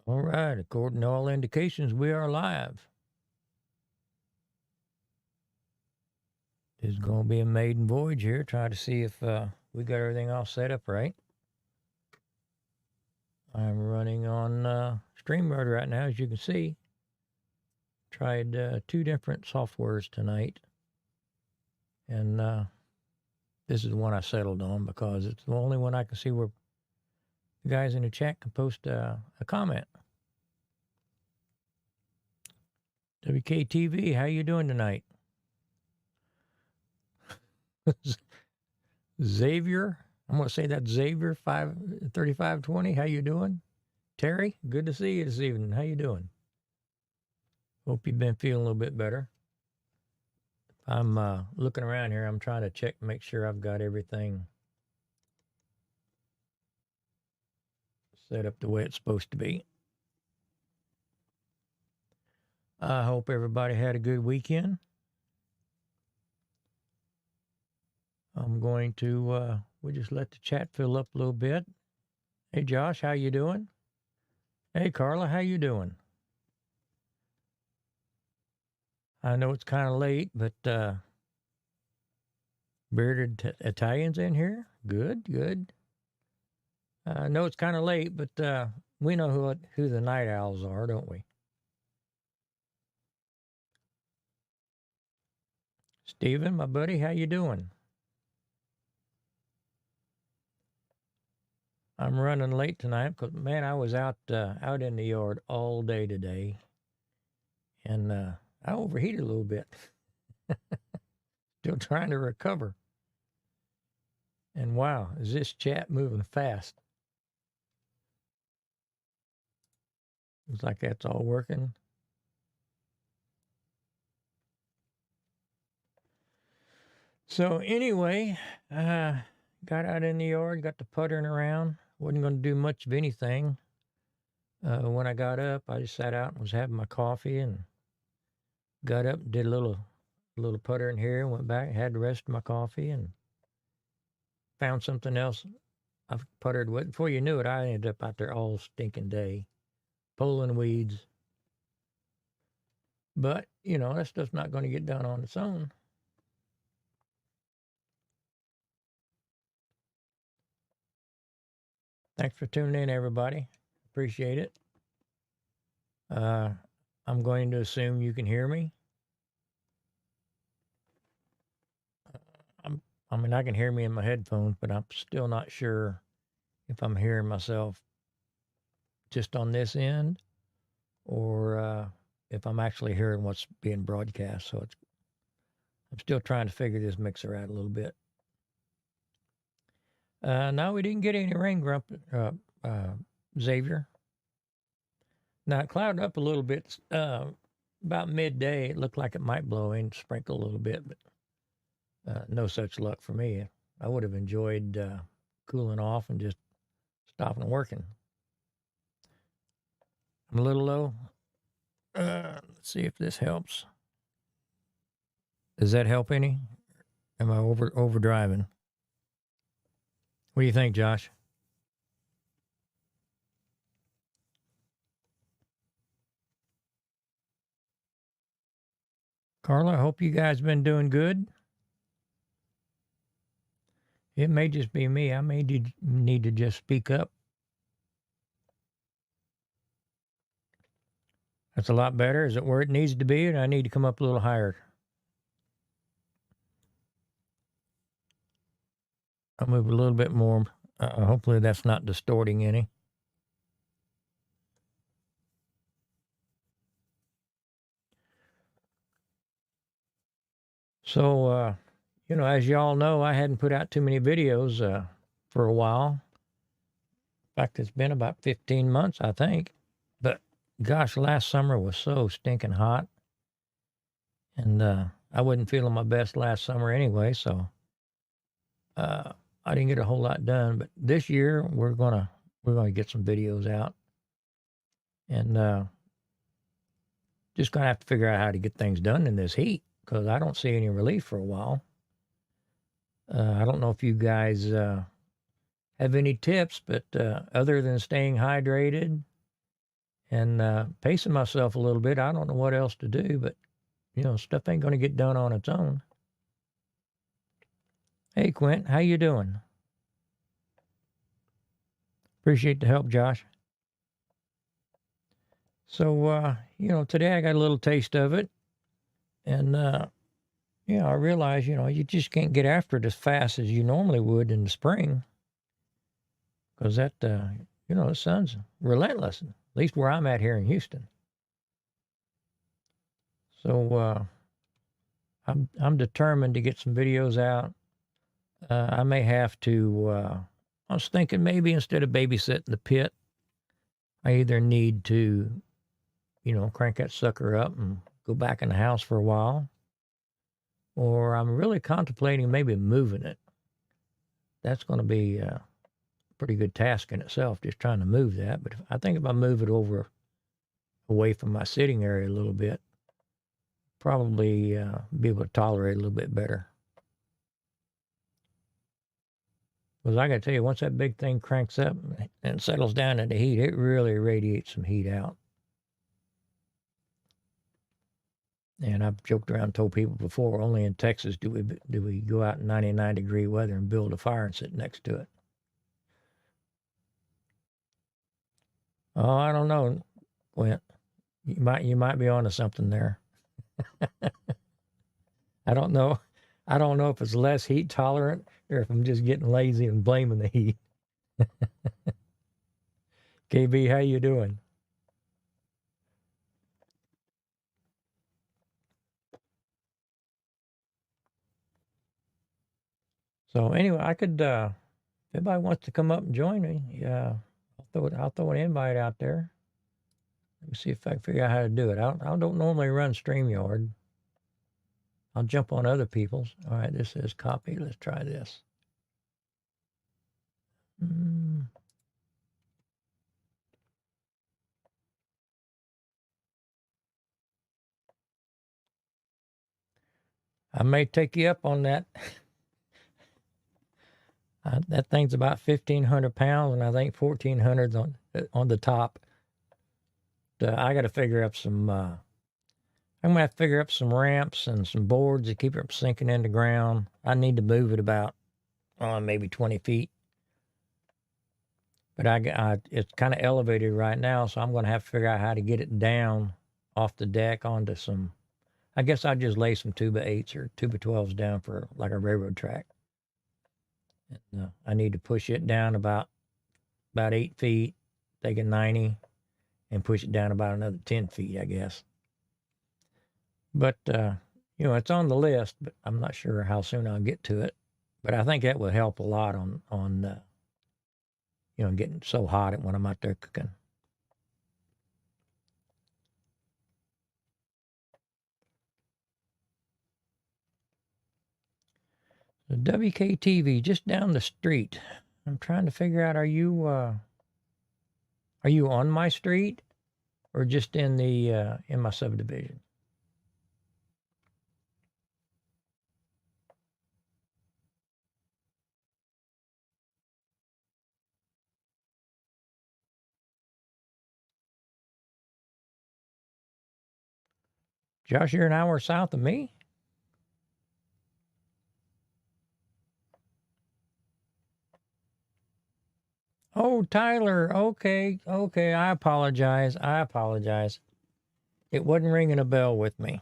All right, according to all indications, we are live. This is going to be a maiden voyage here. Try to see if we got everything all set up right. I'm running on StreamYard right now, as you can see. Tried 2 different softwares tonight. And this is the one I settled on because it's the only one I can see where the guys in the chat can post a comment. WKTV, how you doing tonight? Xavier, I'm going to say that Xavier 3520. How you doing? Terry, good to see you this evening. How you doing? Hope you've been feeling a little bit better. I'm looking around here. I'm trying to check, make sure I've got everything set up the way it's supposed to be. I hope everybody had a good weekend. I'm going to, we just let the chat fill up a little bit. Hey, Josh, how you doing? Hey, Carla, how you doing? I know it's kind of late, but bearded Italians in here? Good, good. I know it's kind of late, but we know who the night owls are, don't we? Steven, my buddy, how you doing? I'm running late tonight because, man, I was out in the yard all day today, and I overheated a little bit. Still trying to recover. And wow, is this chat moving fast? Looks like that's all working. So anyway, got out in the yard, got to puttering around. Wasn't going to do much of anything. When I got up, I just sat out and was having my coffee and got up and did a little puttering here and went back and had the rest of my coffee and found something else I've puttered with. Before you knew it, I ended up out there all stinking day, pulling weeds. But, you know, that stuff's not going to get done on its own. Thanks for tuning in, everybody. Appreciate it. I'm going to assume you can hear me. I mean, I can hear me in my headphones, but I'm still not sure if I'm hearing myself just on this end or if I'm actually hearing what's being broadcast. So I'm still trying to figure this mixer out a little bit. No, we didn't get any rain, Xavier. Now, it clouded up a little bit about midday. It looked like it might blow in, sprinkle a little bit, but no such luck for me. I would have enjoyed cooling off and just stopping working. I'm a little low. Let's see if this helps. Does that help any? Am I overdriving? What do you think, Josh? Carla, I hope you guys been doing good. It may just be me. I may need to just speak up. That's a lot better. Is it where it needs to be, or I need to come up a little higher? I'll move a little bit more. Hopefully that's not distorting any. So, you know, as y'all know, I hadn't put out too many videos for a while. In fact, it's been about 15 months, I think. But gosh, last summer was so stinking hot. And I wasn't feeling my best last summer anyway, so I didn't get a whole lot done. But this year we're gonna get some videos out. And just gonna have to figure out how to get things done in this heat, because I don't see any relief for a while. I don't know if you guys have any tips, but other than staying hydrated and pacing myself a little bit. I don't know what else to do, but stuff ain't going to get done on its own. Hey, Quint, how you doing? Appreciate the help, Josh. So, today I got a little taste of it, and I realize, you just can't get after it as fast as you normally would in the spring, because that, the sun's relentless. At least where I'm at here in Houston. So I'm determined to get some videos out. I may have to. I was thinking maybe instead of babysitting the pit, I either need to, crank that sucker up and go back in the house for a while, or I'm really contemplating maybe moving it. That's going to be a pretty good task in itself, just trying to move that. But I think if I move it over away from my sitting area a little bit, probably be able to tolerate a little bit better. Because I got to tell you, once that big thing cranks up and settles down in the heat, it really radiates some heat out. And I've joked around and told people before, only in Texas do we go out in 99-degree weather and build a fire and sit next to it. Oh, I don't know, Quint. You might be onto something there. I don't know. I don't know if it's less heat tolerant or if I'm just getting lazy and blaming the heat. KB, how you doing? So anyway, I could, if anybody wants to come up and join me, I'll throw an invite out there. Let me see if I can figure out how to do it. I don't normally run StreamYard. I'll jump on other people's. All right, this is copy. Let's try this. I may take you up on that. That thing's about 1,500 pounds, and I think 1,400's on the top. I got to figure up some. I'm gonna have to figure up some ramps and some boards to keep it from sinking in the ground. I need to move it about maybe 20 feet. But it's kind of elevated right now, so I'm going to have to figure out how to get it down off the deck onto some. I guess I'll just lay some 2x8s or 2x12s down for like a railroad track. And, I need to push it down about 8 feet, take a 90, and push it down about another 10 feet, I guess. But it's on the list, but I'm not sure how soon I'll get to it. But I think that will help a lot on getting so hot when I'm out there cooking. The WKTV just down the street. I'm trying to figure out, are you on my street or just in my subdivision? Josh, you're an hour south of me? Oh, Tyler. Okay. I apologize. It wasn't ringing a bell with me.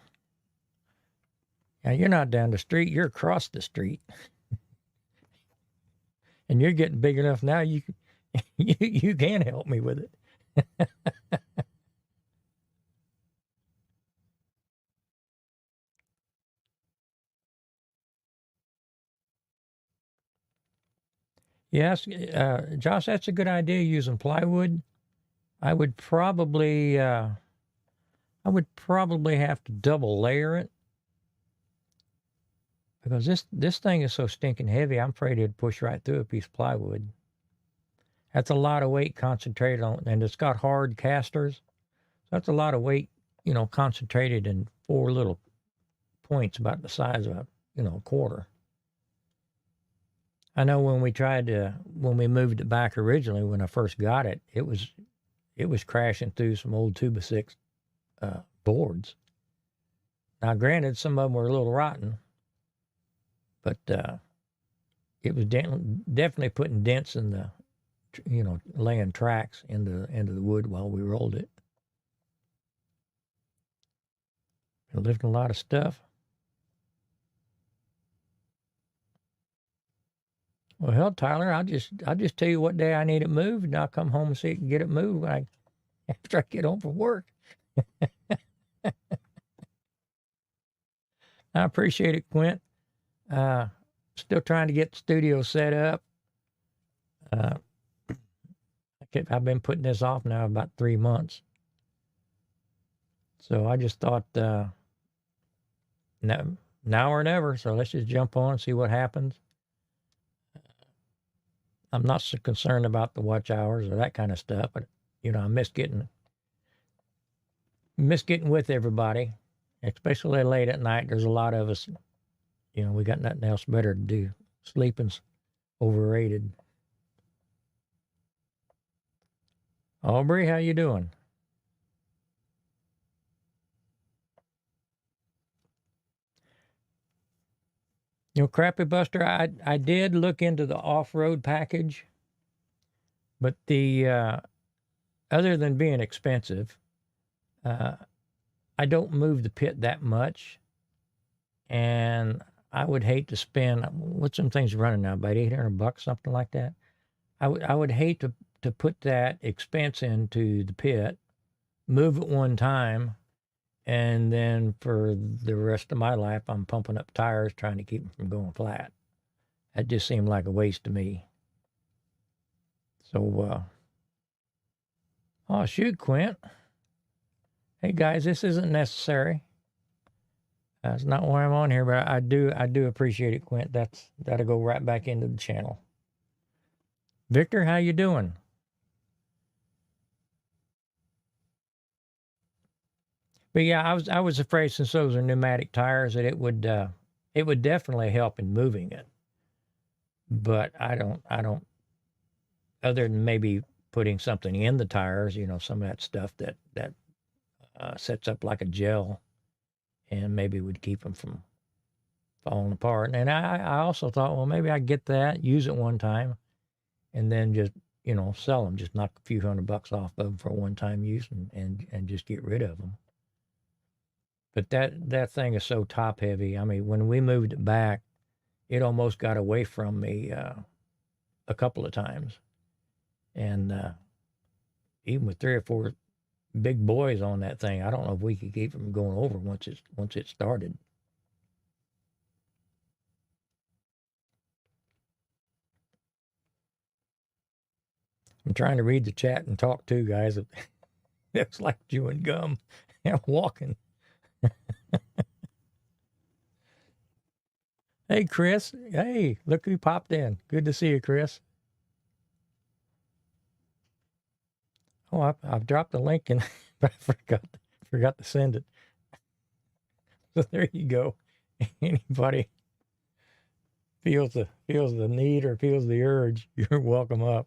Now, you're not down the street. You're across the street. And you're getting big enough now you can help me with it. Yes, Josh, that's a good idea using plywood. I would probably have to double layer it because this thing is so stinking heavy. I'm afraid it'd push right through a piece of plywood. That's a lot of weight concentrated on, and it's got hard casters. So that's a lot of weight, concentrated in 4 little points about the size of a quarter. I know when we moved it back originally, when I first got it, it was it was crashing through some old 2x6 boards. Now, granted, some of them were a little rotten, but it was definitely putting dents in the, laying tracks into the wood while we rolled it. Been lifting a lot of stuff. Well, hell, Tyler, I'll just tell you what day I need it moved, and I'll come home and see it and get it moved after I get home from work. I appreciate it, Quint. Still trying to get the studio set up. I've been putting this off now about 3 months. So I just thought, now or never. So let's just jump on and see what happens. I'm not so concerned about the watch hours or that kind of stuff, but I miss getting with everybody, especially late at night. There's a lot of us, we got nothing else better to do. Sleeping's overrated. Aubrey, how you doing? Crappy Buster, I did look into the off-road package, but the other than being expensive, I don't move the pit that much, and I would hate to spend, what's some things running now, about $800, something like that. I would hate to put that expense into the pit, move it one time, and then for the rest of my life, I'm pumping up tires trying to keep them from going flat. That just seemed like a waste to me. So, oh, shoot, Quint. Hey, guys, this isn't necessary. That's not why I'm on here, but I do appreciate it, Quint. That'll go right back into the channel. Victor, how you doing? But yeah, I was afraid, since those are pneumatic tires, that it would definitely help in moving it. But I don't, other than maybe putting something in the tires, some of that stuff that sets up like a gel, and maybe would keep them from falling apart. And I also thought, well, maybe I get that, use it one time, and then just sell them, just knock a few $100 off of them for one-time use, and just get rid of them. But that thing is so top heavy. I mean, when we moved it back, it almost got away from me a couple of times. And even with 3 or 4 big boys on that thing, I don't know if we could keep them going over once it started. I'm trying to read the chat and talk too, guys. It looks like chewing gum and walking. Hey, Chris. Hey, look who popped in. Good to see you, Chris. Oh, I've dropped the link, and but I forgot to send it. So there you go. Anybody feels the need or feels the urge, you're welcome up.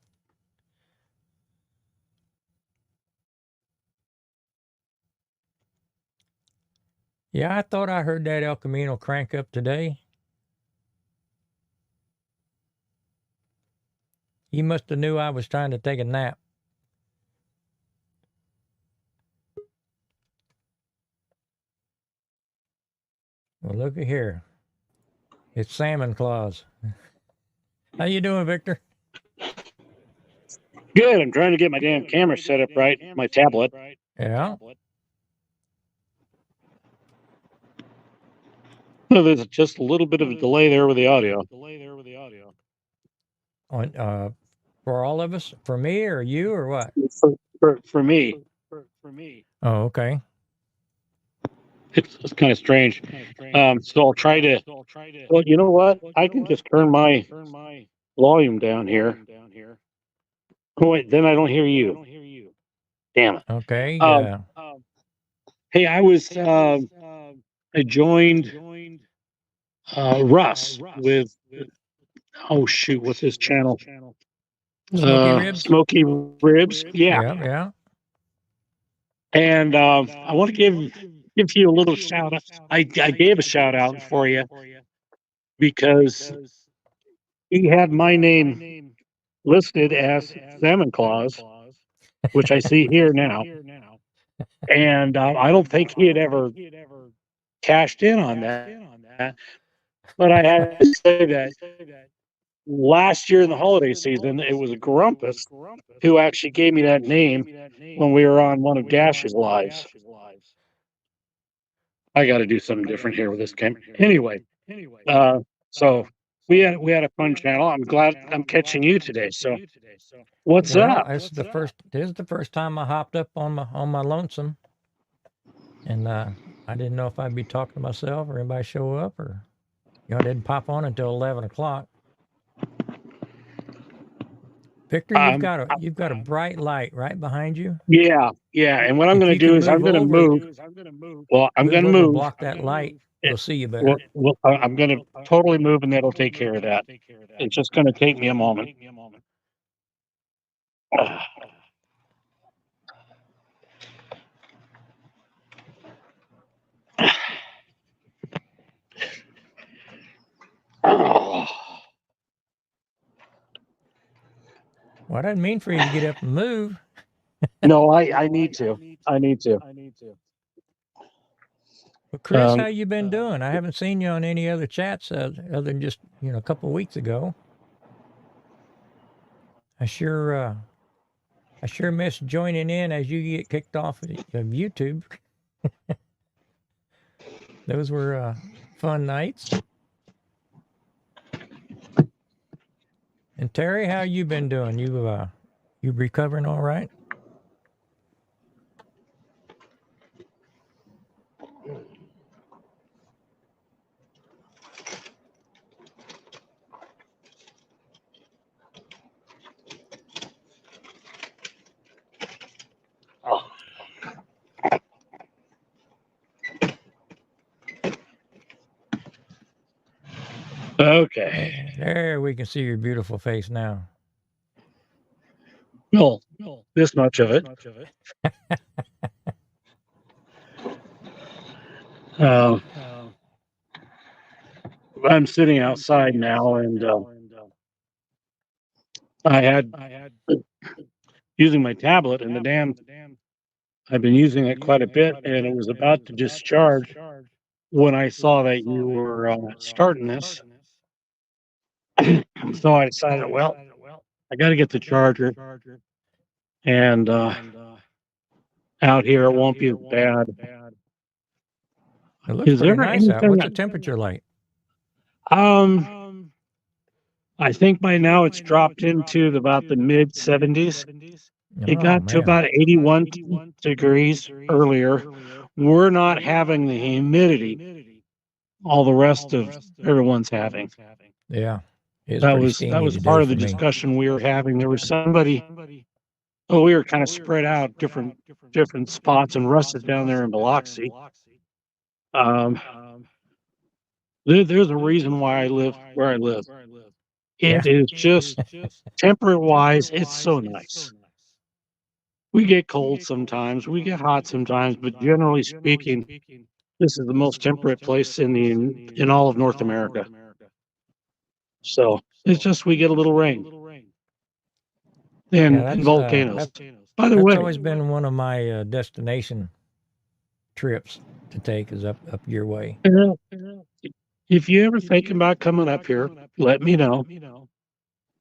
Yeah, I thought I heard that El Camino crank up today. You must have knew I was trying to take a nap. Well, look at here. It's Salmon Claus. How you doing, Victor? Good. I'm trying to get my damn camera set up right. My tablet. Yeah. Well, there's just a little bit of a delay there with the audio. On for all of us, for me or you or what? For me. Oh, okay. It's kind of strange. So I'll try to. Well, you know what? I can just turn my volume down here. Oh wait, then I don't hear you. Damn it. Okay. Hey, I joined Russ with. Oh shoot! What's his channel? Smoky Ribs. Smoky Ribs. Yeah. Yeah. And I want to give you a little shout out. I gave a shout out for you because he had my name listed as Salmon Claus, which I see here now. And I don't think he had ever cashed in on that. But I had to say that last year in the holiday season, it was Grumpus who actually gave me that name when we were on one of Dash's lives. I got to do something different here with this game. Anyway, uh, so we had a fun channel. I'm glad I'm catching you today. So what's Well, up? this is the first time I hopped up on my lonesome, and I didn't know if I'd be talking to myself or anybody show up, or I didn't pop on until 11 o'clock. Victor, Um, you've got a bright light right behind you. yeah, yeah. And what I'm If going to you do can is I'm going to move. Well, I'm going move to over and move. block that light, we'll see you better. I'm going to totally move, and that'll take care of that. It's just going to take me a moment. Well, I didn't mean for you to get up and move. No, I need to. I need to. Well, Chris, how you been doing? I haven't seen you on any other chats other than just a couple of weeks ago. I sure miss joining in as you get kicked off of YouTube. Those were fun nights. And Terry, how you been doing? You recovering all right? Okay. There, we can see your beautiful face now. No, this much of it. I'm sitting outside now, and I had using my tablet, and I've been using it quite a bit, and it was about to discharge when I saw that you were starting this. So I decided, well, I got to get the charger, and out here it won't be as bad. It looks Is pretty there nice out. anything? What's the temperature like? I think by now it's dropped into about the mid 70s. It Oh got to man. about 81 degrees earlier. We're not having the humidity all the rest of everyone's having. Yeah. It's That pretty was steamy today part of for the me. discussion we were having. There was somebody. Oh, we were kind of spread out different spots, and Russ is down there in Biloxi. There's a reason why I live where I live. Yeah. It is just temperate wise, it's so nice. We get cold sometimes, we get hot sometimes, but generally speaking, this is the most temperate place in all of North America. So it's just we get a little rain Yeah, and volcanoes. By the that's way, always been one of my destination trips to take is up your way. if you ever think about coming up here, let me know.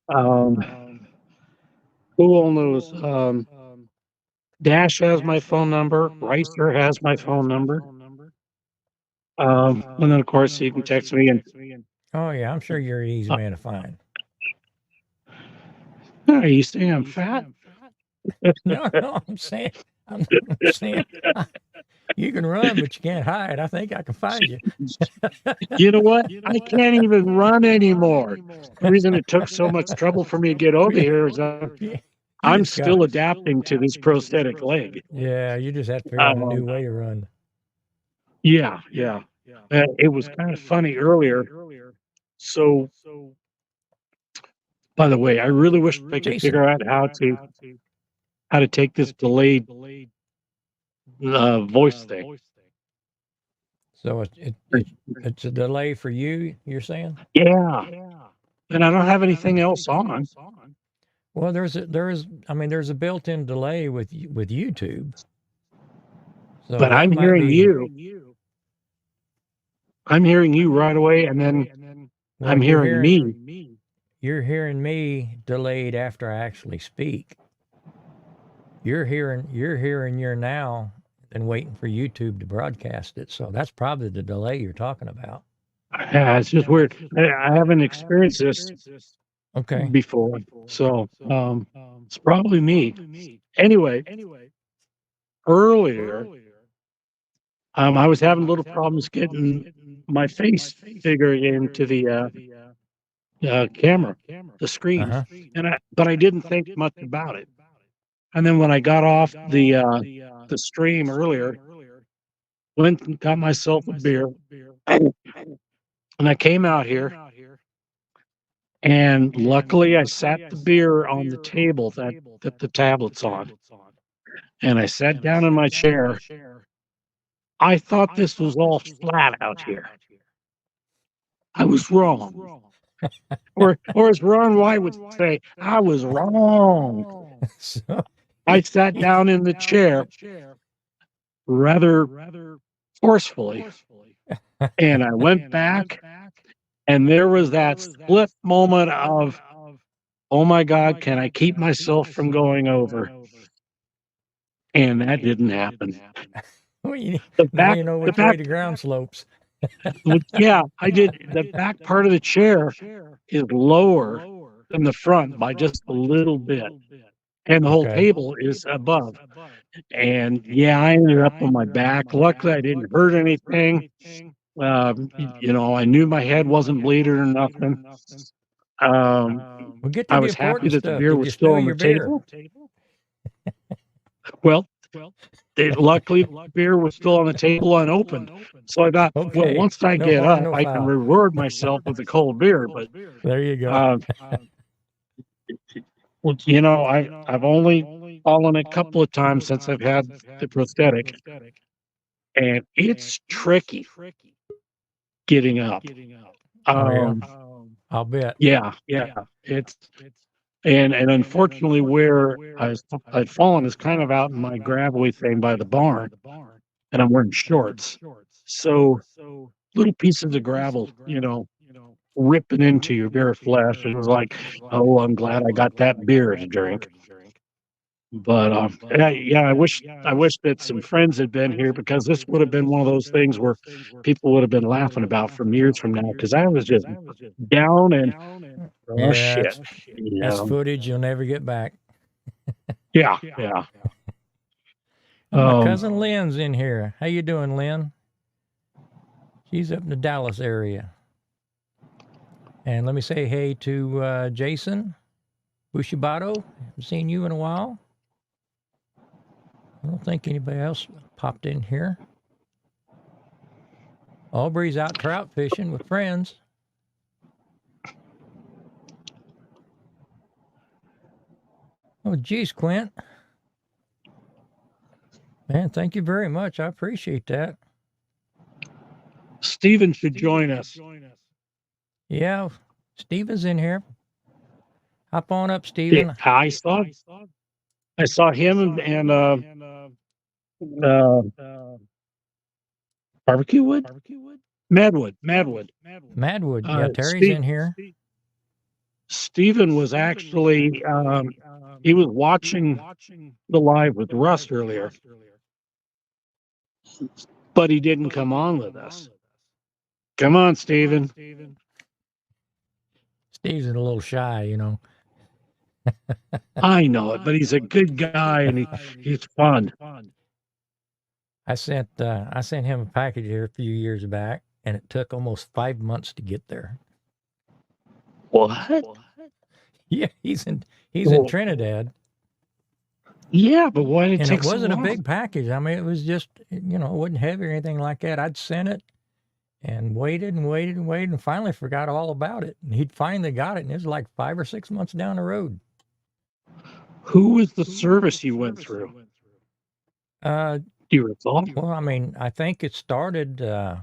Um, who all knows? Dash has my phone number. Ricer has my phone number. And then of course you can text me. And Oh yeah, I'm sure you're an easy man to find. are you saying I'm fat? No, I'm saying you can run, but you can't hide. I think I can find you. You know what? I can't even run anymore. The reason it took so much trouble for me to get over here is I'm still adapting to this prosthetic leg. Yeah, you just have to figure out a new way to run. Yeah. It was kind of funny earlier. So, by the way, I really wish I could Jason. figure out how to take this delayed voice thing. So it's a delay for you, you're saying? Yeah, and I don't have anything else on. Well, there's a built-in delay with YouTube. So But that I'm might hearing be. you. I'm hearing you right away, and then Well, I'm hearing me. you're hearing me delayed after I actually speak. You're hearing your now and waiting for YouTube to broadcast it. So that's probably the delay you're talking about. Yeah, it's just weird. I haven't experienced this Okay. before, so it's probably me. Anyway, earlier, I was having little problems getting my face figure into the camera, the screen, Uh-huh. but I didn't think much about it. And then when I got off the stream earlier, went and got myself a beer, and I came out here, and luckily I sat the beer on the table that the tablet's on, and I sat down in my chair. I thought this was all flat out here. I was wrong. Or as Ron White would say, I was wrong. So, I sat down in the chair rather forcefully, and I went back, and there was that split moment of, oh my God, can I keep myself from going over? And that didn't happen. well, The now back, you know the which way back, the ground slopes. yeah, I did. The back part of the chair is lower than the front by just a little bit, and the whole Okay. table is above. And yeah, I ended up on my back. Luckily, I didn't hurt anything. I knew my head wasn't bleeding or nothing. Um, We'll get to I the was happy important that the stuff. beer Did was you still spill on the your beer? table. Well, luckily, the beer was still on the table unopened. So I thought, well, Okay. once I No get harm, up, no I can foul. reward myself with a cold beer. But There you go. uh, well, I've only fallen a couple of times since I've had the prosthetic, and it's tricky getting up. Oh yeah. Um, I'll bet. yeah, it's and unfortunately, where I'd fallen is kind of out in my gravelly thing by the barn, and I'm wearing shorts, so little pieces of gravel, ripping into your bare flesh. It was like, oh, I'm glad I got that beer to drink. But yeah, I wish that some friends had been here because this would have been one of those things where people would have been laughing about from years from now because I was just down and oh Yeah, shit, that's footage you'll never get back. yeah. Oh, my cousin Lynn's in here. How you doing, Lynn? She's up in the Dallas area. And let me say hey to Jason Bushibato. Haven't seen you in a while. I don't think anybody else popped in here. Aubrey's out trout fishing with friends. Oh, geez, Quint. Man, thank you very much. I appreciate that. Steven should join us. Yeah, Steven's in here. Hop on up, Steven. I saw him and Barbecue Wood? Madwood. Madwood. Yeah, Terry's in here. Steven was actually he was watching the live with Russ earlier, but he didn't come on with us. Come on, Steven. Steve's a little shy, you know. I know it, but he's a good guy and he's fun. I sent him a package here a few years back, and it took almost 5 months to get there. What? Yeah, he's in Trinidad. Yeah, but why did it And take it wasn't so a long? big package. I mean, it was just, it wasn't heavy or anything like that. I'd sent it and waited and finally forgot all about it. And he'd finally got it, and it was like 5 or 6 months down the road. Who was the service you went through? Do you recall? Well, I mean, I think it started. I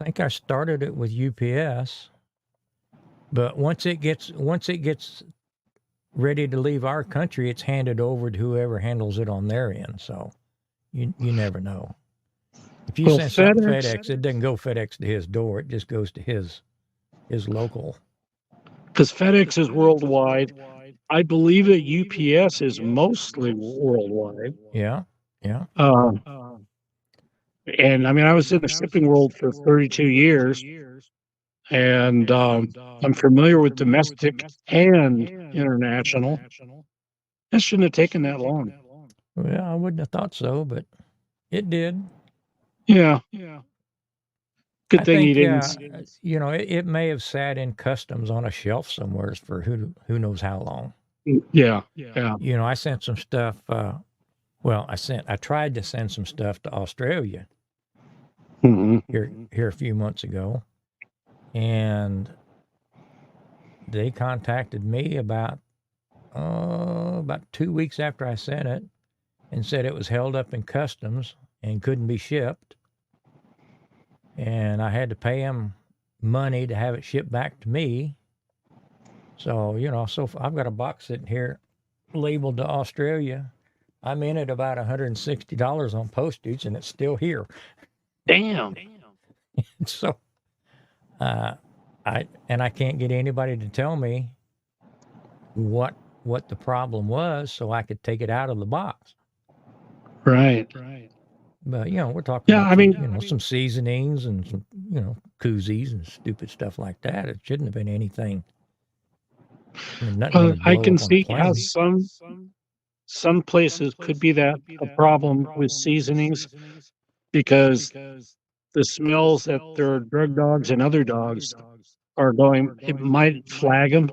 think I started it with UPS, but once it gets ready to leave our country, it's handed over to whoever handles it on their end. So you never know. If you Well, send something FedEx, FedEx, it doesn't go FedEx to his door. It just goes to his local. because FedEx is worldwide. I believe that UPS is mostly worldwide. Yeah, yeah. And I mean, I was in the shipping world for 32 years, and I'm familiar with domestic and international. That shouldn't have taken that long. Well, I wouldn't have thought so, but it did. Yeah. Good I thing he think didn't. it may have sat in customs on a shelf somewhere for who knows how long. Yeah. I sent some stuff. I tried to send some stuff to Australia Mm-hmm. here a few months ago, and they contacted me about 2 weeks after I sent it, and said it was held up in customs and couldn't be shipped, and I had to pay them money to have it shipped back to me. So I've got a box sitting here labeled to Australia. I'm in at about $160 on postage, and it's still here. Damn. So, I can't get anybody to tell me what the problem was, so I could take it out of the box. Right. But we're talking Yeah, about I mean, some seasonings and some koozies and stupid stuff like that. It shouldn't have been anything. I mean, nothing going to I blow can up on a see how plane. some places could be that a problem with seasonings because the smells that their drug dogs and other dogs are going, it might flag them,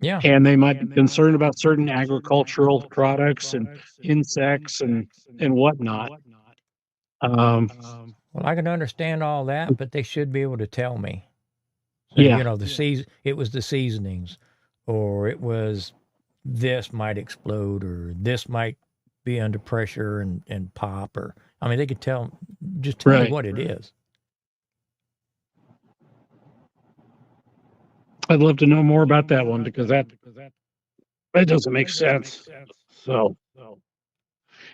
Yeah. and they might be concerned about certain agricultural products and insects and whatnot. Um, Well, I can understand all that, but they should be able to tell me. yeah, It was the seasonings, or it was this might explode, or this might be under pressure and pop, or I mean, they could just tell me right. what it is. I'd love to know more about that one because that doesn't make sense. So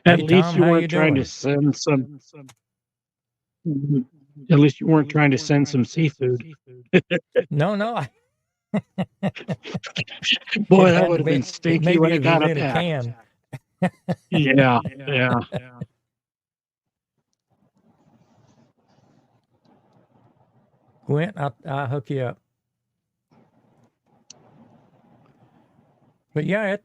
at Hey, least Tom, you how you weren't trying to doing? send some. At least you weren't trying to send some seafood. No, Boy, it that had would to have been be. stinky Maybe when it it was got up in a back. can. Yeah, yeah. Quint, I'll hook you up. But yeah,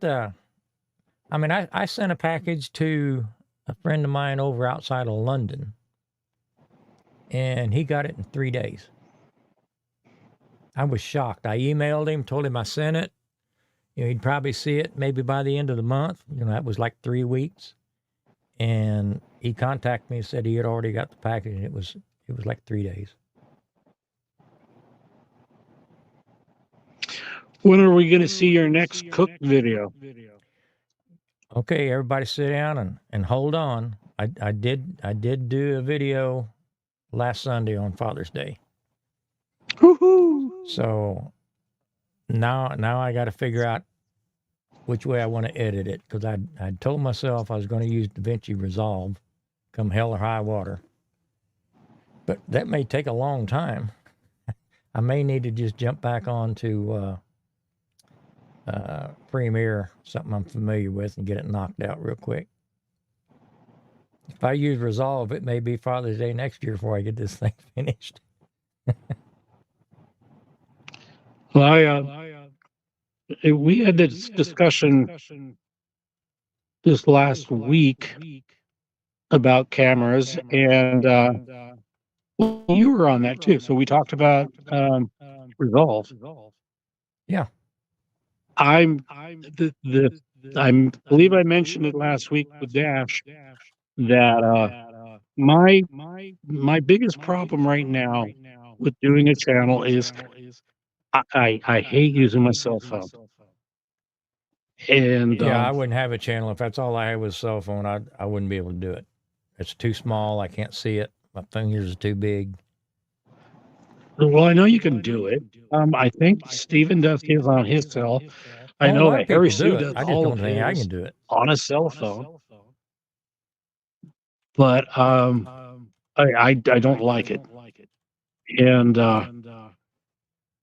I sent a package to a friend of mine over outside of London, and he got it in 3 days. I was shocked. I emailed him, told him I sent it. He'd probably see it maybe by the end of the month. That was like 3 weeks. And he contacted me and said he had already got the package, and it was like 3 days. When are we going to see your next cook video? Okay, everybody sit down and hold on. I did do a video last Sunday on Father's Day. Woohoo! So now I got to figure out which way I want to edit it, because I told myself I was going to use DaVinci Resolve come hell or high water. But that may take a long time. I may need to just jump back onto Premiere, something I'm familiar with, and get it knocked out real quick. If I use Resolve, it may be Father's Day next year before I get this thing finished. Well, we had this discussion this last week about cameras, and well, you were on that too. So we talked about Resolve. Yeah. I believe I mentioned it last week with Dash that my biggest problem right now with doing a channel is I hate using my cell phone. And Yeah, I wouldn't have a channel if that's all I had was a cell phone. I wouldn't be able to do it. It's too small. I can't see it. My fingers are too big. Well, I know you can do it. I think Steven does his on his cell. I Oh, a know lot that of Harry people Sue do it. does I just all don't of think I his can do it. on a cell phone, but I don't like it. And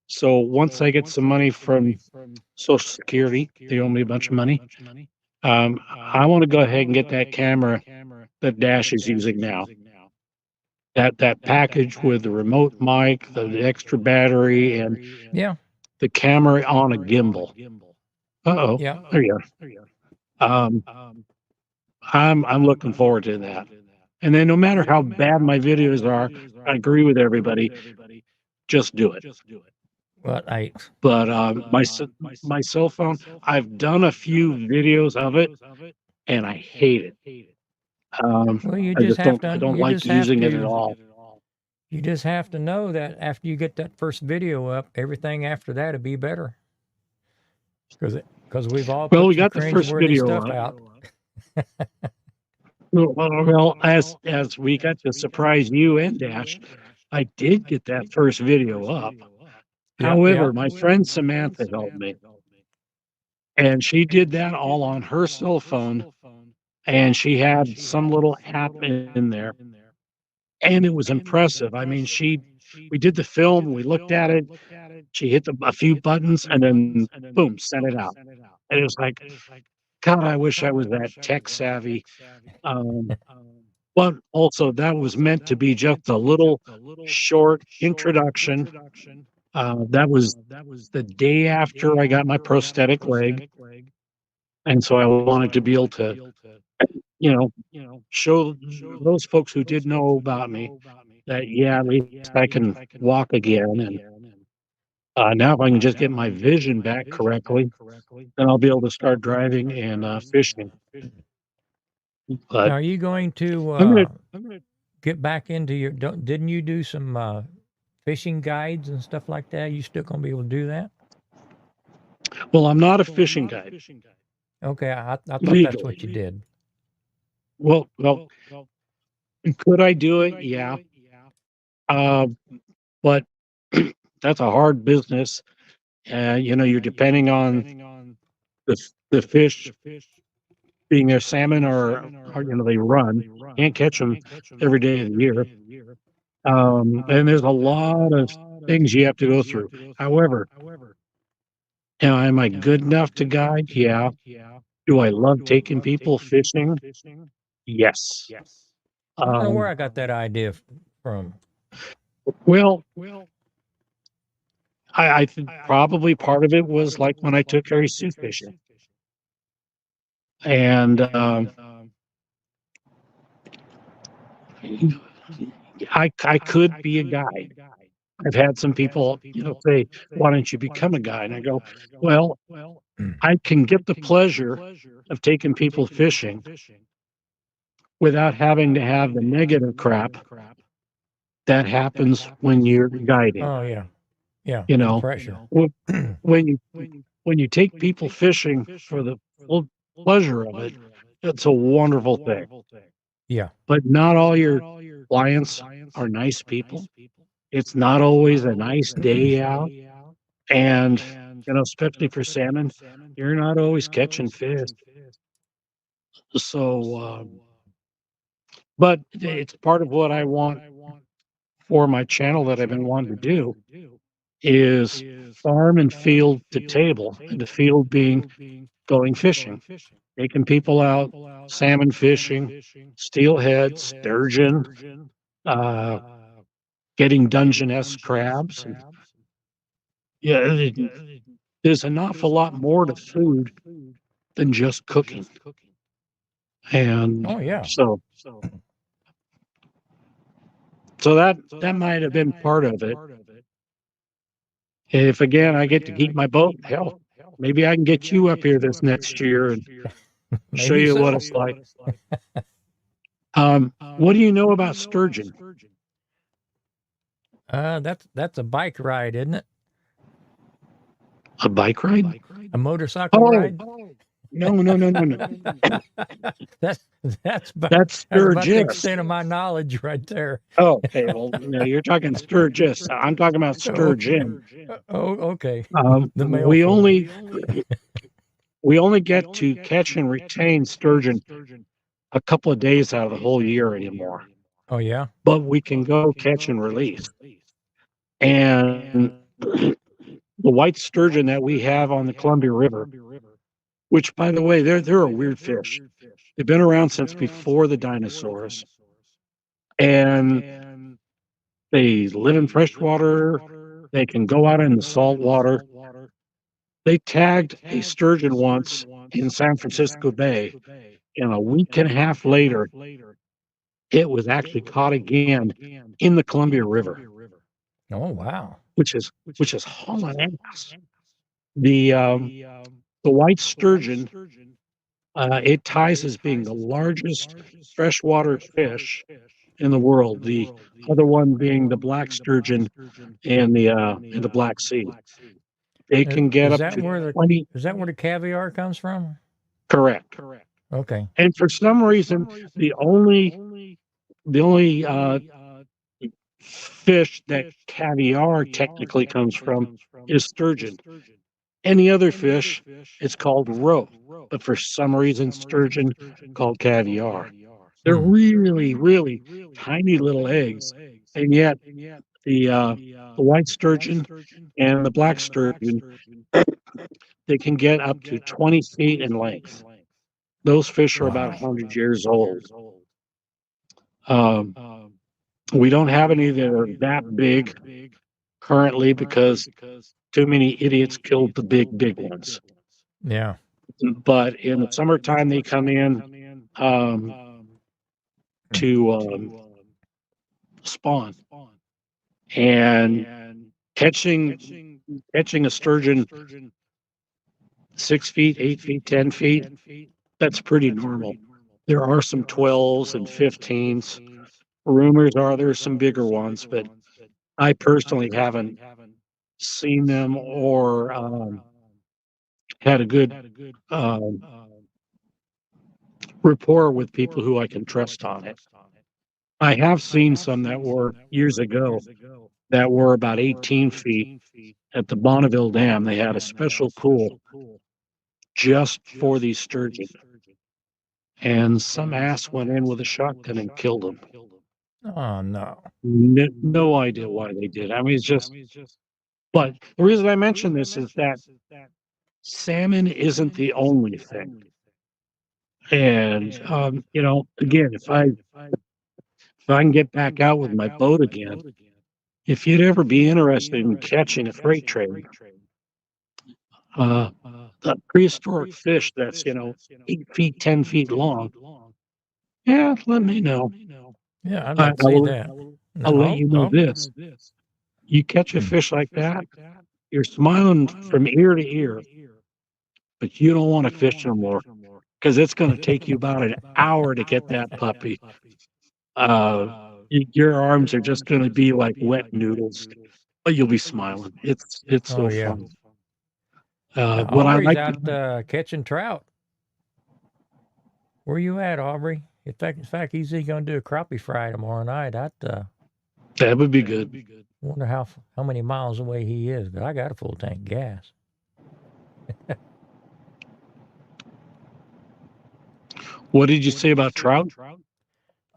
so once I get some money from Social Security, they owe me a bunch of money. I want to go ahead and get that camera that Dash is using now. That package with the remote mic, the extra battery, and Yeah. the camera on a gimbal. Uh-oh, Yeah. there you are. I'm looking forward to that. And then no matter how bad my videos are, I agree with everybody. Just do it. Well, But my cell phone, I've done a few videos of it, and I hate it. well, you I just just have don't to. I don't You like just have using it at to. all. You just have to know that after you get that first video up, everything after that will be better. Because we've all Well, put we some got the first cringeworthy video stuff up. out. Well, as we got to surprise you and Dash, I did get that first video up. Yeah. However, Yeah. my friend Samantha helped me, and she did that all on her cell phone, and she had some little app in there, and it was impressive. I mean, we did the film, we looked at it, she hit a few buttons, and then boom, sent it out. And it was like, God, I wish I was that tech savvy. Um, but also, that was meant to be just a little short introduction. That was the day after I got my prosthetic leg. And so I wanted to be able to, you know, show those folks who did know about me that, yeah, at least I can walk again. And now, if I can just get my vision back correctly, then I'll be able to start driving and fishing. Now, But are you going to I'm gonna. get back into your? Didn't you do some fishing guides and stuff like that? You still gonna be able to do that? Well, I'm not a fishing guide Okay, I thought that's what you legally. did. Well, could I do it? Yeah. Uh, but that's a hard business. You're depending on the fish being a salmon or they run. Can't catch them every day of the year. And there's a lot of things you have to go through. However, am I good enough to guide? Yeah. Do I love taking people fishing? Yes. I don't know where Um, I got that idea from. well, I think probably part of it was like when I took Harry Sue fishing, and I could be a guide. I've had some people, say, "Why don't you become a guide?" And I go, "Well, I can get the pleasure of taking people fishing without having to have the negative crap that happens when you're guiding. Oh yeah, yeah, You the know, pressure. Wh- when you when you take people fishing for the full pleasure of it, it's a wonderful thing. Yeah. But not all your clients are nice people. It's not always a nice day out. And, especially for salmon, you're not always catching fish. So, but it's part of what I want for my channel that I've been wanting to do is farm and field to table, and the field being going fishing, taking people out, salmon fishing, steelhead, sturgeon, uh, getting Dungeness crabs. And yeah, there's an awful lot more to food than just cooking. And Oh yeah. so that might have been part of it. If again I get to keep my boat, hell, maybe I can get you up here this next year and show Maybe you what so. it's like. What do you know about sturgeon? That's a bike ride, isn't it? A bike ride? A motorcycle Oh, ride? No. that's That's that's about the Sturgis. extent of my knowledge right there. Oh, okay. Well, you're talking Sturgis. I'm talking about Oh, sturgeon. okay. The male We form. only get to catch and retain sturgeon a couple of days out of the whole year anymore, Oh yeah. but we can go catch and release. And the white sturgeon that we have on the Columbia River, which by the way, they're a weird fish. They've been around since before the dinosaurs, and they live in fresh water. They can go out in the salt water. They tagged a sturgeon once in San Francisco Bay, and a week and a half later, it was actually caught again in the Columbia River, Oh wow. which is hauling ass. The the white sturgeon, it ties as being the largest freshwater fish in the world. The other one being the black sturgeon in the Black Sea. They can get Is up that to where 20. the caviar comes from? Correct. Okay. And for some reason, the only the only fish that caviar technically comes from is sturgeon. Any other fish, it's called roe, but for some reason, sturgeon called caviar. They're Hmm. really, really tiny little eggs, and yet the white sturgeon and the black sturgeon, they can get up to 20 feet in length. Those fish are about Wow. 100 years old. Um, we don't have any that are that big currently because too many idiots killed the big ones. Yeah. But in the summertime, they come in um, to spawn, and catching catching a sturgeon 6 feet, 8 feet, 10 feet, that's pretty normal. There are some 12s and 15s. Rumors are there's some bigger ones, but I personally haven't seen them or had a good um, rapport with people who I can trust on it. I have seen some that were years ago that were about 18 feet at the Bonneville Dam. They had a special pool just for these sturgeon, and some ass went in with a shotgun and killed them. Oh no. No idea why they did. I mean, it's just. But the reason I mention this is that salmon isn't the only thing. And again, if I can get back out with my boat again, if you'd ever be interested in catching a freight train, uh, a prehistoric fish that's 8 feet, 10 feet long, yeah, let me know. Yeah, I'd I, I like to see will. that. No, I'll let you know this. You catch a hmm. fish like that, you're smiling from ear to ear, but you don't want to fish no more because it's going to take you about an hour to get that puppy. Uh, your arms are just going to be like wet noodles, but you'll be smiling. It's Oh so yeah. fun. Now What I Aubrey's like out to catching trout. Where you at, Aubrey? In fact, he's going to do a crappie fry tomorrow night. I that would be good. wonder how many miles away he is. But I got a full tank of gas. What did you say about trout?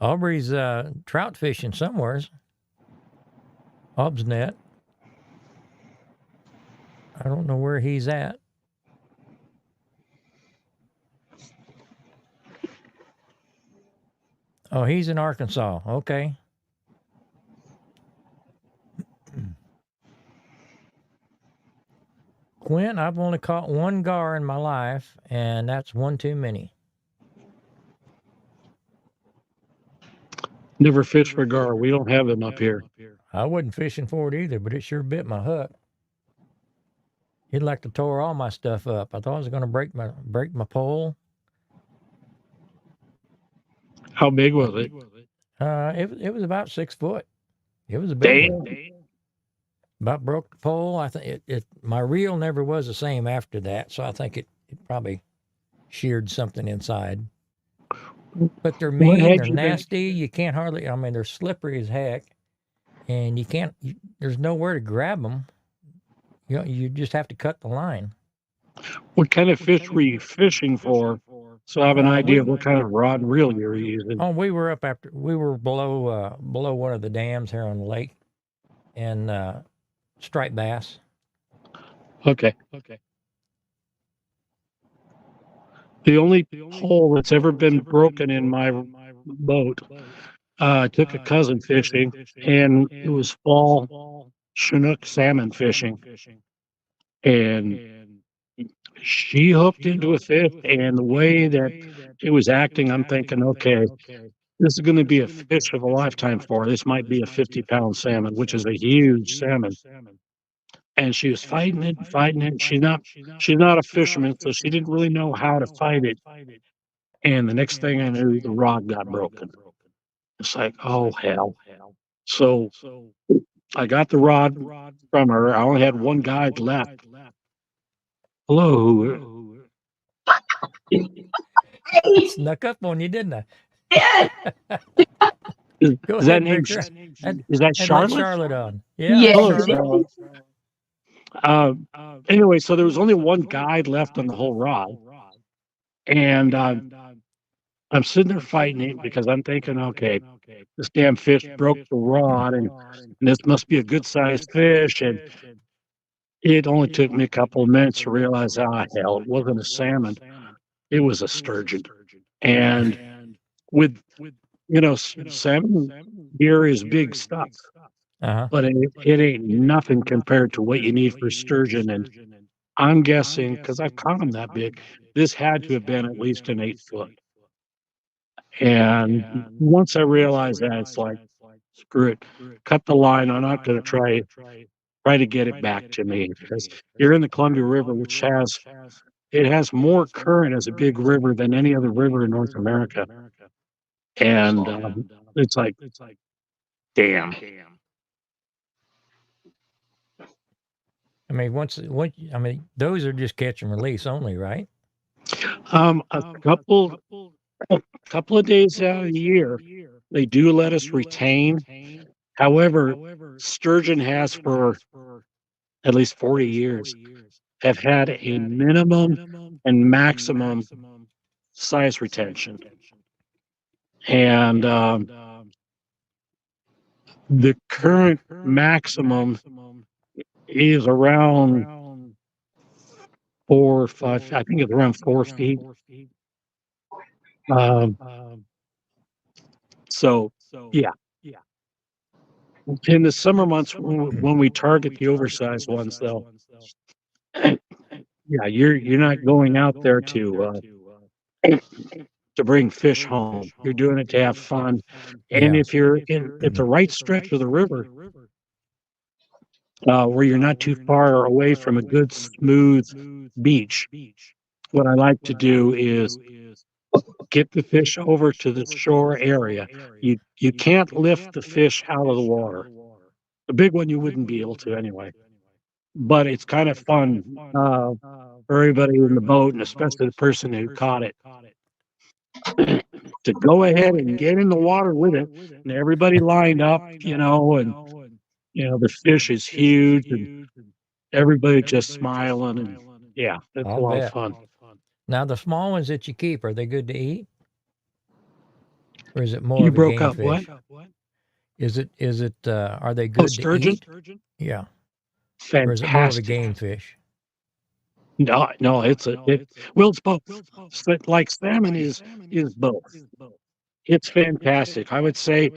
Aubrey's trout fishing somewheres. Hobbs net. I don't know where he's at. Oh, he's in Arkansas. Okay. Quint, I've only caught one gar in my life, and that's one too many. Never fish for gar. We don't have them up here. I wasn't fishing for it either, but it sure bit my hook. He'd like to tore all my stuff up. I thought it was going to break my pole. How big was it? It was about 6 foot. It was a big one. Damn. About broke the pole. I think my reel never was the same after that, so I think it probably sheared something inside. But they're What mean, had they're you been? nasty. You can't hardly, I mean, they're slippery as heck. And you can't, there's nowhere to grab them. You just have to cut the line. What kind of fish were you fishing for? So I have an idea of what kind of rod and reel you're using. We were up after, we were below one of the dams here on the lake, and striped bass. Okay. The only hole that's ever been broken in my boat, I took a cousin fishing, and it was fall Chinook salmon fishing, and she hooked into a fish, and the way that it was acting, I'm thinking, okay, this is going to be a fish of a lifetime for her. This might be a 50-pound salmon, which is a huge salmon. And she was fighting it and fighting it. She's not a fisherman, so she didn't really know how to fight it. And the next thing I knew, the rod got broken. It's like, oh hell. So I got the rod from her. I only had one guide left. Hello. Snuck up on you, didn't I? Is, Go is that ahead, name? Victor. Is that And let Charlotte? Charlotte on. Yeah, Yeah. that's Hello, Charlotte. Charlotte. Anyway, so there was only one guide left on the whole rod, and I'm sitting there fighting it because I'm thinking, okay, this damn fish broke the rod, and this must be a good sized fish. And it only took me a couple of minutes to realize, ah, hell, it wasn't a salmon, it was a sturgeon. And with salmon here is big stuff, Uh-huh. but it ain't nothing compared to what you need for sturgeon. And I'm guessing, because I've caught them that big, this had to have been at least an 8 foot. And once I realized that, it's like, screw it, cut the line. I'm not going to try to get it back to me, because you're in the Columbia River, which has more current as a big river than any other river in North America. And it's like, damn. I mean, those are just catch and release only, right? A couple of days out of the year, they do let us retain. However, sturgeon has for at least 40 years have had a minimum and maximum size retention. And the current maximum is around 4 or 5, I think it's around 4 feet. So, yeah. In the summer months, when we target the oversized ones, though, yeah, you're not going out there to bring fish home. You're doing it to have fun. And Yeah. if you're at the right stretch of the river, where you're not too far away from a good smooth beach, what I like to do is get the fish over to the shore area. You can't lift the fish out of the water. The big one you wouldn't be able to anyway. But it's kind of fun for everybody in the boat, and especially the person who caught it, to go ahead and get in the water with it, and everybody lined up, and the fish is huge, and everybody just smiling, and yeah, it's a I'll lot of bet. fun. Now, the small ones that you keep, are they good to eat? Or is it more You of a broke game up what? fish? Are they Oh, good to sturgeon? eat? Yeah. Or is it more of a Fantastic. game fish? No, well, it's both. Like salmon is both. It's fantastic. I would say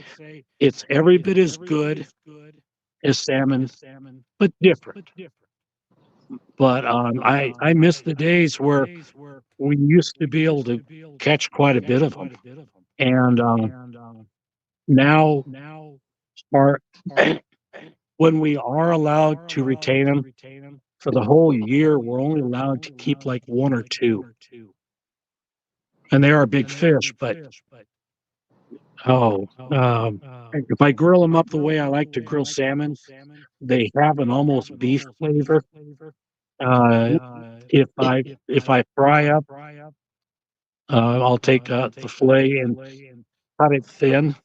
it's every bit as good as salmon, but different. But I miss the days where we used to be able to catch quite a bit of them, and now our when we are allowed to retain them for the whole year, we're only allowed to keep like one or two, and they are big fish. But oh, if I grill them up the way I like to grill salmon, they have an almost beef flavor. Uh, if I fry up I'll take the fillet and cut it thin.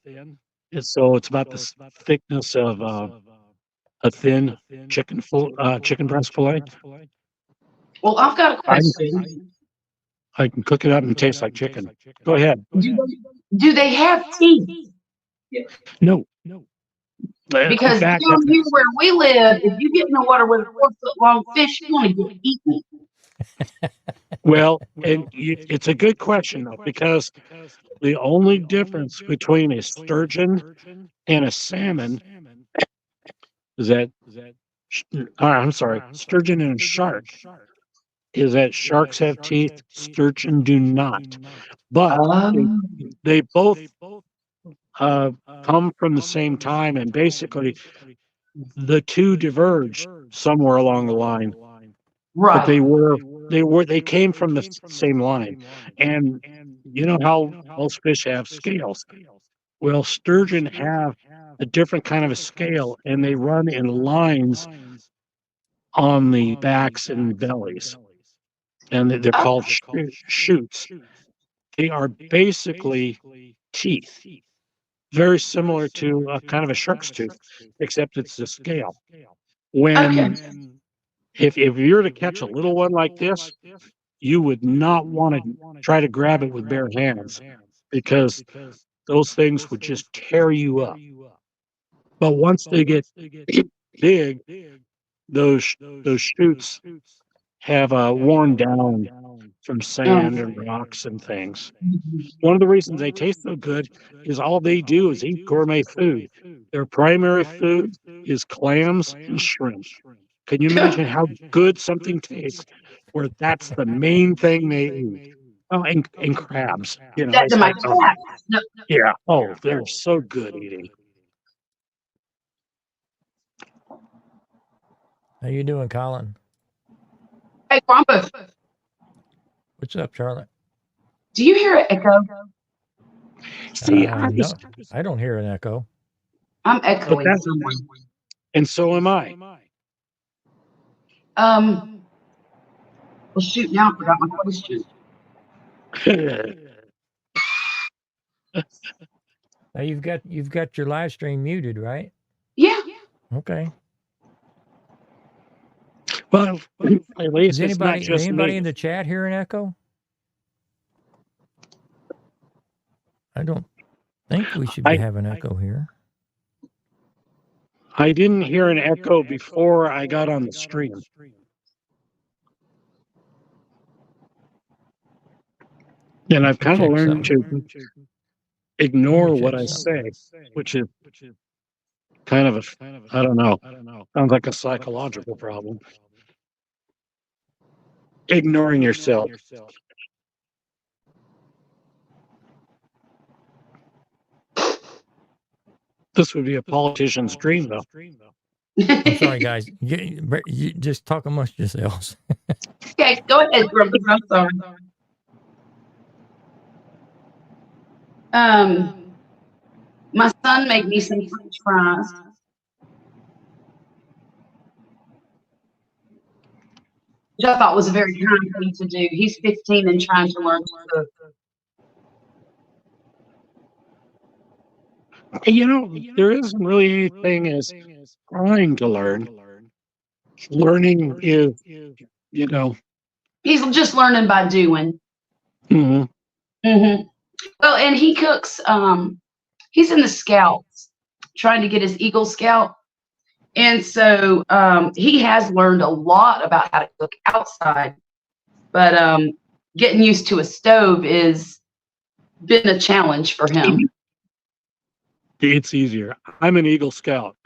And so it's about the thickness of a thin chicken breast fillet. Well, I've got a I question. I can cook it up and it tastes like chicken. Go ahead. Do they have teeth? No. In Because fact, down here where we live, if you get in the water with a 4-foot long fish, you're going to get eaten. well, it's a good question though, because the only difference between a sturgeon and a salmon is that, I'm sorry, sturgeon and a shark is that sharks have teeth, sturgeon do not. But they both come from the same time, and basically the two diverged somewhere along the line. But Right. they came from the same line. And you know how most fish have scales. Well, sturgeon have a different kind of a scale, and they run in lines on the backs and bellies, and they're called shoots. They are basically teeth, very similar to a kind of a shark's tooth, except it's the scale. Okay. If you were to catch a little one like this, you would not want to try to grab it with bare hands because those things would just tear you up. But once they get big, those shoots have worn down from sand and rocks and things. One of the reasons they taste so good is all they do is eat gourmet food. Their primary food is clams and shrimp. Can you imagine how good something tastes where that's the main thing they eat? Oh, and crabs. That to my cat. No. Yeah. Oh, they're so good eating. How you doing, Colin? Hey, Grumpus, What's up, Charlotte? do you hear an echo? See, No, I don't hear an echo. I'm echoing. And so am I. Well, shoot, now I forgot my question. Now you've got your live stream muted, right? Yeah. Okay. Well, at least Is it's not just anybody me. in the chat hear an echo? I don't think we should have an echo here. I didn't hear an echo before I got on the stream. And I've kind of learned to ignore what I say, which is kind of I don't know, sounds like a psychological problem. Ignoring yourself. This would be a politician's dream, though. I'm sorry, guys. You just talk amongst yourselves. Okay, go ahead, Grumpus. I'm sorry. My son made me some French fries. Which I thought was a very kind thing to do. He's 15 and trying to learn to cook. You know, there isn't really anything as trying to learn. Learning is, He's just learning by doing. mhm. Well, and he cooks. He's in the Scouts, trying to get his Eagle Scout, and so he has learned a lot about how to cook outside. But getting used to a stove is been a challenge for him. It's easier. I'm an Eagle Scout.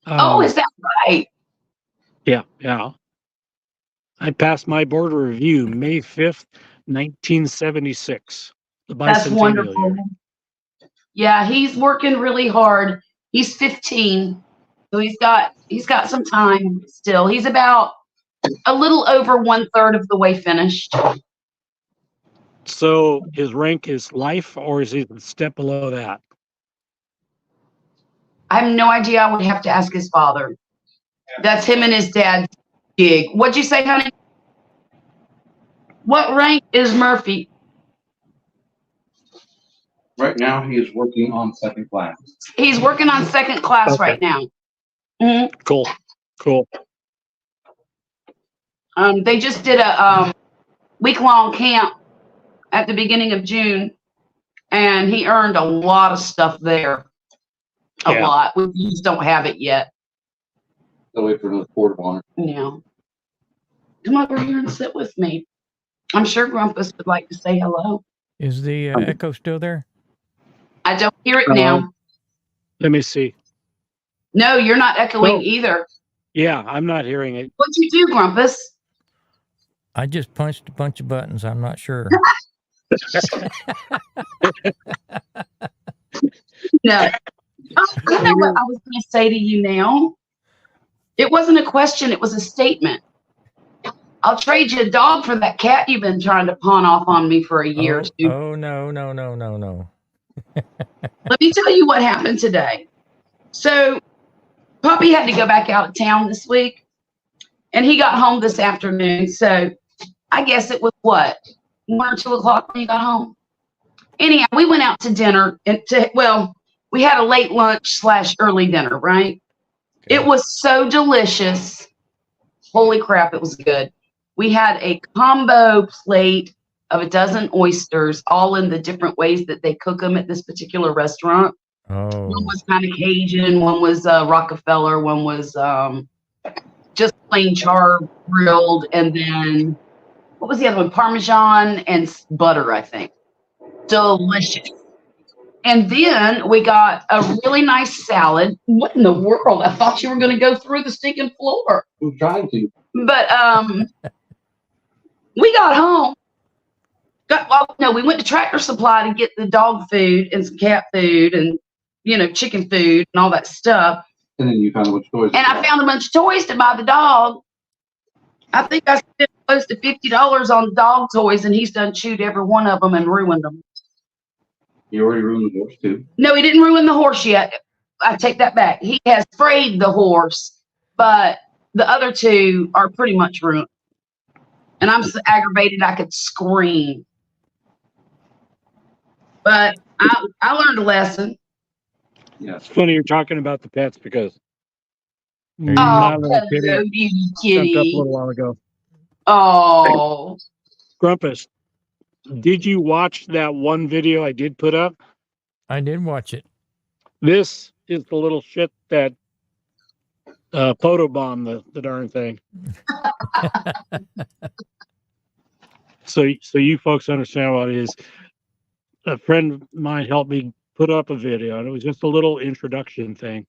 Oh, is that right? Yeah. I passed my board review May 5th, 1976. The That's bicentennial wonderful. year. Yeah, he's working really hard. He's 15, so he's got some time still. He's about a little over 1/3 of the way finished. So his rank is life, or is he a step below that? I have no idea. I would have to ask his father. That's him and his dad's gig. What'd you say, honey? What rank is Murphy? Right now, he is working on second class. He's working on second class Okay. right now. Mhm. Cool. Cool. They just did a week-long camp at the beginning of June, and he earned a lot of stuff there. A Yeah. lot. We just don't have it yet. They'll wait for another port of honor. Yeah. Come over here and sit with me. I'm sure Grumpus would like to say hello. Is the echo still there? I don't hear it now. Let me see. No, you're not echoing No. either. Yeah, I'm not hearing it. What'd you do, Grumpus? I just punched a bunch of buttons. I'm not sure. No. I know what I was going to say to you now. It wasn't a question. It was a statement. I'll trade you a dog for that cat you've been trying to pawn off on me for a year or two. Oh, no. Let me tell you what happened today. So, Puppy had to go back out of town this week, and he got home this afternoon. So, I guess it was what, 1 or 2 o'clock when he got home. Anyhow, we went out to dinner, and we had a late lunch / early dinner, right? It was so delicious. Holy crap, it was good. We had a combo plate of a dozen oysters, all in the different ways that they cook them at this particular restaurant. Oh. One was kind of Cajun, one was Rockefeller, one was just plain char grilled, and then what was the other one? Parmesan and butter, I think. Delicious. And then we got a really nice salad. What in the world? I thought you were going to go through the stinking floor. I'm trying to. But we got home. We went to Tractor Supply to get the dog food and some cat food and, chicken food and all that stuff. And then you found a bunch of toys. And I found a bunch of toys to buy the dog. I think I spent close to $50 on dog toys, and he's done chewed every one of them and ruined them. You already ruined the horse, too. No, he didn't ruin the horse yet. I take that back. He has sprayed the horse, but the other two are pretty much ruined. And I'm so aggravated I could scream. But I learned a lesson. Yes. It's funny you're talking about the pets because Oh, my little hello, kitty beauty jumped up a kitty. little while ago. Oh, Grumpus, did you watch that one video I did put up? I did watch it. This is the little shit that photobombed the darn thing. So you folks understand what it is. A friend of mine helped me put up a video, and it was just a little introduction thing.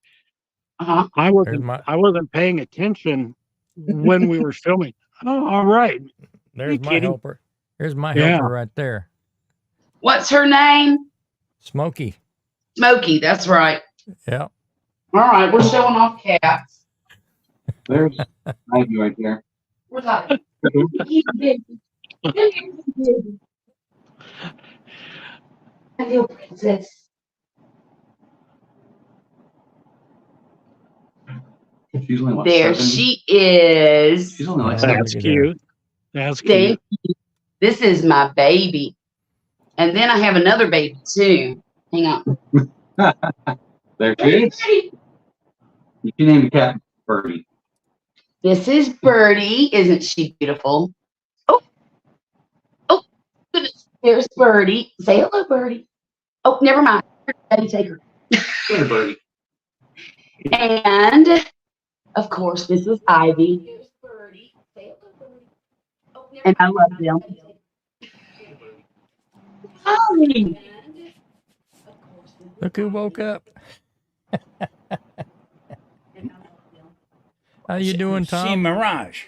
uh-huh. I wasn't paying attention when we were filming. Oh, all right. There's my kidding? helper. There's my Yeah. helper right there. What's her name? Smokey. Smokey, that's right. Yeah. All right, we're showing off cats. There's Ivy right there. We're talking. Hello, princess. She's only, what, There 7? she is. She's only like Oh, 7. That's look at cute. That's cute. Thank you. This is my baby. And then I have another baby too. Hang on. There she is. You can name the cat Birdie. This is Birdie. Isn't she beautiful? Oh, goodness. There's Birdie. Say hello, Birdie. Oh, never mind. Daddy, take her. Hey, Birdie. And of course, this is Ivy. Here's Birdie. Say hello, Birdie. Oh, and I love them. Hi. Look who woke up. How you doing, See Tom? Mirage.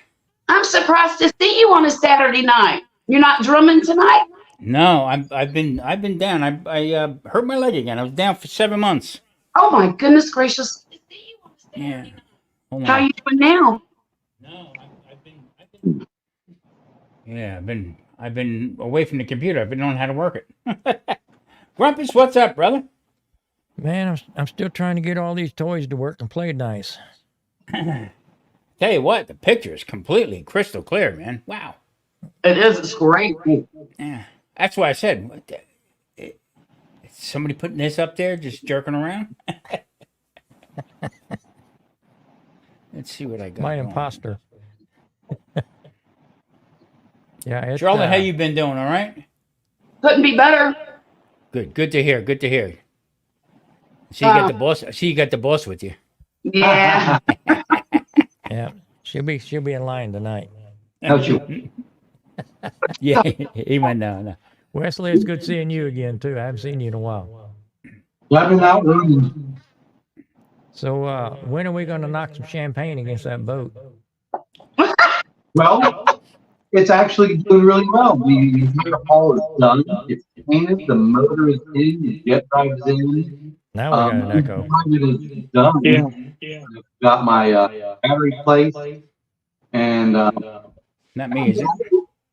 I'm surprised to see you on a Saturday night. You're not drumming tonight? No, I've been down. I hurt my leg again. I was down for 7 months. Oh my goodness gracious. Yeah. Hold How on. are you doing now? No, I've been. Yeah, I've been away from the computer. I've been knowing how to work it. Grumpus, what's up, brother? Man, I'm still trying to get all these toys to work and play nice. Tell you what, the picture is completely crystal clear, man. Wow. It is. It's great. Yeah, that's why I said it's somebody putting this up there, just jerking around. Let's see what I got. My going. imposter. Yeah, Charlotte, how you been doing? All right. Couldn't be better. Good. Good to hear. Good to hear. So you got the boss. See, you got the boss with you. Yeah. Yeah, she'll be in line tonight. Don't you? Yeah, he might know. No. Wesley, it's good seeing you again too. I haven't seen you in a while. Let me out running. So when are we going to knock some champagne against that boat? Well, it's actually doing really well. The entire hull is done. It's painted. The motor is in. The jet drive is in. Now we got an echo. It is done. Yeah. I've got my battery placed, and Not me, is it?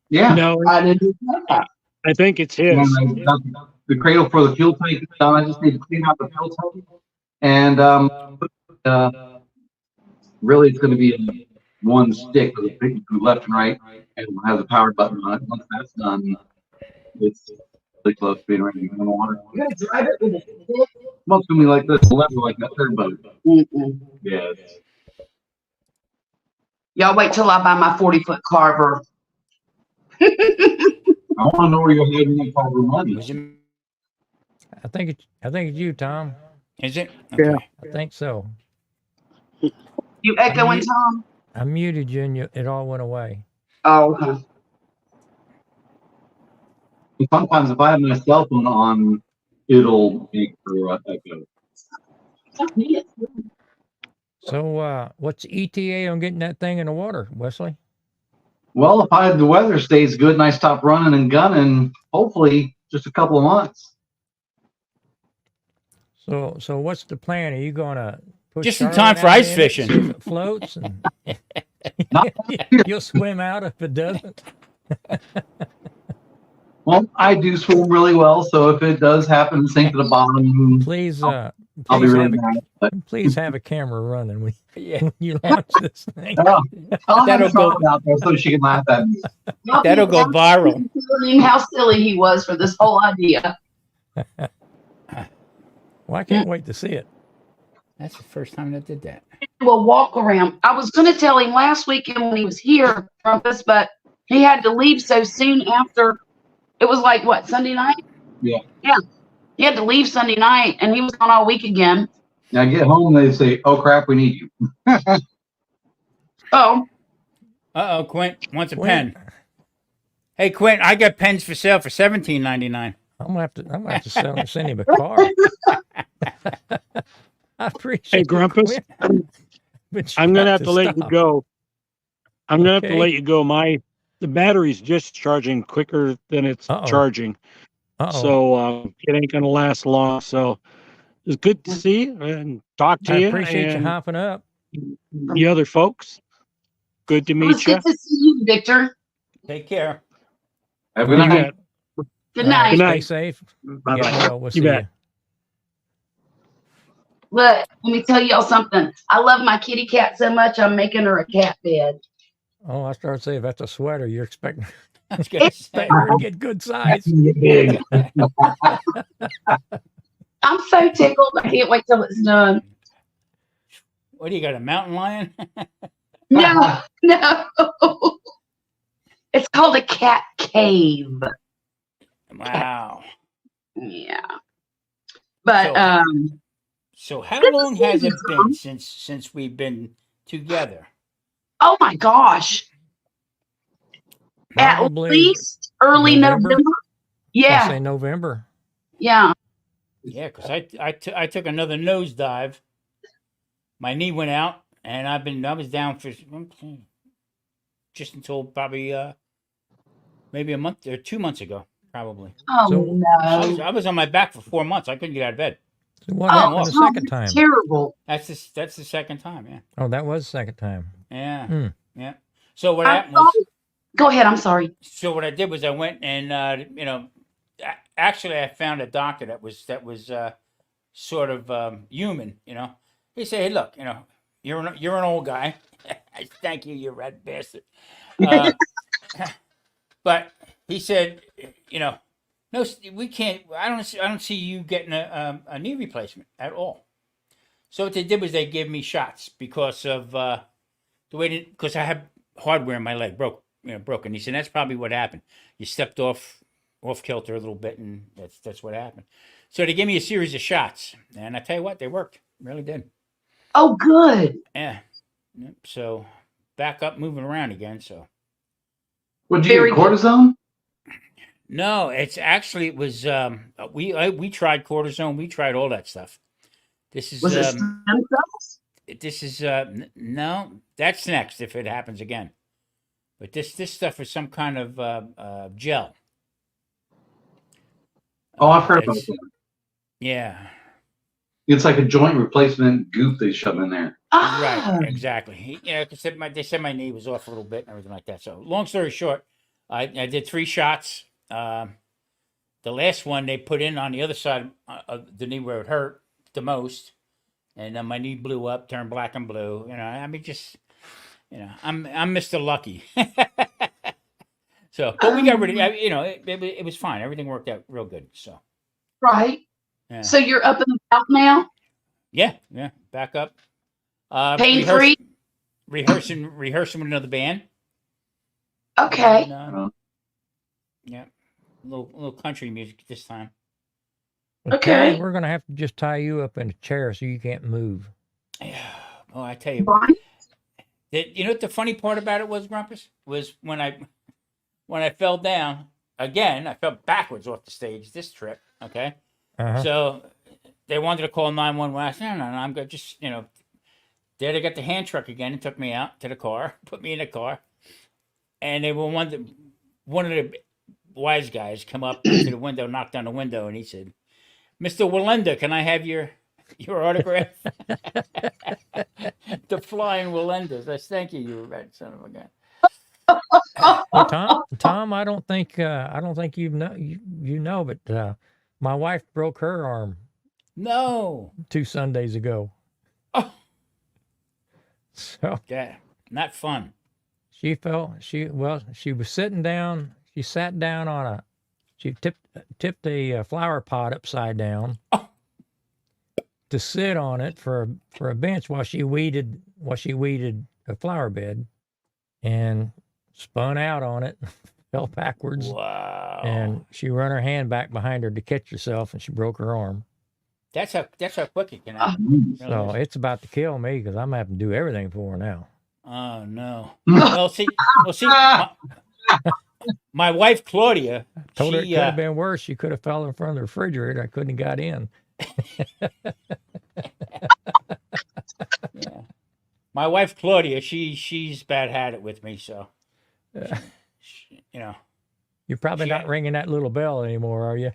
yeah. No, I didn't. I think it's And his. I got the cradle for the fuel tank done. I just need to clean out the fuel tank, and really, it's going to be one stick with a big left and right, and we'll have the power button on it. Once that's done, it's really close to being ready to go in the water. You gotta drive it with a stick. Well, it's going to be like this, level like that third boat. Mm-mm. Yeah. Y'all wait till I buy my 40-foot carver. I want to know where you're hiding that carver money. Was it? I think it's you, Tom. Is it? Yeah. I think so. You echoing, Tom? I muted you and it all went away. Oh, okay. Sometimes if I have my cell phone on, it'll make for echo. So what's the ETA on getting that thing in the water, Wesley? Well, if the weather stays good and I stop running and gunning, hopefully just a couple of months. So what's the plan? Are you going to put Just in Charlotte time for out ice in it, fishing. see if it floats, and you'll swim out if it doesn't. Well, I do swim really well, so if it does happen to sink to the bottom, Please, I'll be please really have mad. But please have a camera running when Yeah. you launch this thing. I'll have That'll Charlotte go- out there so she can laugh at me. That'll go viral. Considering how silly he was for this whole idea. Well, I can't wait to see it. That's the first time I did that. Well, walk around. I was going to tell him last weekend when he was here, Grumpus, but he had to leave so soon after. It was like, what, Sunday night? Yeah. Yeah. He had to leave Sunday night, and he was gone all week again. Now I get home, they say, "Oh crap, we need you." Oh, Uh-oh, Quint wants a Quint. pen. Hey, Quint, I got pens for sale for $17.99. I'm gonna have to send him a card. I appreciate Hey, it, Grumpus, Quint, but I'm gonna got have to let you stop. go. I'm gonna have to Okay. let you go. The battery's just charging quicker than it's Uh-oh. charging, Uh-oh. so it ain't gonna last long. So it's good to see you and talk to I you appreciate you and hopping up. the other folks. Good to it was meet you. good to see you, Victor. Take care. Have a You good night. bet. Good All right, night. Good Stay night. safe. Bye Get bye. well. We'll see bet. you. Look, let me tell y'all something. I love my kitty cat so much, I'm making her a cat bed. Oh, I started saying if that's a sweater, you're expecting I was gonna say. expecting her to get good size. Big. I'm so tickled. I can't wait till it's done. What do you got, a mountain lion? No, no. It's called a cat cave. Wow. Yeah. But So- So how Good to long see has you, it been Tom. since we've been together? oh my gosh. Probably At least early November? November. I Yeah. say November. Yeah. Yeah, because I took another nosedive. My knee went out, and I was down for just until probably maybe a month or 2 months ago, probably. Oh So- no. I was on my back for 4 months. I couldn't get out of bed. So what Oh, happened the Tom, second time? Terrible. That's the second time. Yeah, Oh, that was the second time. yeah, Hmm. yeah. So what I'm happened was, sorry. Go ahead. I'm sorry. so what I did was I went and actually I found a doctor that was sort of human. He said, "Hey, look, you're an old guy. Thank you, you red bastard." But he said, no No, we can't. I don't see you getting a knee replacement at all. So what they did was they gave me shots because of the way because I have hardware in my leg broken. He said that's probably what happened. You stepped off kilter a little bit, and that's what happened. So they gave me a series of shots, and I tell you what, they worked. Really did. Oh, good. Yeah. Yep. So back up, moving around again. So. Would you Very get good. cortisone? No, it was we tried cortisone, we tried all that stuff. This is Was it stem cells? no, that's next if it happens again. But this stuff is some kind of gel. Oh, I've heard about It's- that. Yeah, It's like a joint replacement goop they shove in there. Ah, right, exactly. Yeah, they said my knee was off a little bit and everything like that. So long story short, I did 3 shots. The last one they put in on the other side of the knee where it hurt the most, and then my knee blew up, turned black and blue. You know, I mean, just I'm Mr. Lucky. So, but we got rid of it was fine. Everything worked out real good. So, right. yeah, So you're up and about now? yeah, back up. Pain-free? Rehearsing with another band. Okay. And, yeah, a little country music this time. Okay. We're gonna have to just tie you up in a chair so you can't move. Yeah. Oh, I tell you. Right. You know what the funny part about it was, Grumpus? Was when I fell down again, I fell backwards off the stage this trip. Okay. Uh-huh. So they wanted to call 911. I said, no, I'm good. Just, there they got the hand truck again and took me out to the car, put me in the car. And they were one of the wise guys come up to the window, knocked on the window, and he said, Mr. Walenda, can I have your autograph? The flying Walendas. I said, thank you, you red son of a gun. Well, Tom, I don't think you know, but my wife broke her arm No. 2 Sundays ago. Oh, So yeah, not fun. she was sitting down. She sat down she tipped a flower pot upside down Oh. to sit on it for a bench while she weeded a flower bed, and spun out on it, fell backwards, Wow. and she run her hand back behind her to catch herself, and she broke her arm. That's how quick it can happen. Really So is. it's about to kill me because I'm having to do everything for her now. Oh no. Well, see, my wife Claudia. Told her it she, could have been worse. She could have fell in front of the refrigerator. I couldn't have got in. yeah. My wife Claudia, she's bad had it with me, so You're probably She- not ringing that little bell anymore, are you?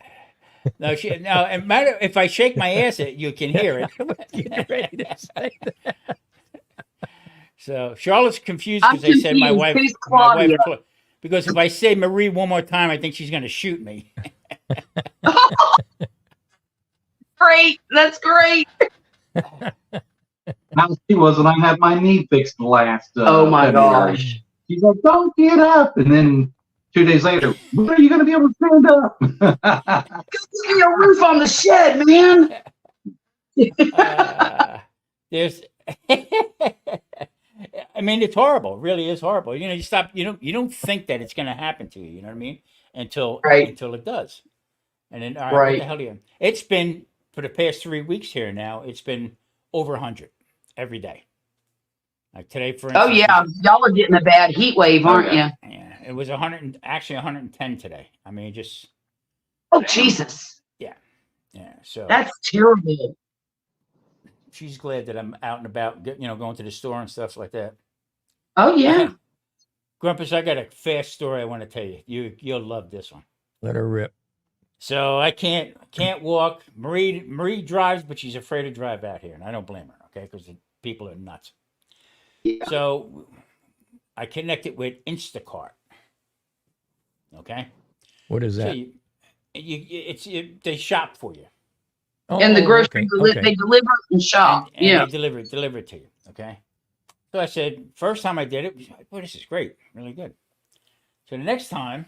no, and matter if I shake my ass, you can hear it. Getting ready to say that. So Charlotte's confused I'm because I said my confused. wife. Who's My wife Claudia? because if I say Marie one more time, I think she's going to shoot me. Great. That's great. How she was when I had my knee fixed last Oh my February. gosh. She's like, don't get up. And then 2 days later, when are you going to be able to stand up? Give me a roof on the shed, man. There's, I mean, it's horrible. It really is horrible. You stop. You don't think that it's going to happen to you. You know what I mean? Until it does, and then all right, what the hell do you? It's been for the past 3 weeks here now. It's been over 100 every day. Like today, for instance. Oh yeah, y'all are getting a bad heat wave, aren't you? Yeah, it was 100, actually 110 today. I mean, just. Oh Jesus. Yeah. So That's terrible. she's glad that I'm out and about, going to the store and stuff like that. Oh yeah. Grumpus, I got a fast story I want to tell you. You'll love this one. Let her rip. So I can't walk. Marie drives, but she's afraid to drive out here, and I don't blame her. Okay, because the people are nuts. Yeah. So I connected with Instacart. Okay. What is So that? they shop for you. And the grocery okay. they deliver and shop. And Yeah. they deliver it to you. Okay. So I said, first time I did it, boy, this is great, really good. So the next time,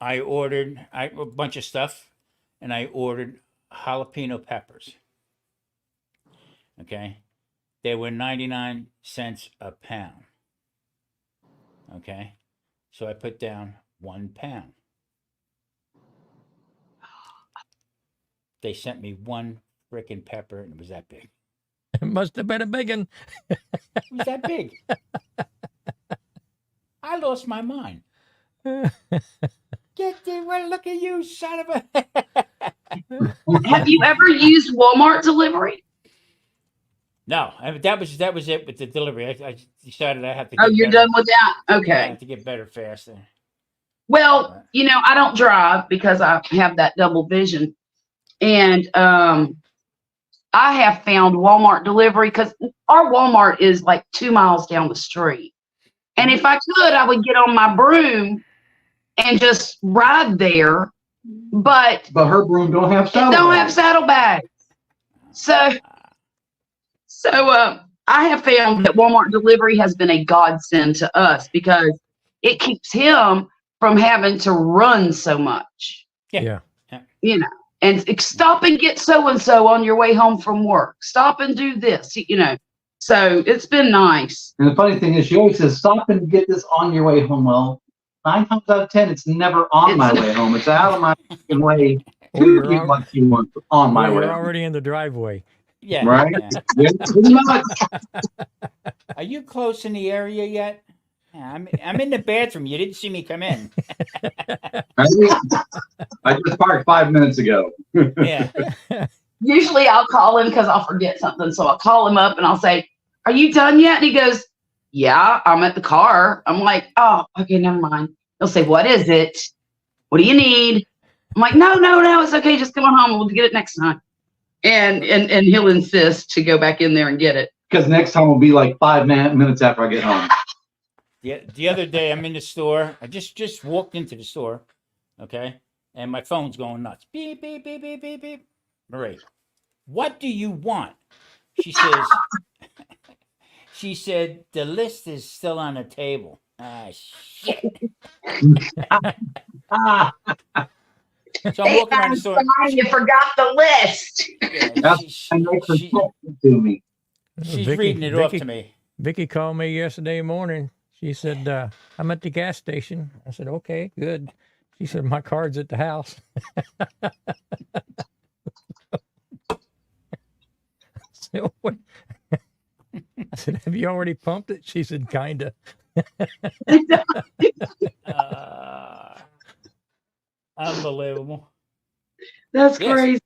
I ordered a bunch of stuff, and I ordered jalapeno peppers. Okay, they were 99 cents a pound. Okay, so I put down 1 pound. They sent me one freaking pepper, and it was that big. It must have been a big one. It was that big. I lost my mind. Get the well, look at you, son of a. Have you ever used Walmart delivery? No, that was it with the delivery. I decided I have to. Oh, Get you're better. done with that? I Okay. have to get better faster. Well, you know, I don't drive because I have that double vision. And I have found Walmart delivery because our Walmart is like 2 miles down the street. And if I could, I would get on my broom and just ride there. But her broom don't have it don't have saddlebags. So I have found that Walmart delivery has been a godsend to us because it keeps him from having to run so much. Yeah. You know, and stop and get so-and-so on your way home from work. Stop and do this, you know. So it's been nice. And the funny thing is, she always says, "Stop and get this on your way home." Well, 9 times out of 10, it's never on my way home. It's out of my fucking way Or to you're get al- what you want on my You're way home. already in the driveway. Yeah. Right? Yeah. Yeah, pretty much. Are you close in the area yet? Yeah, I'm in the bathroom. You didn't see me come in. I just parked 5 minutes ago. Yeah. Usually I'll call him because I'll forget something. So I'll call him up and I'll say, "Are you done yet?" And he goes, "Yeah, I'm at the car." I'm like, "Oh, okay, never mind." He'll say, "What is it? What do you need?" I'm like, no, it's okay. Just come on home. We'll get it next time. And he'll insist to go back in there and get it. Because next time will be like 5 minutes after I get home. The other day I'm in the store. I just walked into the store, okay, and my phone's going nuts. Beep beep beep beep beep beep. Marie, what do you want? She says. She said the list is still on the table. Ah, shit. So I'm walking around the store. Sorry, you forgot the list. Yeah, That's to me. she's Vicky- reading it off Vicky- to me. Vicky called me yesterday morning. She said, "I'm at the gas station." I said, "Okay, good." She said, "My card's at the house." So, what- I said, "Have you already pumped it?" She said, "Kinda." Unbelievable. That's Yes. crazy.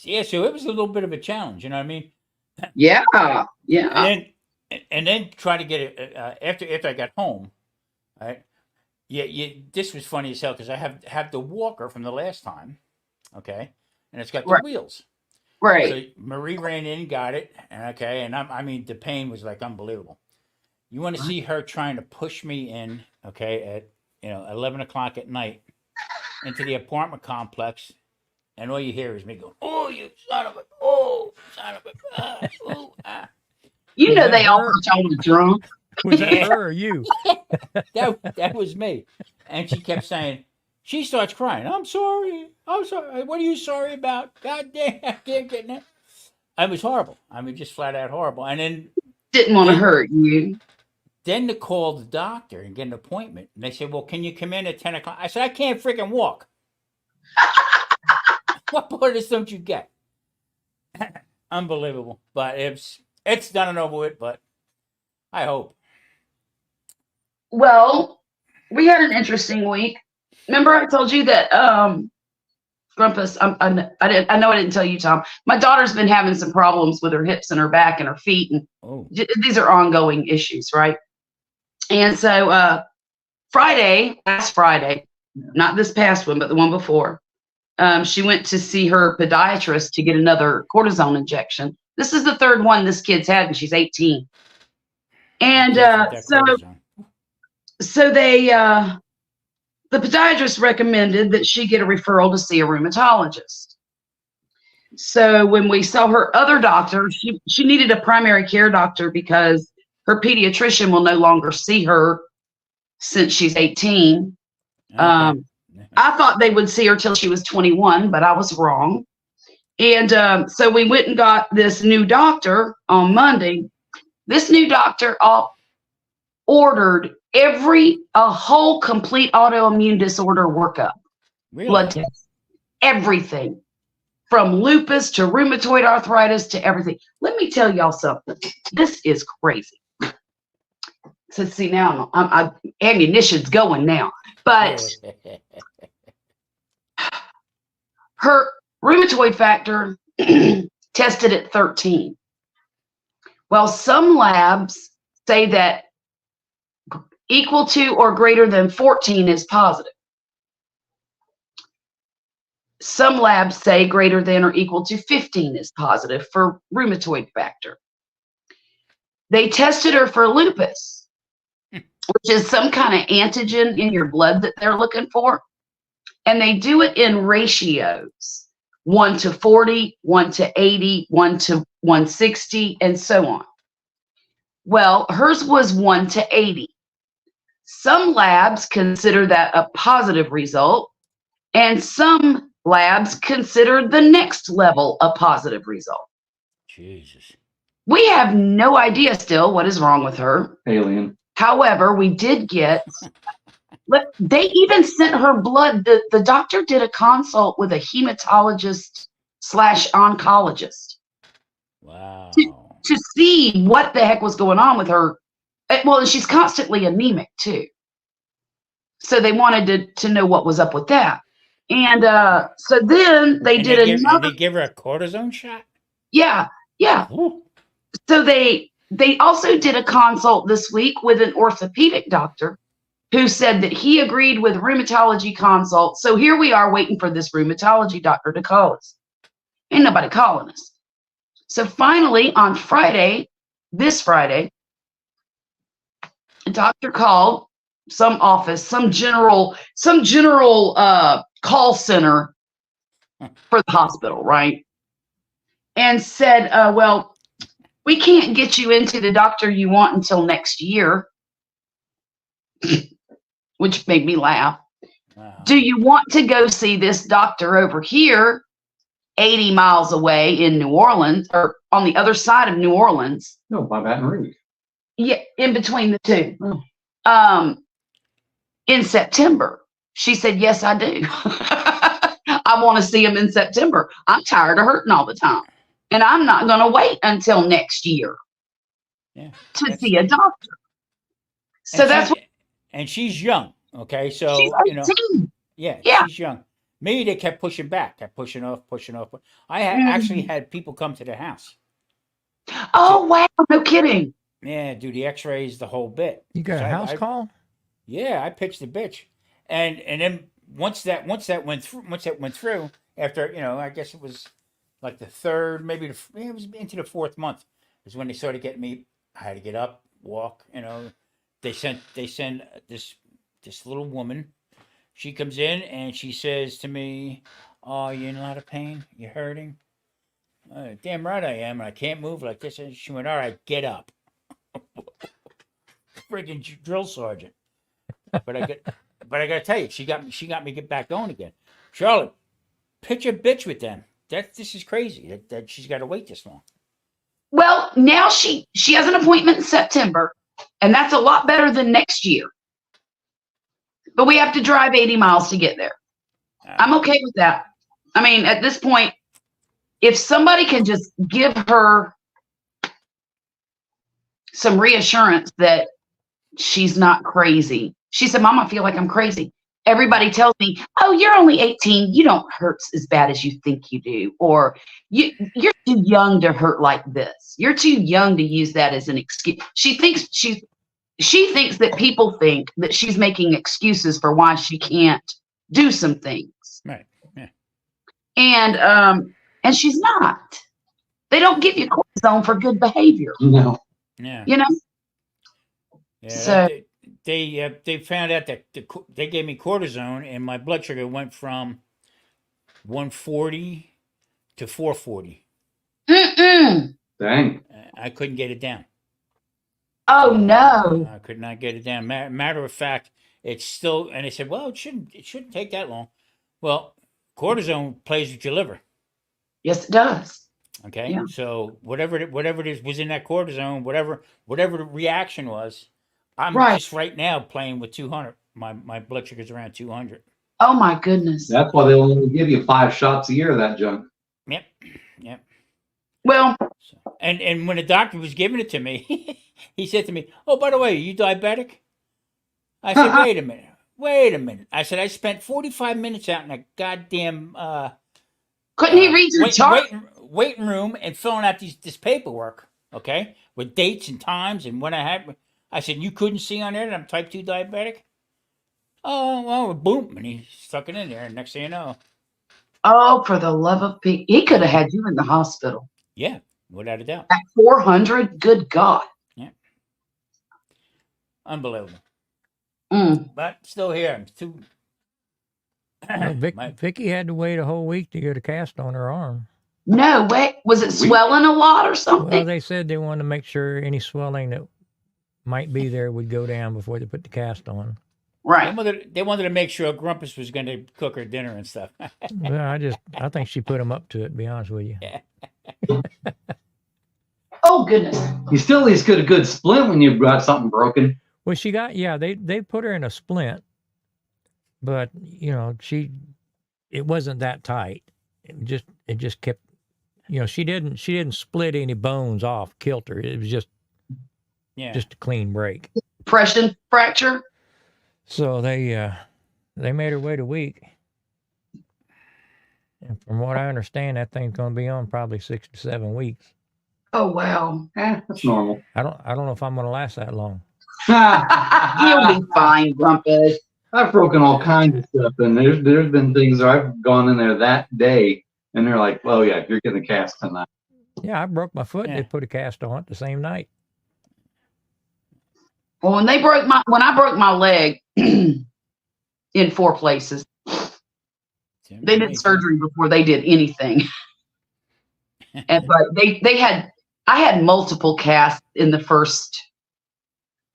Yeah, so it was a little bit of a challenge. You know what I mean? Yeah. And then try to get it after I got home, right? Yeah, this was funny as hell because I have the walker from the last time, okay, and it's got the Right. wheels. Right. So Marie ran in, got it, and okay, and I mean the pain was like unbelievable. You want to see her trying to push me in, okay, at 11 o'clock at night into the apartment complex, and all you hear is me going, "Oh, you son of a, oh, son of a, oh, ah." You Was know that they all her? thought y'all was drunk. Was that Yeah. her or you? That was me. And she kept saying, she starts crying. I'm sorry. What are you sorry about? God damn, I can't get that. It was horrible. I mean, just flat out horrible. And Didn't want to hurt you. then to call the doctor and get an appointment. And they said, well, can you come in at 10 o'clock? I said, I can't freaking walk. What part of this don't you get? Unbelievable. But it's done and over with, but I hope. Well, we had an interesting week. Remember I told you that Grumpus, I know I didn't tell you, Tom. My daughter's been having some problems with her hips and her back and her feet, and Oh. these are ongoing issues, right? And so last Friday, not this past one, but the one before, she went to see her podiatrist to get another cortisone injection. This is the third one this kid's had, and she's 18. And so they, the podiatrist recommended that she get a referral to see a rheumatologist. So when we saw her other doctor, she needed a primary care doctor because her pediatrician will no longer see her since she's 18. Okay. I thought they would see her till she was 21, but I was wrong. And so we went and got this new doctor on Monday. This new doctor ordered a whole complete autoimmune disorder workup, Really? blood test, everything from lupus to rheumatoid arthritis to everything. Let me tell y'all something. This is crazy. So see now, ammunition's going now, but her rheumatoid factor tested at 13. Well, some labs say that equal to or greater than 14 is positive. Some labs say greater than or equal to 15 is positive for rheumatoid factor. They tested her for lupus, which is some kind of antigen in your blood that they're looking for. And they do it in ratios, 1 to 40, 1 to 80, 1 to 160, and so on. Well, hers was 1 to 80. Some labs consider that a positive result, and some labs consider the next level a positive result. Jesus. We have no idea still what is wrong with her. Alien. However, we did get, they even sent her blood. The doctor did a consult with a hematologist / oncologist Wow. to see what the heck was going on with her. Well, and she's constantly anemic too. So they wanted to know what was up with that. And so then they did another. They give her a cortisone shot? Yeah. Ooh. So they also did a consult this week with an orthopedic doctor who said that he agreed with rheumatology consult. So here we are waiting for this rheumatology doctor to call us. Ain't nobody calling us. So finally on this Friday, a doctor called some office, some general call center for the hospital, right? And said, well, we can't get you into the doctor you want until next year, which made me laugh. Wow. Do you want to go see this doctor over here, 80 miles away in New Orleans, or on the other side of New Orleans? No, by Baton Rouge. Yeah, in between the two. Oh. In September. She said, yes, I do. I want to see him in September. I'm tired of hurting all the time. And I'm not going to wait until next year to see a doctor. So and she's young. Okay. So, she's 18. Yeah, she's young. Me, they kept pushing back, kept pushing off. I actually had people come to the house. Oh, wow. No kidding. Yeah, do the x-rays, the whole bit. You got a house call? Yeah, I pitched the bitch. And then once that went through, after, I guess it was like the third, maybe it was into the fourth month is when they started getting me. I had to get up, walk, They sent this little woman. She comes in and she says to me, "Oh, you're in a lot of pain? You're hurting?" Damn right I am. And I can't move like this. And she went, "All right, get up." Freaking drill sergeant. But I gotta tell you, she got me get back going again. Charlotte, pitch a bitch with them. This is crazy that she's got to wait this long. Well, now she has an appointment in September, and that's a lot better than next year. But we have to drive 80 miles to get there. I'm okay with that. I mean, at this point, if somebody can just give her some reassurance that she's not crazy. She said, "Mom, I feel like I'm crazy. Everybody tells me, oh, you're only 18. You don't hurt as bad as you think you do. Or you're too young to hurt like this. You're too young to use that as an excuse." She thinks that people think that she's making excuses for why she can't do some things. Right. Yeah. And she's not. They don't give you cortisone for good behavior. No. Yeah. Yeah. So they found out that they gave me cortisone and my blood sugar went from 140 to 440. Dang. I couldn't get it down. Oh no. I could not get it down. Matter of fact, it's still. And they said, well, it shouldn't take that long. Well, cortisone plays with your liver. Yes, it does. Okay, Yeah. so whatever it is was in that cortisone, whatever the reaction was, I'm Right. just right now playing with 200. My blood sugar's around 200. Oh my goodness. That's why they only give you 5 shots a year of that junk. Yep, yep. Well, So, and when the doctor was giving it to me, he said to me, "Oh, by the way, are you diabetic?" I said, "Wait a minute." I said, "I spent 45 minutes out in a goddamn couldn't he read your chart? waiting room and filling out this paperwork, okay, with dates and times and when I had." I said, "You couldn't see on there that I'm type 2 diabetic?" Oh, well, boom, and he stuck it in there, and next thing you know, Oh, for the love of Pete. He could have had you in the hospital. yeah, without a doubt, At 400? Good God. unbelievable. Mm. But still here, I'm too. Well, My- Vicky had to wait a whole week to get a cast on her arm. No, wait. Was it swelling a lot or Well, something? they said they wanted to make sure any swelling that might be there would go down before they put the cast on. Right. They wanted to make sure Grumpus was going to cook her dinner and stuff. Well, I think she put them up to it, to be honest with you. Oh, goodness. You still at least get a good splint when you've got something broken. Well, they put her in a splint, but it wasn't that tight. It just kept, she didn't split any bones off kilter. It was just Yeah. a clean break. Depression fracture? So they made her wait a week. And from what I understand, that thing's going to be on probably 6 to 7 weeks. Oh, wow. That's normal. I don't know if I'm going to last that long. You'll be fine, Grumpus. I've broken all kinds of stuff, and there's been things where I've gone in there that day, and they're like, "Oh yeah, you're getting a cast tonight." Yeah, I broke my foot. Yeah. They put a cast on it the same night. Well, when I broke my leg in 4 places, they did surgery before they did anything. But I had multiple casts in the first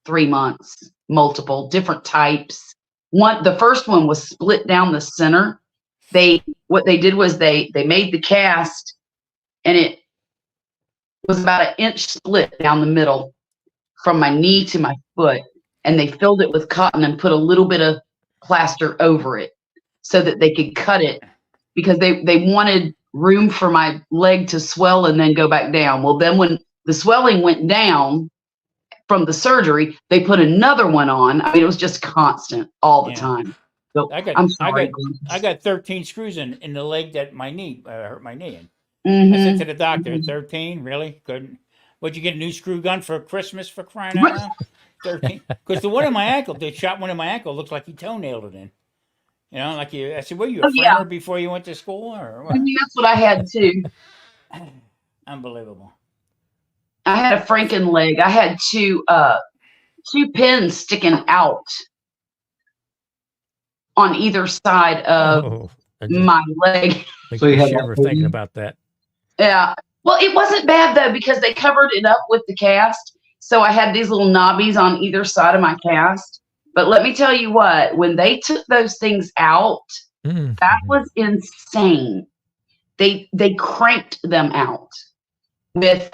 3 months, multiple different types. The first one was split down the center. What they did was they made the cast, and it was about an inch split down the middle from my knee to my foot, and they filled it with cotton and put a little bit of plaster over it so that they could cut it, because they wanted room for my leg to swell and then go back down. Well, then when the swelling went down from the surgery, they put another one on. I mean, it was just constant all the Yeah. time. So I I'm sorry. got 13 screws in the leg that my knee hurt my knee in. Mhm. I said to the doctor, 13, really? Couldn't? Would you get a new screw gun for Christmas, for crying out loud? 13? Because the one in my ankle, they shot one in my ankle, looked like he toenailed it in. I said, were you a Oh, yeah. framer before you went to school? Or what? That's what I had too. Unbelievable. I had a Franken leg. I had two pins sticking out on either side of Oh, I just my leg. make So you me had shiver that thinking whole- about that. Yeah. Well, it wasn't bad though, because they covered it up with the cast. So I had these little knobbies on either side of my cast. But let me tell you what, when they took those things out, Mm. that was insane. They cranked them out with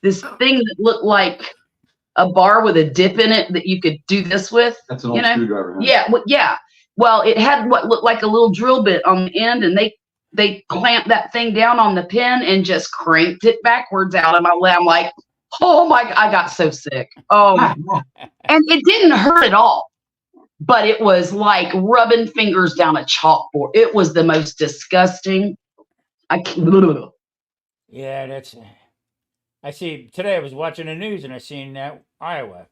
this thing that looked like a bar with a dip in it that you could do this with. That's an old You know? screwdriver. Huh? Yeah, yeah. Well, it had what looked like a little drill bit on the end, and they clamped that thing down on the pin and just cranked it backwards out of my leg. I'm like, oh my! I got so sick. Oh, and it didn't hurt at all, but it was like rubbing fingers down a chalkboard. It was the most disgusting. Yeah, that's. I see. Today I was watching the news and I seen that Iowa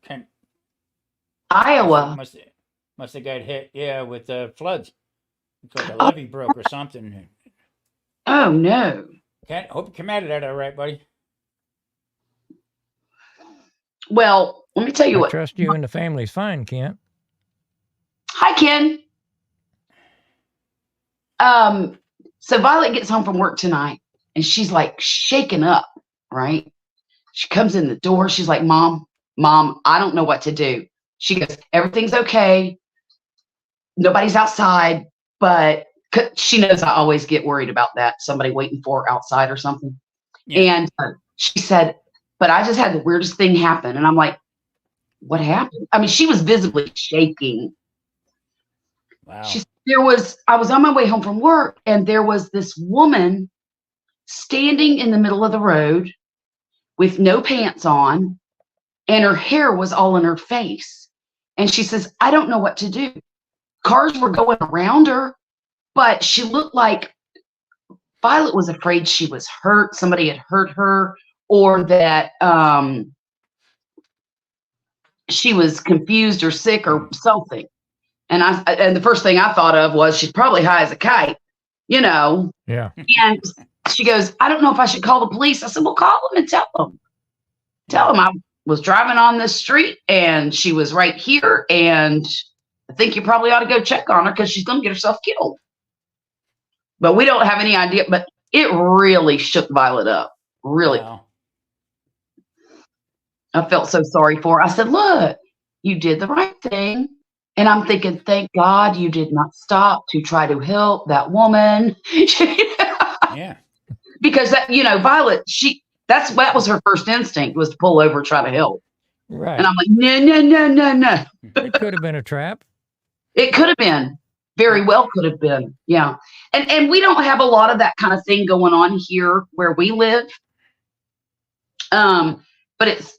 Iowa. must have got hit. Yeah, with the floods. It's like a levee broke or something. Oh no. Hope you come out of that all right, buddy. Well, let me tell you I what. trust you and the family's fine, Kent. Hi, Ken. So Violet gets home from work tonight and she's like shaken up, right? She comes in the door. She's like, Mom, I don't know what to do. She goes, everything's okay. Nobody's outside, but she knows I always get worried about that. Somebody waiting for her outside or something. Yeah. And she said, but I just had the weirdest thing happen. And I'm like, what happened? I mean, she was visibly shaking. Wow. I was on my way home from work, and there was this woman standing in the middle of the road with no pants on, and her hair was all in her face. And she says, I don't know what to do. Cars were going around her, but she looked like Violet was afraid she was hurt. Somebody had hurt her, or that she was confused or sick or something. And the first thing I thought of was she's probably high as a kite, you know. Yeah. And she goes, I don't know if I should call the police. I said, well, call them and tell them. Tell them I was driving on this street and she was right here. And I think you probably ought to go check on her because she's going to get herself killed. But we don't have any idea. But it really shook Violet up. Really. Wow. I felt so sorry for her. I said, look, you did the right thing. And I'm thinking, thank God you did not stop to try to help that woman. Yeah. Because that, you know, Violet, that was her first instinct, was to pull over and try to help. Right. And I'm like, no. It could have been a trap. It could have been. Very well could have been. Yeah. And we don't have a lot of that kind of thing going on here where we live. But it's,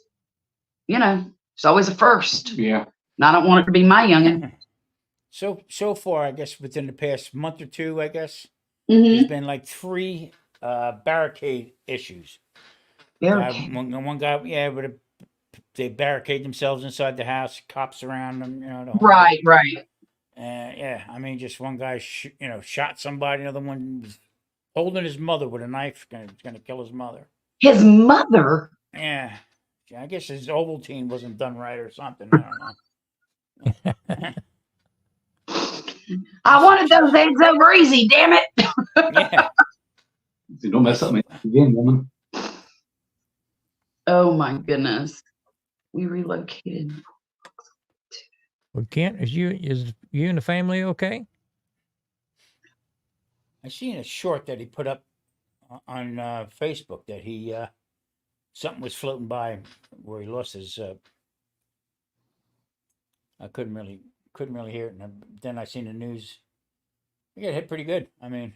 you know, it's always a first. Yeah. And I don't want it to be my youngin'. So far, I guess within the past month or two, I guess Mm-hmm. there's been like 3 barricade issues. One guy, yeah, but they barricade themselves inside the house, cops around them, you know. The whole Right. yeah, I mean, just one guy, shot somebody. Another one was holding his mother with a knife, gonna kill his mother. His mother. Yeah, I guess his Ovaltine wasn't done right or something. I don't know. I wanted those eggs over easy, damn it. Yeah. Don't mess up me again, woman. Oh my goodness. We relocated. Well, Kent, is you and the family okay? I seen a short that he put up on Facebook that he something was floating by where he lost his. I couldn't really hear it, and then I seen the news. He got hit pretty good. I mean,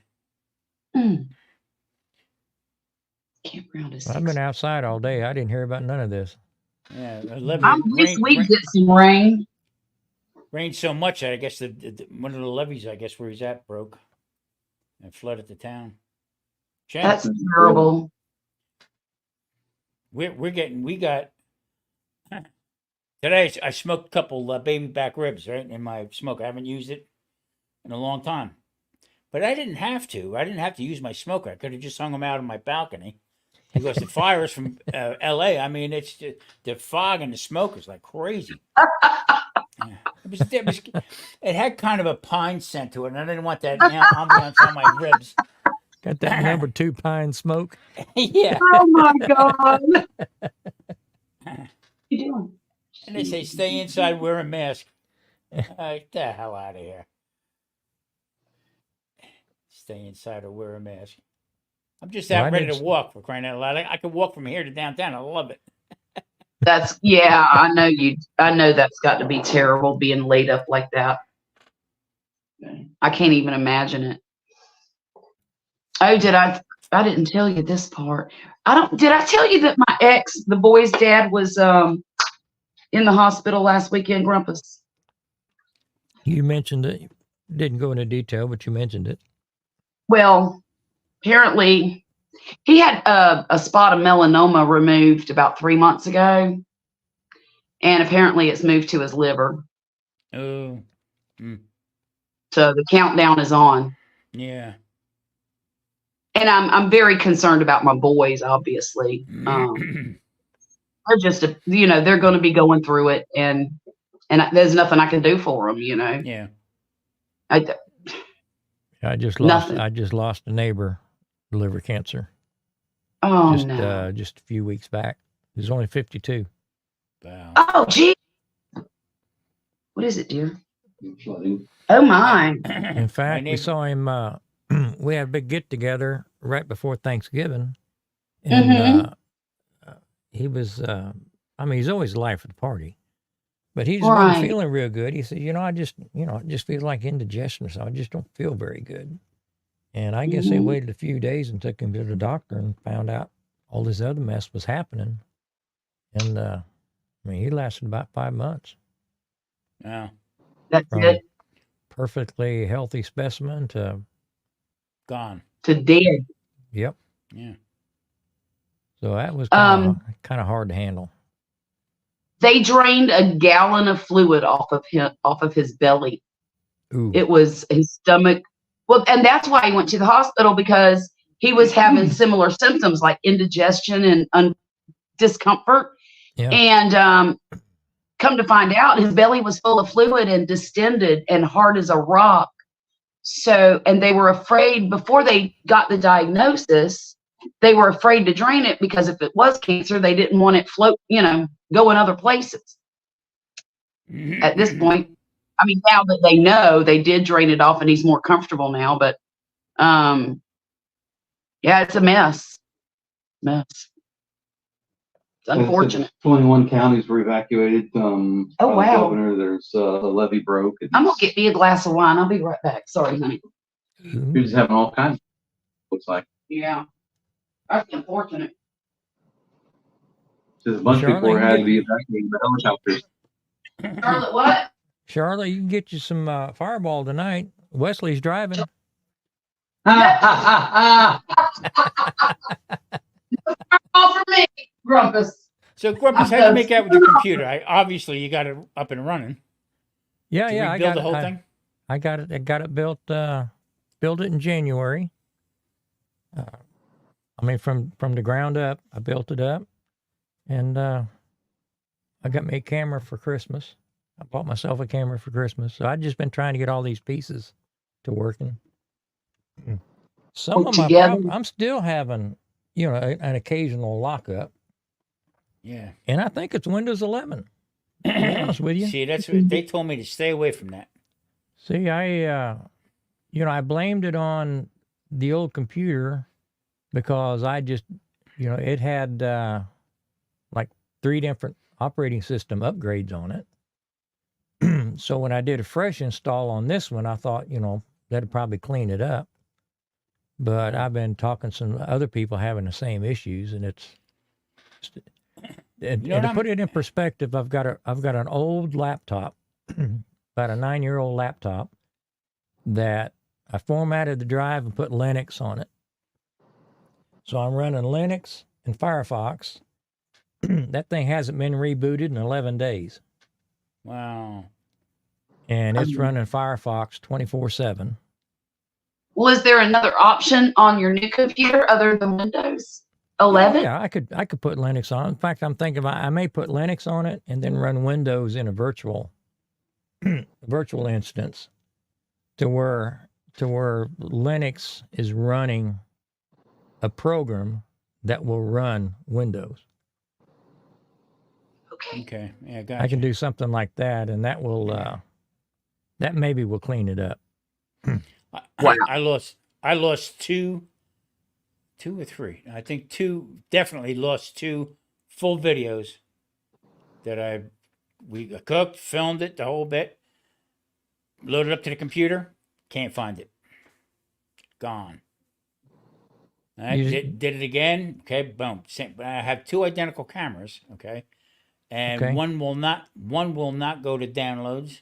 Campground is. I've been outside all day. I didn't hear about none of this. yeah, I wish we'd get some rain. rained so much that I guess one of the levees, I guess where he's at, broke and flooded the town. Shame. That's terrible. We got today. I smoked a couple baby back ribs right in my smoke. I haven't used it in a long time, but I didn't have to. I didn't have to use my smoker. I could have just hung them out on my balcony because the fire is from L.A. I mean, it's just, the fog and the smoke is like crazy. It had kind of a pine scent to it, and I didn't want that ambiance on my ribs. Got that number 2 pine smoke. Yeah. Oh my God. What you doing? And they say stay inside, wear a mask. Get the hell out of here. Stay inside or wear a mask. I'm just out ready to walk, for crying out loud. I could walk from here to downtown. I love it. That's I know you. I know that's got to be terrible being laid up like that. I can't even imagine it. Oh, I didn't tell you this part. Did I tell you that my ex, the boy's dad, was in the hospital last weekend, Grumpus? You mentioned it. Didn't go into detail, but you mentioned it. Well, apparently he had a spot of melanoma removed about 3 months ago, and apparently it's moved to his liver. Oh. So the countdown is on. Yeah. And I'm very concerned about my boys, obviously. They're just, they're going to be going through it, and there's nothing I can do for them, Yeah. I just lost a neighbor to liver cancer. Oh, no. Just a few weeks back. He was only 52. Wow. Oh, gee. What is it, dear? Flooding. Oh my. In fact, we neighbor- saw him. We had a big get together right before Thanksgiving, and Mhm. he was. I mean, he's always the life of the party, but he just wasn't Right. feeling real good. He said, I just, it just feels like indigestion or something. I just don't feel very good. And I guess they Mhm. waited a few days and took him to the doctor and found out all this other mess was happening. And I mean, he lasted about 5 months Yeah, That's from it. perfectly healthy specimen to, gone. To dead. yep. Yeah. So that was Um, kind of hard to handle. they drained a gallon of fluid off of his belly. Ooh. It was his stomach. Well, and that's why he went to the hospital, because he was having similar symptoms like indigestion and discomfort. Yeah. And come to find out, his belly was full of fluid and distended and hard as a rock. So, and they were afraid before they got the diagnosis, they were afraid to drain it because if it was cancer, they didn't want it going other places. At this point, I mean, now that they know, they did drain it off and he's more comfortable now, but yeah, it's a mess. It's unfortunate. 21 counties were evacuated. Oh, by the wow. Governor, there's a levee broke. And I'm gonna get me a glass of wine. I'll be right back. Sorry, honey. Ooh. He was having all kinds. Looks like Yeah, that's unfortunate. there's a bunch of Charlotte, people were you had get- to be evacuated by helicopters. Charlotte, what? Charlotte, you can get you some Fireball tonight. Wesley's driving. All for me, Grumpus. So, Grumpus, how'd you make out with your computer? Obviously, you got it up and running. Yeah, Did you yeah, I rebuild got the whole it. thing? I got it. I got it built. Built it in January. I mean, from the ground up, I built it up, and I got me a camera for Christmas. I bought myself a camera for Christmas, so I've just been trying to get all these pieces to working. Some Put of my together. I'm still having, an occasional lockup, Yeah. and I think it's Windows 11. To be honest with you. See, that's what they told me to stay away from that. See, I blamed it on the old computer because I just, it had like 3 different operating system upgrades on it. So when I did a fresh install on this one, I thought, that'd probably clean it up. But I've been talking to some other people having the same issues, and it's. And You know to what put it in perspective, I've got an old laptop, about a 9-year-old laptop, that I formatted the drive and put Linux on it. So I'm running Linux and Firefox. That thing hasn't been rebooted in 11 days. Wow. And it's running Firefox 24/7. Well, is there another option on your new computer other than Windows 11? Yeah, I could put Linux on. In fact, I'm thinking I may put Linux on it and then run Windows in a virtual instance to where Linux is running a program that will run Windows. Okay. Okay. Yeah, gotcha. I can do something like that, and that will that maybe will clean it up. Wow. I lost two or three. I think two, definitely lost 2 full videos that we cooked, filmed it, the whole bit, loaded up to the computer, can't find it. Gone. I You- did it again. Okay, boom. Same. But I have 2 identical cameras. Okay, and Okay. one will not go to downloads.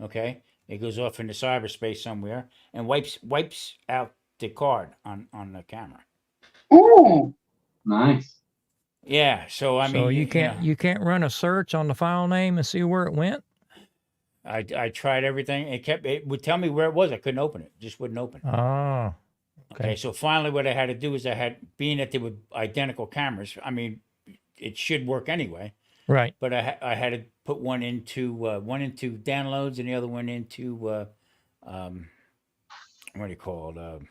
Okay, it goes off into cyberspace somewhere and wipes out the card on the camera. Ooh. Nice. Yeah, so I mean, so you can't run a search on the file name and see where it went. I tried everything. It would tell me where it was. I couldn't open it. Just wouldn't open. Oh, Okay, so finally, what I had to do is being that they were identical cameras. I mean, it should work anyway. right. But I had to put one into downloads and the other one into what do you call it?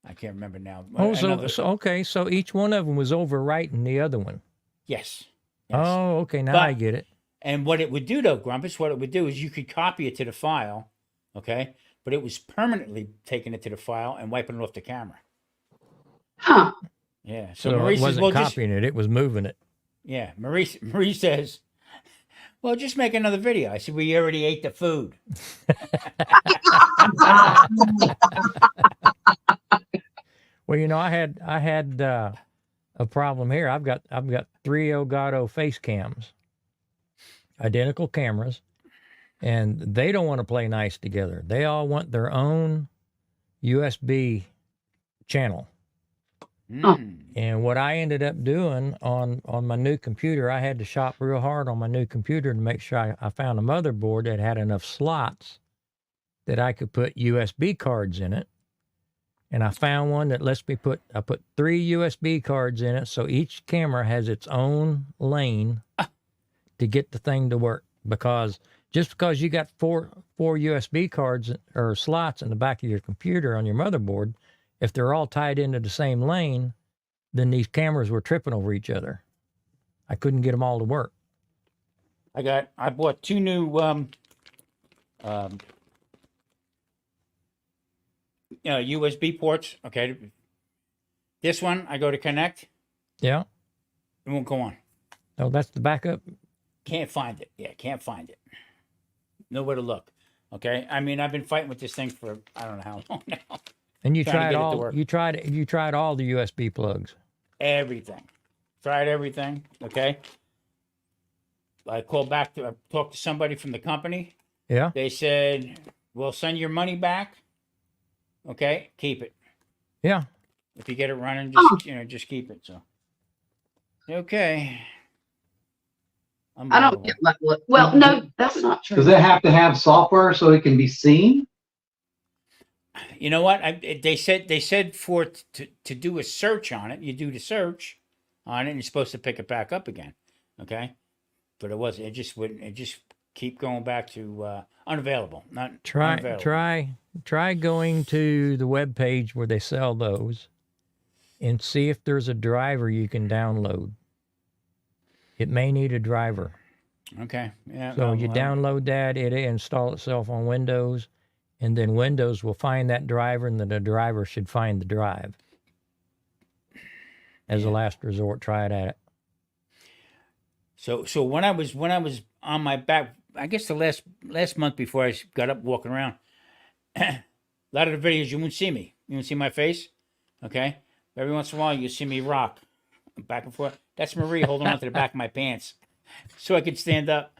I can't remember now. Oh, so each one of them was overwriting the other one. Yes. Oh, okay. Now But- I get it. And what it would do, though, Grumpus, what it would do is you could copy it to the file, okay? But it was permanently taking it to the file and wiping it off the camera. Huh. Yeah. So, So Marie it says, wasn't well, just, copying it; it was moving it. yeah, Marie says, well, just make another video. I said, we already ate the food. Well, I had a problem here. I've got 3 Elgato face cams, identical cameras, and they don't want to play nice together. They all want their own USB channel. Mm. And what I ended up doing on my new computer, I had to shop real hard on my new computer to make sure I found a motherboard that had enough slots that I could put USB cards in it. And I found one that lets me I put 3 USB cards in it, so each camera has its own lane to get the thing to work. Because just because you got four USB cards or slots in the back of your computer on your motherboard, if they're all tied into the same lane, then these cameras were tripping over each other. I couldn't get them all to work. I bought 2 new USB ports. Okay. This one, I go to connect. Yeah. It won't go on. Oh, that's the backup. Can't find it. Yeah, can't find it. Nowhere to look. Okay. I mean, I've been fighting with this thing for I don't know how long now. And you Trying to tried get it to all. work. You tried all the USB plugs. Everything. Tried everything. Okay. I called back I talked to somebody from the company. Yeah. They said, we'll send your money back. Okay, keep it. Yeah. If you get it running, just just keep it. So okay. I don't get well, no, that's not true. Does it have to have software so it can be seen? You know what? They said for to do a search on it, you do the search on it, and you're supposed to pick it back up again. Okay, but it wasn't. It just wouldn't. It just keep going back to unavailable. Not unavailable. Try going to the web page where they sell those, and see if there's a driver you can download. It may need a driver. Okay. Yeah. So you download that, it'll install itself on Windows, and then Windows will find that driver, and then the driver should find the drive. As a last resort, try it at it. So when I was on my back, I guess the last month before I got up walking around, a lot of the videos you won't see me. You won't see my face. Okay. Every once in a while you see me rock back and forth. That's Marie holding on to the back of my pants so I could stand up.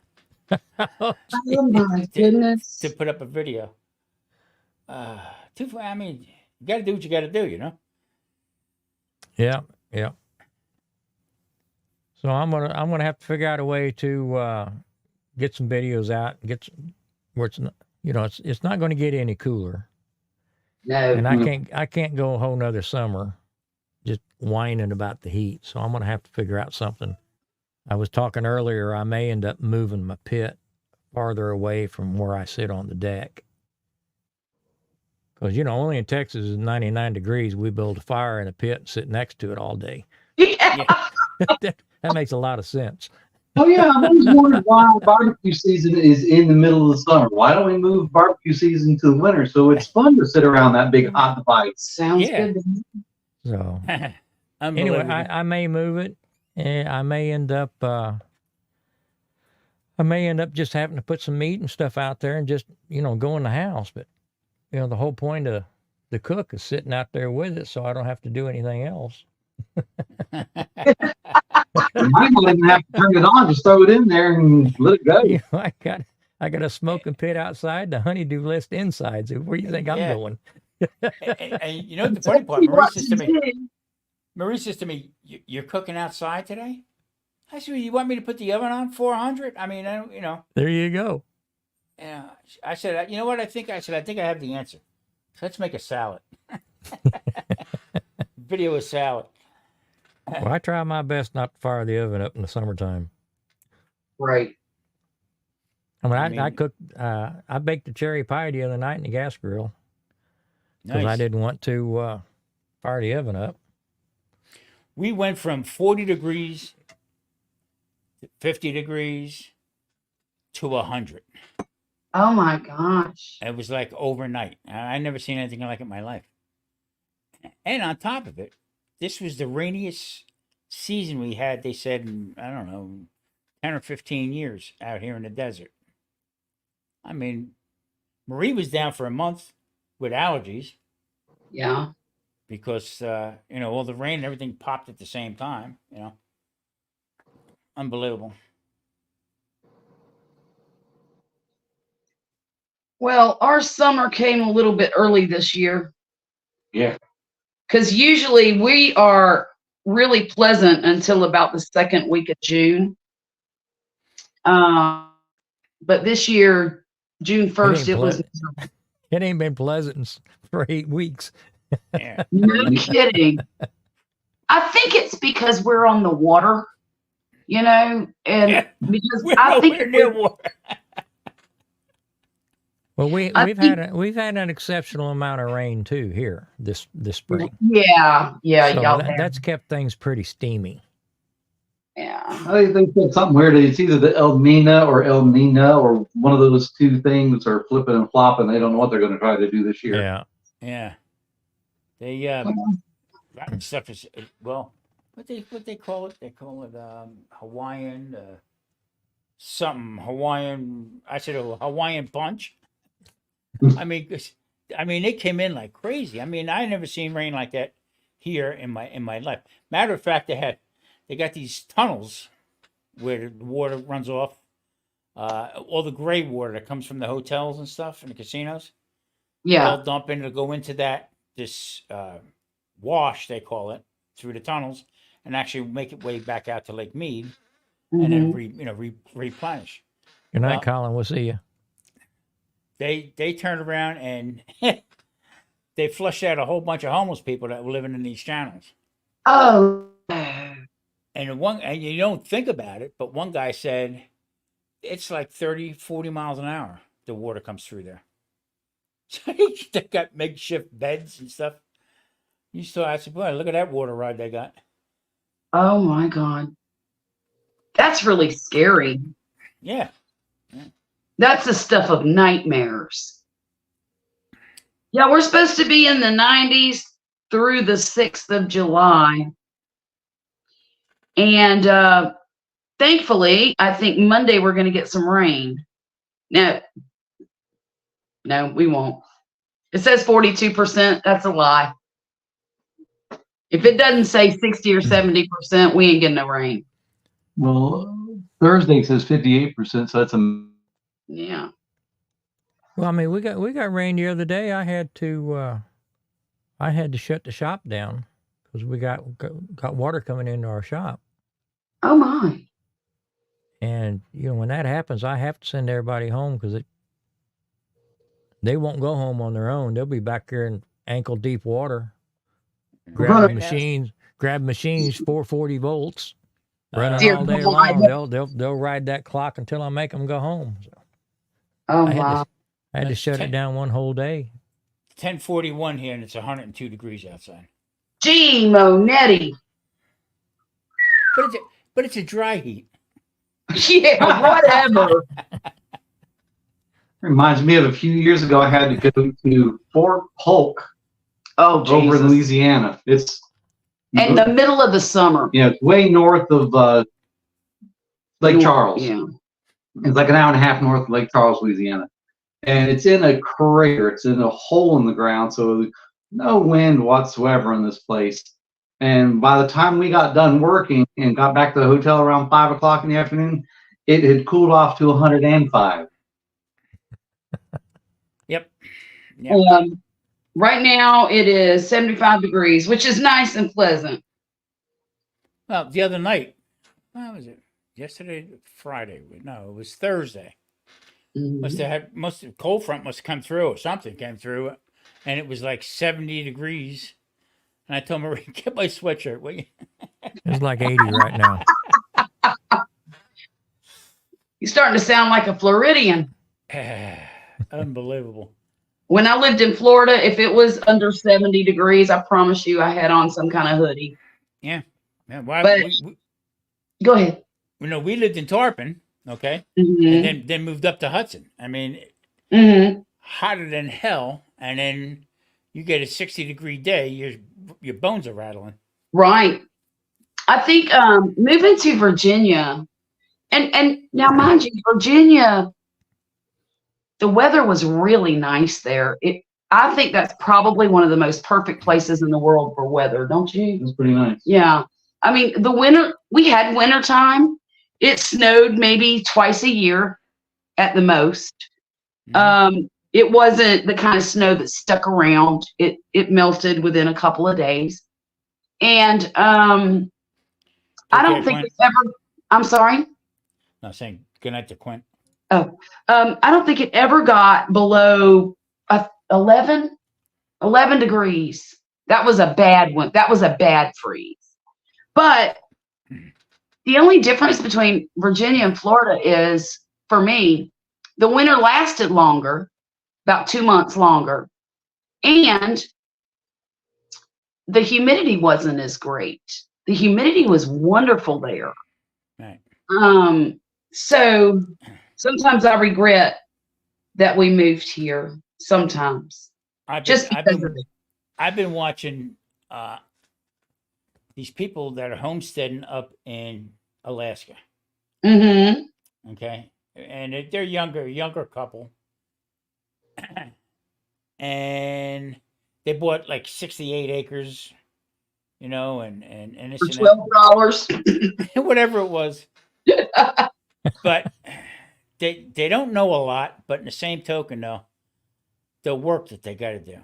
Oh my goodness. To put up a video. I mean, you got to do what you got to do, Yeah. So I'm gonna have to figure out a way to get some videos out, where it's not, it's not going to get any cooler. No. And I can't go a whole nother summer just whining about the heat. So I'm going to have to figure out something. I was talking earlier, I may end up moving my pit farther away from where I sit on the deck. Because, only in Texas is 99 degrees. We build a fire in a pit and sit next to it all day. Yeah. That makes a lot of sense. Oh yeah, I was wondering why barbecue season is in the middle of the summer. Why don't we move barbecue season to the winter so it's fun to sit around that big hot bite? Sounds Yeah. good to me. So Unbelievable. anyway, I may move it, and I may end up just having to put some meat and stuff out there and just go in the house. But the whole point of the cook is sitting out there with it, so I don't have to do anything else. You might not even have to turn it on; just throw it in there and let it go. I got a smoking pit outside, the honeydew list inside. So where do you think I'm Yeah. going? and you know the funny part, Marie says to me, "You're cooking outside today?" I said, well, "You want me to put the oven on 400? I mean, I don't, There you go. Yeah. I said, you know what? I think I have the answer. So let's make a salad. Video a salad. Well, I try my best not to fire the oven up in the summertime. Right. I cooked. I baked a cherry pie the other night in the gas grill because I didn't want to fire the oven up. We went from 40 degrees to 50 degrees to 100. Oh my gosh. It was like overnight. I never seen anything like it in my life. And on top of it, this was the rainiest season we had, they said, in, I don't know, 10 or 15 years out here in the desert. I mean, Marie was down for a month with allergies Yeah. because, all the rain and everything popped at the same time, Unbelievable. Well, our summer came a little bit early this year Yeah. because usually we are really pleasant until about the second week of June. But this year, June 1st, it was It ain't been pleasant for 8 weeks. Yeah. no kidding. I think it's because we're on the water, and Yeah. because We're I think nowhere near water. Well, we've had an exceptional amount of rain too here this spring. Yeah, So y'all that's kept things pretty steamy. yeah. I think they said something weird. It's either the El Mina or El Nina or one of those two things are flipping and flopping. They don't know what they're going to try to do this year. Yeah. Yeah. They that stuff is what they call it? They call it Hawaiian something Hawaiian. I said a Hawaiian punch. I mean, they came in like crazy. I mean, I never seen rain like that here in my life. Matter of fact, they got these tunnels where the water runs off. All the gray water that comes from the hotels and stuff and the casinos. Yeah. They'll dump in to go into this wash, they call it, through the tunnels, and actually make it way back out to Lake Mead, and then replenish. Good night, Well, Colin. We'll see you. They turned around and they flushed out a whole bunch of homeless people that were living in these channels. Oh. And you don't think about it, but one guy said it's like 30, 40 miles an hour the water comes through there. So they got makeshift beds and stuff. I said, boy, look at that water ride they got. Oh my God. That's really scary. Yeah. That's the stuff of nightmares. Yeah, we're supposed to be in the 90s through the 6th of July. And thankfully, I think Monday we're going to get some rain. No, we won't. It says 42%. That's a lie. If it doesn't say 60 or 70%, we ain't getting no rain. Well, Thursday says 58%, so that's Yeah. Well, I mean, we got rain the other day. I had to shut the shop down because we got water coming into our shop. Oh my. And when that happens, I have to send everybody home because they won't go home on their own. They'll be back there in ankle deep water, grabbing machines, 440 volts, running all day long. They'll ride that clock until I make them go home. So Oh I wow. had to shut it down one whole day. 10:41 here, and it's 102 degrees outside. Gee, Monetti. But it's a dry heat. Yeah, whatever. reminds me of a few years ago. I had to go to Fort Polk Oh, over in Jesus. Louisiana. It's In the middle of the summer. it's way north of Lake Charles. Yeah. It's like an hour and a half north of Lake Charles, Louisiana. And it's in a crater. It's in a hole in the ground, so no wind whatsoever in this place. And by the time we got done working and got back to the hotel around 5 o'clock in the afternoon, it had cooled off to 105. Yep. Right now it is 75 degrees, which is nice and pleasant. Well, the other night, what was it? Yesterday, Friday? No, it was Thursday. Cold front must have come through, or something came through, and it was like 70 degrees. And I told Marie, get my sweatshirt, will you? It's like 80 right now. You're starting to sound like a Floridian. Unbelievable. When I lived in Florida, if it was under 70 degrees, I promise you I had on some kind of hoodie. Yeah. Well, But- Go ahead. we lived in Tarpon, Okay, Mhm. and then moved up to Hudson. I mean, Mhm. hotter than hell, and then you get a 60-degree day, your bones are rattling. Right. I think moving to Virginia, and now mind you, Virginia, the weather was really nice there. I think that's probably one of the most perfect places in the world for weather, don't you? It's pretty nice. Yeah. I mean, the winter, we had winter time. It snowed maybe twice a year at the most. It wasn't the kind of snow that stuck around. It melted within a couple of days. And I don't think it ever, I'm sorry. No, saying good night to Quint. I don't think it ever got below 11 degrees. That was a bad one. That was a bad freeze. But the only difference between Virginia and Florida is, for me, the winter lasted longer, about 2 months longer, and the humidity wasn't as great. The humidity was wonderful there. Right. So sometimes I regret that we moved here. Sometimes, I've been watching these people that are homesteading up in Alaska. Mm-hmm. Okay, and they're younger couple, and they bought like 68 acres, you know, and it's For $12, whatever it was. But they don't know a lot. But in the same token, though, the work that they got to do.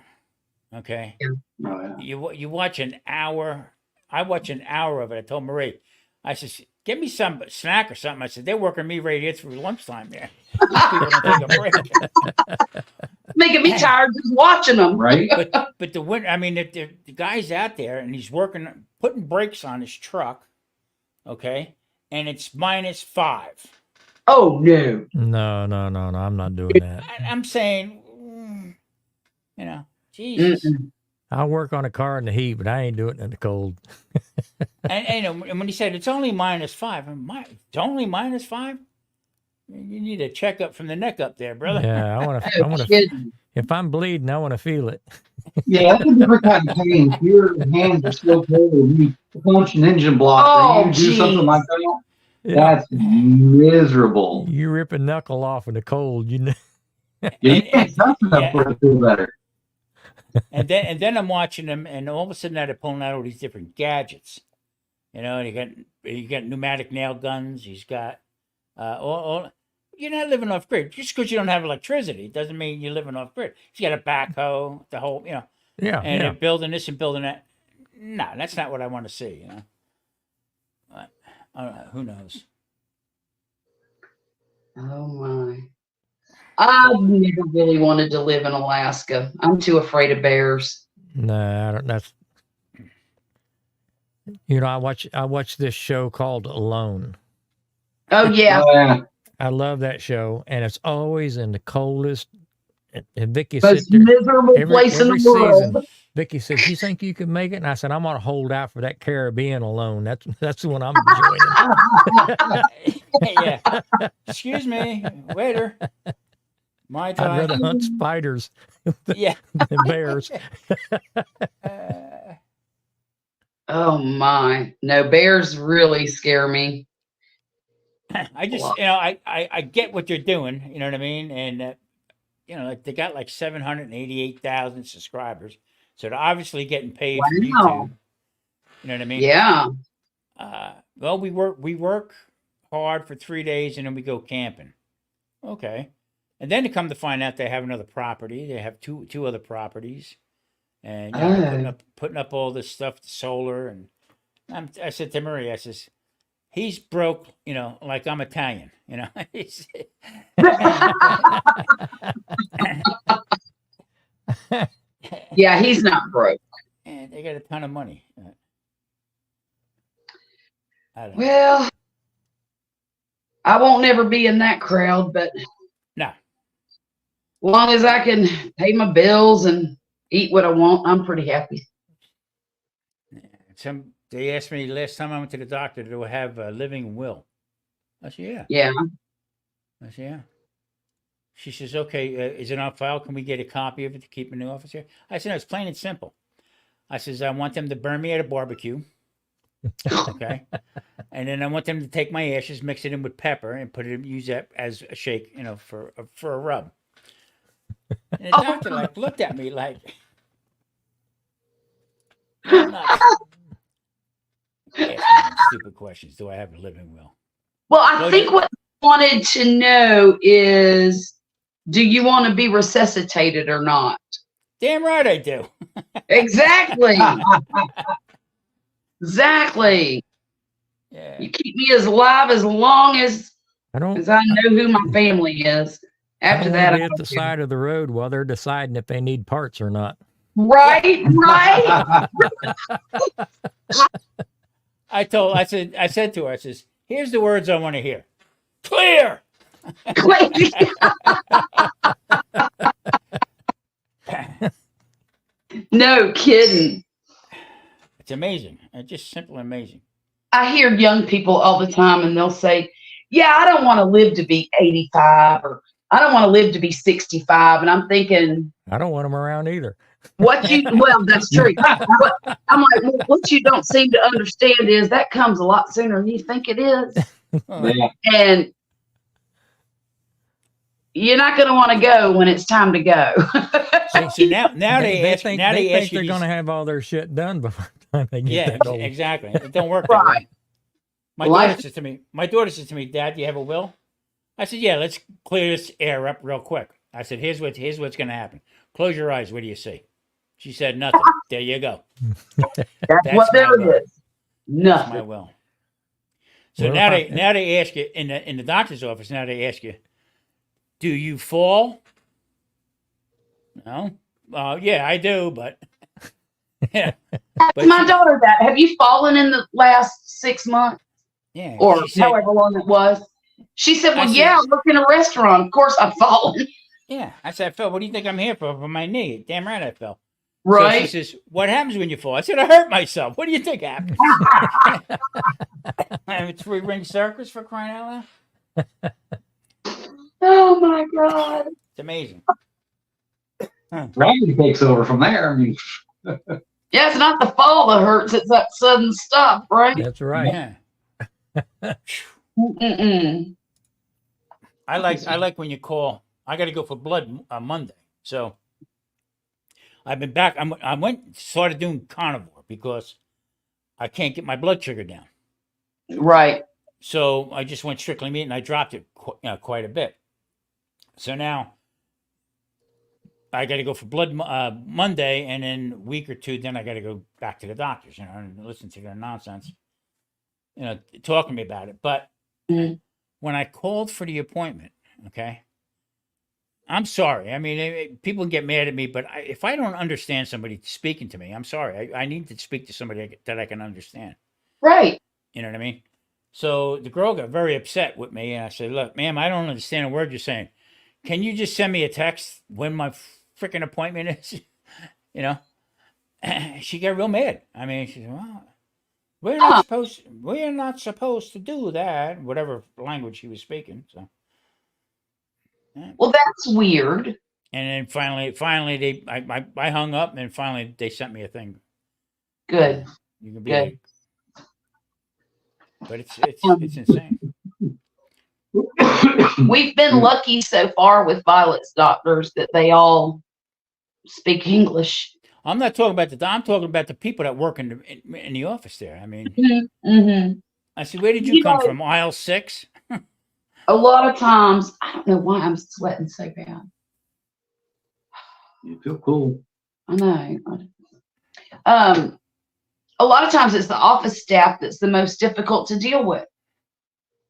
Okay, Oh, yeah. you watch an hour. I watch an hour of it. I told Marie, I said, "Give me some snack or something." I said, "They're working me right here through lunchtime there. These people don't take a break." Making me tired just watching them. Right? But the winter, I mean, the guy's out there and he's working, putting brakes on his truck, okay, and it's -5. Oh no. No. I'm not doing that. I'm saying, you know, Jesus. Mm-mm. I'll work on a car in the heat, but I ain't doing it in the cold. And when he said it's only -5, it's only -5. You need a checkup from the neck up there, brother. Yeah, I want No to. kidding. If I'm bleeding, I want to feel it. Yeah, that's a different kind of pain. If your hands are still cold, you punch an engine block, or Oh, you do something geez. like that, Yeah. that's miserable. You rip a knuckle off in the cold, you know. Yeah, you can't touch enough for it to feel better. And then I'm watching him, and all of a sudden they're pulling out all these different gadgets. You know, and he got pneumatic nail guns. He's got all. You're not living off grid just because you don't have electricity. Doesn't mean you're living off grid. He's got a backhoe, the whole, you know, Yeah. and they're building this and building that. No, that's not what I want to see. You know, who knows? Oh my. I've never really wanted to live in Alaska. I'm too afraid of bears. No, I don't. That's. You know, I watch this show called Alone. Oh yeah. Oh, yeah. I love that show, and it's always in the coldest. And Vicky Most sit there miserable place in the world. season. Vicky said, "You think you can make it?" And I said, "I'm gonna hold out for that Caribbean Alone. That's the one I'm joining." Yeah. Excuse me, waiter. My I'd time. rather hunt spiders Yeah. than bears. Oh my. No, bears really scare me. I just, you know, I get what you're doing. You know what I mean? And you know, like they got like 788,000 subscribers, so they're obviously getting paid for YouTube. Wow. You know what I mean? Yeah. Well, we work hard for 3 days and then we go camping. Okay, and then to come to find out they have another property. They have two other properties, and you know, they're putting up all this stuff, the solar, and I said to Marie, I says, he's broke, you know, like I'm Italian, you know. Yeah, he's not broke. And they got a ton of money. I don't know. Well, I won't never be in that crowd, but No. as long as I can pay my bills and eat what I want, I'm pretty happy. They asked me last time I went to the doctor, do I have a living will? I said, yeah. Yeah. I said, yeah. She says, okay, is it on file? Can we get a copy of it to keep in the office here? I said, no, it's plain and simple. I says, I want them to burn me at a barbecue. Okay. And then I want them to take my ashes, mix it in with pepper, and use that as a shake, for a rub. And the doctor looked at me like, you're nuts. Asking stupid questions. Do I have a living will? Well, I think what I wanted to know is, do you want to be resuscitated or not? Damn right I do. Exactly. Exactly. Yeah. You keep me as alive as long as I don't. I know who my family is. After I don't that, want to be at the side of the road while they're deciding if they need parts or not. right, right. I said to her, I says, here's the words I want to hear. Clear. No kidding. It's amazing. It's just simply amazing. I hear young people all the time, and they'll say, yeah, I don't want to live to be 85, or I don't want to live to be 65. And I'm thinking, I don't want them around either. well, that's true. But I'm like, well, what you don't seem to understand is that comes a lot sooner than you think it is. Yeah. And you're not going to want to go when it's time to go. So now they think you they're going to have all their shit done before the time they get that old. exactly. It don't work that Right. way. My daughter says to me, Dad, do you have a will? I said, yeah, let's clear this air up real quick. I said, here's what's going to happen. Close your eyes. What do you see? She said, nothing. There you go. That's what there is. That's Nothing. my will. So Well, now they ask you in the doctor's office. Now they ask you, do you fall? No. Yeah, I do, but yeah. Ask my daughter that. Have you fallen in the last 6 months? Yeah. Or she said, however long it was? She said, well, I said- yeah, I work in a restaurant. Of course I've fallen. yeah. I said, Phil, what do you think I'm here for? For my knee. Damn right I fell. Right. So she says, what happens when you fall? I said, I hurt myself. What do you think happened? I have a 3-ring circus for crying out loud. Oh my God. It's amazing. Gravity takes over from there. I mean, Yeah, it's not the fall that hurts, it's that sudden stop, right? That's right. Yeah. Mm-mm. I like when you call. I got to go for blood Monday. So I've been back. Started doing carnivore because I can't get my blood sugar down. Right. So I just went strictly meat and I dropped it quite a bit. So now I got to go for blood Monday, and in a week or two, then I got to go back to the doctors, and listen to their nonsense, talking to me about it. But when I called for the appointment, okay, I'm sorry. I mean, people get mad at me, but if I don't understand somebody speaking to me, I'm sorry. I need to speak to somebody that I can understand. Right. You know what I mean? So the girl got very upset with me, and I said, look, ma'am, I don't understand a word you're saying. Can you just send me a text when my freaking appointment is? She got real mad. I mean, she said, well, we're not supposed to do that, whatever language she was speaking. So, yeah. Well, that's weird. And then finally, I hung up, and then finally they sent me a thing. Good. You can be Good. like, but it's insane. We've been lucky so far with Violet's doctors that they all speak English. I'm not talking about I'm talking about the people that work in the office there. I mean, Mm-hmm. I said, where did you come from? Aisle 6? A lot of times, I don't know why I'm sweating so bad. you feel cool. I know. A lot of times it's the office staff that's the most difficult to deal with.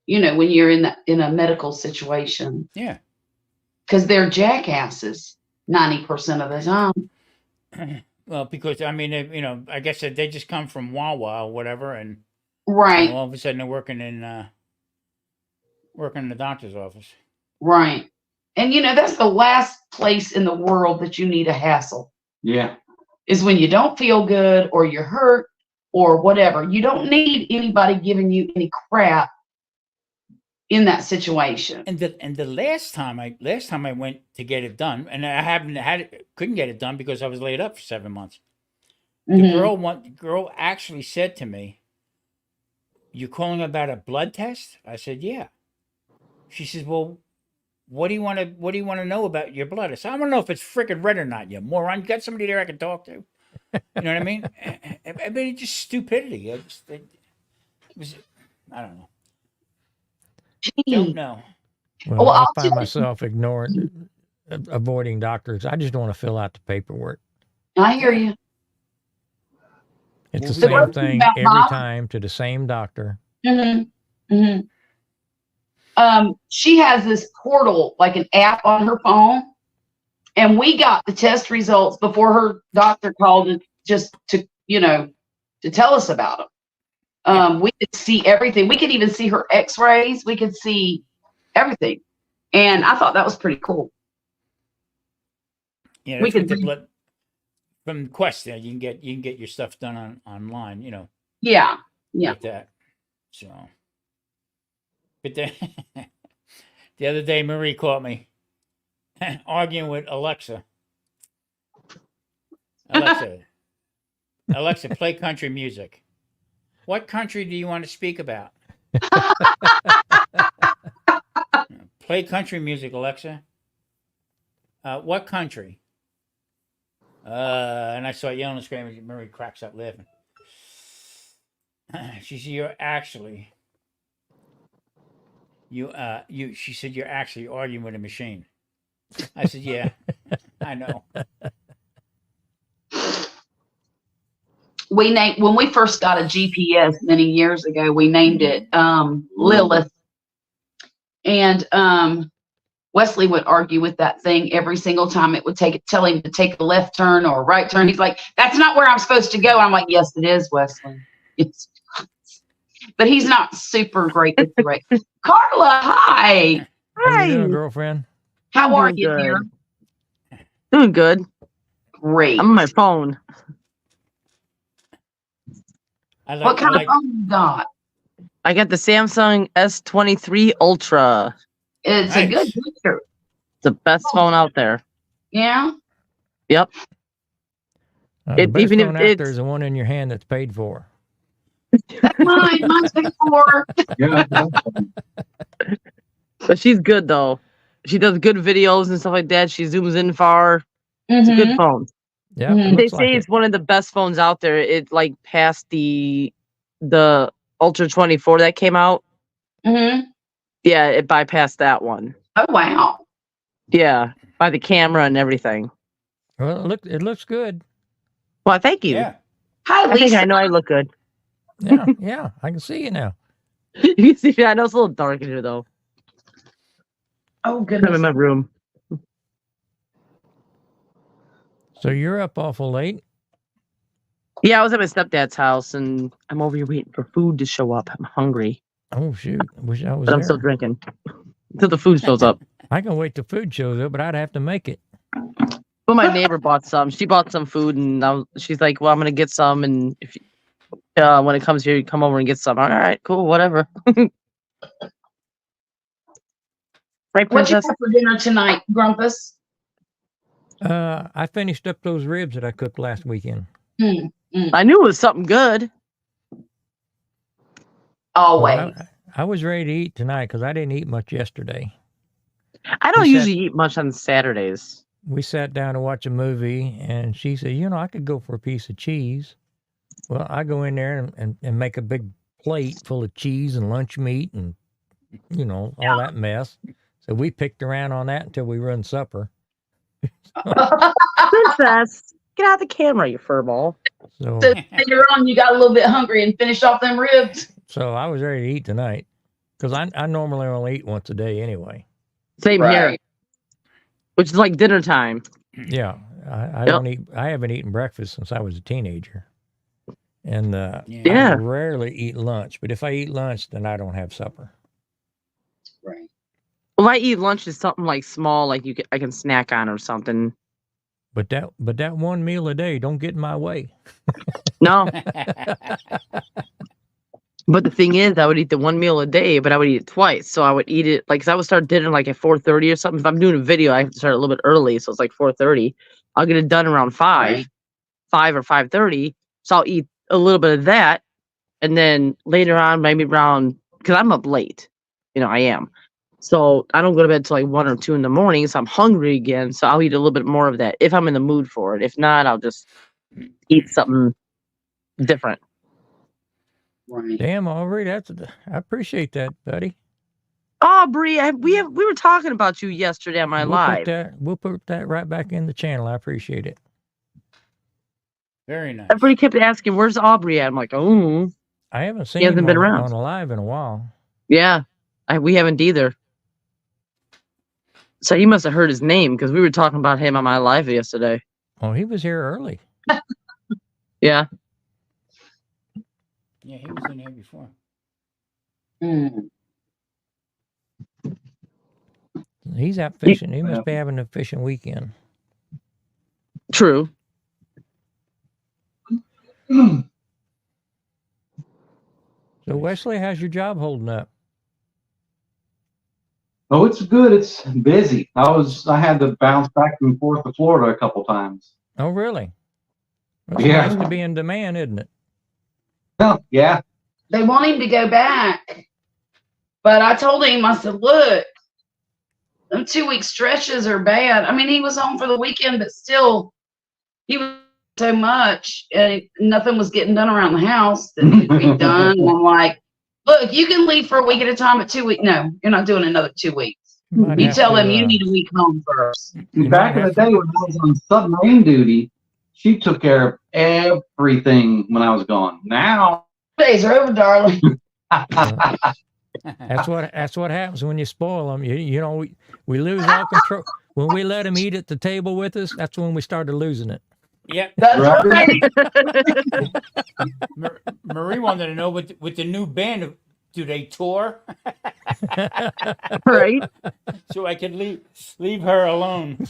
When you're in a medical situation. Yeah. Because they're jackasses 90% of the time. Well, because I mean, I guess they just come from Wawa or whatever, and Right. all of a sudden they're working in the doctor's office. Right. And that's the last place in the world that you need a hassle. Yeah. Is when you don't feel good or you're hurt or whatever. You don't need anybody giving you any crap in that situation. And the last time I went to get it done, and I couldn't get it done because I was laid up for 7 months. The Mhm. girl actually said to me, "You calling about a blood test?" I said, "Yeah." She says, "Well, what do you want to know about your blood?" I said, "I want to know if it's freaking red or not, you moron. You got somebody there I can talk to?" You know what I mean? I mean, it's just stupidity. It was, I don't know. Don't Gee. know. Well, Well, I I'll find tell myself avoiding doctors. I just don't want to fill out the paperwork. you, I hear Yeah. you. It's Well, the we The same got great thing thing about every Bob, time to the same doctor. she has this portal, like an app on her phone, and we got the test results before her doctor called to tell us about them. yeah. We could see everything. We could even see her X-rays. We could see everything, and I thought that was pretty cool. Yeah, We that's what could the read. blood from Quest. You can get your stuff done online. Yeah, yeah. Like that. So, but the the other day, Marie caught me arguing with Alexa. Alexa, play country music. What country do you want to speak about? Play country music, Alexa. What country? And I saw yelling and screaming. Marie cracks up laughing. She said, "You're actually you." She said, "You're actually arguing with a machine." I said, "Yeah, I know." When we first got a GPS many years ago, we named it Lilith, and Wesley would argue with that thing every single time. It would tell him to take a left turn or a right turn. He's like, "That's not where I'm supposed to go." I'm like, "Yes, it is, Wesley." It's, but he's not super great with directions. Carla, hi. How you doing, Hi. girlfriend? How I'm are doing you, good. dear? Doing good. Great. I'm on my phone. I What like. I kind of like. phone you got? I got the Samsung S23 Ultra. It's a good Nice. picture. It's the best phone out there. Yeah. Yep. The best Even if phone out there it's is the one in your hand that's paid for. That's mine. Mine's paid for. Yeah. but she's good though. She does good videos and stuff like that. She zooms in far. It's a good Mhm. phone. Yeah, it Mhm. They looks say like it. it's one of the best phones out there. It like passed the Ultra 24 that came out. Mhm. Yeah, it bypassed that one. Oh wow. Yeah, by the camera and everything. Well, it looks good. Well, thank you. Yeah. Hi, I think Lisa. I know I look good. Yeah, yeah, I can see you now. You can see me. I know it's a little dark in here though. Oh I'm in goodness. my room. So you're up awful late. Yeah, I was at my stepdad's house and I'm over here waiting for food to show up. I'm hungry, Oh shoot, wish I was but I'm still there. drinking until the food shows up. I can wait till food shows up, but I'd have to make it. But my neighbor bought some. She bought some food and she's like, "Well, I'm gonna get some, and if when it comes here, you come over and get some." All right, cool, whatever. Right, What you princess? have for dinner tonight, Grumpus? I finished up those ribs that I cooked last weekend. I knew it was something good. Always. Well, I was ready to eat tonight because I didn't eat much yesterday. I don't We sat- usually eat much on Saturdays. We sat down to watch a movie, and she said, I could go for a piece of cheese. Well, I go in there and make a big plate full of cheese and lunch meat and, all that mess. So we picked around on that until we run supper. Princess, get out of the camera, you furball. So, So later on, you got a little bit hungry and finished off them ribs. so I was ready to eat tonight because I normally only eat once a day anyway. Same here, Right. which is like dinner time. Yeah, I Yep. don't eat. I haven't eaten breakfast since I was a teenager, and I Yeah. rarely eat lunch. But if I eat lunch, then I don't have supper. Right. Well, I eat lunch is something like small, like I can snack on or something. But that one meal a day don't get in my way. No, But the thing is, I would eat the one meal a day, but I would eat it twice. So I would eat it like, 'cause I would start dinner like at 4:30 or something. If I'm doing a video, I have to start a little bit early, so it's like 4:30. I'll get it done around 5, Right. 5 or 5:30. So I'll eat a little bit of that, and then later on, maybe around, because I'm up late, I am. So I don't go to bed till like 1 or 2 in the morning. So I'm hungry again. So I'll eat a little bit more of that if I'm in the mood for it. If not, I'll just eat something different. Right. Damn, Aubrey, I appreciate that, buddy. Aubrey, we were talking about you yesterday on my live. We'll put that right back in the channel. I appreciate it. Very nice. Everybody kept asking, "Where's Aubrey at?" I'm like, "Oh, I haven't seen hasn't him been around. on a live in a while. yeah, we haven't either." So he must have heard his name because we were talking about him on my live yesterday. Oh, he was here early. Yeah, Yeah, he was in here before. Mm. He's out fishing. He must be having a fishing weekend. true. So Wesley, how's your job holding up? Oh, it's good. It's busy. I had to bounce back and forth to Florida a couple times. Oh, really? Well, it's Yeah. nice to be in demand, isn't it? Oh, yeah. They want him to go back. But I told him, I said, look, them 2-week stretches are bad. I mean, he was home for the weekend, but still, he was so much, and nothing was getting done around the house that needed to be done. And I'm like, look, you can leave for a week at a time, but 2 weeks. No, you're not doing another 2 weeks. Might You have tell to, them you need a week home first. You Back might in the have to- day when I was on submarine duty, she took care of everything when I was gone. Now, Days are over, darling. That's what happens when you spoil them. We lose all control. When we let them eat at the table with us, that's when we started losing it. Yep. That's Right. right. Marie wanted to know with the new band, do they tour? Right? So I could leave her alone.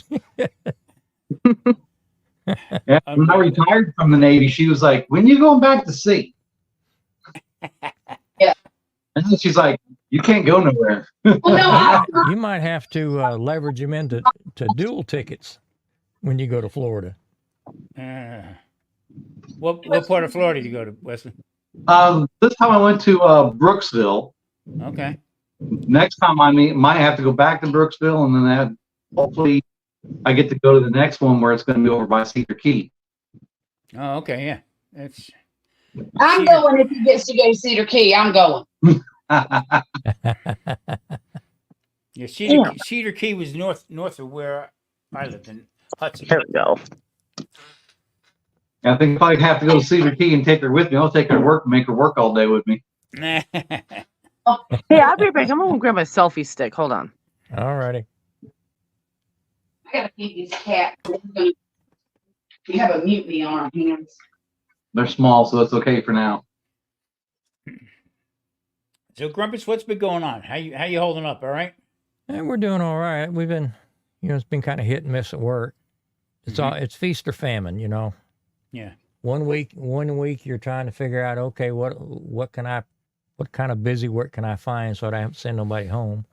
yeah, when I retired from the Navy, she was like, "When you going back to sea?" Yeah. And then she's like, "You can't go nowhere." Well, no, You might have to leverage them into dual tickets when you go to Florida. What part of Florida did you go to, Wesley? This time I went to Brooksville. Okay. Next time I might have to go back to Brooksville, and then hopefully I get to go to the next one where it's going to be over by Cedar Key. Oh, okay, yeah. That's I'm going if he gets to go to Cedar Key. I'm going. yeah. Cedar Key was north of where I lived in Hudson. There we go. I think if I have to go to Cedar Key and take her with me, I'll take her to work and make her work all day with me. Hey, I'll be right back. I'm gonna grab my selfie stick. Hold on. All righty. I gotta feed these cats. We have a mutiny on our hands. They're small, so it's okay for now. So Grumpus, what's been going on? How you holding up? All right. And we're doing all right. We've been, it's been kind of hit and miss at work. It's feast or famine, Yeah. One week you're trying to figure out, okay, what kind of busy work can I find so that I don't send nobody home?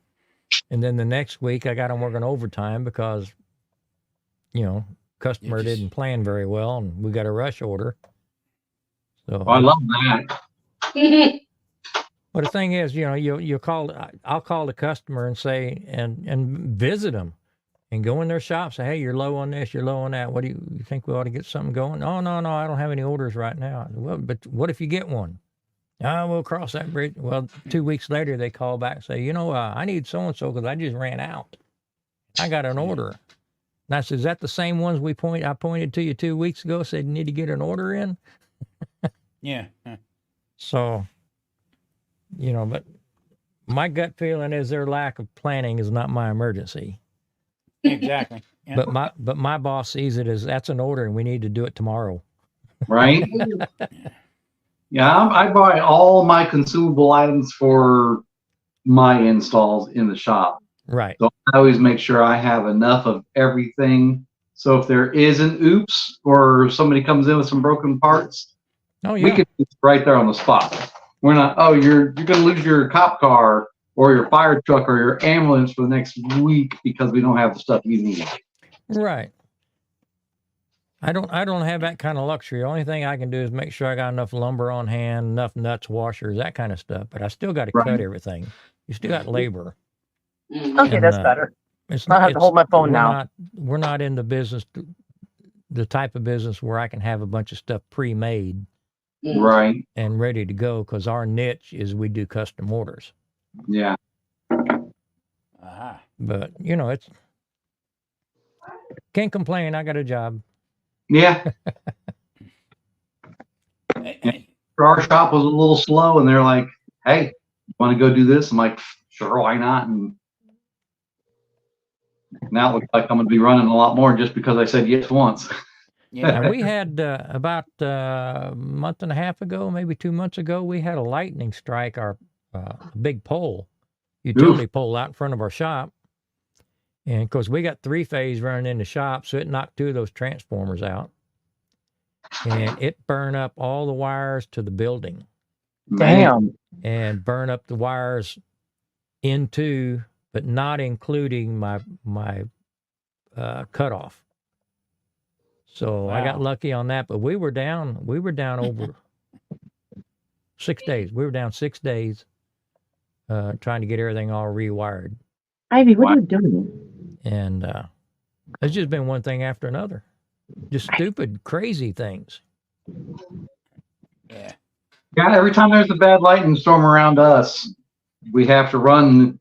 And then the next week I got them working overtime because, customer didn't plan very well and we got a rush order. So Oh, I love that. But the thing is, I'll call the customer and say, and visit them and go in their shop, say, hey, you're low on this, you're low on that. What do you think we ought to get something going? Oh, no, I don't have any orders right now. Well, but what if you get one? We'll cross that bridge. Well, 2 weeks later, they call back and say, I need so-and-so because I just ran out. I got an order. And I said, is that the same ones I pointed to you 2 weeks ago, said you need to get an order in? Yeah. So, but my gut feeling is their lack of planning is not my emergency. Exactly. Yeah. But my boss sees it as that's an order and we need to do it tomorrow. Right? Yeah, I buy all my consumable items for my installs in the shop. Right. So I always make sure I have enough of everything. So if there is an oops or somebody comes in with some broken parts, Oh, yeah. we can do it right there on the spot. We're not. Oh, you're going to lose your cop car or your fire truck or your ambulance for the next week because we don't have the stuff you need. Right. I don't have that kind of luxury. The only thing I can do is make sure I got enough lumber on hand, enough nuts, washers, that kind of stuff. But I still got to Right. cut everything. You still got labor. Okay, And, that's better. It's I don't have to hold my phone we're now. We're not in the business, the type of business where I can have a bunch of stuff pre-made Right. and ready to go, because our niche is we do custom orders. Yeah. Uh-huh. But it's can't complain. I got a job. Yeah. Our shop was a little slow, and they're like, "Hey, want to go do this?" I'm like, "Sure, why not?" And now it looks like I'm going to be running a lot more just because I said yes once. Yeah. And we had about a month and a half ago, maybe 2 months ago, we had a lightning strike our big pole, utility pole out in front of our shop. And of course, we got 3-phase running in the shop, so it knocked 2 of those transformers out. And it burned up all the wires to the building. Damn. And burn up the wires into, but not including my cutoff. So I got Wow. lucky on that, but we were down over 6 days. We were down 6 days trying to get everything all rewired. Ivy, what are you doing? And it's just been one thing after another. Just stupid, crazy things. Yeah. Yeah, every time there's a bad lightning storm around us, we have to run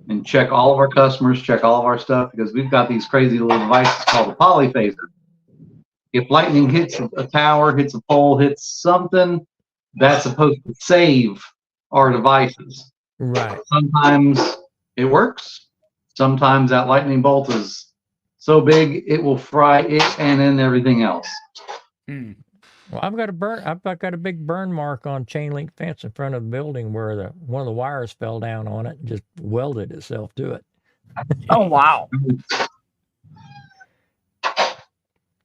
and check all of our customers, check all of our stuff, because we've got these crazy little devices called a polyphaser. If lightning hits a tower, hits a pole, hits something, that's supposed to save our devices. Right. Sometimes it works. Sometimes that lightning bolt is so big it will fry it and then everything else. Hmm. Well, I've got a big burn mark on chain link fence in front of the building where one of the wires fell down on it and just welded itself to it. Oh, wow.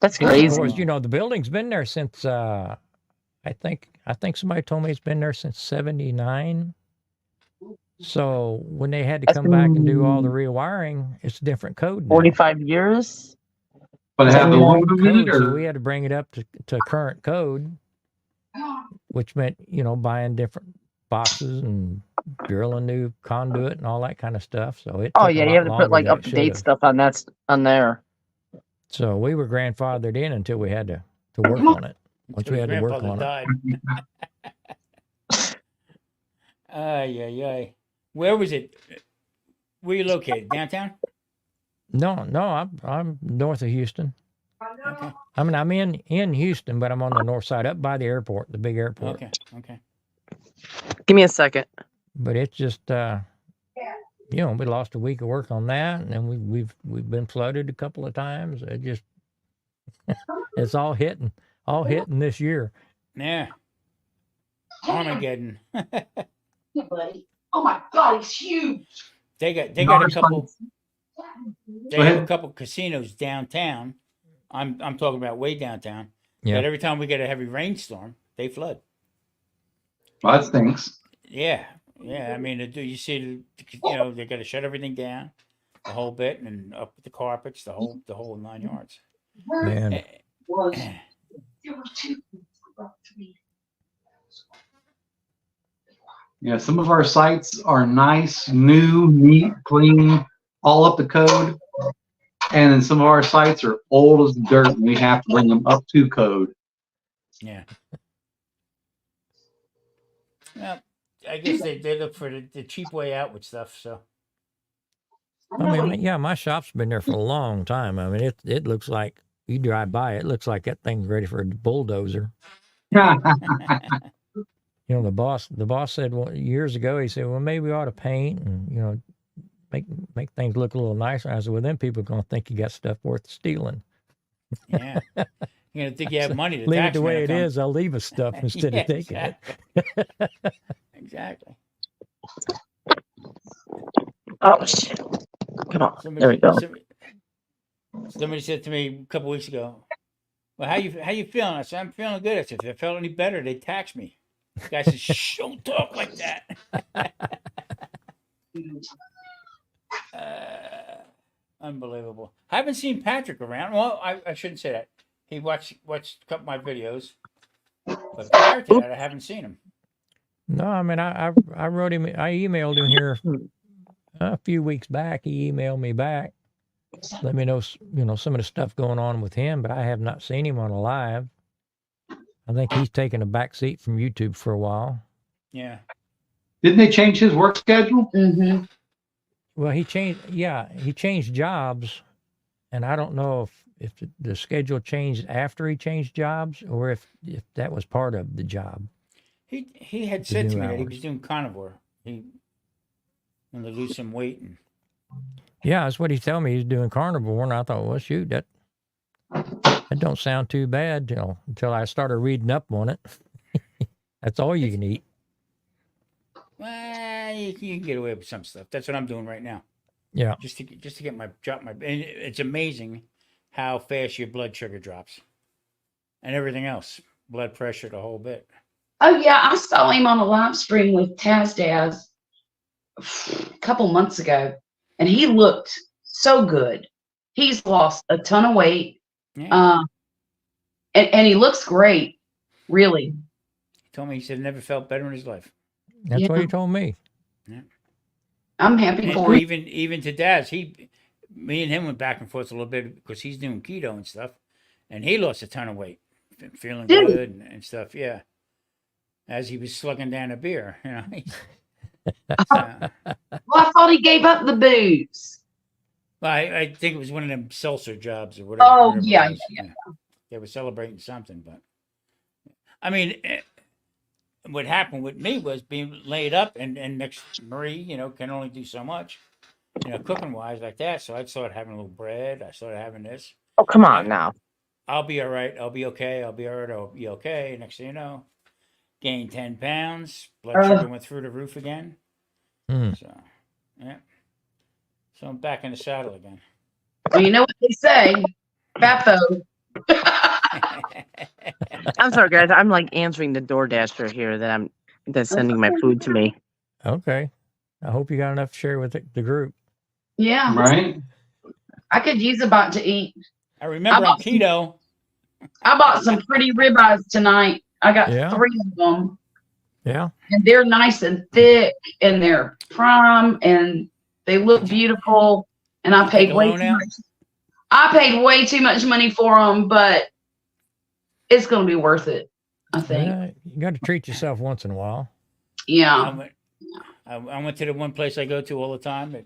That's Of crazy. course, the building's been there since I think somebody told me it's been there since '79. So when they had to That's come back and do all the rewiring, it's a different code now. 45 years? But it It's had an the old aluminum in it, code, so or we had to bring it up to current code, which meant buying different boxes and drilling new conduit and all that kind of stuff. So it Oh, took a yeah, you lot have to put longer like than it up to date should've. stuff on there. So we were grandfathered in until we had to work on it. Once we had to work on it. Died. Ay, ay, ay. Where was it? Where you located? Downtown? No, I'm north of Houston. Okay. I mean, I'm in Houston, but I'm on the north side, up by the airport, the big airport. Okay. Okay. Give me a second. But it's just, we lost a week of work on that, and then we've been flooded a couple of times. It just, it's all hitting this year. Yeah. Armageddon. Yeah, buddy. Oh my God, he's huge. They got a couple. They Go have ahead. a couple casinos downtown. I'm talking about way downtown. Yeah. But every time we get a heavy rainstorm, they flood. well, that stinks. Yeah, yeah. I mean, you see, they got to shut everything down, the whole bit, and up with the carpets, the whole 9 yards. Man, Eh, Was there were 2 about 3. Yeah, some of our sites are nice, new, neat, clean, all up to code. And then some of our sites are old as dirt, and we have to bring them up to code. Yeah. Well, I guess they look for the cheap way out with stuff. So I mean, yeah, my shop's been there for a long time. I mean, it looks like you drive by, it looks like that thing's ready for a bulldozer. The boss said years ago, he said, well, maybe we ought to paint and, make things look a little nicer. I said, well, then people are going to think you got stuff worth stealing. yeah, you're gonna think you have money. The Leave it the taxman way will it come. is. I'll leave us stuff instead Yeah, of taking exactly. Exactly. Oh, shit. Come on. There we go. Somebody said to me a couple weeks ago, "Well, how you feeling?" I said, "I'm feeling good." I said, "If I felt any better, they'd tax me." The guy says, "Shh, don't talk like that." Unbelievable. I haven't seen Patrick around. Well, I shouldn't say that. He watched a couple of my videos, but prior to that, I haven't seen him. No, I mean, I wrote him, I emailed him here a few weeks back. He emailed me back, let me know, some of the stuff going on with him, but I have not seen him on a live. I think he's taken a back seat from YouTube for a while. Yeah. Didn't they change his work schedule? Mm-hmm. Well, he changed jobs, and I don't know if the schedule changed after he changed jobs or if that was part of the job. He had The said to new me that he hours. was doing carnivore. He wanted to lose some weight, and Yeah, that's what he told me. He's doing carnivore, and I thought, well, shoot, that don't sound too bad, until I started reading up on it. That's all you can eat. well, you can get away with some stuff. That's what I'm doing right now. Yeah. Just to get drop my. And it's amazing how fast your blood sugar drops, and everything else, blood pressure, the whole bit. Oh yeah, I saw him on a live stream with Taz Daz a couple months ago, and he looked so good. He's lost a ton of weight, Yeah. and he looks great, really. He told me he said he never felt better in his life. That's what Yeah. he told me. I'm happy And for him. even to Daz, me and him went back and forth a little bit because he's doing keto and stuff, and he lost a ton of weight, feeling Did he? good and stuff. Yeah, as he was slugging down a beer, So, Well, I thought he gave up the booze. well, I think it was one of them seltzer jobs or whatever. Oh, whatever it yeah, was. They were celebrating something, but I mean, what happened with me was being laid up, and next Marie, can only do so much, cooking wise like that. So I started having a little bread. I started having this. Oh, come on now. I'll be all right. I'll be okay. I'll be all right. I'll be okay. Next thing you know, gained 10 pounds. Blood sugar went through the roof again. Hmm. So, yeah. So I'm back in the saddle again. Well, you know what they say, FAFO. I'm sorry, guys. I'm like answering the DoorDasher here that's sending my food to me. Okay. I hope you got enough to share with the group. Yeah, Right? I could use a bite to eat. I remember on keto. I bought some pretty ribeyes tonight. I got Yeah. 3 of them, Yeah. and they're nice and thick, and they're prime, and they look beautiful. And I paid way too much. I paid way too much money for them, but it's going to be worth it, I think. Yeah, you got to treat yourself once in a while. Yeah. I went to the one place I go to all the time.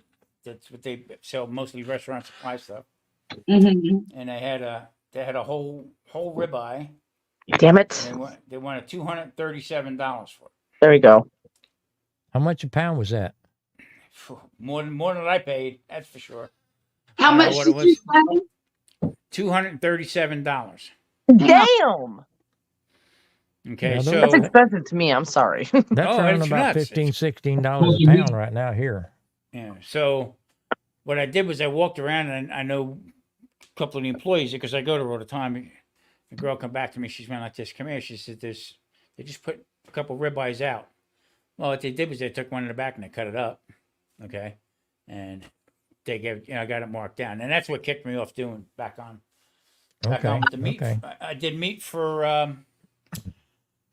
That's what they sell, mostly restaurant supply stuff. Hmm. And they had a whole ribeye. Damn it. And they wanted $237 for it. There you go. How much a pound was that? More than I paid, that's for sure. How I don't know much what did it you was. say? $237. Damn. Okay, Yeah, so That's expensive to me. I'm sorry. That's Oh, around it's about nuts. $15, $16 a pound right now here. yeah, so what I did was I walked around, and I know a couple of the employees because I go to her all the time. The girl come back to me. She's went like this. Come here. She said, they just put a couple ribeyes out. Well, what they did was they took one in the back and they cut it up. Okay, and they gave I got it marked down, and that's what kicked me off doing back on Okay. with the meat. Okay. I did meat for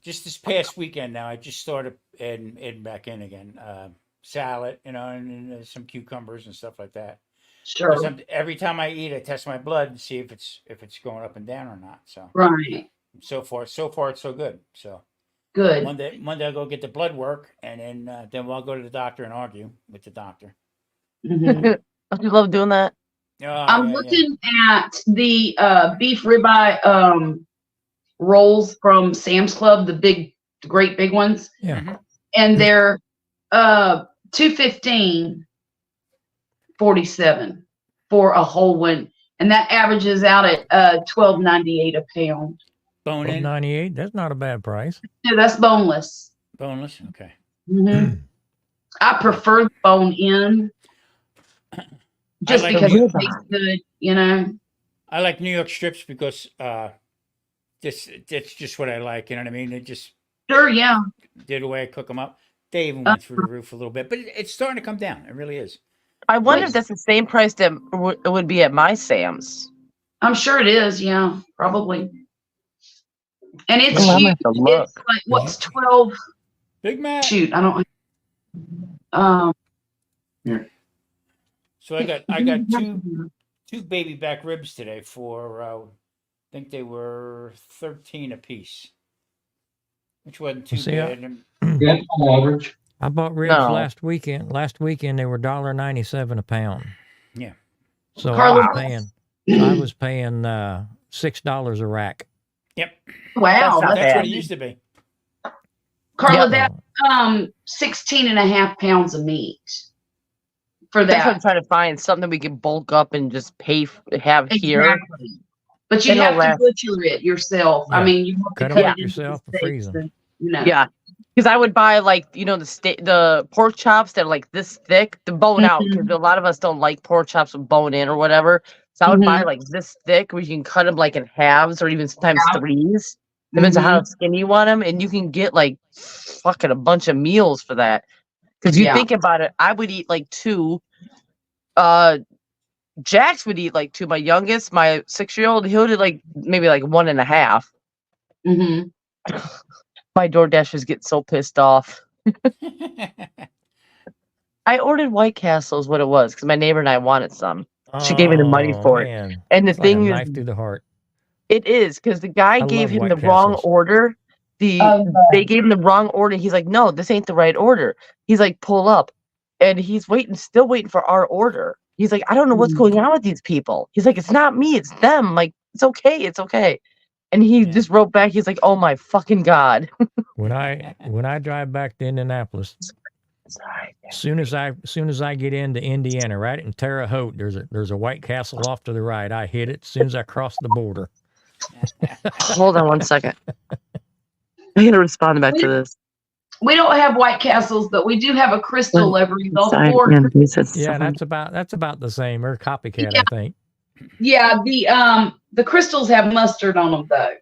just this past weekend. Now I just started adding back in again. Salad, and some cucumbers and stuff like that. Sure. 'Cause every time I eat, I test my blood and see if it's going up and down or not. So Right. so far it's so good. So Good. Monday I'll go get the blood work, and then we'll go to the doctor and argue with the doctor. Mhm. Don't you love doing that? Oh, I'm yeah, looking at the beef ribeye rolls from Sam's Club, the great big ones, Yeah. Mhm. and they're $215.47 for a whole one, and that averages out at $12.98 a pound. Bone in, $12.98. That's not a bad price. No, that's boneless. boneless. Okay. Hmm. I prefer the bone in, just like because the it tastes good, I like New York strips because that's just what I like. You know what I mean? It just Sure, yeah. Did the way I cook them up. They even went through the roof a little bit, but it's starting to come down. It really is. I wonder Wait. if that's the same price that it would be at my Sam's. I'm sure it is, yeah, probably. And it's Oh, I'm gonna huge. have to look. It's like what's 12? Big Mac. Shoot, I don't. So I got two baby back ribs today for I think they were 13 a piece, which wasn't too See, bad. And Yeah, on average. I bought ribs No. last weekend. Last weekend they were $1.97 a pound. Yeah. So Carlos- I was paying $6 a rack. Yep, Wow, That's not that's bad. what it used to be. Carla, Yeah. that 16 and a half pounds of meat for That's what I'm that. trying to find. Something we can bulk up and just have here. Exactly. But you It'll have to last. butcher it yourself. I Yeah. mean, you have Cut to 'em cut up it into yourself and steaks freeze 'em. and, you know. Yeah. Because I would buy the pork chops that are like this thick, the bone out. Because a lot of us don't like pork chops with bone in or whatever. So I would buy like this thick, where you can cut them like in halves or even sometimes Yeah. threes. Depends on how skinny you want them, and you can get like fucking a bunch of meals for that. Because you Yeah. think about it, I would eat like two. Jax would eat like two. My youngest, my 6-year-old, he'll do like maybe like 1.5. Mhm. My DoorDashers get so pissed off. I ordered White Castle is what it was because my neighbor and I wanted some. She gave me the money for it. Man. And the It's like a thing knife is, through the heart. it is because the guy I gave love him the White wrong Castles. order. They gave him the wrong order. He's like, no, this ain't the right order. He's like, pull up, and he's still waiting for our order. He's like, I don't know what's going on with these people. He's like, it's not me, it's them. I'm like, it's okay. And he just wrote back. He's like, oh my fucking god. When I drive back to Indianapolis, Sorry. as soon as I get into Indiana, right in Terre Haute, there's a White Castle off to the right. I hit it as soon as I cross the border. Hold on one second. I'm gonna respond back to this. We don't have White Castles, but we do have a Crystal every Sorry, four. man, he said Yeah, something. that's about the same. Or copycat, Yeah. I think. Yeah, the Crystals have mustard on them though,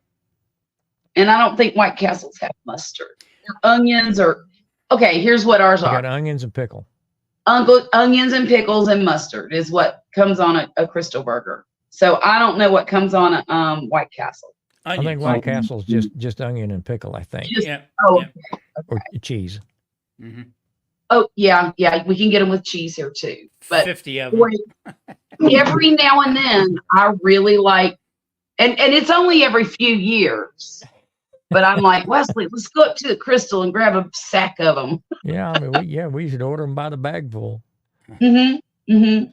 and I don't think White Castles have mustard. Onions or okay. Here's what ours You are: got onions and pickle. onions and pickles and mustard is what comes on a Crystal burger. So I don't know what comes on a White Castle. I think Onions. White Castle's just onion and pickle, I think, Just- Yeah. Oh, Yeah. or cheese. Mm-hmm. oh yeah, we can get them with cheese here too. But 50 of them. boy, every now and then, I really like, and it's only every few years. But I'm like, Wesley, let's go up to the Crystal and grab a sack of them. Yeah, I mean, we should order them by the bagful. Mm-hmm. Mm-hmm.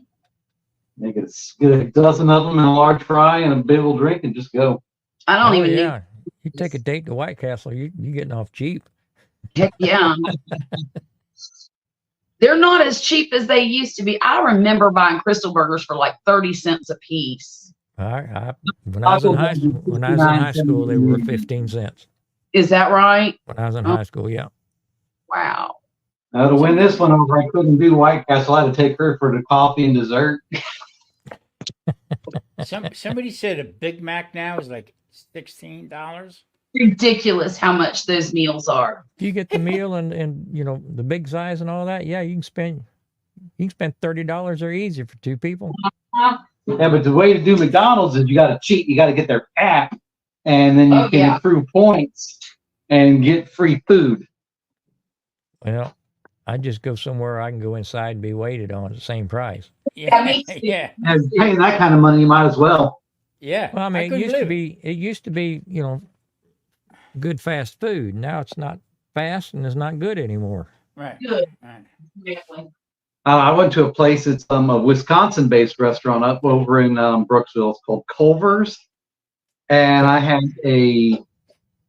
Make it get a dozen of them in a large fry and a big old drink and just go. I don't Oh, even yeah. You take a date to White Castle, you getting off cheap. Heck yeah. They're not as cheap as they used to be. I remember buying Crystal burgers for like 30 cents a piece. When I was in high school, they were 15 cents. Is that right? When I was in Oh. high school, yeah. Wow. Now to win this one over, I couldn't do White Castle. I had to take her for the coffee and dessert. Somebody said a Big Mac now is like $16. Ridiculous how much those meals are. If you get the meal and you know the big size and all that, yeah, you can spend $30 or easier for two people. Yeah, but the way to do McDonald's is you got to cheat. You got to get their app, and then you Oh, can yeah. accrue points and get free food. Well, I just go somewhere I can go inside and be waited on at the same price. Yeah, me too. Yeah. And paying that kind of money, you might as well. Yeah. Well, I mean, couldn't believe it used to be, you know, good fast food. Now it's not fast and it's not good anymore. Right. Good. Right. Exactly. I went to a place. It's a Wisconsin-based restaurant up over in Brooksville. It's called Culver's, and I had a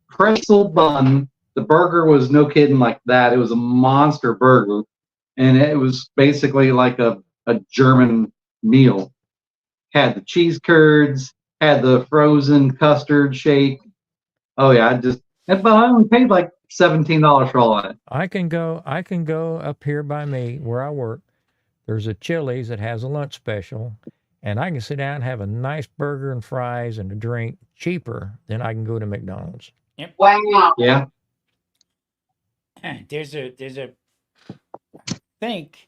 pretzel bun. The burger was no kidding like that. It was a monster burger, and it was basically like a German meal. Had the cheese curds, had the frozen custard shake. Oh yeah, but I only paid like $17 for all of it. I can go up here by me where I work. There's a Chili's that has a lunch special, and I can sit down and have a nice burger and fries and a drink cheaper than I can go to McDonald's. Wow. Yeah. there's a think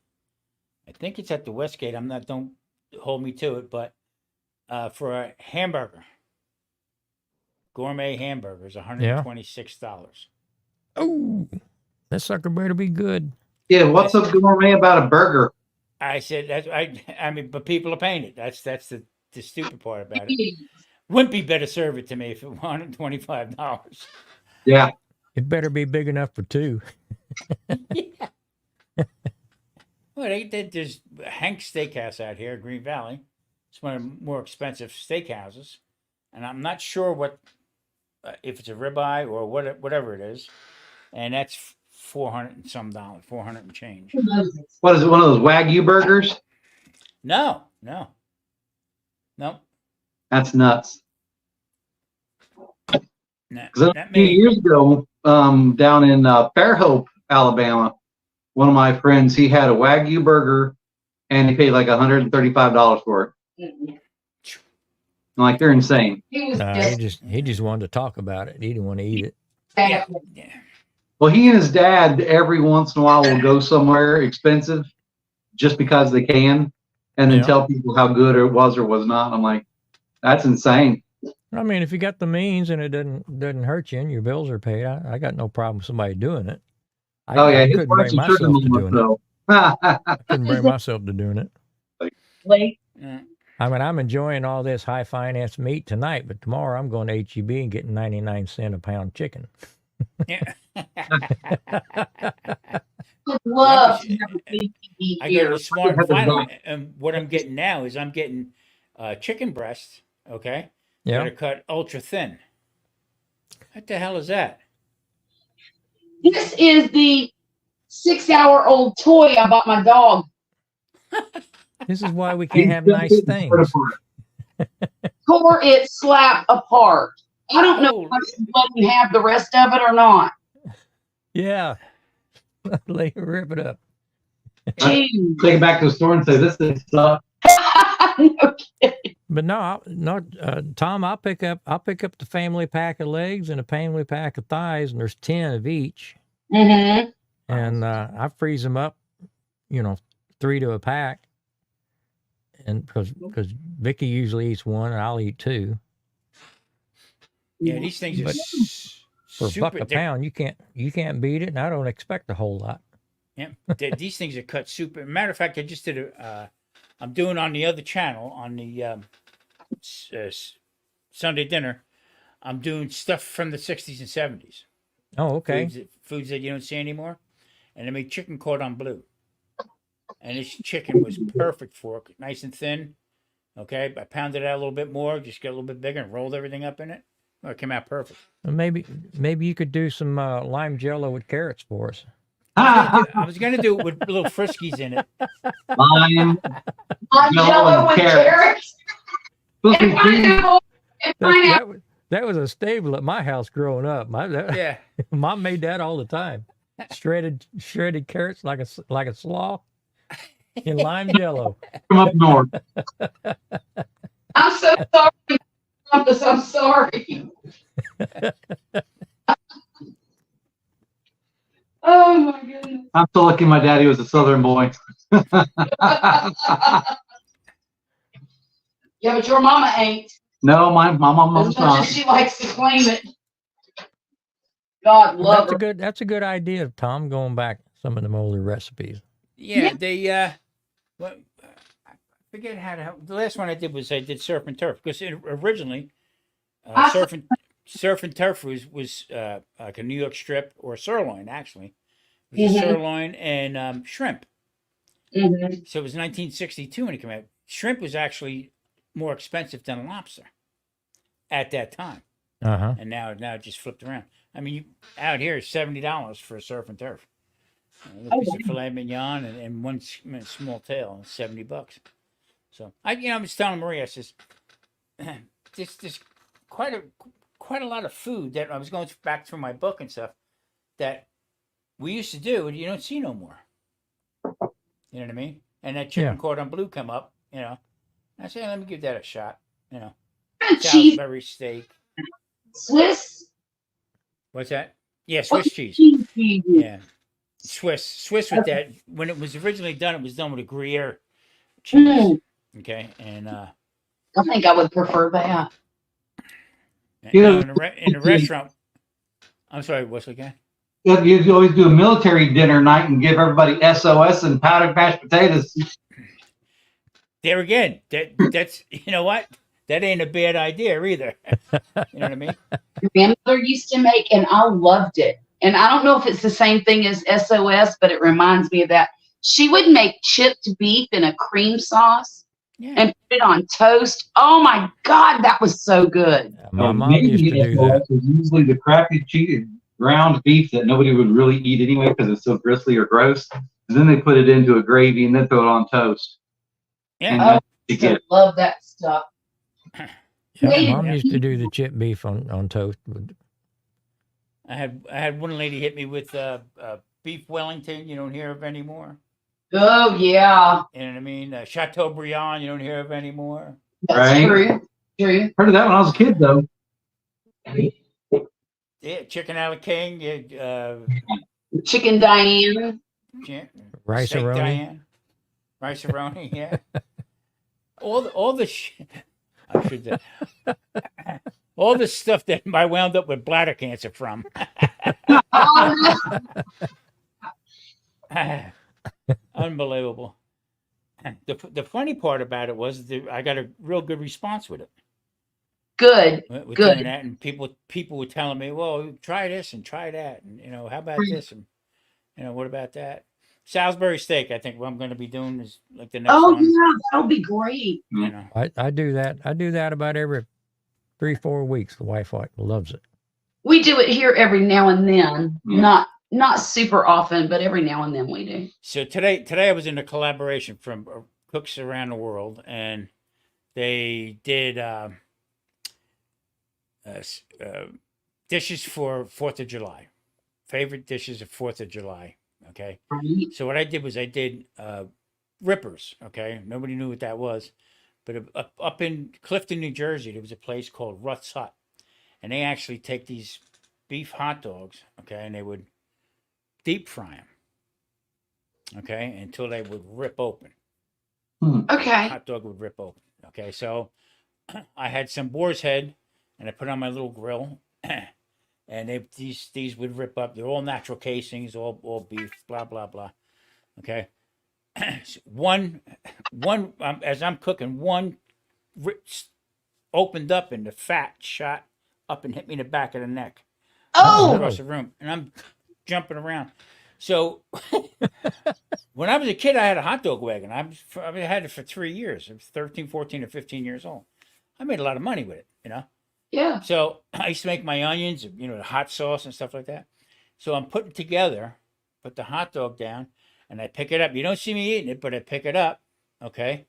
I think it's at the Westgate. I'm not. Don't hold me to it, but for a hamburger, gourmet hamburger is $126. Oh, that sucker better be good. Yeah, what's so gourmet about a burger? I said that's I mean, but people are paying it. That's the stupid part about it. Wimpy better serve it to me if it $125. Yeah. It better be big enough for two. Yeah. Well, there's Hank's Steakhouse out here, Green Valley. It's one of the more expensive steakhouses, and I'm not sure what if it's a ribeye or whatever it is, and that's $400 and some dollars, 400 and change. What is it? One of those Wagyu burgers? No. That's nuts. Not, Because a not few me. years ago, down in Fairhope, Alabama, one of my friends, he had a Wagyu burger, and he paid like $135 for it. I'm like, you're insane. He just wanted to talk about it. He didn't want to eat it. Yeah. Well, he and his dad every once in a while will go somewhere expensive just because they can, and then Yeah. tell people how good it was or was not. I'm like, that's insane. I mean, if you got the means and it doesn't hurt you and your bills are paid, I got no problem with somebody doing it. I His couldn't bring wife's a sugar myself to mama, doing it. so. I couldn't bring myself to doing it. Late. Yeah. I mean, I'm enjoying all this high finance meat tonight, but tomorrow I'm going to HEB and getting 99 cents a pound chicken. Yeah. Love to Yeah, have a big TV I here. got a smart and final, and what I'm getting now is I'm getting chicken breast. Okay. Yeah. That are cut ultra thin. What the hell is that? This is the 6-hour-old toy I bought my dog. This is why we can't have nice things. Tore it slap apart. I don't know if I should let him have the rest of it or not. Yeah. Rip it up. Jeez. Take it back to the store and say, this thing sucks. No kidding. But Tom, I'll pick up the family pack of legs and a family pack of thighs, and there's 10 of each. Mm-hmm. And I freeze them up, 3 to a pack. And because Vicky usually eats one and I'll eat 2. Yeah, these things are But for super. a buck a pound, you can't beat it, and I don't expect a whole lot. Yeah, these things are cut super. Matter of fact, I just did I'm doing on the other channel on the Sunday dinner. I'm doing stuff from the 60s and 70s. Oh, okay. Foods that you don't see anymore. And I made chicken cordon bleu. And this chicken was perfect for it, nice and thin. Okay, I pounded it out a little bit more, just got a little bit bigger, and rolled everything up in it. Oh, it came out perfect. Well, maybe you could do some lime jello with carrots for us. I was gonna do it with little friskies in it. Lime. I'm Jello jello and with carrots. carrots. And pineapple. And pineapple. That was a staple at my house growing up. Yeah. Mom made that all the time. Shredded carrots like a slaw in lime jello. From up north. I'm so sorry, Grumpus. I'm sorry. Oh my goodness. I'm so lucky my daddy was a southern boy. Yeah, but your mama ain't. No, my mama's As much not. as she likes to claim it. God love her. That's a good idea, Tom. Going back some of them older recipes. Yeah, they well, I forget how to. The last one I did surf and turf because originally surf and turf was like a New York strip or a sirloin actually. It was a sirloin and shrimp. Mm-hmm. So it was 1962 when it came out. Shrimp was actually more expensive than lobster at that time, and now it just flipped around. I mean, out here is $70 for a surf and turf. A piece of filet mignon and one small tail, $70. So I was telling Maria, I says, there's quite a lot of food that I was going back through my book and stuff that we used to do and you don't see no more. You know what I mean? And that chicken cordon bleu come up, I say, let me give that a shot, Cheese Salisbury steak. Swiss. What's that? Yeah, Swiss cheese. Yeah. Yeah, Swiss with that. When it was originally done, it was done with a Gruyere cheese. Okay, and I think I would prefer that. You now know, in the restaurant. I'm sorry, what's again? you always do a military dinner night and give everybody SOS and powdered mashed potatoes. There again, that's you know what? That ain't a bad idea either. You know what I mean? Grandmother used to make, and I loved it. And I don't know if it's the same thing as SOS, but it reminds me of that. She would make chipped beef in a cream sauce Yeah. and put it on toast. Oh my God, that was so good. My mom used to do that. It's usually the crappy cheese, ground beef that nobody would really eat anyway because it's so gristly or gross. And then they put it into a gravy and then throw it on toast. Yeah. And Oh, you I get love that stuff. Yeah, Wait, mom used to do the chipped beef on toast. I had one lady hit me with beef Wellington. You don't hear of anymore. Oh yeah, You know what I mean? Chateaubriand. You don't hear of anymore. that's Right. true. True. heard of that when I was a kid though. Yeah, chicken a la king. Chicken Diane. Rice-a-roni. Steak Diane. Rice-a-roni. Yeah. all the I should all the stuff that I wound up with bladder cancer from. Oh, Unbelievable. The funny part about it was I got a real good response with it. good. With Good. doing that, and people were telling me, "Well, try this and try that, and how about this, and what about that?" Salisbury steak, I think what I'm going to be doing is like the next Oh one. yeah, that'll be great. You know, I do that. I do that about every 3-4 weeks. The wife loves it. We do it here every now and then. Yeah. Not super often, but every now and then we do. so today I was in a collaboration from cooks around the world, and they did dishes for 4th of July, favorite dishes of 4th of July. Okay. Right? So what I did was I did rippers. Okay, nobody knew what that was, but up in Clifton, New Jersey, there was a place called Ruth's Hut, and they actually take these beef hot dogs, okay, and they would deep fry them, okay, until they would rip open. Okay. Hot dog would rip open. Okay, so I had some boar's head, and I put it on my little grill. And these would rip up. They're all natural casings, all beef, blah blah blah. Okay, one as I'm cooking, one opened up and the fat shot up and hit me in the back of the neck. Oh, Across the room, and I'm jumping around. So when I was a kid, I had a hot dog wagon. I had it for 3 years. I was 13, 14, or 15 years old. I made a lot of money with it, yeah. So I used to make my onions, the hot sauce and stuff like that. So I'm putting together, put the hot dog down, and I pick it up. You don't see me eating it, but I pick it up, okay?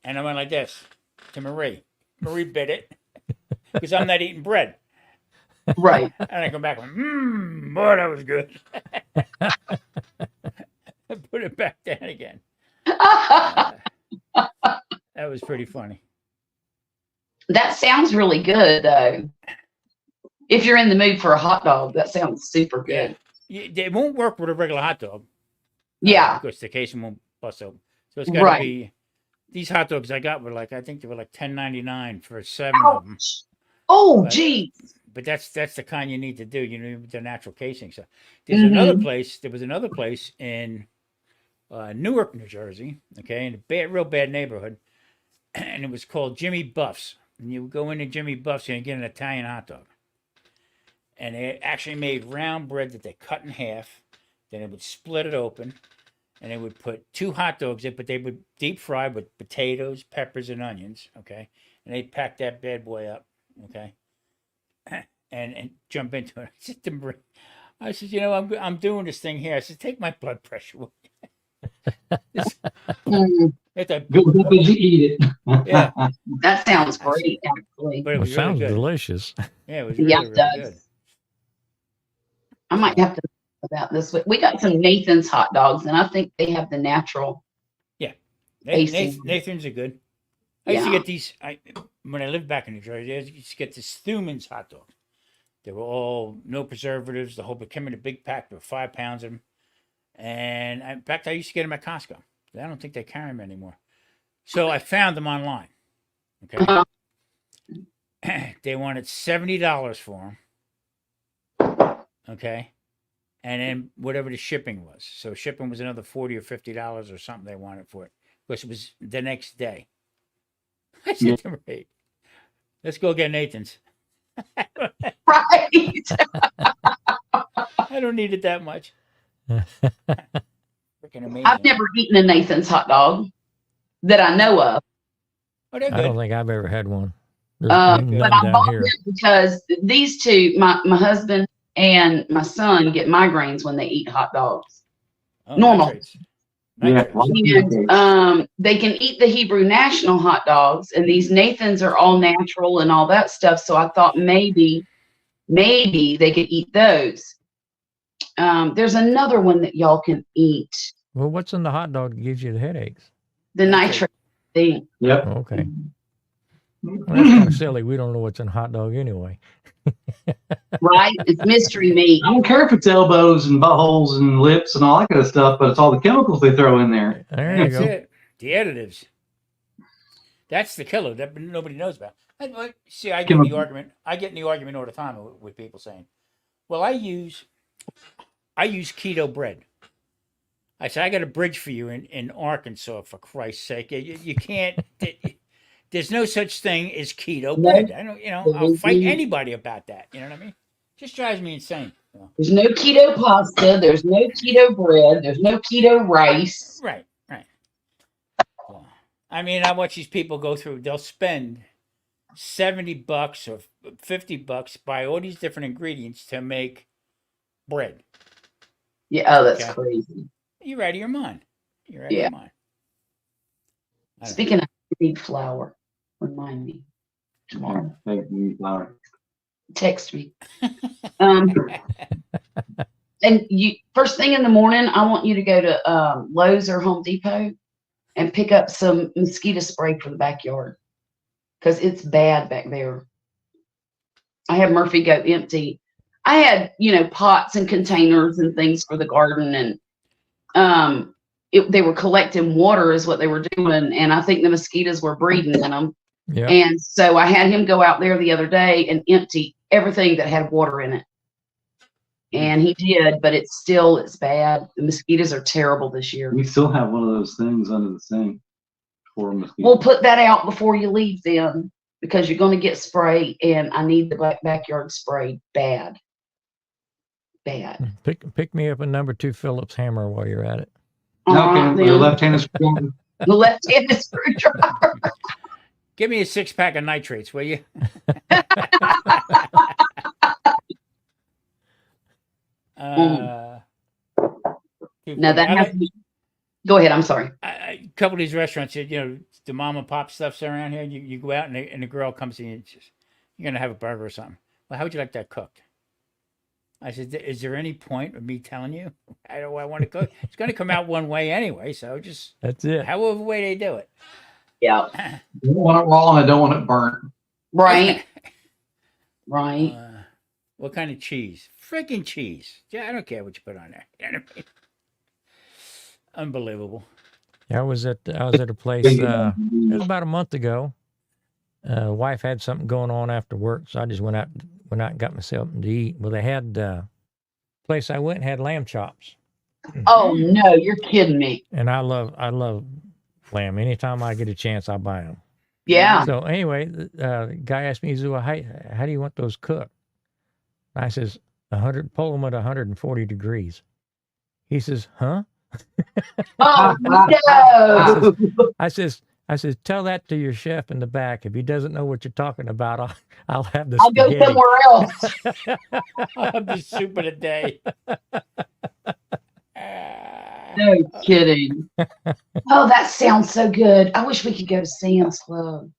And I went like this to Marie. Marie bit it because I'm not eating bread. Right. And I come back and boy, that was good. I put it back down again. That was pretty funny. That sounds really good, though. If you're in the mood for a hot dog, that sounds super good. It won't work with a regular hot dog. Yeah. Because the casing won't bust open. So it's got to Right. be. These hot dogs I got were I think they were like $10.99 for 7 of them. Ouch. Oh, But- gee. But that's the kind you need to do, with the natural casing. So there's another place. There was another place in Newark, New Jersey. Okay, in a real bad neighborhood, and it was called Jimmy Buff's. And you would go into Jimmy Buff's and you get an Italian hot dog. And they actually made round bread that they cut in half. Then they would split it open, and they would put 2 hot dogs in, but they would deep fry with potatoes, peppers, and onions. Okay, and they'd pack that bad boy up. Okay. And jump into it. I said to Marie, I'm doing this thing here. I said, take my blood pressure away. It's a- Good because you eat it. Yeah. That sounds great, actually. But it It was sounds really good. delicious. Yeah, it was Yeah, really, it really does. good. I might have to think about this. We got some Nathan's hot dogs, and I think they have the natural. Tasting. Nathan's are good. I used to Yeah. get these when I lived back in New Jersey. I used to get the Thuman's hot dog. They were all no preservatives. The whole, it came in a big pack with 5 pounds of them. And in fact, I used to get them at Costco. I don't think they carry them anymore. So I found them online. Okay. Uh-huh. They wanted $70 for them. Okay. And then whatever the shipping was. So shipping was another $40 or $50 or something they wanted for it. Because it was the next day. I said to Ray, let's go get Nathan's. Right. I don't need it that much. Freaking amazing. I've never eaten a Nathan's hot dog that I know of. Oh, they're I don't good. think I've ever had one. There's But none I down bought here. them because these two, my husband and my son, get migraines when they eat hot dogs. Oh, normal. nitrates. Yeah, Nitrates. And they can eat the Hebrew National hot dogs, and these Nathans are all natural and all that stuff. So I thought maybe they could eat those. There's another one that y'all can eat. Well, what's in the hot dog that gives you the headaches? The Nitrate. nitrate thing. Yep. Oh, okay. Well, that's kind of silly. We don't know what's in a hot dog anyway. Right? It's mystery meat. I don't care if it's elbows and buttholes and lips and all that kind of stuff, but it's all the chemicals they throw in there. There you That's go. it. The additives. That's the killer that nobody knows about. See, I get in the argument. I get in the argument all the time with people saying, "Well, I use keto bread." I said, "I got a bridge for you in Arkansas, for Christ's sake. You can't. There's no such thing as keto bread. I don't. I'll fight anybody about that. You know what I mean? Just drives me insane. There's no keto pasta. There's no keto bread. There's no keto rice. Right. Well, I mean, I watch these people go through. They'll spend $70 or $50, buy all these different ingredients to make bread. Yeah, oh, that's Okay. crazy. You're out of your mind. You're out of your mind. I don't know. Speaking of, I need flour. Remind me tomorrow. Text me. And you first thing in the morning, I want you to go to Lowe's or Home Depot and pick up some mosquito spray for the backyard because it's bad back there. I had Murphy go empty. I had, pots and containers and things for the garden, and they were collecting water is what they were doing, and I think the mosquitoes were breeding in them. Yeah. And so I had him go out there the other day and empty everything that had water in it. And he did, but it's bad. The mosquitoes are terrible this year. We still have one of those things under the sink for mosquitoes. We'll put that out before you leave then, because you're going to get sprayed, and I need the backyard sprayed bad. Pick me up a number 2 Phillips hammer while you're at it. Okay, the left-handed screwdriver. The left-handed screwdriver. Give me a 6-pack of nitrates, will you? No, that has to be. Go ahead. I'm sorry. A couple of these restaurants, the mom and pop stuff's around here. You go out and the girl comes in and says, "You're gonna have a burger or something." Well, how would you like that cooked? I said, "Is there any point of me telling you how do I want to cook? It's going to come out one way anyway, so just That's it. however way they do it." Yeah. I don't want it raw and I don't want it burnt. Right. Right. What kind of cheese? Freaking cheese. Yeah, I don't care what you put on there. You know what I mean? Unbelievable. I was at a place. It was about a month ago. Wife had something going on after work, so I just went out and got myself something to eat. Well, they had place I went had lamb chops. Oh no, you're kidding me. And I love lamb. Anytime I get a chance, I buy them. Yeah. So anyway, the guy asked me, he said, "Well, how do you want those cooked?" I says, 100, pull them at 140 degrees. He says, "Huh?" Oh no. I says, tell that to your chef in the back. If he doesn't know what you're talking about, I'll have the I'll go spaghetti. somewhere else. I'll have the soup of the day. No kidding. Oh, that sounds so good. I wish we could go to Sam's Club.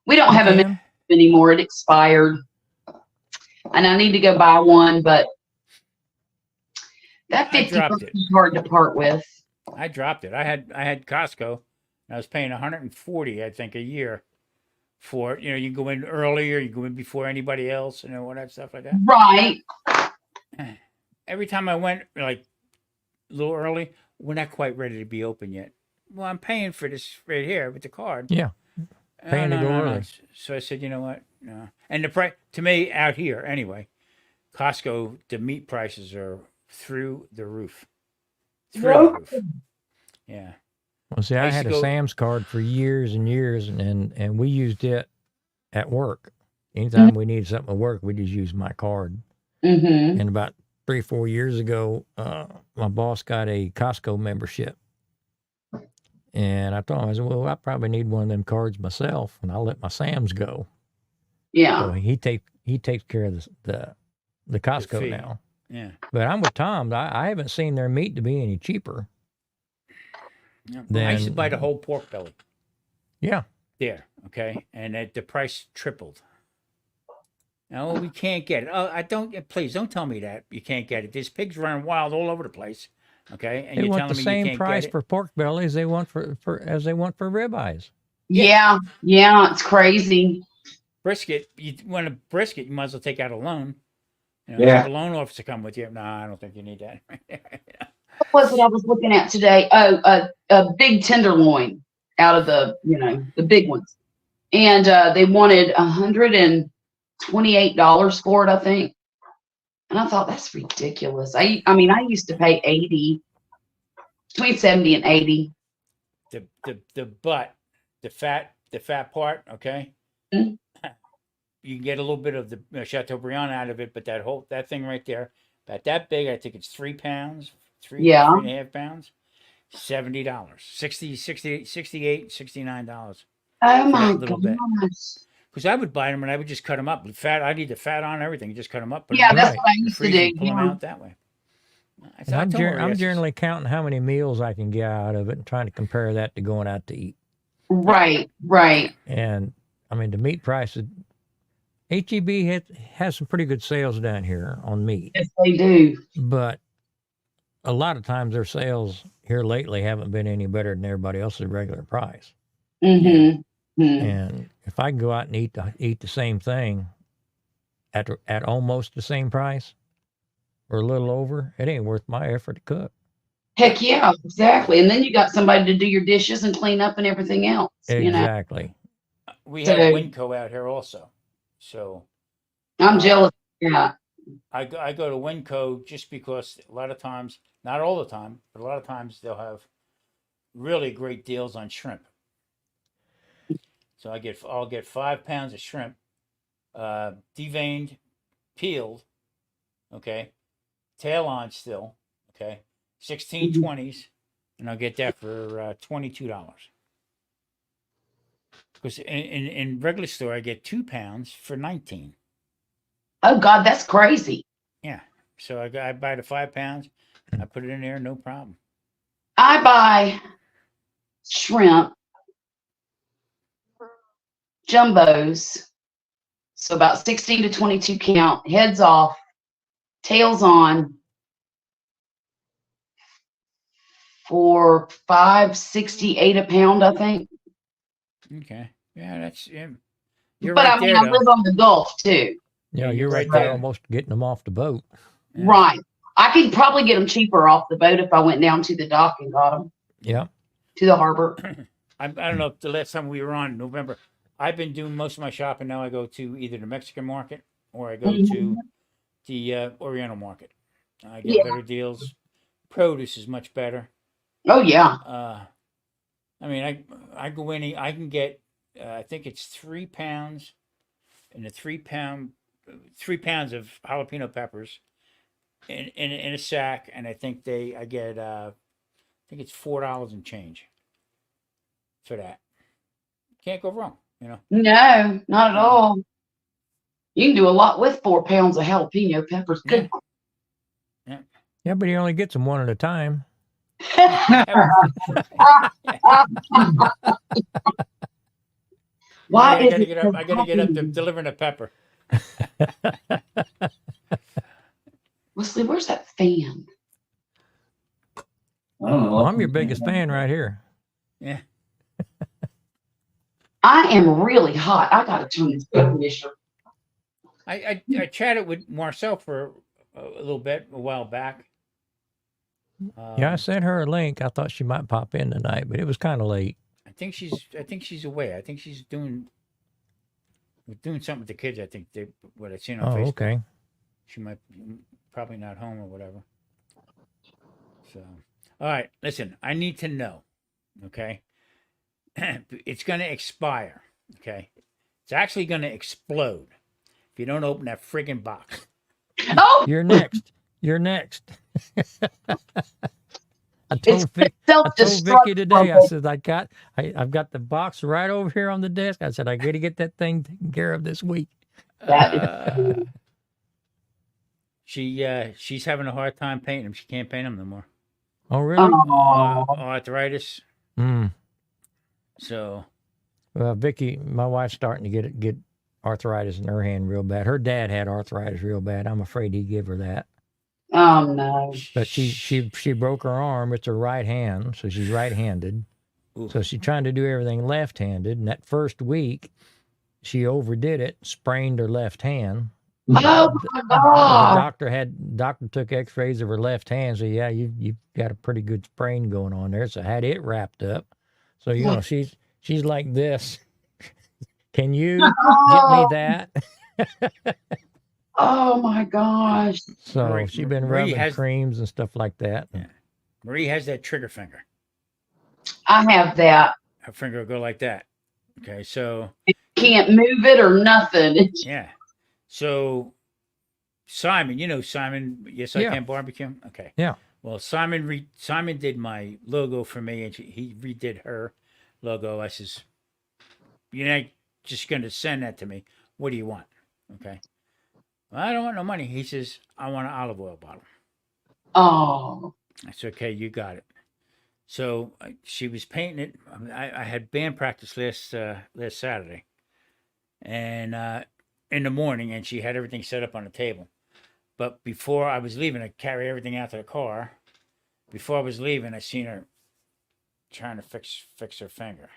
We don't have them anymore. It expired. And I need to go buy one, but that $50 is hard to part with. I dropped it. I had Costco, and I was paying $140, I think, a year for you go in earlier, you go in before anybody else, and all that stuff like that. Right. Every time I went like a little early, we're not quite ready to be open yet. Well, I'm paying for this right here with the card. Yeah. Paying to go early. So I said, you know what? No. And the price to me out here anyway, Costco, the meat prices are through the roof. Through the roof. Yeah. Well, see, I had a Sam's card for years and years, and we used it at work. Anytime we needed something at work, we just used my card. Mm-hmm. And about 3 or 4 years ago, my boss got a Costco membership. And I told him, I said, well, I probably need one of them cards myself, and I'll let my Sam's go. Yeah. So he takes care of the Costco now. Yeah. But I'm with Tom. I haven't seen their meat to be any cheaper. I used to buy the whole pork belly. Yeah. There, okay, and the price tripled. No, we can't get it. Oh, please don't tell me that you can't get it. There's pigs running wild all over the place. Okay, and They you're want telling the me same you can't price get it? for pork belly as they want for ribeyes. Yeah. Yeah. It's crazy. Brisket. You want a brisket? You might as well take out a loan. Yeah. Have a loan officer come with you. No, I don't think you need that. What was it I was looking at today? Oh, a big tenderloin out of the big ones, and they wanted $128 for it, I think. And I thought that's ridiculous. I mean, I used to pay between 70 and 80. The butt, the fat part. Okay. Mm-hmm. You can get a little bit of the Chateaubriand out of it, but that thing right there, about that big, I think it's 3 pounds, 3.5 pounds, $70, 68, $69. Oh my little bit. gosh. Because I would buy them and I would just cut them up. Fat, I need the fat on everything. Just cut them up. Yeah, that's right. what I used to do. Pull them Yeah. out that way. I'm generally counting how many meals I can get out of it and trying to compare that to going out to eat. Right. And I mean, the meat prices, HEB has some pretty good sales down here on meat. Yes, they do. But a lot of times their sales here lately haven't been any better than everybody else's regular price. Mm-hmm. And if I can go out and eat the same thing at almost the same price or a little over, it ain't worth my effort to cook. Heck yeah, exactly. And then you got somebody to do your dishes and clean up and everything else. Exactly. We have Winco out here also. So I'm jealous. Yeah. I go to Winco just because a lot of times, not all the time, but a lot of times they'll have really great deals on shrimp. So I'll get 5 pounds of shrimp, deveined, peeled, okay, tail on still, okay, 16/20s, and I'll get that for $22. Because in regular store I get 2 pounds for 19. Oh God, that's crazy. Yeah, so I buy the 5 pounds, I put it in there, no problem. I buy shrimp jumbos, so about 16 to 22 count, heads off, tails on, for $5.68 a pound, I think. Okay, yeah, that's You're but right I mean, there, I though. live on the Gulf too. Yeah, you're right right there, there. almost getting them off the boat. Yeah. Right. I could probably get them cheaper off the boat if I went down to the dock and got them Yeah. to the harbor. I don't know if the last time we were on November, I've been doing most of my shopping now. I go to either the Mexican market or I go to the Oriental market. I get better deals. Produce is much better. Oh yeah. I mean, I go in. I can get. I think it's 3 pounds, and 3 pounds of jalapeno peppers in a sack, and I think I get. I think it's $4 and change for that. Can't go wrong, you know. No, not at all. You can do a lot with 4 pounds of jalapeno peppers. Good. Yeah, but he only gets them one at a time. Why I gotta is get up. I gotta get up to delivering a pepper. Wesley, where's that fan? I don't know. Well, I'm your biggest fan right here. Yeah. I am really hot. I gotta turn this air conditioner. I chatted with Marcel for a little bit a while back. Yeah, I sent her a link. I thought she might pop in tonight, but it was kind of late. I think she's away. I think she's doing something with the kids. I think what I seen on Oh, Facebook. okay. She might probably not home or whatever. So, all right, listen. I need to know. Okay, it's going to expire. Okay, it's actually going to explode if you don't open that friggin' box. Oh, You're next. You're next. I it's told Vicky self-destruct. today. I said I've got the box right over here on the desk. I said I got to get that thing taken care of this week. She's having a hard time painting them. She can't paint them no more. Oh, really? Arthritis. Mm. So, Well, Vicky, my wife's starting to get arthritis in her hand real bad. Her dad had arthritis real bad. I'm afraid he'd give her that. Oh no. But she broke her arm. It's her right hand, so she's right-handed. Ooh. So she's trying to do everything left-handed. And that first week, she overdid it, sprained her left hand. Oh my The God. doctor took X-rays of her left hand. So yeah, you've got a pretty good sprain going on there. So I had it wrapped up. So she's like this. Can you get me that? Oh my gosh. So she's been Marie rubbing creams and stuff like that. Yeah. Marie has that trigger finger. I have that. Her finger will go like that. Okay, so Can't move it or nothing. yeah. So Simon, you know Simon, Yes I Yeah. Can Barbecue. Okay. Yeah. Well, Simon did my logo for me, and he redid her logo. I says, "You're not just going to send that to me. What do you want?" Okay. Well, I don't want no money. He says, "I want an olive oil bottle." Oh. I said, "Okay, you got it." So she was painting it. I had band practice last Saturday, and in the morning, and she had everything set up on the table. But before I was leaving, I carry everything out to the car. Before I was leaving, I seen her trying to fix her finger.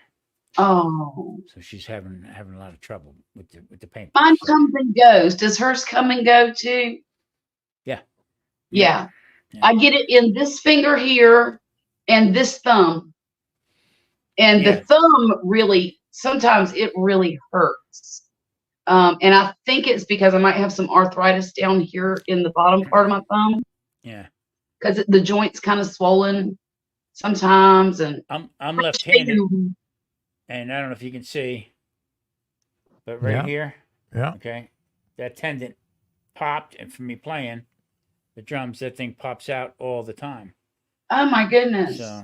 Oh. So she's having a lot of trouble with the paint. Mine comes and goes. Does hers come and go too? Yeah. Yeah. Yeah. I get it in this finger here and this thumb. And Yeah. the thumb really, sometimes it really hurts. And I think it's because I might have some arthritis down here in the bottom part of my thumb. Yeah. Because the joint's kind of swollen sometimes. And I'm left-handed, and I don't know if you can see, but right Yeah. here, Yeah. okay, that tendon popped, and from me playing the drums, that thing pops out all the time. Oh my goodness. So,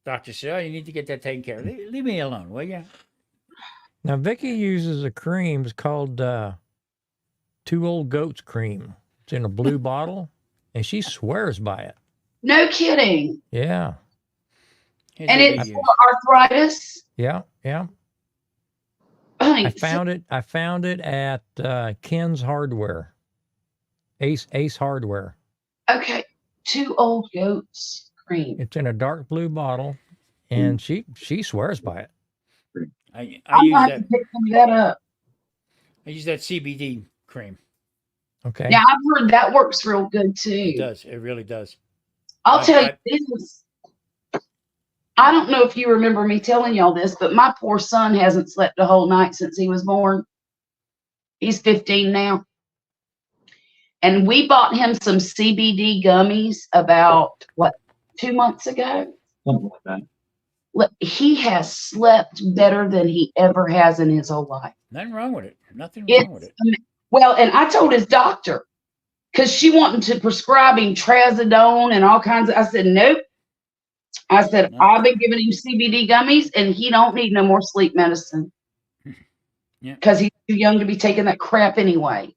doctor said, "Oh, you need to get that taken care of. Leave me alone, will you?" Now Vicky uses a cream. It's called Two Old Goats cream. It's in a blue bottle, and she swears by it. No kidding. Yeah. Here's And what we it's use. for arthritis. Yeah. Yeah. Honey, I found it at Ken's Hardware. Ace Hardware. okay. Two Old Goats cream. It's in a dark blue bottle, and she swears by it. I I'm use gonna have that. to pick that up. I use that CBD cream. Okay. Now I've heard that works real good It too. does. It really does. I'll I- tell I- you this. I don't know if you remember me telling y'all this, but my poor son hasn't slept a whole night since he was born. He's 15 now. And we bought him some CBD gummies about 2 months ago. Something like that. Look, he has slept better than he ever has in his whole life. Nothing wrong with it. Nothing It's wrong with it. Well, and I told his doctor, because she wanted to prescribe him trazodone and all kinds of, I said, nope. I said, No. I've been giving him CBD gummies and he don't need no more sleep medicine. Yeah. Because he's too young to be taking that crap anyway.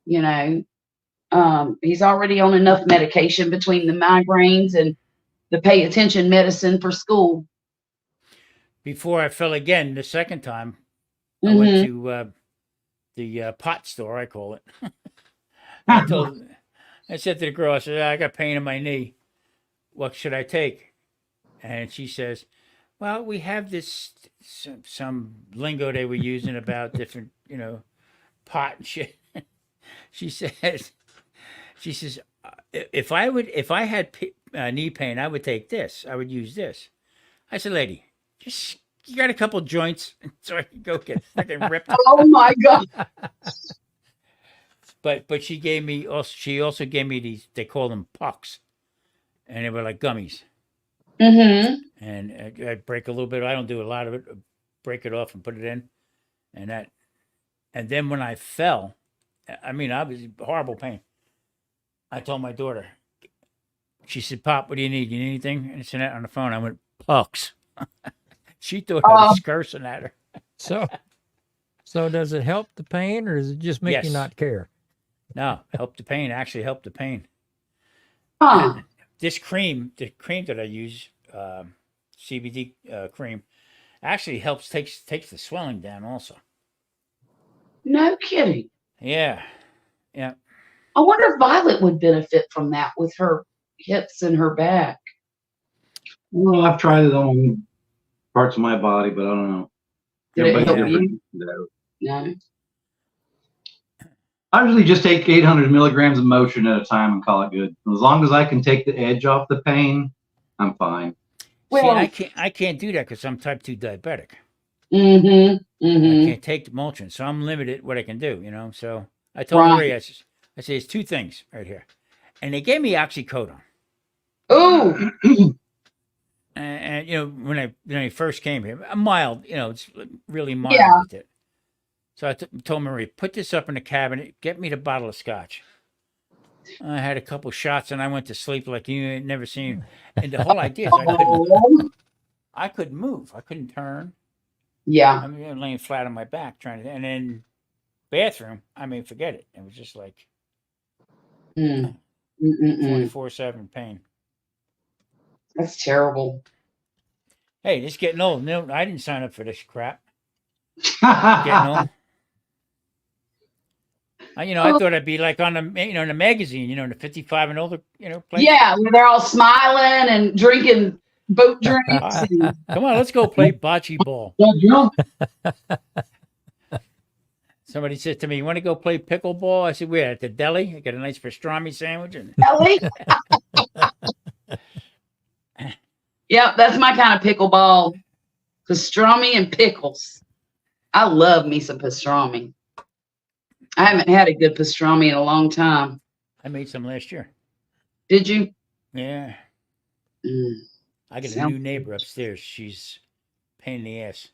You know, he's already on enough medication between the migraines and the pay attention medicine for school. Before I fell again the second time, I went to the pot store, I call it. I said to the girl, I said, I got pain in my knee. What should I take? And she says, Well, we have this some lingo they were using about different, pot and shit. She says, if I had knee pain, I would take this. I would use this. I said, lady, just you got a couple joints, so I can go get freaking ripped. Oh my God. But she gave me also. She also gave me these. They call them pucks, and they were like gummies. Mm-hmm. And I'd break a little bit. I don't do a lot of it. Break it off and put it in, and that. And then when I fell, I mean, I was in horrible pain. I told my daughter. She said, "Pop, what do you need? You need anything?" And I said on the phone. I went pucks. She thought I was cursing at her. So does it help the pain, or does it just make you Yes. not care? No, help the pain. Actually, help the pain. Huh. This cream, the cream that I use, CBD cream, actually helps takes the swelling down. Also, No kidding. yeah. I wonder if Violet would benefit from that with her hips and her back. Well, I've tried it on parts of my body, but I don't know. Did it Everybody's help different. No. I usually just take 800 milligrams of motion at a time and call it good. As long as I can take the edge off the pain, I'm fine. Well, See, I can't do that because I'm type 2 diabetic. mm-hmm. I Mm-hmm. can't take the Motrin, so I'm limited what I can do. So I told Right. Maria, I say it's two things right here, and they gave me oxycodone. Oh, And when I first came here, a mild, it's really mild Yeah. with it. So I told Marie, put this up in the cabinet, get me the bottle of scotch. I had a couple shots and I went to sleep like you ain't never seen. And the whole idea is I couldn't move, I couldn't turn. yeah. I mean, laying flat on my back trying to, and then bathroom. I mean, forget it. It was just like Mm. Mm-mm-mm. 24/7 pain. That's terrible. Hey, this getting old. No, I didn't sign up for this crap. Getting old. I thought I'd be like on the, in the magazine, the 55 and older, place. Yeah, where they're all smiling and drinking boat drinks. And, Come on, let's go play bocce ball. Somebody said to me, "You want to go play pickleball?" I said, "We're at the deli. I got a nice pastrami sandwich." And Ellie? Yep, that's my kind of pickleball. Pastrami and pickles. I love me some pastrami. I haven't had a good pastrami in a long time. I made some last year. Did you? Yeah. Mm. I got a Sounds new neighbor upstairs. She's a pain in the ass.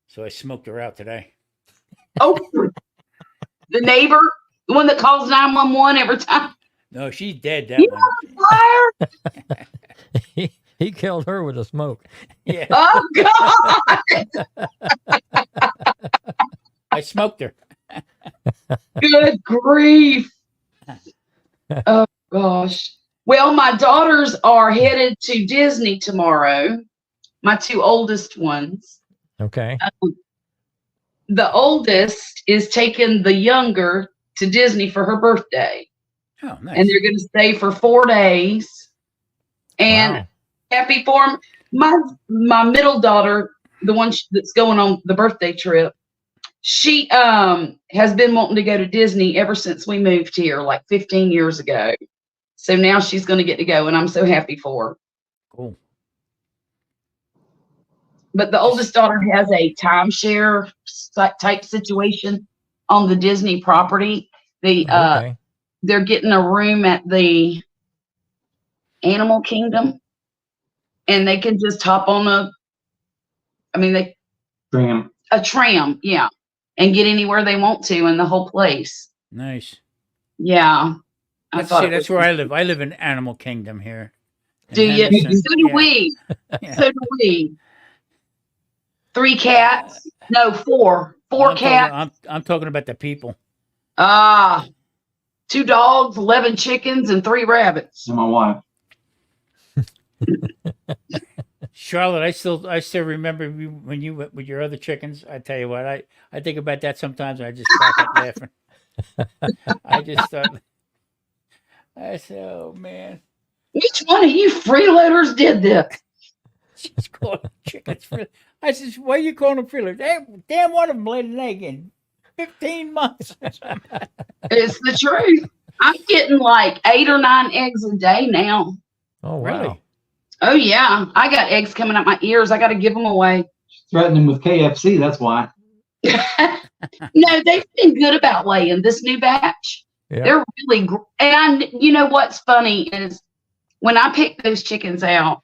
So I smoked her out today. Oh, the neighbor, the one that calls 911 every time. No, she's dead, that You one. Fire! He killed her with a smoke. Yeah. Oh God! I smoked her. Good grief! Oh gosh. Well, my daughters are headed to Disney tomorrow. My two oldest ones. Okay. The oldest is taking the younger to Disney for her birthday, Oh, nice. and they're going to stay for 4 days. And Wow. happy for 'em. My middle daughter, the one that's going on the birthday trip, she has been wanting to go to Disney ever since we moved here, like 15 years ago. So now she's going to get to go, and I'm so happy for her. Cool. But the oldest daughter has a timeshare type situation on the Disney property. Okay. They're getting a room at the Animal Kingdom, and they can just hop on a tram, yeah, and get anywhere they want to in the whole place. Nice. Yeah. That's where I live. I live in Animal Kingdom here. in Do you? Henderson. So do Yeah. we. Yeah. So do we. 3 cats. No, 4. 4 cats. I'm talking about the people. 2 dogs, 11 chickens, and 3 rabbits. And my wife. Charlotte, I still remember you when you went with your other chickens. I tell you what, I think about that sometimes and I just crack up laughing. I just thought, I said, oh man. Which one of you freeloaders did this? She's calling them chickens. I says, why are you calling them feelers? Hey, damn one of them laid an egg in 15 months. It's the truth. I'm getting like 8 or 9 eggs a day now. Oh, wow. Really? Oh yeah, I got eggs coming out my ears. I got to give them away. Threatening with KFC, that's why. No, they've been good about laying this new batch. Yeah. They're really, and you know what's funny is when I picked those chickens out,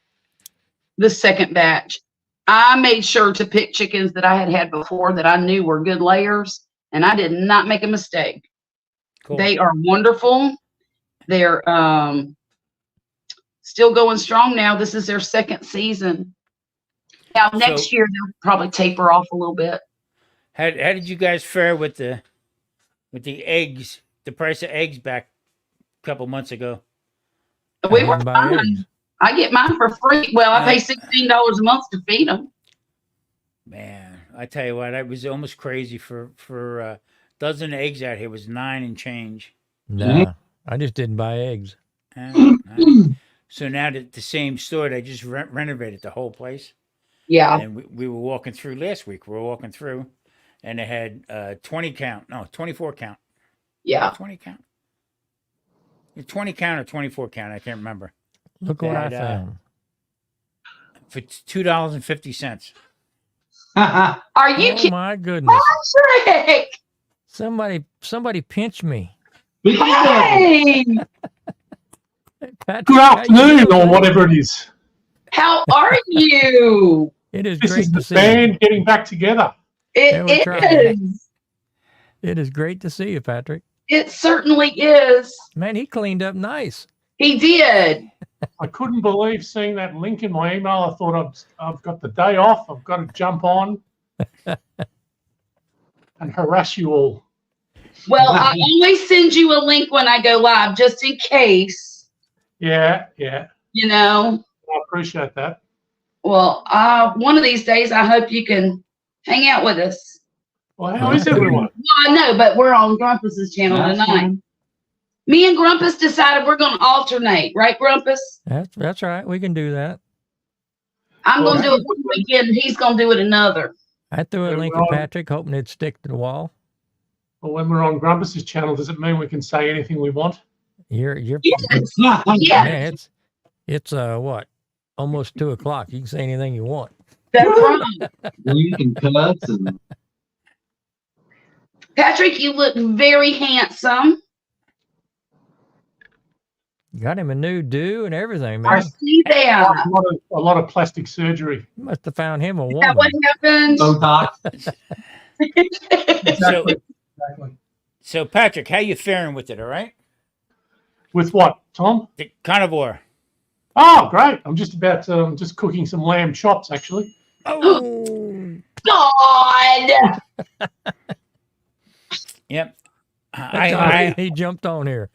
the second batch, I made sure to pick chickens that I had had before that I knew were good layers, and I did not make a mistake. Cool. They are wonderful. They're still going strong now. This is their second season. Now next year they'll probably taper off a little bit. How did you guys fare with the eggs? The price of eggs back a couple months ago. We were Buy fine. eggs. I get mine for free. Well, I pay $16 a month to feed them. Man, I tell you what, I was almost crazy for a dozen eggs out here was 9 and change. Nah, I just didn't buy eggs. So now that the same store, they just renovated the whole place. Yeah. And we were walking through last week. We were walking through, and they had 24 count. Yeah. 20 count. 20 count or 24 count, I can't remember. Look what I That, found. For $2.50. Are you Oh kidding? my goodness! Patrick? Somebody pinch me. Hey, Patrick, Good how you afternoon, doing, or man? whatever it is. how are you? It is This great is to the see you. band getting back together. Yeah, we're It trying. is. It is great to see you, Patrick. It certainly is. Man, he cleaned up nice. He did. I couldn't believe seeing that link in my email. I thought I've got the day off. I've got to jump on and harass you all. Well, I always send you a link when I go live, just in case. Yeah. You know. I appreciate that. Well, one of these days, I hope you can hang out with us. Well, how is everyone? Well, I know, but we're on Grumpus's channel That's tonight. fine. Me and Grumpus decided we're going to alternate, right, Grumpus? That's right. We can do that. I'm Well, going to do it one weekend, and he's going to do it another. I threw a Yeah, link we're at on- Patrick, hoping it'd stick to the wall. Well, when we're on Grumpus's channel, does it mean we can say anything we want? You're Yes. Yeah. Yeah. man, it's what? Almost 2:00. You can say anything you want. That's right. You can cuss and Patrick, you look very handsome. Got him a new do and everything, I man. see that. A lot of plastic surgery. You must have found him a Is that what woman. happened? Botox. Exactly. So Patrick, how you faring with it? All right, With what, Tom? the carnivore. Oh, great. I'm just about to, just cooking some lamb chops, actually. Oh, God. Yep. he jumped on here.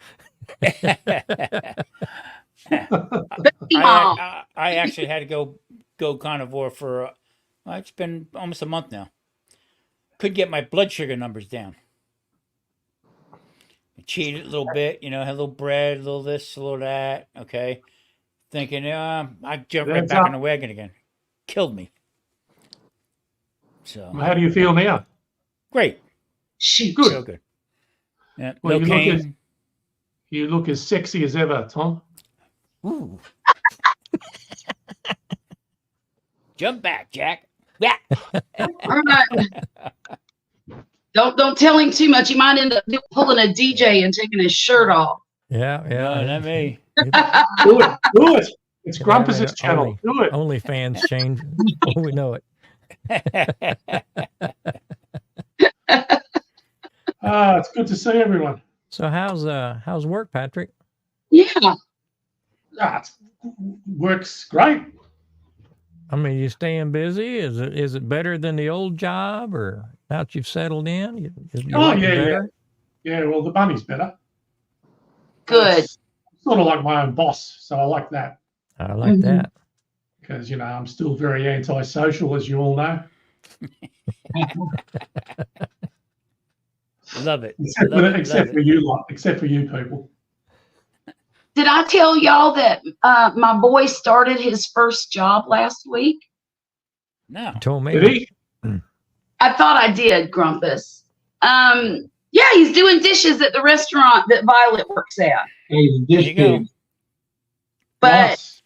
I actually had to go carnivore for it's been almost a month now. Couldn't get my blood sugar numbers down. I cheated a little bit, had a little bread, a little this, a little that. Okay, thinking I jumped right That's back up. in the wagon again. Killed me. So How do you feel now? great, Shoot. Good. so good. Yeah, Well, no you look cane. You look as sexy as ever, Tom. Ooh. Jump back, Jack. Yeah. All right. Don't tell him too much. He might end up pulling a DJ and taking his shirt off. Yeah, No, not me. Do it. Do it. It's Yeah, Grumpus's man, channel. Do it. Only fans change. Oh, we know it. It's good to see everyone. So how's work, Patrick? Yeah. It works great. I mean, you staying busy? Is it better than the old job, or now that you've settled in? You like it better? Yeah, well, the money's better. Good. It's sort of like my own boss, so I like that I like Mhm. that. because, I'm still very antisocial, as you all know. Love it. Except Love it, except love for you lot, except for you people. Did I tell y'all that my boy started his first job last week? No. You told me. Did he? I thought I did, Grumpus. Yeah, he's doing dishes at the restaurant that Violet works at. He's There dish you go. pig. But Nice.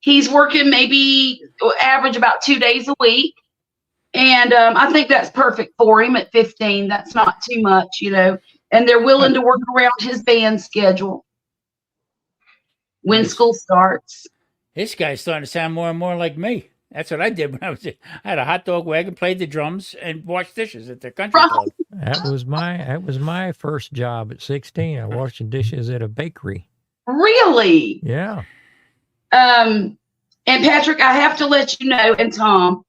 he's working maybe average about 2 days a week. And I think that's perfect for him at 15. That's not too much, you know. And they're willing to work around his band schedule when Nice. school starts. This guy's starting to sound more and more like me. That's what I did when I had a hot dog wagon, played the drums, and washed dishes at the country Right. club. That was my first job at 16. I washing dishes at a bakery. Really? Yeah. And Patrick, I have to let you know, and Tom,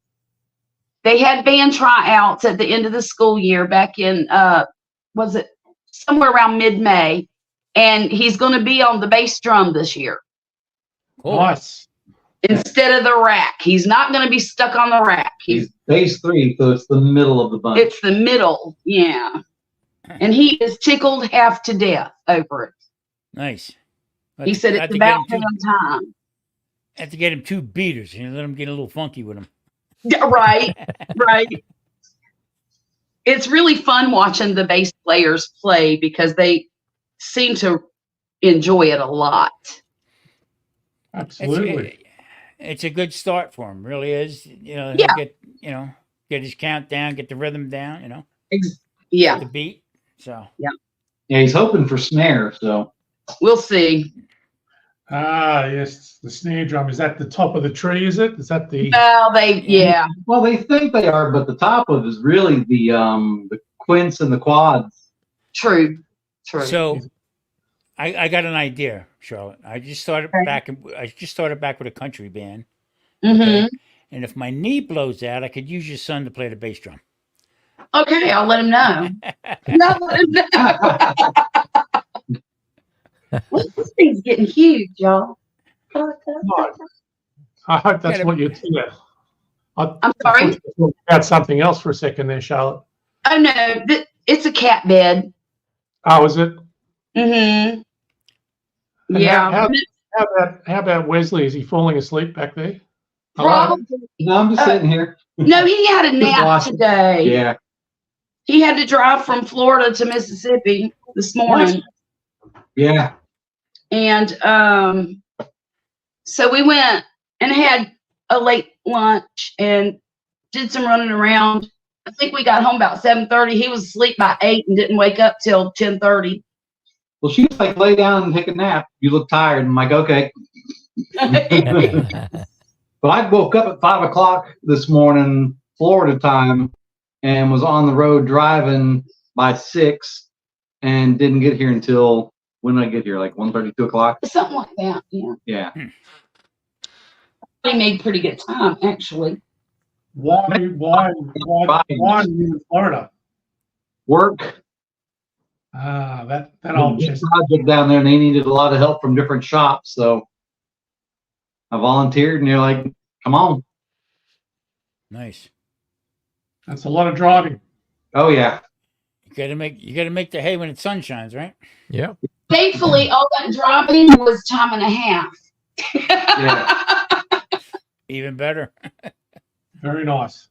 they had band tryouts at the end of the school year back in, was it somewhere around mid-May? And he's going to be on the bass drum this year Cool. Nice. instead of the rack. He's not going to be stuck on the rack. He's base 3, so it's the middle of the bunch. It's the middle, yeah. And he is tickled half to death over it. Nice. He said I it's about damn time. have to get him 2 beaters. You know, let him get a little funky with him. Yeah, right, right. It's really fun watching the bass players play because they seem to enjoy it a lot. Absolutely. It's a good start for him. Really is. You know, Yeah. he'll get his count down, get the rhythm down. You know, Yeah, the beat. So Yeah, he's hoping for snare, so. we'll see. Ah, yes, the snare drum. Is that the top of the tree, is it? Is that the... Well, yeah. Well, they think they are, but the top of is really the quints and the quads. True. So I got an idea, Charlotte. I just started Okay. back with a country band. Mm-hmm. And if my knee blows out, I could use your son to play the bass drum. Okay, I'll let him know. I'll let him know. This thing's getting huge, y'all. I hope that's Yeah, what you're doing. I'm sorry? I thought you were talking about something else for a second there, Charlotte. Oh no, it's a cat bed. Oh, is it? Mm-hmm. And Yeah. How about Wesley? Is he falling asleep back there? Hello? Probably. No, I'm just sitting here. No, he had a nap watching. today. Yeah. He had to drive from Florida to Mississippi this morning. Yeah. And so we went and had a late lunch and did some running around. I think we got home about 7:30. He was asleep by 8 and didn't wake up till 10:30. Well, she was like, lay down and take a nap. You look tired. I'm like, okay. But I woke up at 5 o'clock this morning, Florida time, and was on the road driving by 6 and didn't get here until, when did I get here? Like 1:30, 2 o'clock? Something like that, yeah. Yeah. He made pretty good time, actually. Why are you in Florida? Work. Ah, that old Big chest. project down there, and they needed a lot of help from different shops. So I volunteered, and they're like, come on. Nice. That's a lot of driving. Oh, yeah. You gotta make the hay when the sun shines, right? Yep. Thankfully, all that driving was time and a half. Yeah. Even better. Very nice.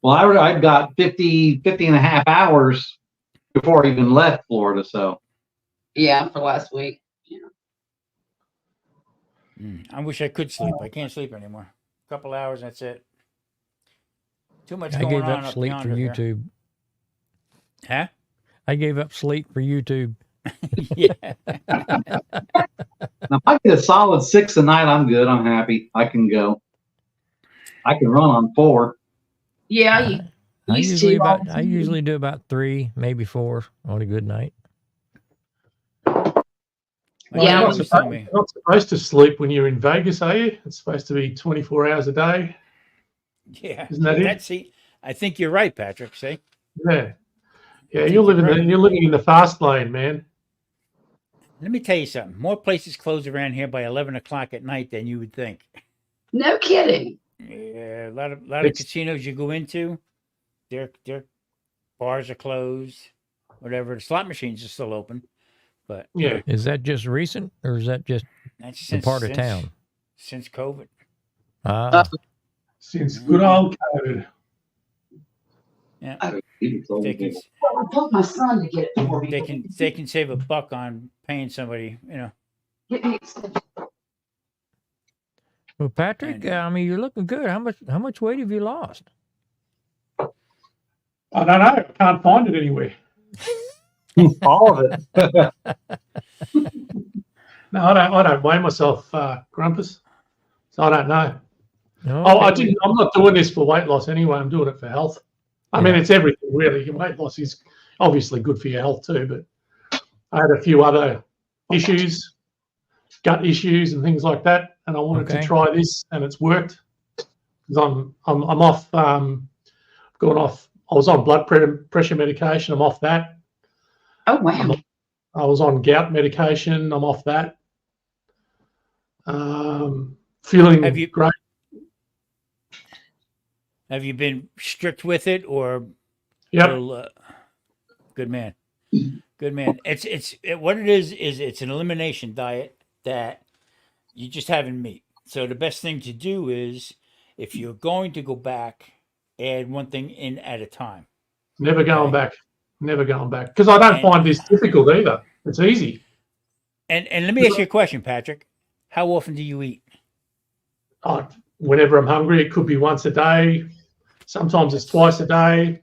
Well, I'd got 50 and a half hours before I even left Florida. So Yeah, for last week. I wish I could sleep. I can't sleep anymore. A couple hours, that's it. Too much I going gave on up sleep for yonder here. YouTube. Huh? I gave up sleep for YouTube. Yeah. now, if I get a solid 6 a night, I'm good. I'm happy. I can go. I can run on 4. Yeah, I used usually to all about the I usually do about 3, maybe 4 on a good night. My Yeah, dad You're always told me. not supposed to sleep when you're in Vegas, are you? It's supposed to be 24 hours a day. Yeah. Isn't that it? That's it. I think you're right, Patrick. See? Yeah. Yeah, think you're living you're right. you're living in the fast lane, man. Let me tell you something. More places close around here by 11 o'clock at night than you would think. No kidding. Yeah, a lot of It's- casinos you go into, their bars are closed, whatever. The slot machines are still open, But Yeah. Is that just recent, or is that just that's the part of town? since COVID. Ah, Since good old COVID. Yeah, I don't even told they me can that. I told my son to get it for me. they can save a buck on paying somebody. You know. Get me extension. well, Patrick, And- I mean, you're looking good. How much weight have you lost? I don't know. I can't find it anywhere. All of it. No, I don't weigh myself, Grumpus. So I don't know. Okay, I didn't. I'm not doing this for weight loss anyway. I'm doing it for health. I mean, Yeah. it's everything really. Your weight loss is obviously good for your health too, but I had a few other issues, gut issues and things like that, and I wanted Okay. to try this, and it's worked. Because I'm off. Going off. I was on blood pressure medication. I'm off that. Oh wow. I was on gout medication. I'm off that. Feeling Have you- great. Have you been strict with it, or Yep. little, good man? Good man. What it is it's an elimination diet that you just having meat. So the best thing to do is, if you're going to go back, add one thing in at a time. Never going Okay. back. Never going back. Because I don't And- find this difficult either. It's easy. And let me ask you a question, Patrick. How often do you eat? Whenever I'm hungry, it could be once a day. Sometimes it's twice a day.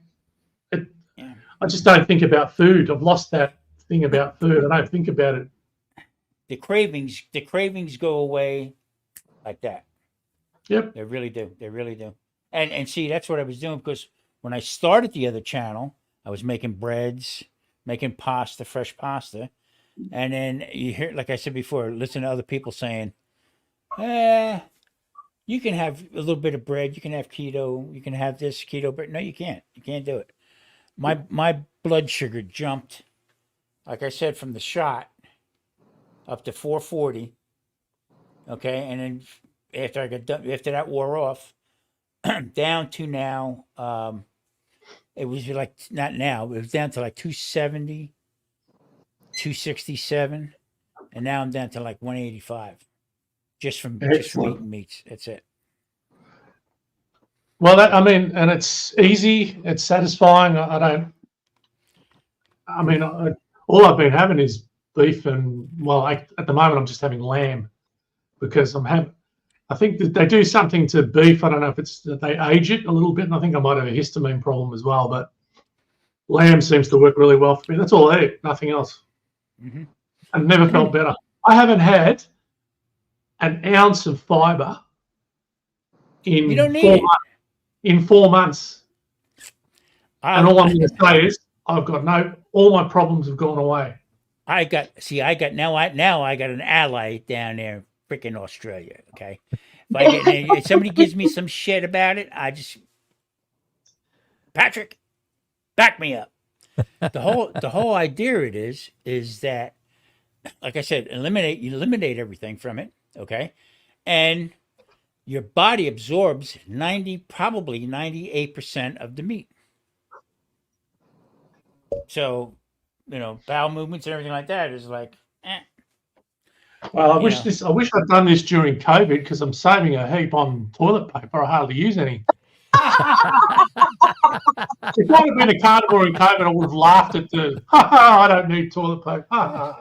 Yeah. I just don't think about food. I've lost that thing about food. I don't think about it. The cravings go away like that. Yep. They really do. They really do. And see, that's what I was doing, because when I started the other channel, I was making breads, making pasta, fresh pasta. And then you hear, like I said before, listen to other people saying, you can have a little bit of bread, you can have keto, you can have this keto bread. No, you can't. You can't do it. My blood sugar jumped, like I said, from the shot up to 440. Okay, and then after I got done, after that wore off, down to now, it was like, not now, it was down to like 270, 267, and now I'm down to like 185, just from Excellent. eating meats. That's it. Well, and it's easy. It's satisfying. All I've been having is beef and, at the moment I'm just having lamb, because I think that they do something to beef. I don't know if it's that they age it a little bit, and I think I might have a histamine problem as well, but lamb seems to work really well for me. That's all I eat, nothing else. Mm-hmm. I've never felt better. I haven't had an ounce of fiber in You don't need 4 it. months. In 4 months. And all I'm going to say is all my problems have gone away. I got an ally down there, freaking Australia. Okay, if somebody gives me some shit about it, Patrick, back me up. The whole idea it is that, like I said, eliminate everything from it. Okay, and your body absorbs probably 98% of the meat. So, bowel movements and everything like that is like, Well, I wish I'd done this during COVID, because I'm saving a heap on toilet paper. I hardly use any. If I had been a carnivore in COVID, I would have laughed at I don't need toilet paper.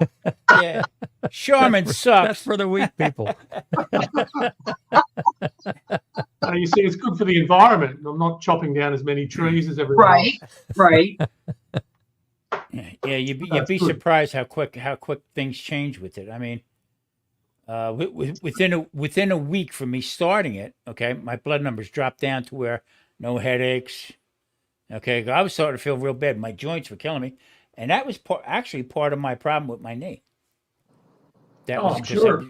yeah, Charmin That's sucks. for the weak people. You see, it's good for the environment. I'm not chopping down as many trees as everyone Right. Right. Yeah, you'd That's be good. surprised how quick things change with it. I mean, within a week from me starting it, okay, my blood numbers dropped down to where no headaches. Okay, I was starting to feel real bad. My joints were killing me, and that was actually part of my problem with my knee. That was I'm 'cause sure. I-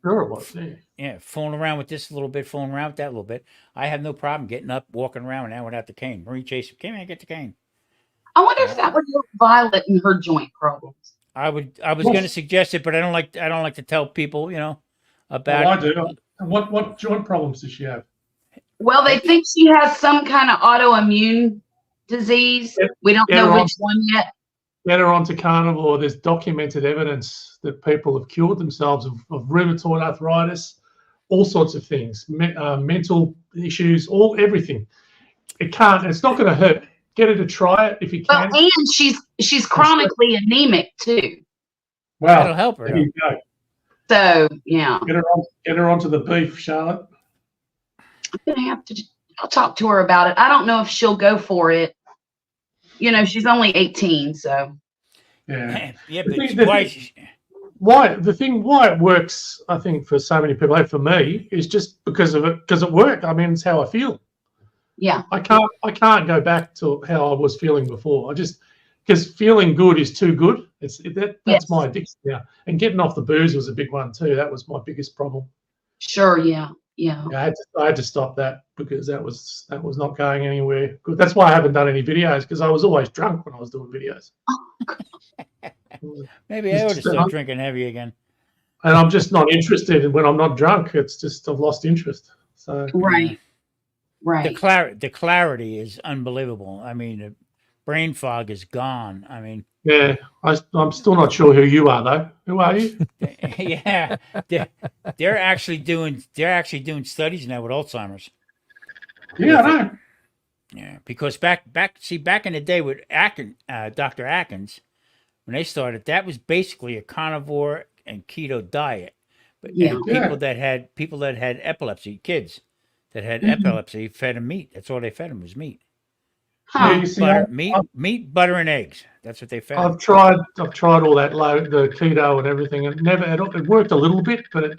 Sure it was. Yeah. yeah, fooling around with this a little bit, fooling around with that a little bit. I have no problem getting up, walking around now without the cane. Marie Chase came in, get the cane. I wonder if that would help Violet and her joint problems. I was going to suggest it, but I don't like to tell people, about Well, I it. do. What joint problems does she have? Well, they think she has some kind of autoimmune disease. Yep. We don't Get know her on- which one yet. get her onto carnivore. There's documented evidence that people have cured themselves of rheumatoid arthritis, all sorts of things, mental issues, everything. It's not going to hurt. Get her to try it if you Well, can. and she's chronically anemic too. That'll Wow, help her. there you go. So yeah, Get her onto the beef, Charlotte. I'm gonna have to. I'll talk to her about it. I don't know if she'll go for it. You know, she's only 18, so. Yeah. Yeah, The but thing- why it works, I think, for so many people, like for me, is just because it worked. I mean, it's how I feel. Yeah. I can't go back to how I was feeling before. Because feeling good is too good. That's Yes. my addiction now. And getting off the booze was a big one too. That was my biggest problem. Sure. Yeah. Yeah. I had to stop that because that was not going anywhere good. That's why I haven't done any videos, because I was always drunk when I was doing videos. maybe I ought to start drinking heavy again. And I'm just not interested when I'm not drunk. It's just I've lost interest. So Right. Right. The clarity is unbelievable. I mean, the brain fog is gone. I mean, yeah, I'm still not sure who you are though. Who are you? yeah, they're actually doing studies now with Alzheimer's. Yeah, I know. Yeah, because back in the day with Dr. Atkins, when they started, that was basically a carnivore and keto diet. But Yeah. and people that had epilepsy, kids that had Mhm. epilepsy, fed them meat. That's all they fed them was meat. Huh. Yeah, you see, Butter, meat, butter, and eggs. That's what they fed. I've tried all that the keto and everything, and it worked a little bit, but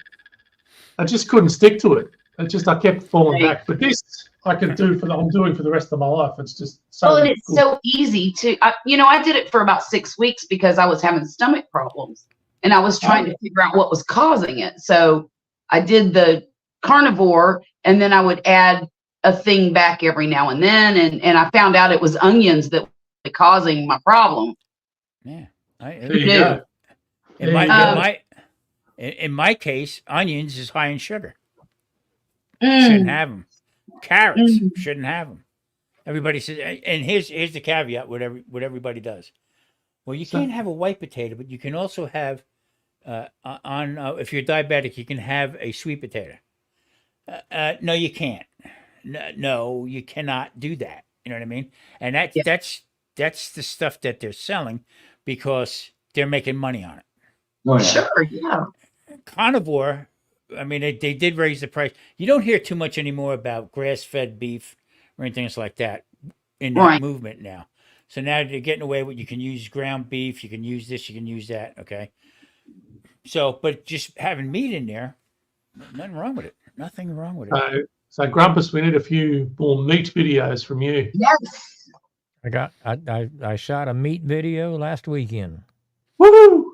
I just couldn't stick to it. I kept falling Right. back. But this I could do I'm doing for the rest of my life. It's just so Well, and it's good. so easy to, I did it for about 6 weeks because I was having stomach problems and I was trying to figure out what was causing it. So I did the carnivore, and then I would add a thing back every now and then. And I found out it was onions that were causing my problem. Yeah. There you go. In my case, onions is high in sugar. Mm, Shouldn't have them. Carrots Mm. shouldn't have them. Everybody says, and here's the caveat: what everybody does. Well, you can't have a white potato, but you can also have if you're diabetic, you can have a sweet potato. No, you can't. No, you cannot do that. You know what I mean? And Yeah. that's the stuff that they're selling because they're making money on it. Oh, yeah. Sure. Yeah. Carnivore, I mean, they did raise the price. You don't hear too much anymore about grass-fed beef or anything else like that in that Right. movement now. So now they're getting away with, you can use ground beef, you can use this, you can use that. Okay. So, but just having meat in there, nothing wrong with it. Nothing wrong with it. So Grumpus, we need a few more meat videos from you. Yes. I shot a meat video last weekend. Woohoo!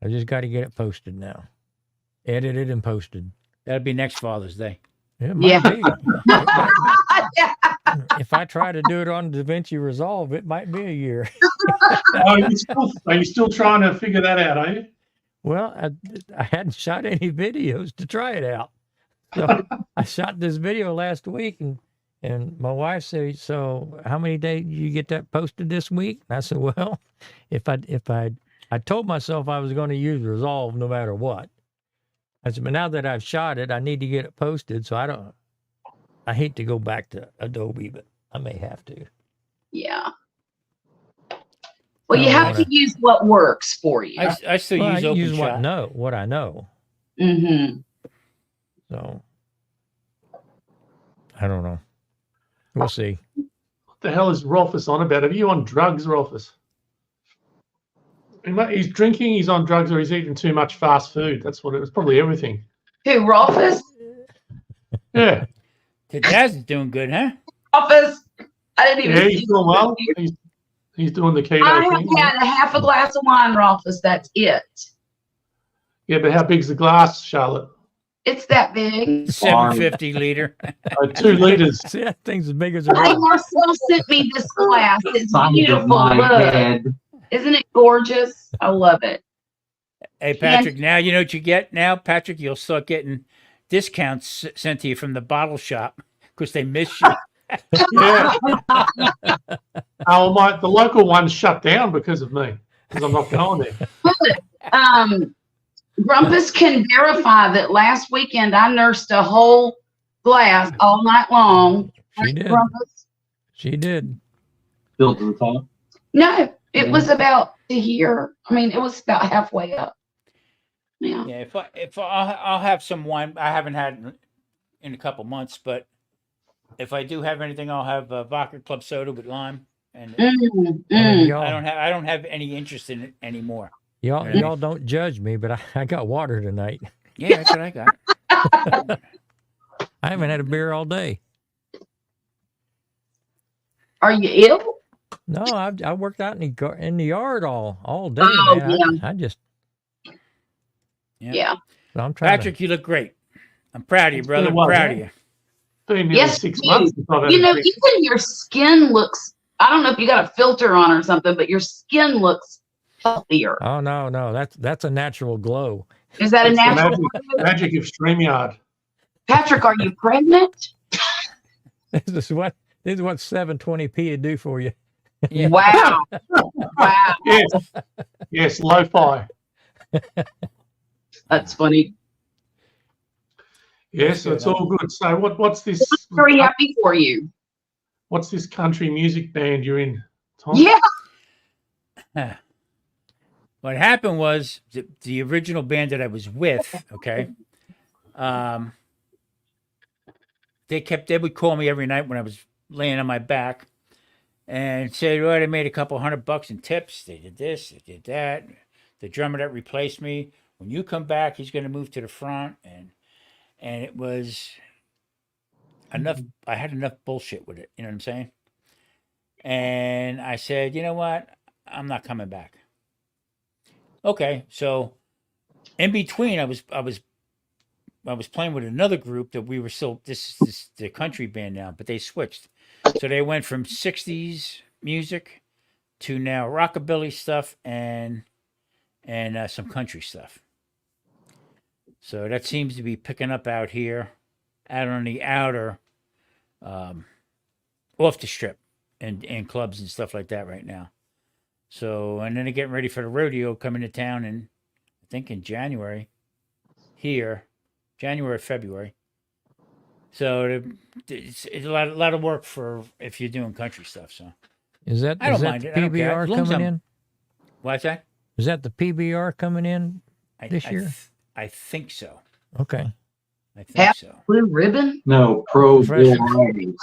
I just got to get it posted now. Edited and posted. That'll be next Father's Day. It might Yeah. be. If I try to do it on DaVinci Resolve, it might be a year. Are you still trying to figure that out, are you? Well, I hadn't shot any videos to try it out. So I shot this video last week, and my wife said, "So how many days did you get that posted this week?" And I said, "Well, I told myself I was going to use Resolve no matter what." I said, "But now that I've shot it, I need to get it posted. So I hate to go back to Adobe, but I may have to." Yeah. Well, you I have to wanna- use what works for you. I still Well, use I use OpenShot. what I know. Mm-hmm. So I don't know. We'll see. What the hell is Rolfus on about? Are you on drugs, Rolfus? He's drinking, he's on drugs, or he's eating too much fast food. That's what it was. Probably everything. Who, Rolfus? Yeah. The Daz is doing good, huh? Rolfus? I didn't even Yeah, see he's doing well. He's doing the keto I have thing. had a half a glass of wine, Rolfus. That's it. Yeah, but how big's the glass, Charlotte? It's that big. 750 liter. 2 liters. See, that thing's as big as a Hey, rock. Marcel sent me this glass. It's Size of beautiful. my Look. head. Isn't it gorgeous? I love it. Hey, Patrick, now you know what you get now, Patrick? You'll start getting discounts sent to you from the bottle shop because they miss you. Yeah. Oh, the local one's shut down because of me, because I'm not going there. Grumpus can verify that last weekend I nursed a whole glass all night long. She did. Grumpus? She did. Built to the top. No, it was about to here. I mean, it was about halfway up. Yeah. Yeah, if I'll have some wine. I haven't had in a couple months, but if I do have anything, I'll have vodka club soda with lime. And Mm, I mean, mm. I don't have any interest in it anymore. y'all don't judge me, but I got water tonight. Yeah, that's what I got. I haven't had a beer all day. Are you ill? No, I worked out in the yard all day, Oh, man. yeah. I just Yeah. so I'm trying. Patrick, you look great. I'm proud of you, It's brother. been a while, Proud yeah. of you. Been nearly Yes, 6 you months since I've had You a know, drink. even your skin looks, I don't know if you got a filter on or something, but your skin looks healthier. Oh no, that's a natural glow. Is that a It's the natural? magic of StreamYard. Patrick, are you pregnant? This is what 720p would do for you. Yeah. Wow. Wow. Yes, lo-fi. That's funny. Yes, That's it's good. all good. So what's this? I'm very happy for you. What's this country music band you're in, Tom? Yeah. What happened was the original band that I was with, okay, they would call me every night when I was laying on my back and said, "Well, they made a couple $100 in tips. They did this, they did that. The drummer that replaced me, when you come back, he's going to move to the front." And it was enough. I had enough bullshit with it. You know what I'm saying? And I said, you know what? I'm not coming back. Okay, so in between, I was playing with another group that we were still this is the country band now, but they switched. So they went from '60s music to now rockabilly stuff and some country stuff. So that seems to be picking up out here, out on the outer, off the strip, and clubs and stuff like that right now. So and then they're getting ready for the rodeo coming to town in I think in January here, January, February. So it's a lot of work for if you're doing country stuff. So Is that I don't is that mind the it. I don't care. PBR As long as coming I'm- in? what's that? Is that the PBR coming in this year? I think so. Okay. I think Yeah. so. Blue ribbon? No, pro Professional. bull riders.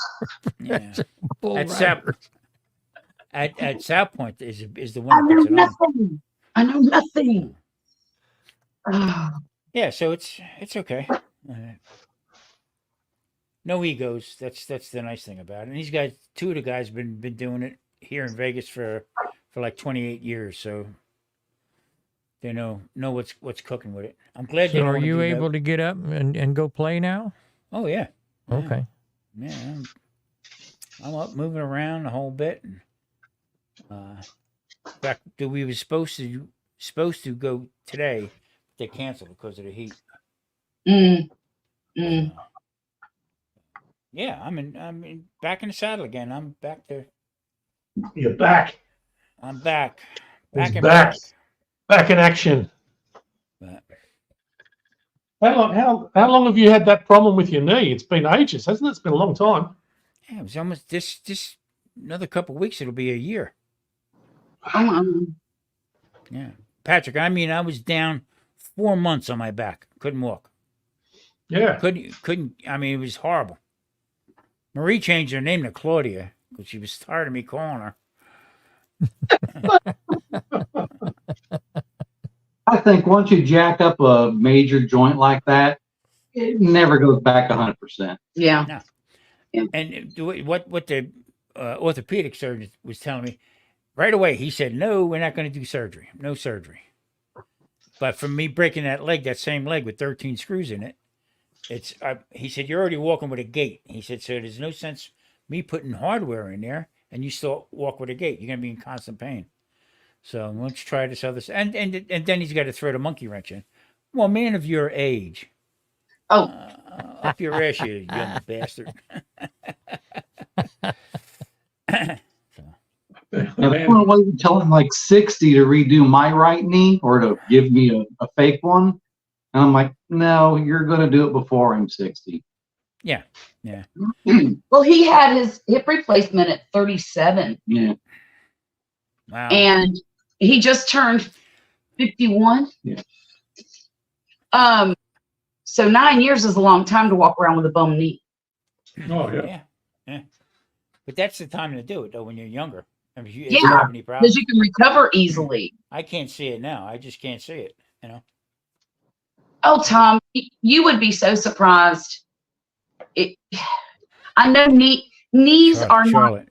Yeah. Bull At South riders. at South Point is the I one that know puts it on. nothing. I know nothing. Ah, Yeah, so it's okay. No egos. That's the nice thing about it. And these guys, two of the guys, been doing it here in Vegas for like 28 years, so they know what's cooking with it. I'm glad they So don't are wanna you do able to get up and go play now? Oh yeah. Yeah. Okay. Yeah, I'm up moving around a whole bit. And, in fact, we were supposed to go today, but they canceled because of the heat. mm, mm. Yeah, I'm back in the saddle again. I'm back there. You're back. I'm back. He's Back and back. back. Back in action. But, How long have you had that problem with your knee? It's been ages, hasn't it? It's been a long time. yeah, it was almost this another couple of weeks. It'll be a year. Yeah, Patrick. I was down 4 months on my back. Couldn't walk. Yeah. Couldn't. It was horrible. Marie changed her name to Claudia because she was tired of me calling her. I think once you jack up a major joint like that, it never goes back 100%. Yeah. And what the orthopedic surgeon was telling me right away, he said, "No, we're not going to do surgery. No surgery." But from me breaking that same leg with 13 screws in it, he said, "You're already walking with a gait." He said, "So there's no sense me putting hardware in there and you still walk with a gait. You're going to be in constant pain. So let's try this other and then he's got to throw the monkey wrench in. Well, man of your age. Oh. Up your ass, you young bastard." Yeah, they went away until I'm like 60 to redo my right knee or to give me a fake one. And I'm like, no, you're going to do it before I'm 60. Yeah. Well, he had his hip replacement at 37, Yeah. Wow. and he just turned 51. Yeah. So 9 years is a long time to walk around with a bum knee. Oh, yeah. Yeah. But that's the time to do it, though, when you're younger. I mean, if Yeah, you have any Because problems. you can recover easily. I can't see it now. I just can't see it. You know. Oh, Tom, you would be so surprised. I know knees are not.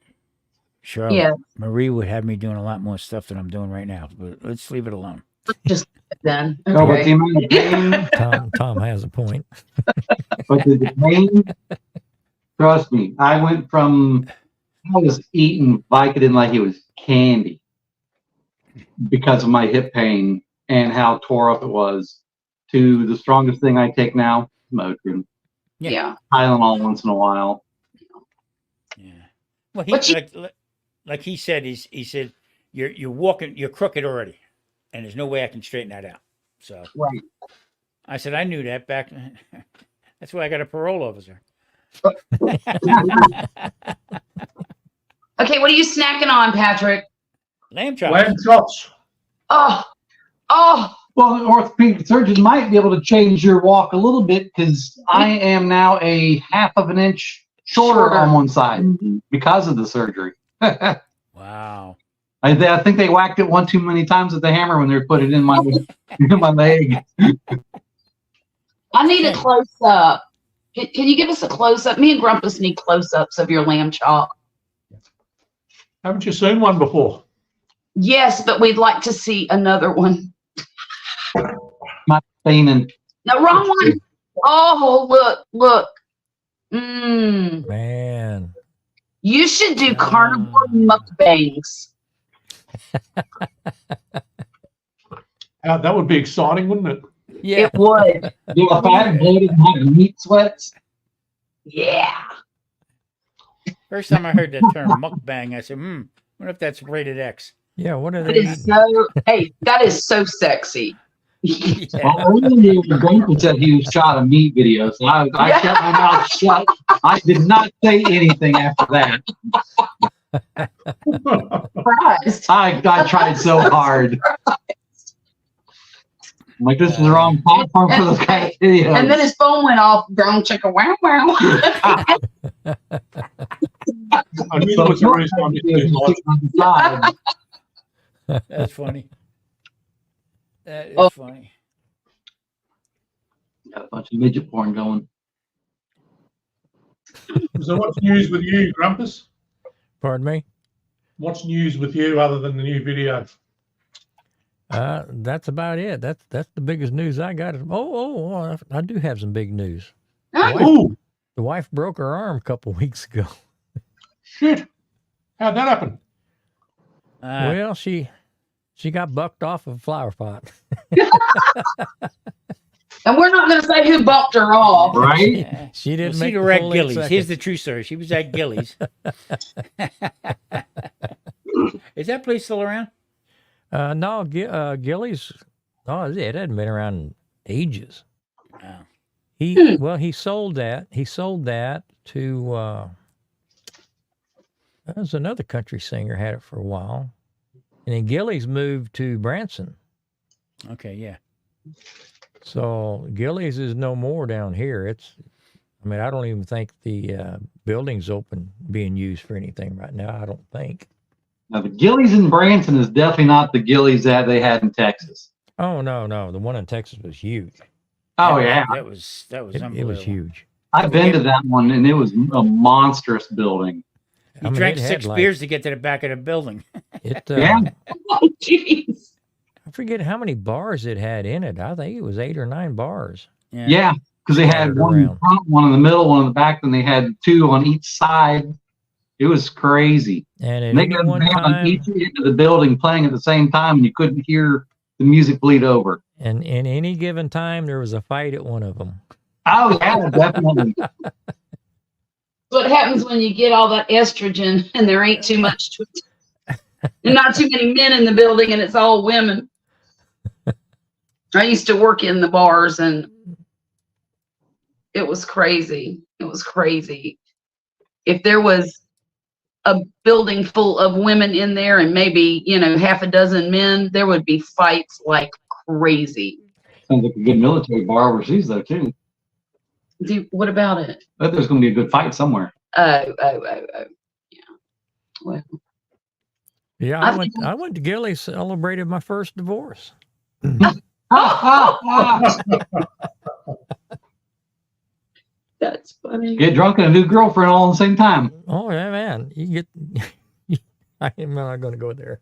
Charlotte. Yeah, Marie would have me doing a lot more stuff than I'm doing right now. But let's leave it alone. just then. No, but the Okay. amount of pain, Tom has a point. but the pain, trust me, I went from, I was eating Vicodin like it was candy because of my hip pain and how tore up it was, to the strongest thing I take now, Motrin. Yeah. Tylenol once in a while. Yeah. Well, But you- like he said, he said you're walking, you're crooked already, and there's no way I can straighten that out. So Right. I said I knew that back. That's why I got a parole officer. Okay, what are you snacking on, Patrick? Lamb chops. Lamb chops. Oh, Well, the orthopedic surgeon might be able to change your walk a little bit because I am now a half of an inch shorter on one side because of the surgery. Wow. I think they whacked it one too many times with the hammer when they put it in my in my leg. I need a close up. Can you give us a close up? Me and Grumpus need close ups of your lamb chop. Haven't you seen one before? Yes, but we'd like to see another one. Pain and No, wrong one. Oh, look. Mm. Man. You should do carnivore mukbangs. That would be exciting, wouldn't it? Yeah. It would. do a fat and bloated and have meat sweats. Yeah. First time I heard that term mukbang, I said, what if that's rated X? Yeah, what are It they is eating? so, hey, that is so sexy. Yeah. Well, earlier Grumpus said he was shot a meat video, so I kept my mouth shut. I did not say anything after that. Surprised. I tried so hard. I'm like, this is the wrong platform for those kind of videos. And then his phone went off. Brown chicken, wow, wow. I knew there was a reason I missed it. That's funny. That is Oh. funny. Got a bunch of midget porn going. So what's news with you, Grumpus? Pardon me? What's news with you other than the new video? That's about it. That's the biggest news I got. I do have some big news. Oh, The wife broke her arm a couple weeks ago. shit. How'd that happen? Well, she got bucked off of a flower pot. And we're not going to say who bumped her off. Right? Yeah. She didn't Well, make see the her at full 8 Gillies. Here's seconds. the true story. She was at Gillies. Is that place still around? No, Gillies. Oh, it hadn't been around in ages. Oh. He sold that. He sold that to. There's another country singer had it for a while, and then Gillies moved to Branson. Okay, yeah. So Gillies is no more down here. I don't even think the building's open, being used for anything right now. I don't think. Now, the Gillies in Branson is definitely not the Gillies that they had in Texas. Oh no, the one in Texas was huge. Oh, yeah. That was It unbelievable. was huge. I've been to that one, and it was a monstrous building. You I mean, drank it had 6 like- beers to get to the back of the building. It. Yeah. Oh, jeez. I forget how many bars it had in it. I think it was 8 or 9 bars. Yeah, because they had Scattered one in the around. front, one in the middle, one in the back, then they had 2 on each side. It was crazy. And at And they any got a one band on time, each end of the building playing at the same time, and you couldn't hear the music bleed over. and in any given time, there was a fight at one of them. Oh, yeah, definitely. what happens when you get all that estrogen and there ain't too much and not too many men in the building and it's all women. I used to work in the bars and it was crazy. It was crazy. If there was a building full of women in there and maybe, half a dozen men, there would be fights like crazy. Sounds like a good military bar overseas, though, too. What about it? I bet there's going to be a good fight somewhere. Oh. Yeah. Well. Yeah, I went to Gilly, celebrated my first divorce. That's funny. Get drunk and a new girlfriend all at the same time. Oh yeah, man. You get I'm not gonna go there.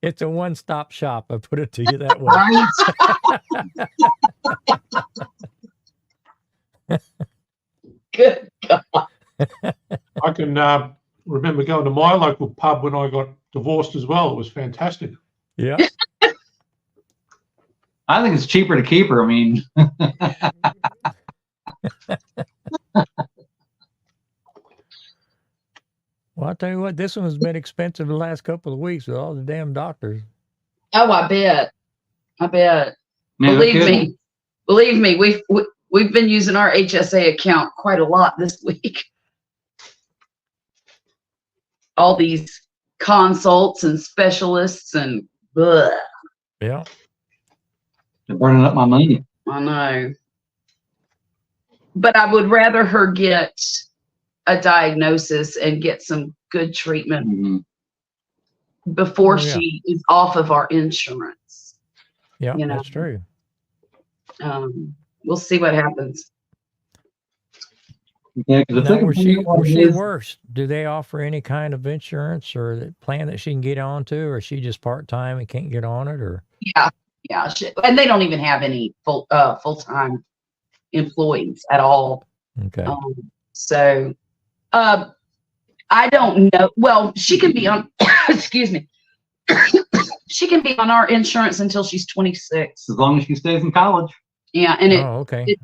It's a one-stop shop, I put it to you that way. Good God. I can remember going to my local pub when I got divorced as well. It was fantastic. Yeah. I think it's cheaper to keep her. I mean, Well, I'll tell you what, this one has been expensive the last couple of weeks with all the damn doctors. Oh, I bet. man, Believe me, we've been using our HSA account quite a lot this week. All these consults and specialists and blah. Yeah. they're burning up my money. I know. But I would rather her get a diagnosis and get some good treatment Mm-hmm. before Oh, yeah. she is off of our insurance. Yeah, You know. that's true. We'll see what happens. Yeah, because Now, where she works, do they offer any kind of insurance or the plan that she can get onto, or is she just part-time and can't get on it, or? Yeah. And they don't even have any full-time employees at all. Okay. So I don't know. Well, she can be on, excuse me. She can be on our insurance until she's 26. as long as she stays in college. Yeah. And Okay. it's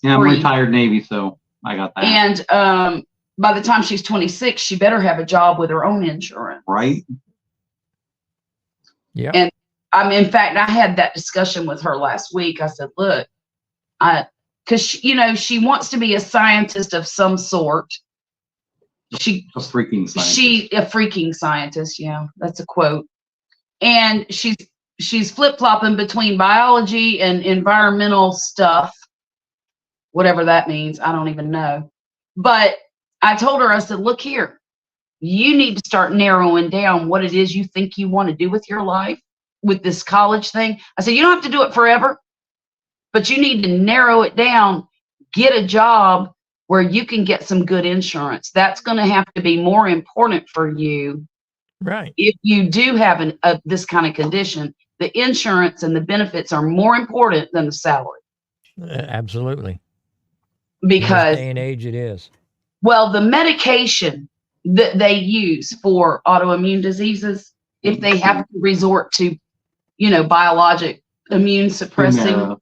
Yeah, I'm Free. retired Navy, so I got that. and by the time she's 26, she better have a job with her own insurance. Right? Yeah. And in fact, I had that discussion with her last week. I said, look, because she wants to be a scientist of some sort. A freaking science. A freaking scientist. Yeah, that's a quote. And she's flip-flopping between biology and environmental stuff, whatever that means. I don't even know. But I told her, I said, look here, you need to start narrowing down what it is you think you want to do with your life with this college thing. I said, you don't have to do it forever, but you need to narrow it down, get a job where you can get some good insurance. That's going to have to be more important for you. Right. If you do have this kind of condition, the insurance and the benefits are more important than the salary. Absolutely. In this Because, day and age, it is. well, the medication that they use for autoimmune diseases, if they have to resort to, biologic immune suppressing,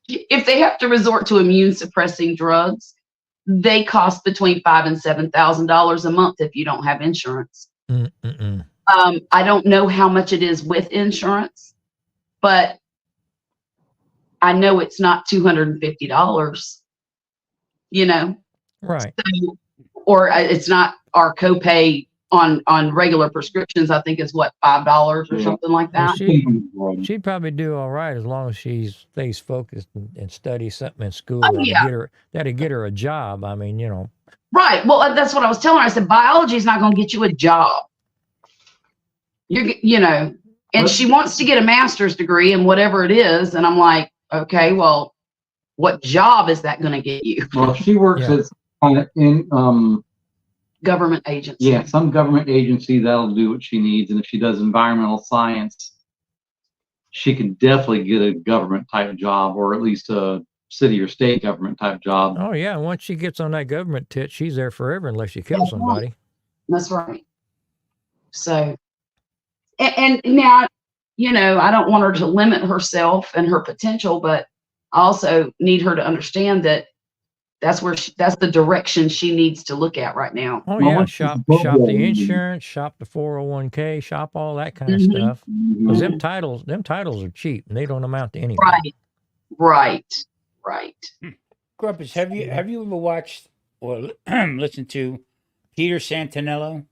if they have to resort to immune suppressing drugs, they cost between $5,000 and $7,000 a month if you don't have insurance. Mm-mm. I don't know how much it is with insurance, but I know it's not $250, Right. So, or it's not our copay on regular prescriptions. I think is what, $5 or something like Well, that. she'd probably do all right as long as she stays focused and studies something in school. Oh, yeah. That'd get her a job. I mean, Right. Well, that's what I was telling her. I said, biology is not going to get you a job. And she wants to get a master's degree in whatever it is. And I'm like, okay, well, what job is that going to get you? Well, she works in Government agency. yeah, some government agency that'll do what she needs, and if she does environmental science, she could definitely get a government type job, or at least a city or state government type job. oh yeah, once she gets on that government tit, she's there forever unless she kills somebody. That's right. So, and now, you know, I don't want her to limit herself and her potential, but I also need her to understand that that's the direction she needs to look at right now. Oh Well, yeah, what's shop the shop the program? insurance, shop the 401k, shop all that kind of Mhm. stuff. Because them Mhm. titles are cheap and they don't amount to anything. Right. Grumpus, have you ever watched or listened to Peter Santinello?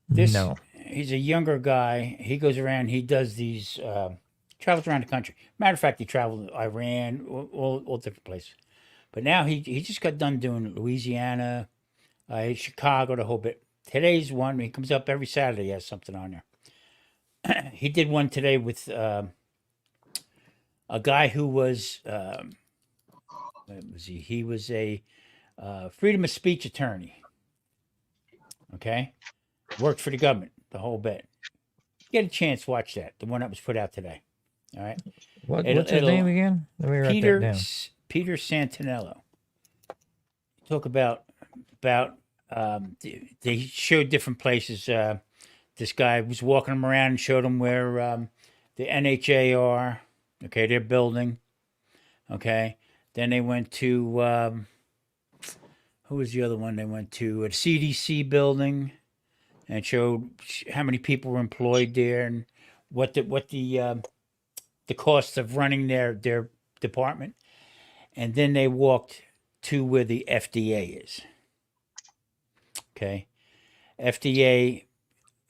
No. He's a younger guy. He goes around. He does these travels around the country. Matter of fact, he traveled to Iran, all different places. But now he just got done doing Louisiana, Chicago, the whole bit. Today's one. He comes up every Saturday. He has something on there. He did one today with a guy who was what was he? He was a freedom of speech attorney. Okay, worked for the government, the whole bit. Get a chance, watch that. The one that was put out today. All right. What's his name again? Let me write that Peter down. Peter Santinello. Talk about they showed different places. This guy was walking them around and showed them where the NHA are. Okay, they're building. Okay, then they went to who was the other one? They went to a CDC building and showed how many people were employed there and what the cost of running their department. And then they walked to where the FDA is. Okay, FDA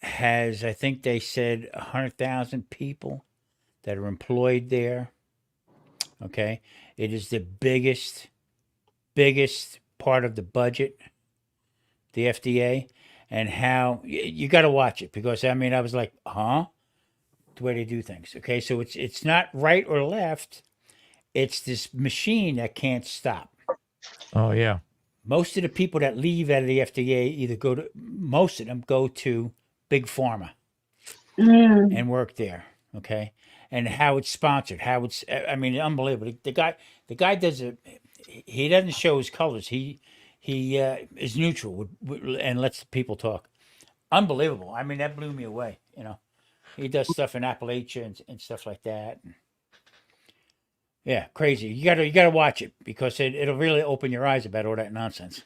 has, I think they said 100,000 people that are employed there. Okay, it is the biggest part of the budget, the FDA, and how you got to watch it because I mean I was like, huh, the way they do things. Okay, so it's not right or left. It's this machine that can't stop. Oh yeah. Most of the people that leave out of the FDA either most of them go to big pharma Mm. and work there. Okay, and how it's sponsored, how it's, I mean, unbelievable. The guy does it. He doesn't show his colors. He is neutral and lets the people talk. Unbelievable. I mean, that blew me away. You know, he does stuff in Appalachia and stuff like that. Yeah, crazy. You gotta watch it because it'll really open your eyes about all that nonsense.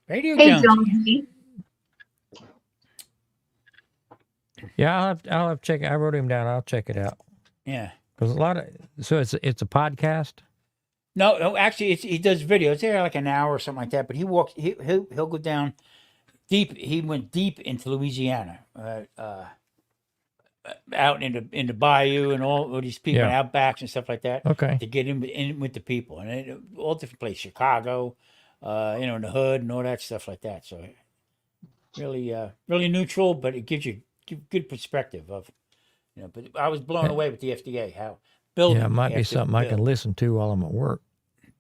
Radio Hey, Jonesy. Jonesy. Yeah, I'll have to check it. I wrote him down. I'll check it out. Yeah. Because it's a podcast. No, actually, he does videos. They're like an hour or something like that. But he'll go down deep. He went deep into Louisiana, out in the bayou and all these people Yeah. and outbacks and stuff like that. Okay. To get in with the people and all different places, Chicago, in the hood and all that stuff like that. So really neutral, but it gives you good perspective of, But I was blown away with the FDA how building. Yeah, it might be something I can listen to while I'm at work.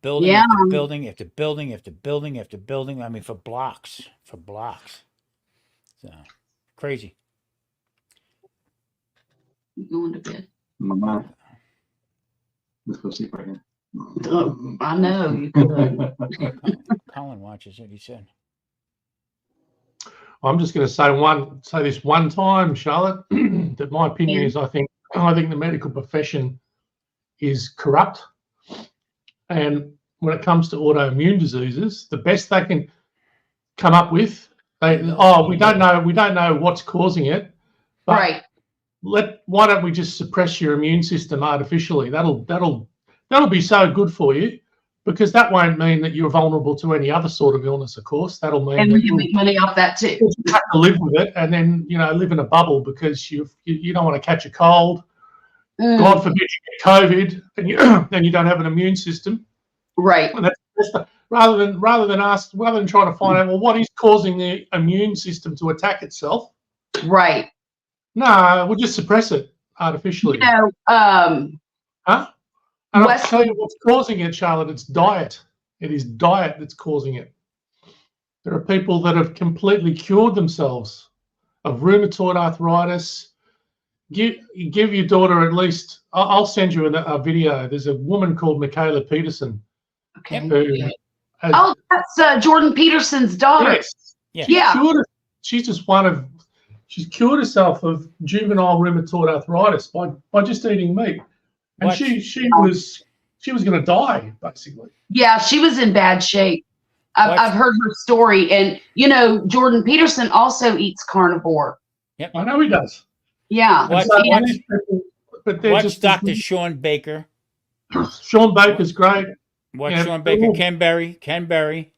Building Yeah. after building after building after building after building. I mean, for blocks. So crazy. Going to bed. Mama. Let's go sleep right here. Oh, I know. You could. Colin watches it. He said. I'm just going to say this one time, Charlotte, that my opinion is I think the medical profession is corrupt. And when it comes to autoimmune diseases, the best they can come up with, we don't know what's causing it. But Right. why don't we just suppress your immune system artificially? That'll be so good for you, because that won't mean that you're vulnerable to any other sort of illness, of course. That'll mean And that we can make money off that too. you have to live with it and then, live in a bubble because you don't want to catch a cold. Mm. God forbid you get COVID and you don't have an immune system. Right. And that's rather than trying to find out, well, what is causing the immune system to attack itself? Right. No, we'll just suppress it artificially. Huh? And I'll Wesley- tell you what's causing it, Charlotte. It's diet. It is diet that's causing it. There are people that have completely cured themselves of rheumatoid arthritis. Give your daughter at least. I'll send you a video. There's a woman called Michaela Peterson. Okay. Who has, Oh, that's Jordan Peterson's daughter. yes, Yeah. Yeah. cured her. She's just one of she's cured herself of juvenile rheumatoid arthritis by just eating meat, and Watch. she was going to die basically. Yeah, she was in bad shape. Watch. I've heard her story, and Jordan Peterson also eats carnivore. I know he does. Yeah, Watch, So, watch, these people- but they're watch just Dr. Sean Baker. Sean Baker's great. Watch Yeah, Sean Baker. cool. Ken Berry. And Barry,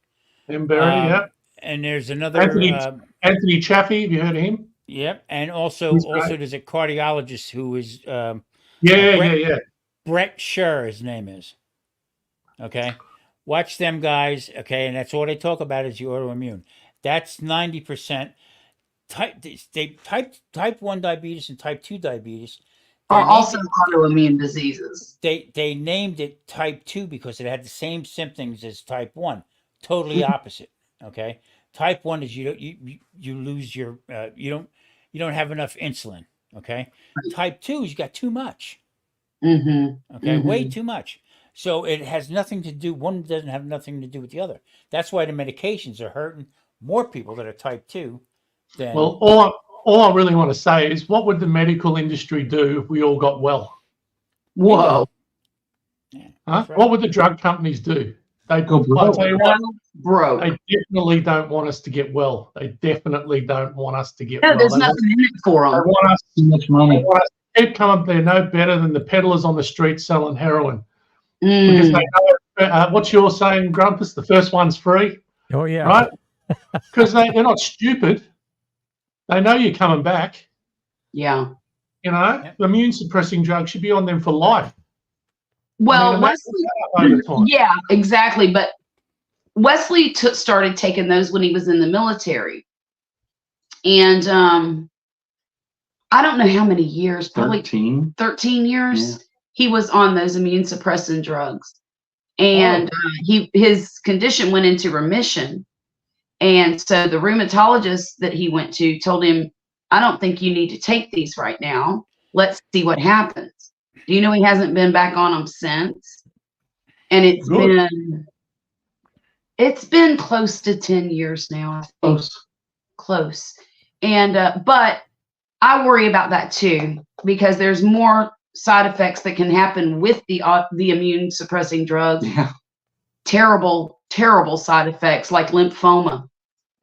yeah. And there's another. Anthony Chaffee, have you heard of him? Yep. And also He's great. there's a cardiologist who is Yeah. Brett Scher, his name is. Okay. Watch them guys. Okay. And that's all they talk about is the autoimmune. That's 90%. Type 1 diabetes and type 2 diabetes are also autoimmune diseases. They named it type 2 because it had the same symptoms as type 1. Totally opposite. Okay. Type 1 is you lose your you don't have enough insulin. Okay. Type 2 is you got too much. Mm-hmm. Okay. Way too much. So it has nothing to do. One doesn't have nothing to do with the other. That's why the medications are hurting more people that are type 2 than. Well, all I really want to say is, what would the medical industry do if we all got well? Whoa. Yeah, Huh? right. What would the drug companies do? They'd Go broke. I'll tell you what, Bro. they definitely don't want us to get well. They definitely don't want us to get No, well. there's They nothing in it for want, they them. want us Too much they money. want us to keep coming. They're no better than the peddlers on the street selling heroin. Because Mm. they know, what you're saying, Grumpus, the first one's free, Oh yeah. right? Because they're not stupid. They know you're coming back. Yeah. Yep. The immune suppressing drug should be on them for life. Well, imagine Wesley. that over time. Yeah, exactly. But Wesley started taking those when he was in the military, and I don't know how many years, probably 13 years. Yeah. He was on those immune suppressant drugs, and his condition went into remission. And so the rheumatologist that he went to told him, "I don't think you need to take these right now. Let's see what happens." Do you know he hasn't been back on them since? And Good. it's been close to 10 years now. I think. Close. And but I worry about that too, because there's more side effects that can happen with the immune suppressing drugs. Yeah. Terrible side effects like lymphoma.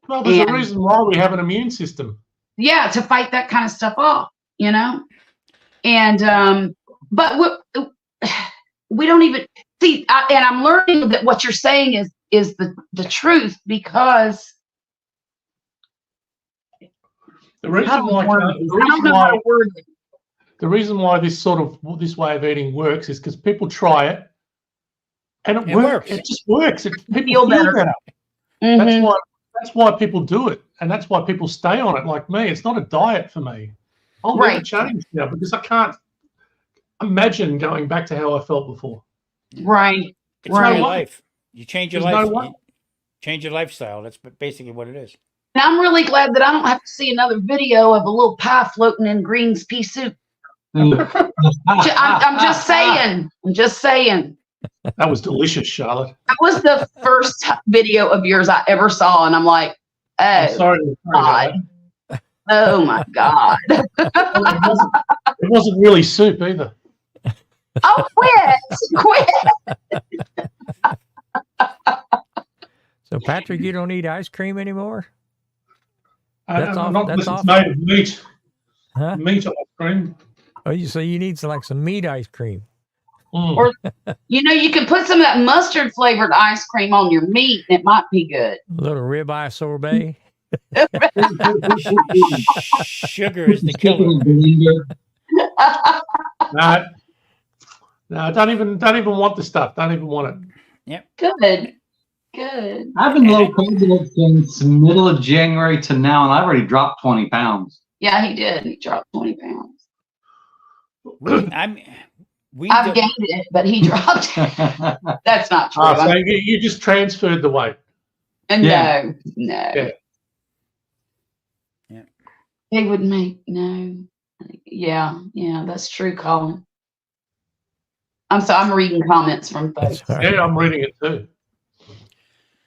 Well, there's a reason why we have an immune system. Yeah, to fight that kind of stuff off, And but we don't even see. And I'm learning that what you're saying is the truth, because The reason why this way of eating works is because people try it, and it works. It just works. People feel better. Mm-hmm. That's why people do it, and that's why people stay on it. Like me, it's not a diet for me. I'll never change now because I can't imagine going back to how I felt before. Right. It's your life. You change your life. You change your lifestyle. That's basically what it is. And I'm really glad that I don't have to see another video of a little pie floating in greens pea soup. I'm just saying. I'm just saying. That was delicious, Charlotte. That was the first video of yours I ever saw, and I'm like, oh, I'm sorry God. Oh my God. It wasn't really soup either. Oh, quit. So Patrick, you don't eat ice cream anymore? That's off. Made of meat. Huh? Meat ice cream. Oh, so you need some meat ice cream. Or you can put some of that mustard flavored ice cream on your meat, and it might be good. A little ribeye sorbet. Sugar is the killer. No, don't even want the stuff. Don't even want it. Yep. Good. I've been low carb since middle of January to now, and I've already dropped 20 pounds. Yeah, he did. He dropped 20 pounds. I've gained it, but he dropped it. That's not true. So you just transferred the weight. No. Yeah. They would make no. Yeah, that's true, Colin. I'm reading comments from folks. Yeah, I'm reading it too.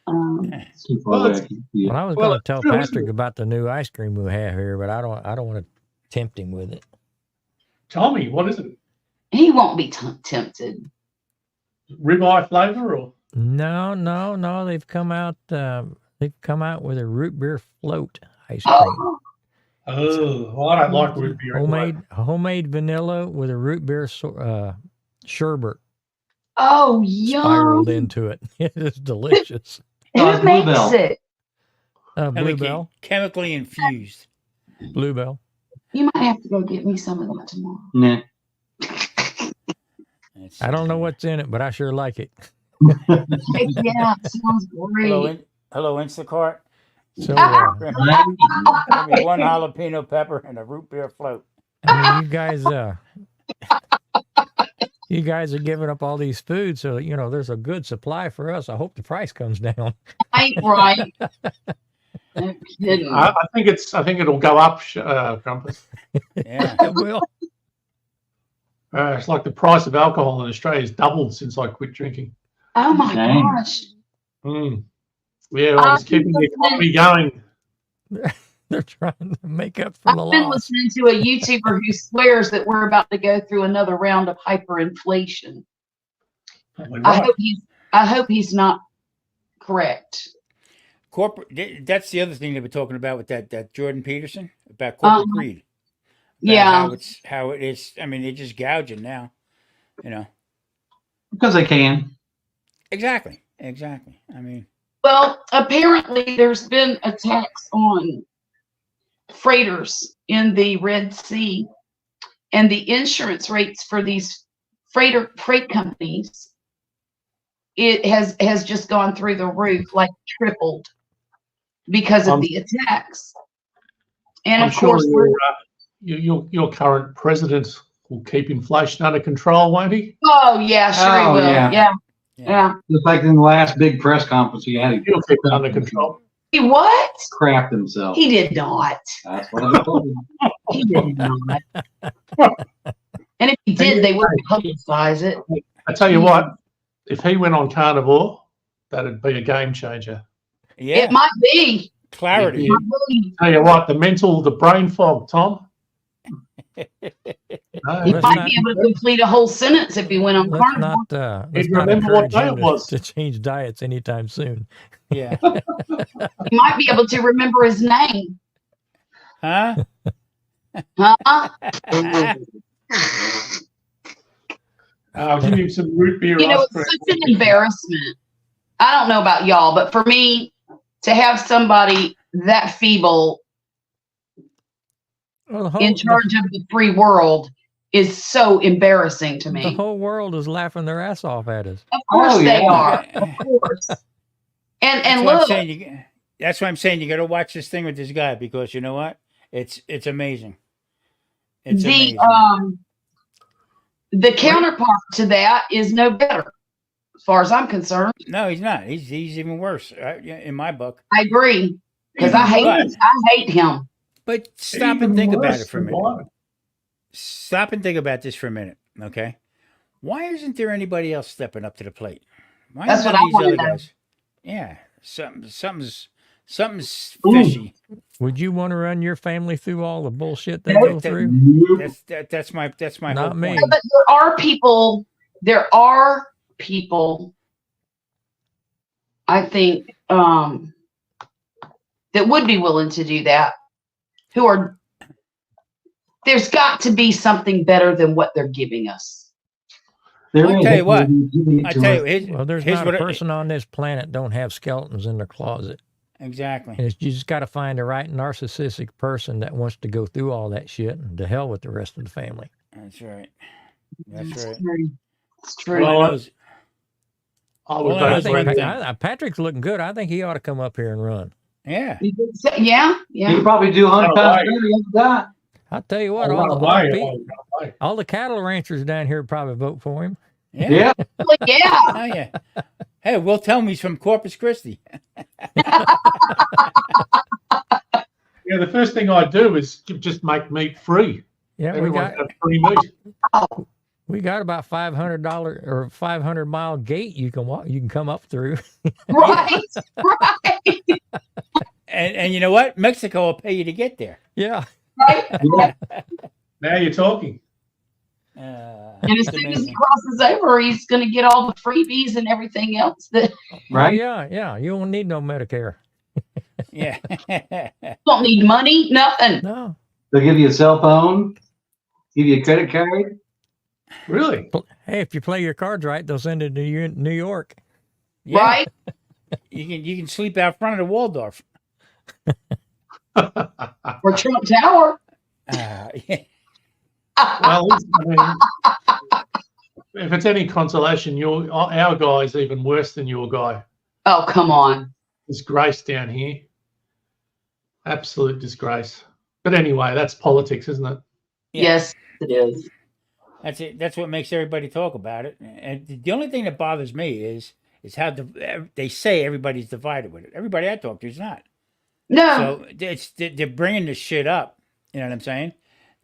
It's too far Well, away. Yeah. Well, I was Well, going to tell it's true, isn't Patrick it? about the new ice cream we have here, but I don't want to tempt him with it. Tommy, what is it? He won't be tempted. Ribeye flavor or? No. They've come out. They've come out with a root beer float ice cream. Oh, well, I don't like root beer. anyway. Homemade vanilla with a root beer sherbet Oh, spiraled yum. into it. It is delicious. Who Bluebell. makes it? Bluebell. Chemically infused. Bluebell. You might have to go get me some of that tomorrow. Nah. I don't know what's in it, but I sure like it. Heck yeah, it sounds great. Hello, Instacart. So, Give me one jalapeno pepper and a root beer float. I mean, you guys are giving up all these foods, so there's a good supply for us. I hope the price comes down. Right. No kidding. I think it'll go up, Grumpus. Yeah. It will. It's like the price of alcohol in Australia has doubled since I quit drinking. Oh my Dang. gosh. Mm. Yeah, I was keeping the economy going. They're trying to make up for the I've been loss. listening to a YouTuber who swears that we're about to go through another round of hyperinflation. I hope he's not correct. Corporate. That's the other thing they were talking about with that Jordan Peterson about corporate greed. About Yeah. how it is. I mean, they're just gouging now. Because they can. Exactly. I mean, Well, apparently there's been attacks on freighters in the Red Sea, and the insurance rates for these freight companies, it has just gone through the roof, like tripled because of the attacks. And I'm of course, sure your current president will keep inflation under control, won't he? oh yeah, sure he Oh, will. yeah. Yeah. Just like in the last big press conference he had, he He'll keep it under control. He what? crapped himself. He did not. That's what I'm told. He did not. And if he did, they wouldn't publicize it. I tell you what, if he went on carnivore, that'd be a game changer. yeah. It might be. Clarity. Tell you what, the brain fog, Tom. He Let's might not- be able to complete a whole sentence if he went on Let's carnivore. not remember what encourage day him it was. to change diets anytime soon. Yeah. He might be able to remember his name. Huh? Huh? I'll give him some root beer You know, ice it's cream. such an embarrassment. I don't know about y'all, but for me, to have somebody that feeble Well, in charge of the free world is so embarrassing to the me. whole world is laughing their ass off at us. Of course Oh, they yeah. are. Of course. And That's why I'm look, saying that's why I'm saying you got to watch this thing with this guy, because you know what? It's amazing. It's amazing. the counterpart to that is no better, as far as I'm concerned. No, he's not. He's even worse in my book. I agree, because I hate him. But stop Even and think about worse it for a than minute. what? Stop and think about this for a minute, okay? Why isn't there anybody else stepping up to the plate? Why That's none what of I these wanna other know. guys? Yeah, something's fishy. Would you want to run your family through all the bullshit they Nope. go through? That's my Not whole me. point. But there are people, I think, that would be willing to do that. There's got to be something better than what they're giving us. I'll tell you what. I tell you, Well, there's here's not what a person on this planet don't have skeletons in their closet. exactly. And you just got to find the right narcissistic person that wants to go through all that shit and to hell with the rest of the family. That's right. That's right. True. It's true. All I know is- I would Well, vote I I for think- think anything. Patrick's looking good. I think he ought to come up here and run. yeah. Yeah. You can probably do 100 times better than that. I'll tell you what, I'll run away. all the cattle ranchers down here probably vote for him. Yeah. Yeah. Well, yeah. Oh yeah. Hey, Will tell me he's from Corpus Christi. Yeah, the first thing I do is just make meat free. Yeah, Everyone have free meat. We got about $500 or 500-mile gate you can walk. You can come up through. Right. Right. And you know what? Mexico will pay you to get there. Yeah. Right. Yeah. Now you're talking. And as It's soon as he amazing. crosses over, he's going to get all the freebies and everything else that Oh Right? yeah, yeah. You won't need no Medicare. Yeah. don't need money, nothing. No. They'll give you a cell phone, give you a credit card. Really? Hey, if you play your cards right, they'll send it to you in New York. Yeah. Right. You can sleep out front of the Waldorf. Or Trump Tower. Yeah. Well, I mean, if it's any consolation, our guy is even worse than your guy. Oh, come on. Disgrace down here. Absolute disgrace. But anyway, that's politics, isn't it? Yeah. Yes, it is. That's it. That's what makes everybody talk about it. And the only thing that bothers me is how they say everybody's divided with it. Everybody I talk to is not. No. So they're bringing this shit up. You know what I'm saying?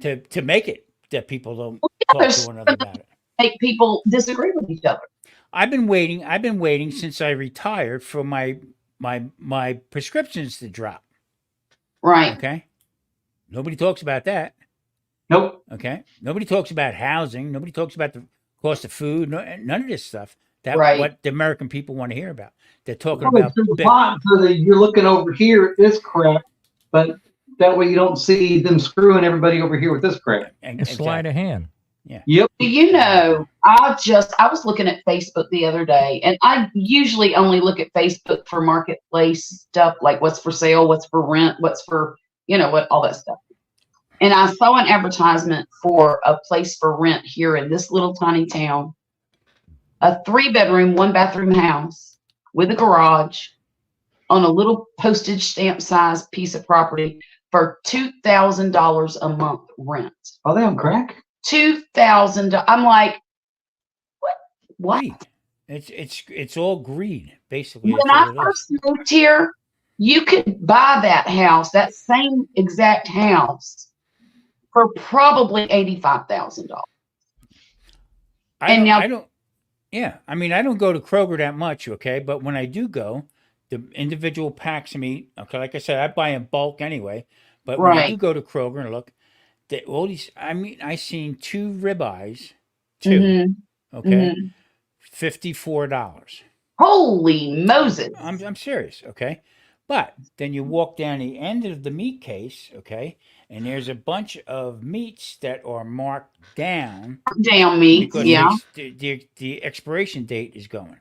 To make it that people don't talk there's to one another about it. make people disagree with each other. I've been waiting since I retired for my prescriptions to drop. Right. Okay. Nobody talks about that. Nope. Okay. Nobody talks about housing. Nobody talks about the cost of food. None of this stuff. That Right. what the American people want to hear about. They're talking Well, about it's the pot, so that you're looking over here at this crap, but that way you don't see them screwing everybody over here with this crap. and, A sleight of hand. Yep. Do you know, I was looking at Facebook the other day, and I usually only look at Facebook for marketplace stuff, like what's for sale, what's for rent, what's for, what, all that stuff. And I saw an advertisement for a place for rent here in this little tiny town, a 3-bedroom, 1-bathroom house with a garage on a little postage stamp size piece of property for $2,000 a month rent. Are they on crack? $2,000. I'm like, what? greed. It's all greed, basically. When That's I what it is. first moved here, you could buy that house, that same exact house, for probably $85,000. And now- I don't. Yeah, I mean, I don't go to Kroger that much, okay. But when I do go, the individual packs of meat. Okay, like I said, I buy in bulk anyway. But when I do Right. go to Kroger and look, all these. I mean, I seen 2 ribeyes, 2. Mhm, Okay, mhm. $54. Holy Moses. I'm serious, okay? But then you walk down the end of the meat case, okay, and there's a bunch of meats that are marked down Damn meats, because yeah. the expiration date is going.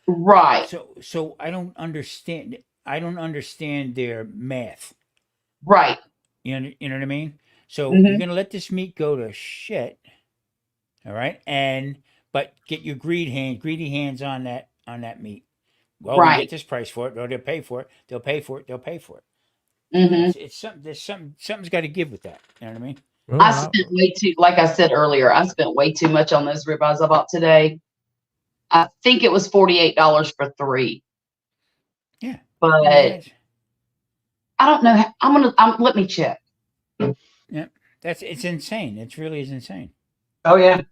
Right, So I don't understand. I don't understand their math. right. You know what I mean? So Mhm. you're gonna let this meat go to shit, all right? But get your greedy hands on that meat. Well, we Right. get this price for it. Or they'll pay for it. They'll pay for it. They'll pay for it. Mhm. It's something. There's something's got to give with that. You know what I mean? Well, I spent way too, like I said earlier, I spent way too much on those ribeyes I bought today. I think it was $48 for 3. Yeah. But That's I don't know. Let me check. it's insane. It really is insane. Oh yeah.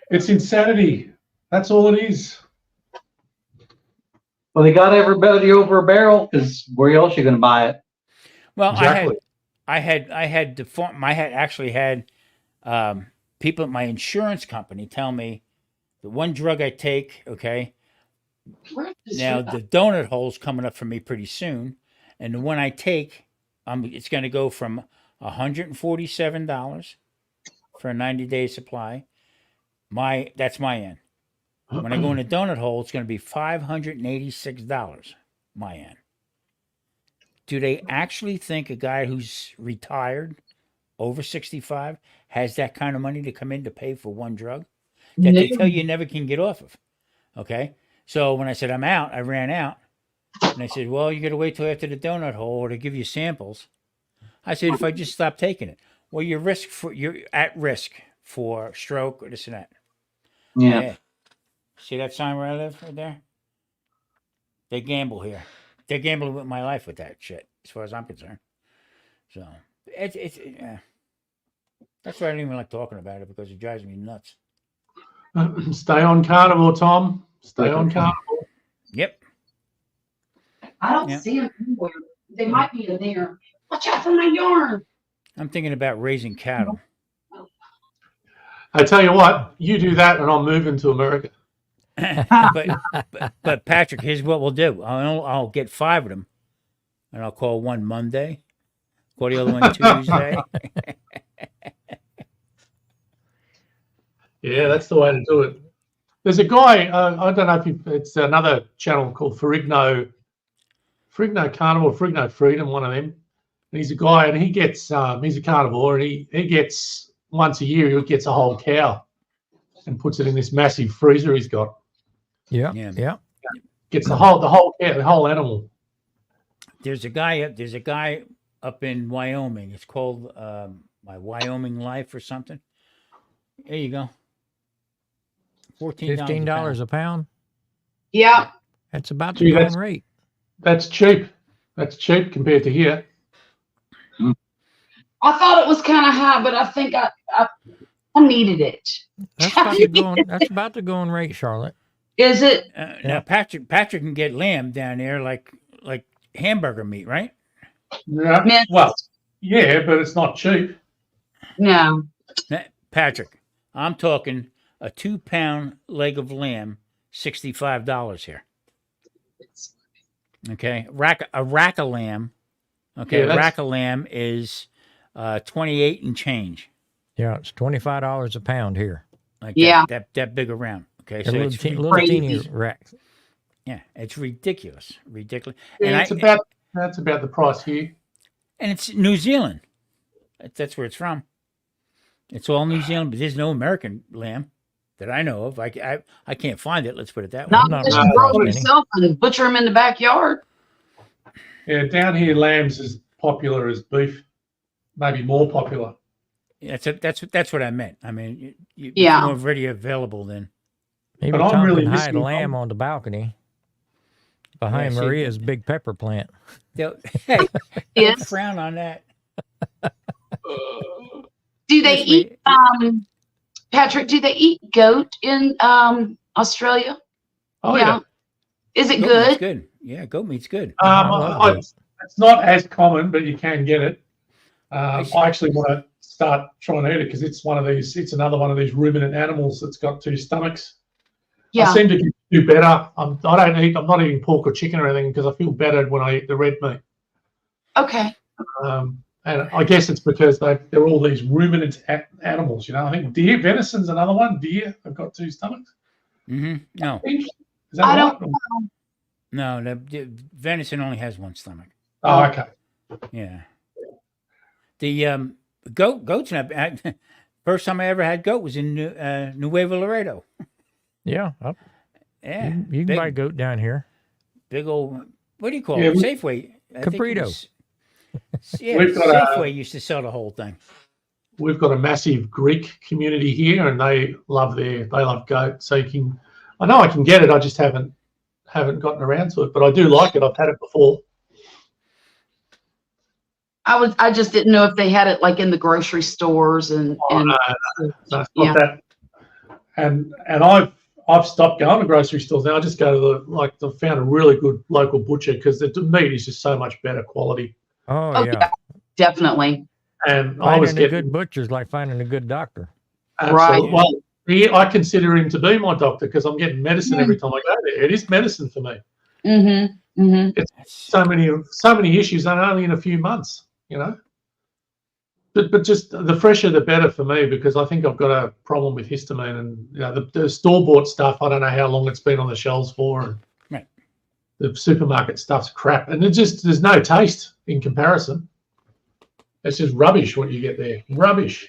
It's insanity. That's all it is. Well, they got everybody over a barrel because where else you going to buy it? Well, Exactly. I had actually had people at my insurance company tell me the one drug I take. Okay, Where is now ribeye? the donut hole's coming up for me pretty soon, and the one I take, it's going to go from $147 for a 90-day supply. That's my end. When I go in a donut hole, it's going to be $586. My end. Do they actually think a guy who's retired, over 65, has that kind of money to come in to pay for one drug that they tell you never can get off of? Okay. So when I said I'm out, I ran out. And they said, well, you got to wait till after the donut hole or to give you samples. I said, if I just stop taking it, well, you're at risk for stroke or this and that. Yeah. Hey, see that sign where I live right there? They gamble here. They're gambling with my life with that shit, as far as I'm concerned. So That's why I don't even like talking about it because it drives me nuts. Stay on carnivore, Tom. Stay on carnivore. Yep. I don't Yeah. see them anywhere. They might be in there. Watch out for my yarn. I'm thinking about raising cattle. I tell you what, you do that, and I'll move into America. but Patrick, here's what we'll do. I'll get 5 of them, and I'll call one Monday, call the other one Tuesday. Yeah, that's the way to do it. There's a guy, I don't know if it's another channel called Ferrigno Carnivore, Ferrigno Freedom, one of them. And he's a guy, and he gets, he's a carnivore, and he gets, once a year, he gets a whole cow and puts it in this massive freezer he's got. Yeah. Yeah. Yeah. Gets the whole cow, the whole animal. There's a guy up in Wyoming. It's called My Wyoming Life or something. There you go. $15 a pound. Yeah. That's about Gee, the going rate. That's cheap. That's cheap compared to here. I thought it was kind of high, but I think I needed it. That's about the going rate, Charlotte. Is it? Now Patrick can get lamb down there like hamburger meat, right? Yeah. Minced. Well, yeah, but it's not cheap. No. Now, Patrick, I'm talking a 2-pound leg of lamb, $65 here. Okay, a rack of lamb. Okay, Yeah, a rack of lamb is 28 and change. Yeah, it's $25 a pound here. Like Yeah. that big around. Okay, They're so little, it's little teeny crazy. racks. yeah, it's ridiculous. Yeah, that's about the price here. And it's New Zealand. That's where it's from. It's all New Zealand, but there's no American lamb that I know of. I can't find it. Let's put it that way. Not not unless really you grow them surprised, yourself and butcher them in the backyard. Yeah, down here, lamb's as popular as beef, maybe more popular. That's what I meant. I mean, Yeah. it's more ready available than. Maybe But I'm Tom really can hide a missing- lamb on the balcony behind Yeah, see, Maria's big pepper plant. Hey, don't Yes. frown on that. Do they Yes, eat Patrick, do they eat goat in Australia? Oh Yeah. Is it Goat meat's good? good. Yeah, goat meat's good. I love goat. It's not as common, but you can get it. I see. I actually want to start trying to eat it because it's one of these. It's another one of these ruminant animals that's got 2 stomachs. Yeah. I seem to do better. I'm not eating pork or chicken or anything because I feel better when I eat the red meat. Okay. And I guess it's because they're all these ruminant animals. You know, I think venison's another one. Deer have got 2 stomachs. Mm-hmm. No, Is that I right? don't- no, the venison only has 1 stomach. Oh, okay. Yeah. The goat's not bad. First time I ever had goat was in Nuevo Laredo. Yeah, Yeah, you can big- buy goat down here. big old. What do you call Yeah, it? we- Safeway. I think it Caprito. was- Yeah, We've got Safeway used to sell the whole thing. We've got a massive Greek community here, and they love goat. So I know I can get it. I just haven't gotten around to it, but I do like it. I've had it before. I just didn't know if they had it like in the grocery stores and No, it's not Yeah. that. And I've stopped going to grocery stores now. I just go to I found a really good local butcher because the meat is just so much better quality. Oh, Oh, yeah. yeah. Definitely. And I was Finding a getting good butcher's like finding a good doctor. absolutely, Right. well, I consider him to be my doctor because I'm getting medicine every time I go there. It is medicine for me. Mm-hmm. Mm-hmm. So many issues, and only in a few months, you know. But just the fresher the better for me because I think I've got a problem with histamine and the store bought stuff. I don't know how long it's been on the shelves for, and Right. the supermarket stuff's crap, and there's no taste in comparison. It's just rubbish what you get there. Rubbish.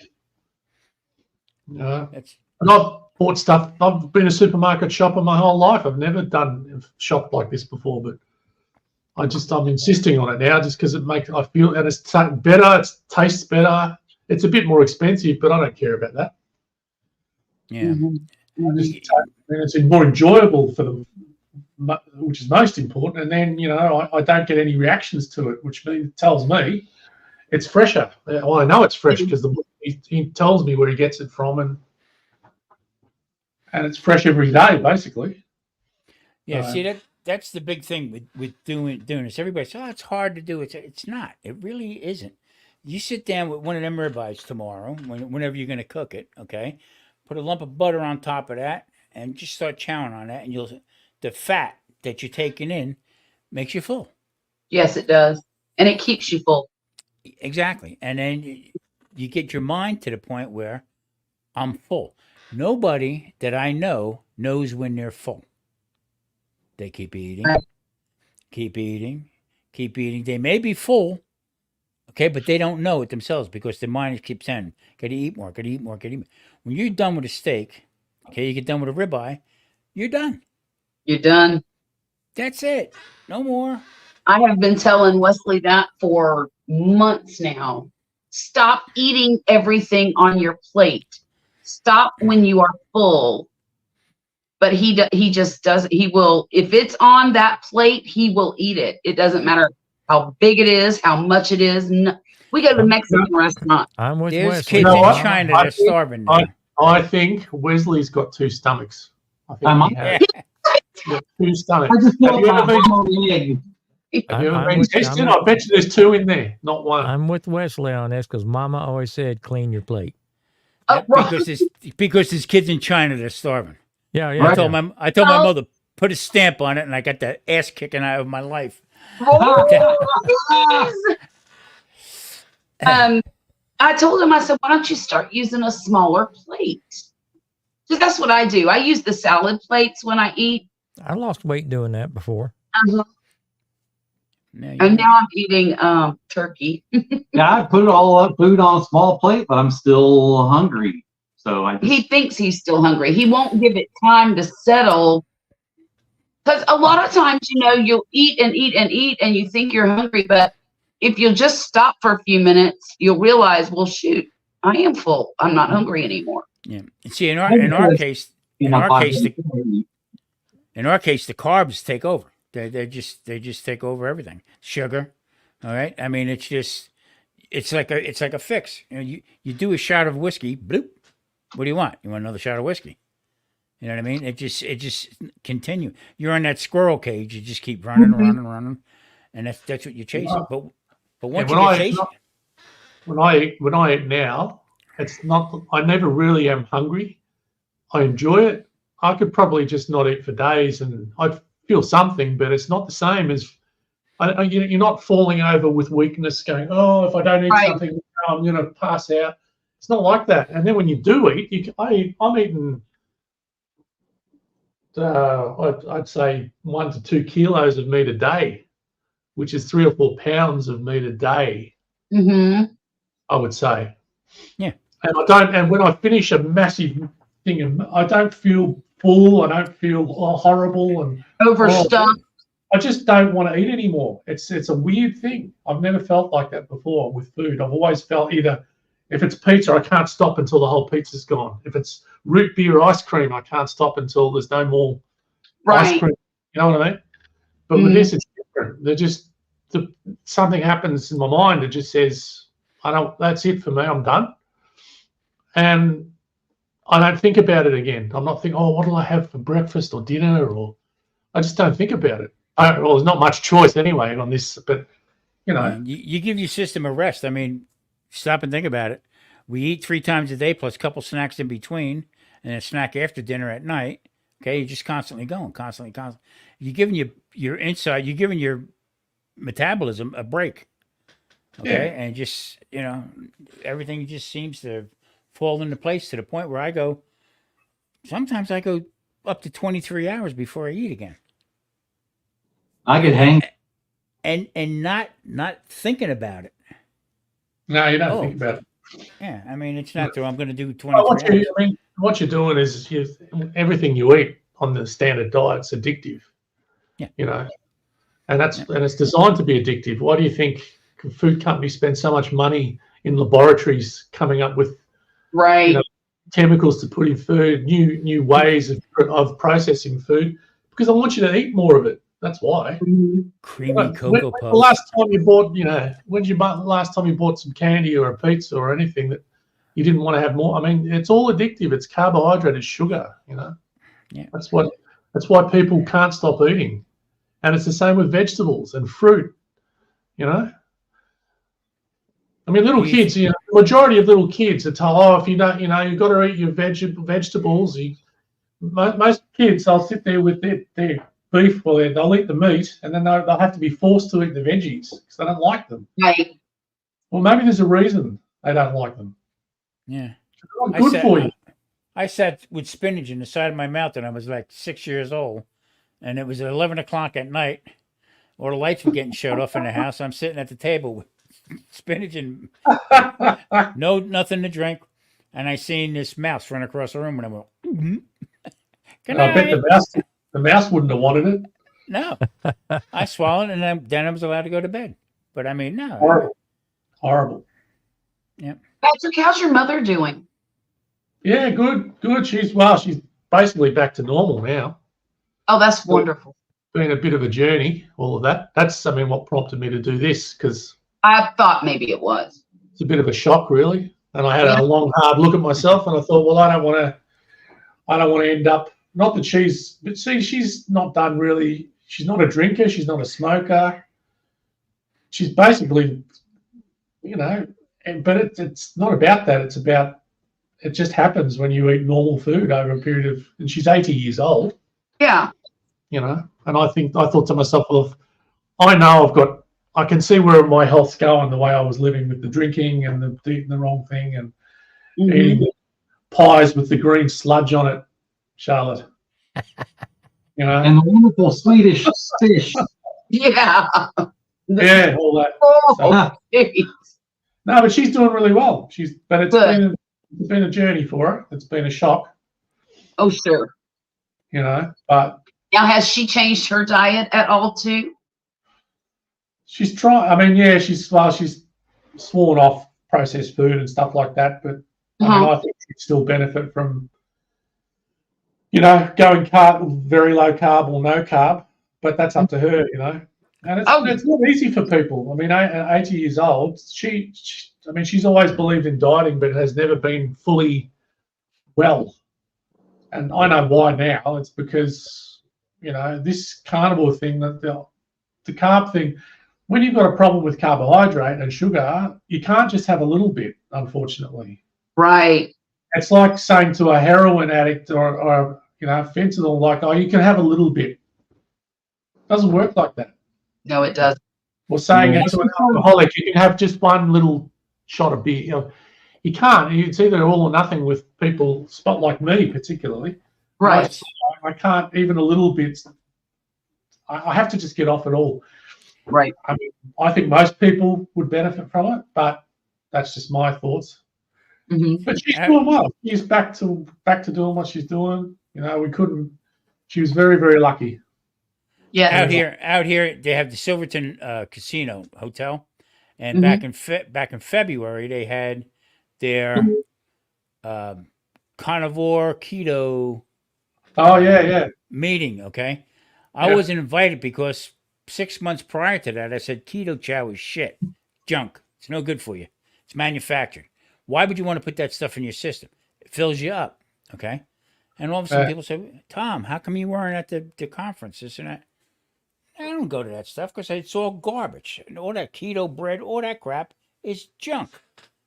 That's And I've bought stuff. I've been a supermarket shopper my whole life. I've never shopped like this before, but I'm insisting on it now just because I feel, and it's better. It tastes better. It's a bit more expensive, but I don't care about that. yeah. Mm-hmm. And it's more enjoyable for them, which is most important. And then I don't get any reactions to it, which tells me it's fresher. Well, I know it's fresh because he tells me where he gets it from, and it's fresh every day, basically. Yeah, see that's the big thing with doing this. Everybody says, "Oh, it's hard to do." It's not. It really isn't. You sit down with one of them ribeyes tomorrow, whenever you're going to cook it. Okay, put a lump of butter on top of that, and just start chowing on that, and the fat that you're taking in makes you full. Yes, it does. And it keeps you full. Exactly, and then you get your mind to the point where I'm full. Nobody that I know knows when they're full. They keep eating, Right. keep eating, keep eating. They may be full, okay, but they don't know it themselves because their mind keeps saying, "Gotta eat more, gotta eat more, gotta eat more." When you're done with a steak, okay, you get done with a ribeye, you're done. You're done. That's it. No more. I have been telling Wesley that for months now. Stop eating everything on your plate. Stop when you are full. But he just does. He will, if it's on that plate, he will eat it. It doesn't matter how big it is, how much it is. No, we go to a Mexican restaurant. I'm with There's Wesley. kids know in what? China I that are think- starving now. I think Wesley's got two stomachs. I think I'm he on- has. He's got two stomachs. I just Have feel you ever been? Have you ever I'm been with- tested? I'm- I bet you there's two in there, not one. I'm with Wesley on this because Mama always said, "Clean your plate." Oh, right. Because there's kids in China that are starving. Yeah, yeah. I Right. told yeah. my Well- mother put a stamp on it, and I got the ass kicking out of my life. I told him, I said, why don't you start using a smaller plate? Because that's what I do. I use the salad plates when I eat. I lost weight doing that before. Now And now I'm eating turkey. Yeah, I put all that food on a small plate, but I'm still hungry. So I just, He thinks he's still hungry. He won't give it time to settle. Because a lot of times, you'll eat and eat and eat and you think you're hungry. But if you'll just stop for a few minutes, you'll realize, well, shoot, I am full. I'm not hungry anymore. Yeah. See, in our case, you in know, our case, the carbs take over. They just take over everything. Sugar, all right. I mean, it's like a fix. You do a shot of whiskey, bloop. What do you want? You want another shot of whiskey? You know what I mean? It just continue. You're in that squirrel cage. You just keep running, running, and that's what you're chasing. But once you get chasing, when I eat now, it's not. I never really am hungry. I enjoy it. I could probably just not eat for days, and I'd feel something, but it's not the same as. You're not falling over with weakness, going, "Oh, if I don't eat Right. something, I'm going to pass out." It's not like that. And then when you do eat, I'm eating. I'd say 1 to 2 kilos of meat a day, which is 3 or 4 pounds of meat a day. Mm-hmm. I would say. Yeah. And I don't. And when I finish a massive thing, I don't feel full. I don't feel horrible, and Overstuffed. I just don't want to eat anymore. It's a weird thing. I've never felt like that before with food. I've always felt either if it's pizza, I can't stop until the whole pizza's gone. If it's root beer ice cream, I can't stop until there's no more ice Right. cream. You know what I mean? But with this, it's different. Something happens in my mind that just says, that's it for me. I'm done. And I don't think about it again. I'm not thinking, what will I have for breakfast or dinner? Or I just don't think about it. Well, there's not much choice anyway on this, but you give your system a rest. I mean, stop and think about it. We eat 3 times a day plus a couple snacks in between, and a snack after dinner at night. Okay, you're just constantly going, constantly. You're giving your inside, you're giving your metabolism a break. Okay, and just everything just seems to fall into place to the point where sometimes I go up to 23 hours before I eat again. I could hang. And not thinking about it. no, you don't think about it. Yeah, I mean, it's not true. I'm going to do 23 hours. What you're doing is everything you eat on the standard diet's addictive. Yeah. And it's designed to be addictive. Why do you think food companies spend so much money in laboratories coming up with Right. chemicals to put in food, new ways of processing food? Because I want you to eat more of it. That's why. Creamy When, Cocoa the Puffs. last time you bought, last time you bought some candy or a pizza or anything that you didn't want to have more? I mean, it's all addictive. It's carbohydrate, it's sugar. Yeah. That's why people can't stop eating, and it's the same with vegetables and fruit. I mean, little kids. The majority of little kids are told, "Oh, if you don't, you've got to eat your vegetables." Most kids, they'll sit there with their beef, well, they'll eat the meat, and then they'll have to be forced to eat the veggies because they don't like them. Right. Well, maybe there's a reason they don't like them. Yeah. They're not good for you. I sat with spinach in the side of my mouth when I was like 6 years old, and it was 11 o'clock at night. All the lights were getting shut off in the house. I'm sitting at the table with spinach and nothing to drink, and I seen this mouse run across the room, and I went, "Can I bet the mouse wouldn't have wanted it. No, I swallowed, and then I was allowed to go to bed. But I mean, no, Horrible. Yeah. Patrick, how's your mother doing? Yeah, good. She's basically back to normal now. Oh, that's wonderful. Been a bit of a journey, all of that. That's what prompted me to do this, because I thought maybe it was. it's a bit of a shock, really. And I had a long, hard look at myself, and I thought, well, I don't want to end up. Not that she's not done really. She's not a drinker. She's not a smoker. She's basically, but it's not about that. It's about, it just happens when you eat normal food over a period of, and she's 80 years old. Yeah. And I thought to myself, well, I can see where my health's going, the way I was living with the drinking and the eating the wrong thing and eating the pies with the green sludge on it, Charlotte. And the wonderful Swedish fish. Yeah. Yeah, all that. Oh, geez. No, but she's doing really well. It's been a journey for her. It's been a shock. Oh, sure. But Now, has she changed her diet at all too? she's trying. I mean, yeah, she's sworn off processed food and stuff like that. But I think she'd still benefit from, going very low carb or no carb. But that's up to her, And it's not easy for people. I mean, 80 years old, she's always believed in dieting, but has never been fully well. And I know why now. It's because, this carnivore thing, that the carb thing, when you've got a problem with carbohydrate and sugar, you can't just have a little bit, unfortunately. Right. It's like saying to a heroin addict or fentanyl, like, oh, you can have a little bit. It doesn't work like that. No, it doesn't. Or saying it to an alcoholic, you can have just one little shot of beer. You can't. It's either all or nothing with people, like me particularly. Right. I can't even a little bit. I have to just get off it all. Right. I mean, I think most people would benefit from it, but that's just my thoughts. Mm-hmm. But she's doing well. She's back to doing what she's doing. We couldn't. She was very, very lucky. Yeah. Out here, they have the Silverton Casino Hotel, and back in February they had their carnivore keto. Oh yeah. Meeting. Okay, I wasn't invited because 6 months prior to that I said keto chow is shit, junk. It's no good for you. It's manufactured. Why would you want to put that stuff in your system? It fills you up. Okay, and all of a sudden people say, Tom, how come you weren't at the conference? This and that. I don't go to that stuff because it's all garbage. And all that keto bread, all that crap is junk.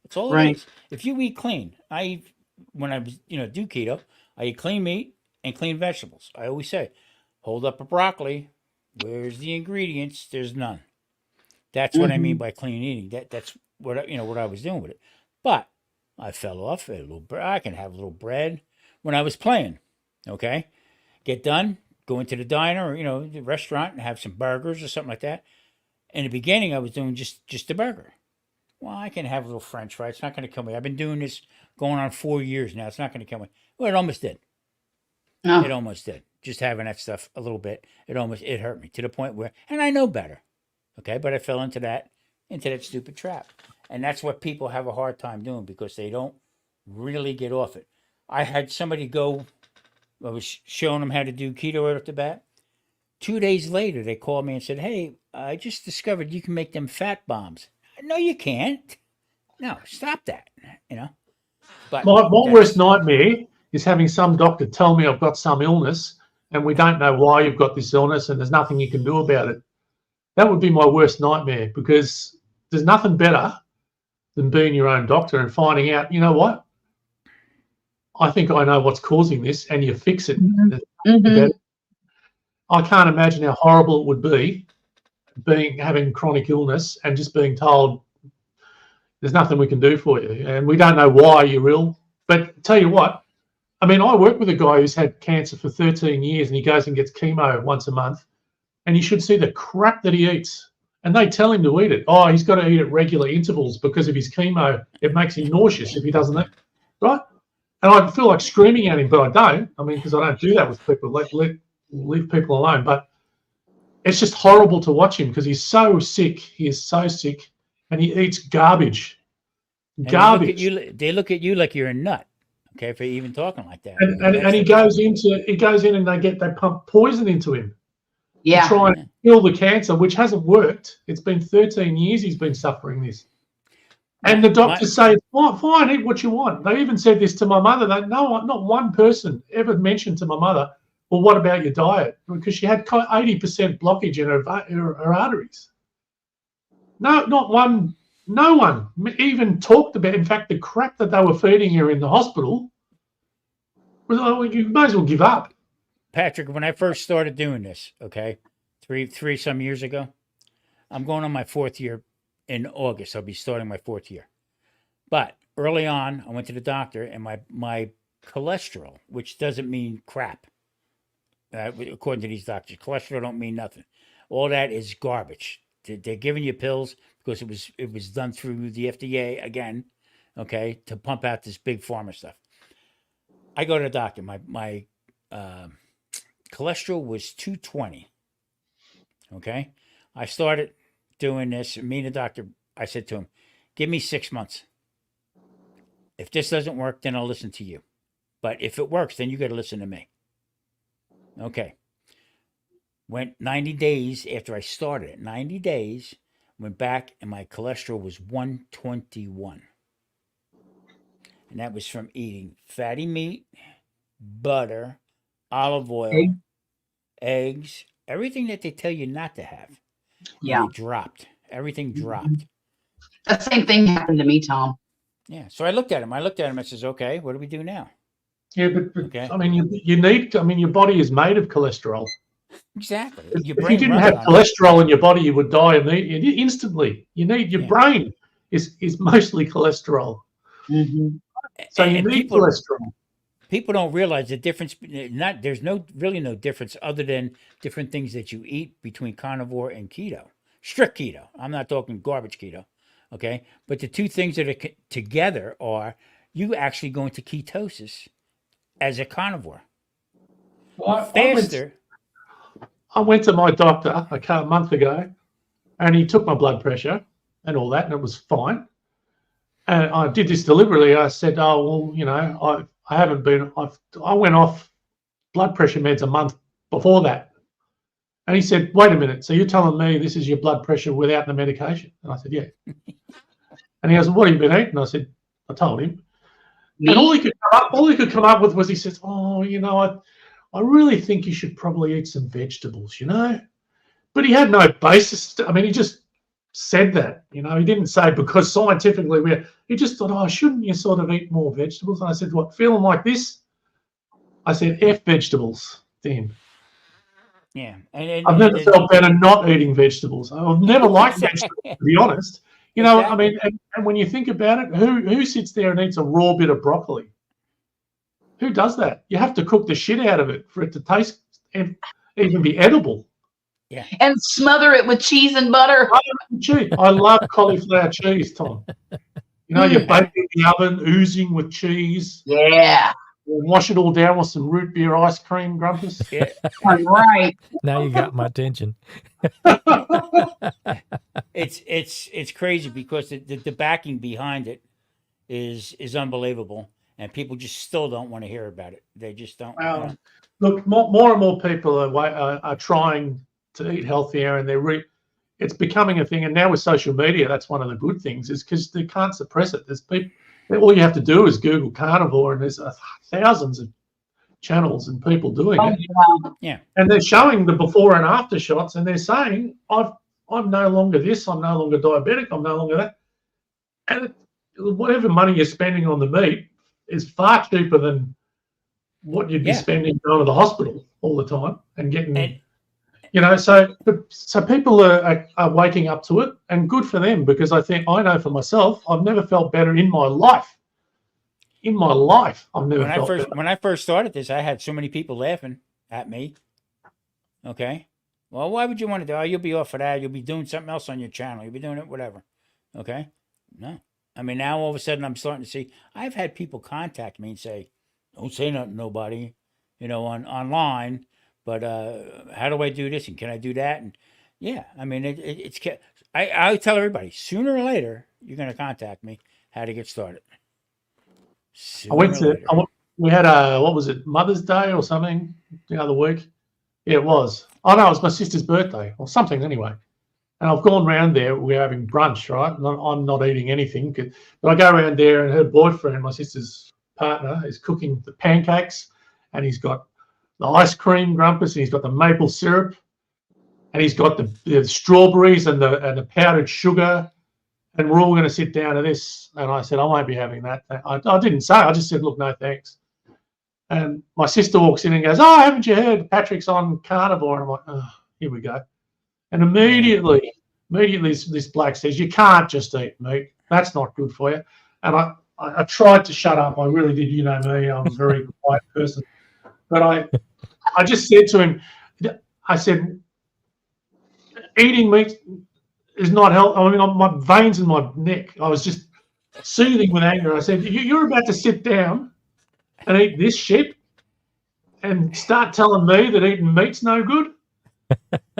It's all it is. If you eat clean, when I do keto, I eat clean meat and clean vegetables. I always say, hold up a broccoli. Where's the ingredients? There's none. That's what I mean by clean eating. That's what I was doing with it. But I fell off a little. I can have a little bread when I was playing. Okay, get done. Go into the diner or, the restaurant and have some burgers or something like that. In the beginning, I was doing just the burger. Well, I can have a little French fry. It's not going to kill me. I've been doing this going on 4 years now. It's not going to kill me. Well, it almost did. Oh. It almost did. Just having that stuff a little bit, it hurt me to the point where, and I know better. Okay, but I fell into that stupid trap. And that's what people have a hard time doing because they don't really get off it. I had somebody go. I was showing them how to do keto right off the bat. 2 days later, they called me and said, "Hey, I just discovered you can make them fat bombs." No, you can't. No, stop that. You know. But My worst that's nightmare is having some doctor tell me I've got some illness and we don't know why you've got this illness and there's nothing you can do about it. That would be my worst nightmare, because there's nothing better than being your own doctor and finding out, you know what? I think I know what's causing this, and you fix it. Mhm. I can't imagine how horrible it would be having chronic illness and just being told there's nothing we can do for you, and we don't know why you're ill. But tell you what, I mean, I work with a guy who's had cancer for 13 years, and he goes and gets chemo once a month, and you should see the crap that he eats. And they tell him to eat it. Oh, he's got to eat at regular intervals because of his chemo. It makes him nauseous if he doesn't eat, right? And I feel like screaming at him, but I don't. I mean, because I don't do that with people. Leave people alone. But it's just horrible to watch him because he's so sick. He is so sick, and he eats garbage. and Garbage. they look at you like you're a nut. Okay, for even talking like that. And he goes in and they pump poison into him to Yeah. try and kill the cancer, which hasn't worked. It's been 13 years he's been suffering this. And the doctors say, fine, eat what you want. They even said this to my mother. Not one person ever mentioned to my mother, well, what about your diet? Because she had 80% blockage in her arteries. No, not one. No one even talked about, in fact, the crap that they were feeding her in the hospital. You might as well give up. Patrick, when I first started doing this, okay, three some years ago, I'm going on my 4th year in August. I'll be starting my 4th year. But early on, I went to the doctor, and my cholesterol, which doesn't mean crap, according to these doctors, cholesterol don't mean nothing. All that is garbage. They're giving you pills because it was done through the FDA again, okay, to pump out this big pharma stuff. I go to the doctor. My cholesterol was 220. Okay. I started doing this. Me and the doctor, I said to him, give me 6 months. If this doesn't work, then I'll listen to you. But if it works, then you got to listen to me. Okay. Went 90 days after I started it. 90 days, went back, and my cholesterol was 121. And that was from eating fatty meat, butter, olive oil, eggs, everything that they tell you not to have. Yeah. And it dropped. Everything dropped. The same thing happened to me, Tom. Yeah. So I looked at him. I says, okay, what do we do now? Yeah, but Okay. I mean, you need. I mean, your body is made of cholesterol. Exactly. If you didn't have cholesterol in your body, you would die instantly. You need your brain is mostly cholesterol. Mm-hmm. So you need cholesterol. People don't realize the difference. There's really no difference other than different things that you eat between carnivore and keto, strict keto. I'm not talking garbage keto, okay? But the two things that are together are you actually go into ketosis as a carnivore. Faster. I went to my doctor a month ago, and he took my blood pressure and all that, and it was fine. And I did this deliberately. I said, "Oh well, you know, I haven't been. I went off blood pressure meds a month before that." And he said, "Wait a minute. So you're telling me this is your blood pressure without the medication?" And I said, "Yeah." And he goes, "What have you been eating?" I said, "I told him." And all he could come up with was he says, "Oh, you know, I really think you should probably eat some vegetables, you know." But he had no basis. I mean, he just said that, you know. He didn't say because scientifically he just thought, oh, shouldn't you sort of eat more vegetables? And I said, what, feeling like this? I said, F vegetables, then. Yeah. I've never felt better not eating vegetables. I've never liked vegetables, to be honest. You know, I mean, and when you think about it, who sits there and eats a raw bit of broccoli? Who does that? You have to cook the shit out of it for it to taste and even be edible. Yeah. And smother it with cheese and butter. I love cauliflower cheese, Tom. You know, you bake it in the oven, oozing with cheese. Yeah. Wash it all down with some root beer ice cream, Grumpus. Yeah. Right. Now you got my attention. It's crazy because the backing behind it is unbelievable, and people just still don't want to hear about it. They just don't. Well, Look, more and more people are trying to eat healthier, and it's becoming a thing. And now with social media, that's one of the good things, is because they can't suppress it. There's people. All you have to do is Google carnivore, and there's thousands of channels and people doing it. Yeah. And they're showing the before and after shots, and they're saying, I'm no longer this, I'm no longer diabetic, I'm no longer that. And whatever money you're spending on the meat is far cheaper than what you'd be spending going to the hospital all the time and getting, so people are waking up to it, and good for them, because I know for myself, I've never felt better in my life. In my life, I've never felt better. When I first started this, I had so many people laughing at me. Okay. Well, why would you want to do? Oh, you'll be off for that. You'll be doing something else on your channel. You'll be doing it, whatever. Okay. No. I mean, now all of a sudden I'm starting to see, I've had people contact me and say, don't say nothing to nobody, online, but how do I do this? And can I do that? And yeah, I mean, I tell everybody, sooner or later, you're going to contact me how to get started. We had what was it, Mother's Day or something the other week? Yeah, it was. Oh, no, it was my sister's birthday or something anyway. And I've gone around there. We're having brunch, right? I'm not eating anything. But I go around there, and her boyfriend, my sister's partner, is cooking the pancakes. And he's got the ice cream, Grumpus, and he's got the maple syrup. And he's got the strawberries and the powdered sugar. And we're all going to sit down to this. And I said, I won't be having that. I didn't say. I just said, look, no thanks. And my sister walks in and goes, oh, haven't you heard Patrick's on carnivore? And I'm like, oh, here we go. And immediately this bloke says, you can't just eat meat. That's not good for you. And I tried to shut up. I really did. You know me. I'm a very quiet person. But I just said to him, I said, eating meat is not healthy. I mean, my veins in my neck, I was just seething with anger. I said, you're about to sit down and eat this shit and start telling me that eating meat's no good?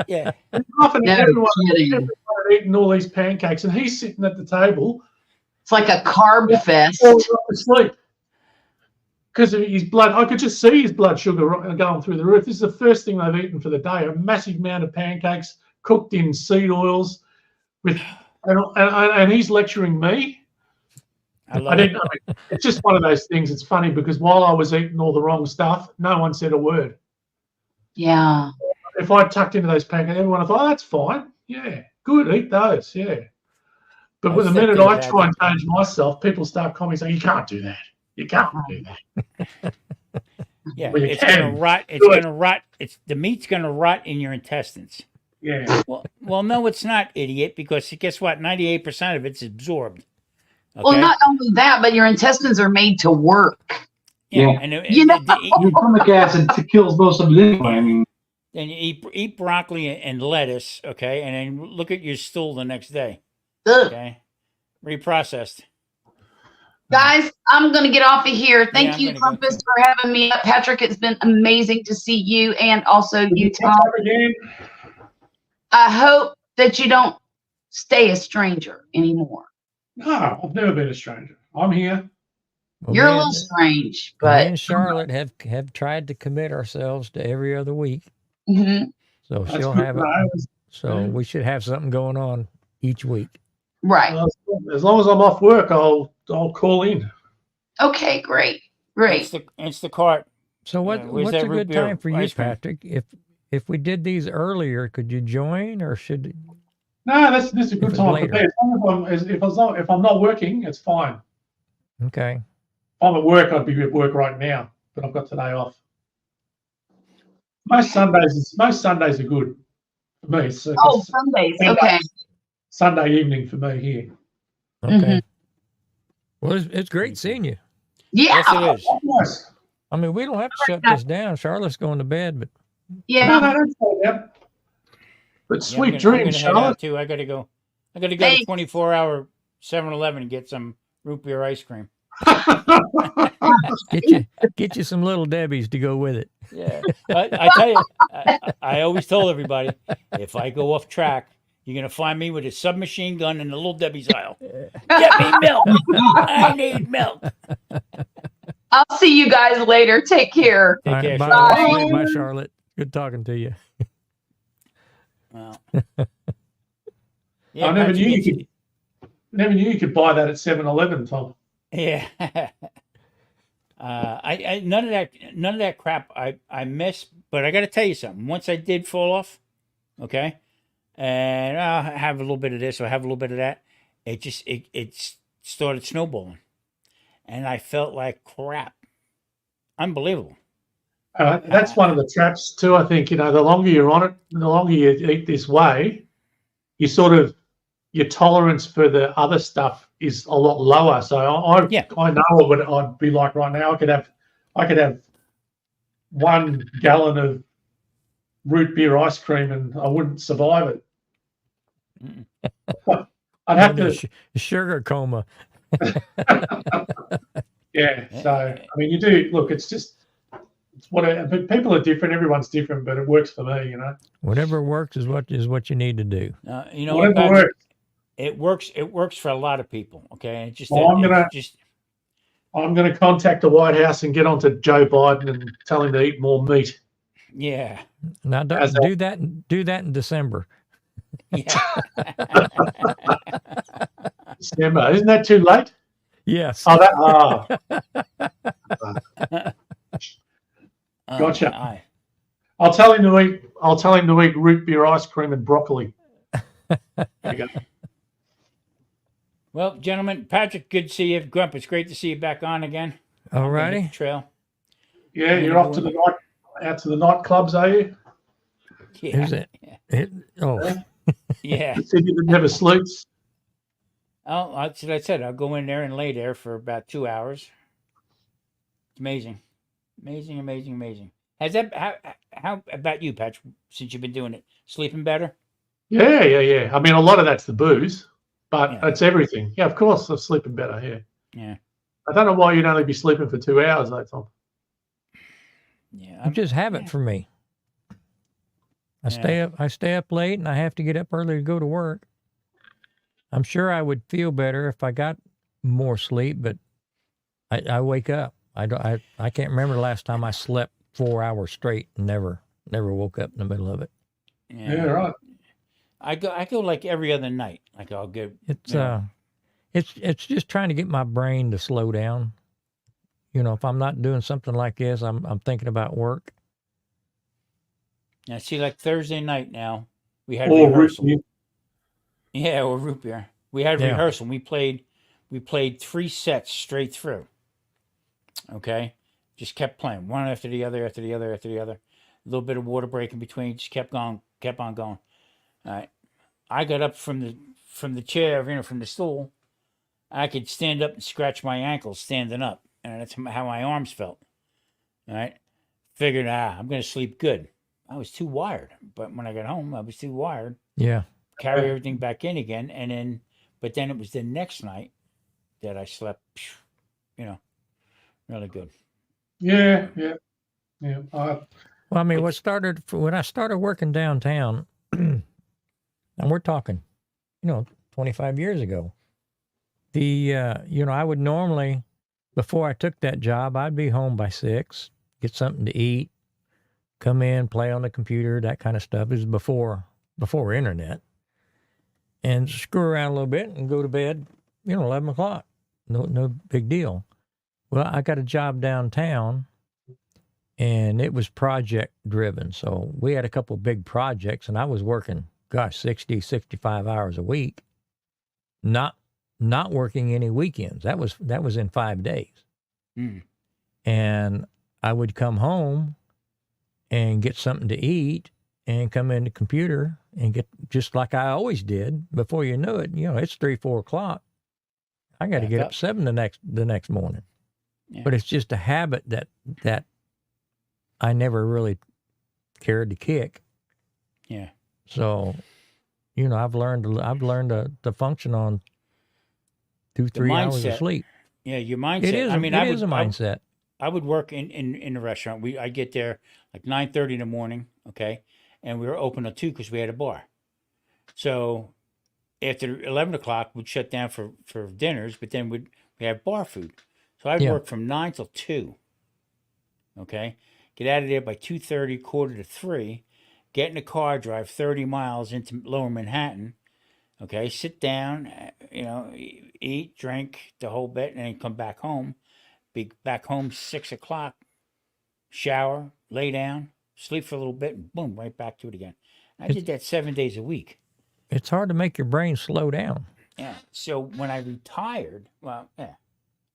Yeah. Everyone eating all these pancakes, and he's sitting at the table. It's like a carb fest. Asleep. Because of his blood, I could just see his blood sugar going through the roof. This is the first thing they've eaten for the day, a massive amount of pancakes cooked in seed oils. And he's lecturing me. It's just one of those things. It's funny because while I was eating all the wrong stuff, no one said a word. Yeah. If I tucked into those pancakes, everyone thought, oh, that's fine. Yeah, good, eat those. Yeah. But with the minute I try and change myself, people start commenting saying, you can't do that. You can't do that. Yeah, well, it's going to rot. It's going to rot. The meat's going to rot in your intestines. Yeah. Well, no, it's not, idiot, because guess what? 98% of it's absorbed. Okay? Well, not only that, but your intestines are made to work. Yeah. And your stomach acid kills most of it anyway. I mean, and you eat broccoli and lettuce, okay, and then look at your stool the next day. Ugh. Okay, reprocessed. Guys, I'm going to get off of here. Thank you, Grumpus, for having me up. Patrick, it's been amazing to see you, and also you, Tom. I hope that you don't stay a stranger anymore. No, I've never been a stranger. I'm here. Well, You're a little strange, but me and Charlotte have tried to commit ourselves to every other week. Mm-hmm. So she'll have it. So we should have something going on each week. Right. As long as I'm off work, I'll call in. Okay, great. Instacart. So what's a good time for you, Patrick? If we did these earlier, could you join, or should? No, this is a good time for me. If I'm not working, it's fine. Okay. If I'm at work, I'd be at work right now, but I've got today off. Most Sundays are good for me. So Sundays. Okay. Sunday evening for me here. Okay. Mm-hmm. Well, it's great seeing you. Yeah. Yes, it is. Nice. I mean, we don't have to shut this down. Charlotte's going to bed, but yeah. No, don't say that. But sweet dreams, Charlotte. Too. I got to go to 24-hour 7-Eleven and get some root beer ice cream. Get you some Little Debbie's to go with it. Yeah, I tell you, I always told everybody, if I go off track, you're gonna find me with a submachine gun in the Little Debbie's aisle. Get me milk. I need milk. I'll see you guys later. Take care. Take All care, right, bye, Charlotte. Bye, Charlotte. Good talking to you. Well, I yeah, never Patrick knew you gets- could. Never knew you could buy that at 7-Eleven, Tom. Yeah. I none of that crap I miss, but I got to tell you something. Once I did fall off, okay, and I'll have a little bit of this or have a little bit of that, it started snowballing, and I felt like crap. Unbelievable. That's one of the traps too. I think the longer you're on it, the longer you eat this way, you sort of your tolerance for the other stuff is a lot lower. So Yeah. I know what I'd be like right now. I could have 1 gallon of root beer ice cream and I wouldn't survive it. Mm. I'd have Into to. sugar coma. Yeah. So I mean, you do look. It's just whatever. But people are different. Everyone's different, but it works for me. Whatever works is what you need to do. You know what, Whatever Patrick? works. It works. It works for a lot of people. Okay, it just Well, just I'm gonna contact the White House and get onto Joe Biden and tell him to eat more meat. yeah. Now don't As a- do that. Do that in December. Yeah. December, isn't that too late? Yes. Oh, Gotcha. I'll tell him to eat. I'll tell him to eat root beer ice cream and broccoli. There you go. Well, gentlemen, Patrick, good to see you. Grumpus, great to see you back on again. All I'm gonna hit righty. the trail. Yeah, you're off to the out to the nightclubs, are you? Yeah. Is it? Oh, Yeah. The city that never sleeps. Oh, that's what I said. I'll go in there and lay there for about 2 hours. It's amazing. Amazing, amazing, amazing. Has that how about you, Patrick, since you've been doing it? Sleeping better? Yeah. I mean, a lot of that's the booze, but Yeah. it's everything. Yeah, of course, I'm sleeping better. Yeah. Yeah. I don't know why you'd only be sleeping for 2 hours, though, Tom. Yeah. it's just habit for me. I stay up late and I have to get up early to go to work. I'm sure I would feel better if I got more sleep, but I wake up. I can't remember the last time I slept 4 hours straight and never woke up in the middle of it. Yeah, right. I go like every other night. Like I'll go. It's Yeah. it's just trying to get my brain to slow down. If I'm not doing something like this, I'm thinking about work. Now see, like Thursday night now, we had Or rehearsal. root- Yeah, or root beer. We had Yeah. rehearsal. We played 3 sets straight through. Okay, just kept playing one after the other, after the other, after the other. A little bit of water break in between. Just kept on going. All right. I got up from the chair, from the stool. I could stand up and scratch my ankles standing up, and that's how my arms felt. All right. Figured, I'm going to sleep good. I was too wired, but when I got home, I was too wired. Yeah. Carry everything back in again, but then it was the next night that I slept, really good. Yeah. Well, I mean, when I started working downtown, and we're talking, 25 years ago. I would normally, before I took that job, I'd be home by 6, get something to eat, come in, play on the computer, that kind of stuff. It was before internet, and screw around a little bit and go to bed, 11 o'clock. No big deal. Well, I got a job downtown, and it was project driven. So we had a couple of big projects, and I was working, 60, 65 hours a week, not working any weekends. That was in 5 days. Mm. And I would come home and get something to eat and come in the computer and get, just like I always did. Before you know it, it's 3, 4 o'clock. I got to get up 7 the next morning. Yeah. But it's just a habit that I never really cared to kick. Yeah. So, I've learned to function on 2-3 hours of sleep. Yeah, your mindset. It is. It is a mindset. I would work in the restaurant. I get there like 9:30 in the morning. Okay, and we were open at 2 because we had a bar. So after 11 o'clock, we'd shut down for dinners, but then we have bar food. So I'd Yeah. work from 9 till 2. Okay, get out of there by 2:30, quarter to 3. Get in the car, drive 30 miles into Lower Manhattan. Okay, sit down, eat, drink the whole bit, and then come back home. Be back home 6 o'clock. Shower, lay down, sleep for a little bit, and boom, right back to it again. I did that 7 days a week. It's hard to make your brain slow down. Yeah. So when I retired,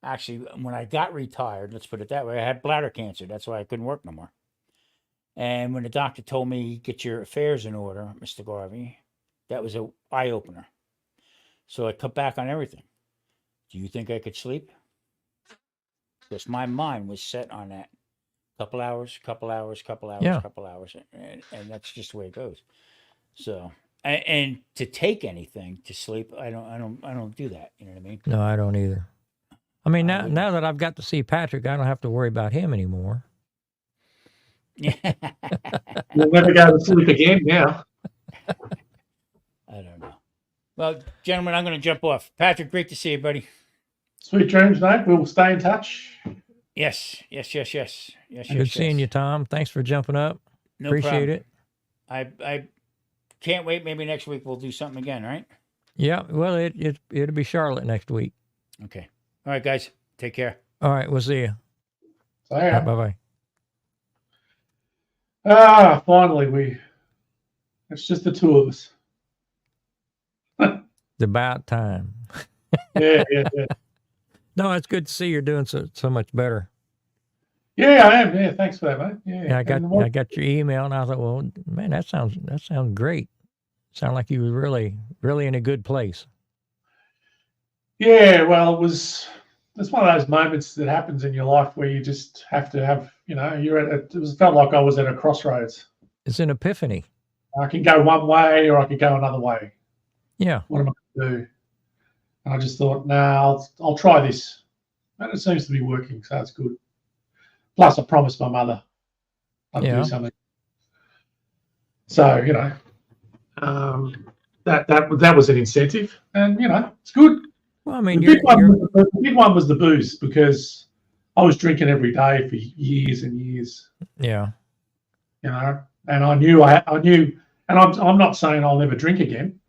actually, when I got retired, let's put it that way, I had bladder cancer. That's why I couldn't work no more. And when the doctor told me, get your affairs in order, Mr. Garvey, that was an eye opener. So I cut back on everything. Do you think I could sleep? Because my mind was set on that. Couple hours, Yeah. couple hours. And that's just the way it goes. So, and to take anything to sleep, I don't do that. You know what I mean? No, I don't either. I mean, I now that I've got to see Patrick, I don't have to worry about him anymore. Yeah. You'll never go to sleep again now. I don't know. Well, gentlemen, I'm going to jump off. Patrick, great to see you, buddy. Sweet dreams, mate. We'll stay in touch. Yes. Good seeing you, Tom. Thanks for jumping up. No Appreciate problem. it. I can't wait. Maybe next week we'll do something again, right? Yeah, well, it'll be Charlotte next week. Okay. All right, guys. Take care. All right, we'll see you. So, yeah. Bye-bye. Finally, it's just the two of us. It's about time. Yeah. No, it's good to see you're doing so much better. Yeah, I am. Yeah, thanks for that, mate. Yeah, I got your email, and I thought, well, man, that sounds great. Sound like you were really in a good place. Yeah, well, it's one of those moments that happens in your life where you just have to have, it felt like I was at a crossroads. It's an epiphany. I can go one way or I could go another way. Yeah. What am I going to do? And I just thought, I'll try this. And it seems to be working, so it's good. Plus, I promised my mother I'd do something. So, that was an incentive, and it's good. Well, I mean, the big one was the booze, because I was drinking every day for years and years. Yeah. And I knew, and I'm not saying I'll never drink again,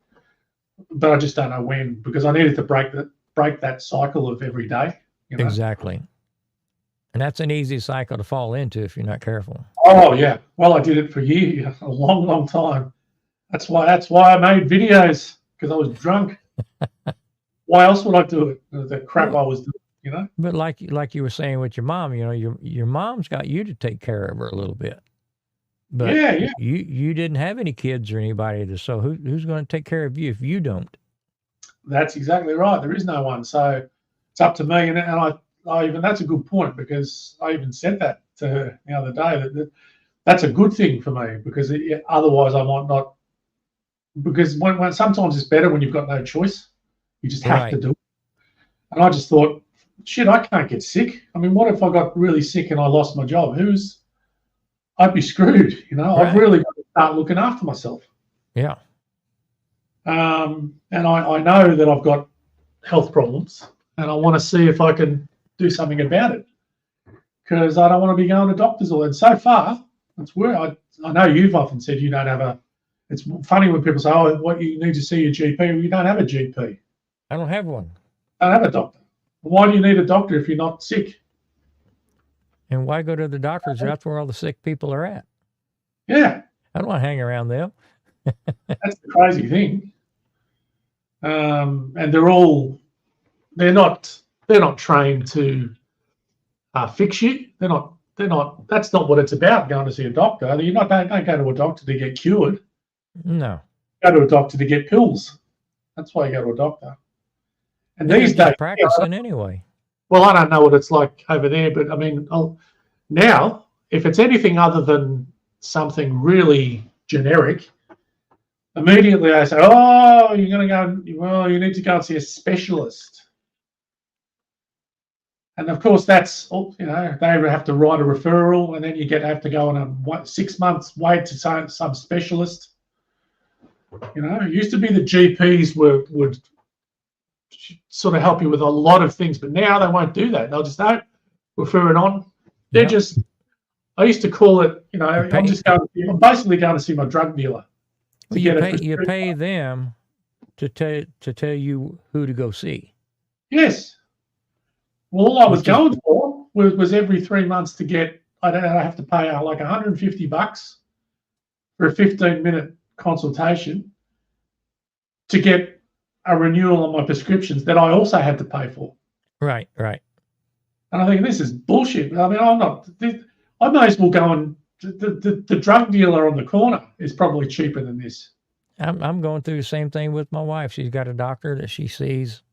but I just don't know when, because I needed to break that cycle of every day. Exactly. And that's an easy cycle to fall into if you're not careful. Oh yeah. Well, I did it for years, a long, long time. That's why I made videos, because I was drunk. Why else would I do it? The crap I was doing, But like you were saying with your mom, your mom's got you to take care of her a little bit. But yeah. You didn't have any kids or anybody so who's going to take care of you if you don't? That's exactly right. There is no one, so it's up to me. And I even, that's a good point, because I even said that to her the other day, that's a good thing for me, because otherwise I might not. Because when sometimes it's better when you've got no choice. You just have to do it. And I just thought, shit, I can't get sick. I mean, what if I got really sick and I lost my job? I'd be screwed, I've really got to start looking after myself. Yeah. And I know that I've got health problems, and I want to see if I can do something about it, because I don't want to be going to doctors all. And so far, that's where I know you've often said you don't have it's funny when people say, oh, what, you need to see your GP. Well, you don't have a GP. I don't have one. I don't have a doctor. Why do you need a doctor if you're not sick? And why go to the doctors? That's where all the sick people are at. Yeah. I don't want to hang around them. That's the crazy thing. And they're not trained to fix you. They're not. That's not what it's about. Going to see a doctor. Don't go to a doctor to get cured. No. Go to a doctor to get pills. That's why you go to a doctor. And these days, practicing anyway. Well, I don't know what it's like over there, but I mean, now if it's anything other than something really generic, immediately I say, oh, you're going to go. Well, you need to go and see a specialist. And of course, that's, they have to write a referral, and then you have to go on a 6 months wait to some specialist. It used to be the GPs would sort of help you with a lot of things. But now they won't do that. They'll just refer it on. They're Yep. just. I used to call it, pay- I'm basically going to see my drug dealer. Well, you pay them to tell you who to go see. Yes. Well, all I was Which is- going for was every 3 months to get, I have to pay like $150 for a 15-minute consultation to get a renewal on my prescriptions that I also had to pay for. Right. And I think this is bullshit. I mean, I may as well go and the drug dealer on the corner is probably cheaper than this. I'm going through the same thing with my wife. She's got a doctor that she sees.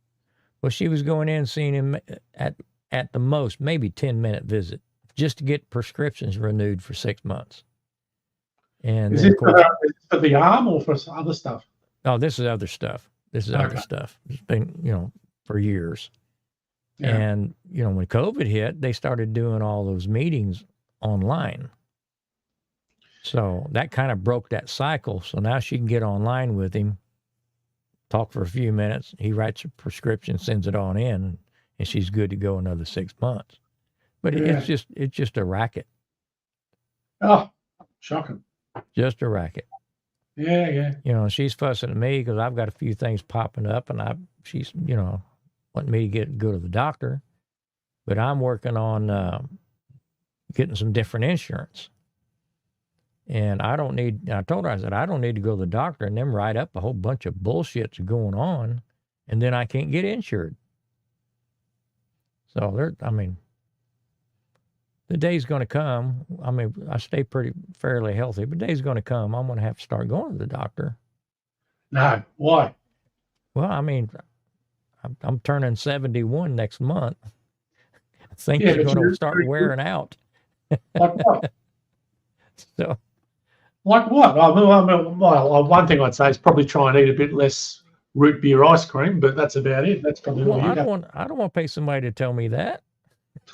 Well, she was going in and seeing him at the most, maybe 10-minute visit, just to get prescriptions renewed for 6 months. And Is then, it of course, for the arm or for other stuff? oh, this is other stuff. This is other Okay. stuff. It's been, for years. Yeah. And, when COVID hit, they started doing all those meetings online. So that kind of broke that cycle. So now she can get online with him, talk for a few minutes. He writes a prescription, sends it on in, and she's good to go another 6 months. But Yeah. it's just a racket, Oh, shocking. just a racket. Yeah. She's fussing at me because I've got a few things popping up, and she's wanting me to go to the doctor, but I'm working on getting some different insurance. And I told her, I said, I don't need to go to the doctor and them write up a whole bunch of bullshit's going on, and then I can't get insured. So the day's going to come. I mean, I stay fairly healthy, but the day's going to come. I'm going to have to start going to the doctor. No, why? Well, I mean, I'm turning 71 next month. Things Yeah, are but going to you're start very wearing out. Like what? So, Like what? Well, one thing I'd say is probably try and eat a bit less root beer ice cream, but that's about it. That's probably well, all I you don't have. want to pay somebody to tell me that.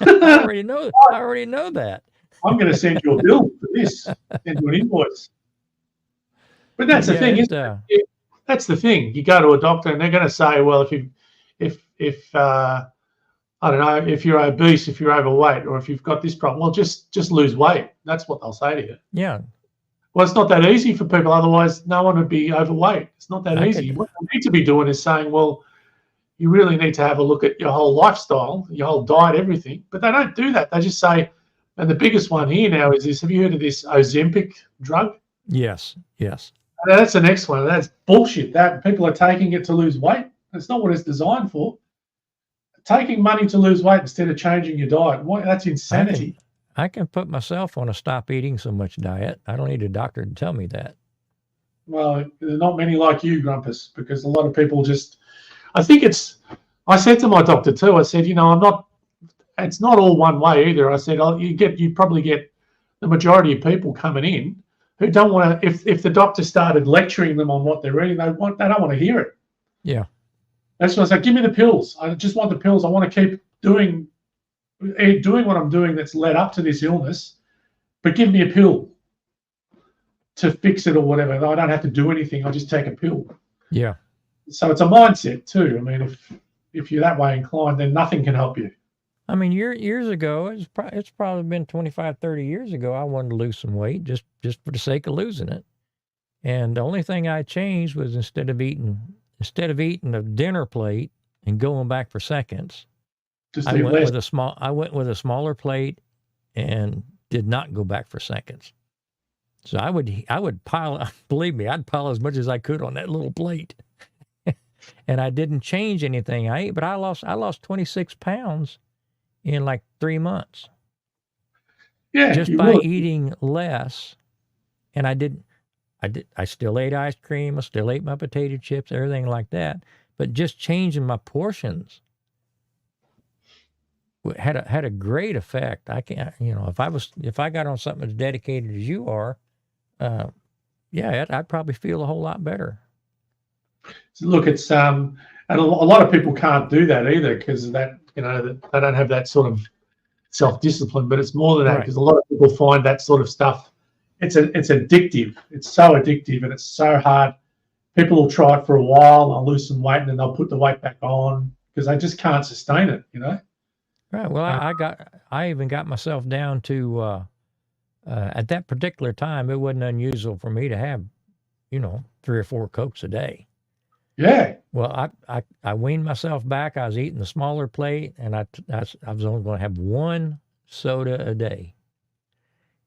I already know that. I'm going to send you a bill for this. Send you an invoice. But that's the Yeah, thing. That's the thing. You go to a doctor and they're going to say, well, if I don't know, if you're obese, if you're overweight, or if you've got this problem, well, just lose weight. That's what they'll say to you. Yeah. Well, it's not that easy for people. Otherwise, no one would be overweight. It's not that easy. What you need to be doing is saying, well, you really need to have a look at your whole lifestyle, your whole diet, everything. But they don't do that. They just say, and the biggest one here now is this. Have you heard of this Ozempic drug? Yes. And that's the next one. That's bullshit. That people are taking it to lose weight. That's not what it's designed for. Taking money to lose weight instead of changing your diet. That's insanity. I can put myself on a stop eating so much diet. I don't need a doctor to tell me that. Well, there are not many like you, Grumpus, because a lot of people just. I said to my doctor too. I said, it's not all one way either. I said, you probably get the majority of people coming in who don't want to. If the doctor started lecturing them on what they're eating, they don't want to hear it. Yeah. That's why I said, give me the pills. I just want the pills. I want to keep doing what I'm doing that's led up to this illness, but give me a pill to fix it or whatever. I don't have to do anything. I just take a pill. Yeah. So it's a mindset too. I mean, if you're that way inclined, then nothing can help you. I mean, years ago, it's probably been 25, 30 years ago, I wanted to lose some weight just for the sake of losing it. And the only thing I changed was instead of eating a dinner plate and going back for seconds, I went with a smaller plate and did not go back for seconds. So I would pile, believe me, I'd pile as much as I could on that little plate. And I didn't change anything I ate, but I lost 26 pounds in like 3 months. Yeah, just by eating less. And I still ate ice cream. I still ate my potato chips, everything like that. But just changing my portions had a great effect. I can't, if I got on something as dedicated as you are, I'd probably feel a whole lot better. Look, it's and a lot of people can't do that either because that they don't have that sort of self-discipline. But it's more than that because a lot of people find that sort of stuff. It's addictive. It's so addictive and it's so hard. People will try it for a while, they'll lose some weight, and then they'll put the weight back on. because they just can't sustain it, you know. Right. Well, I even got myself down to at that particular time, it wasn't unusual for me to have, 3 or 4 Cokes a day. Yeah. Well, I weaned myself back. I was eating the smaller plate, and I was only going to have 1 soda a day.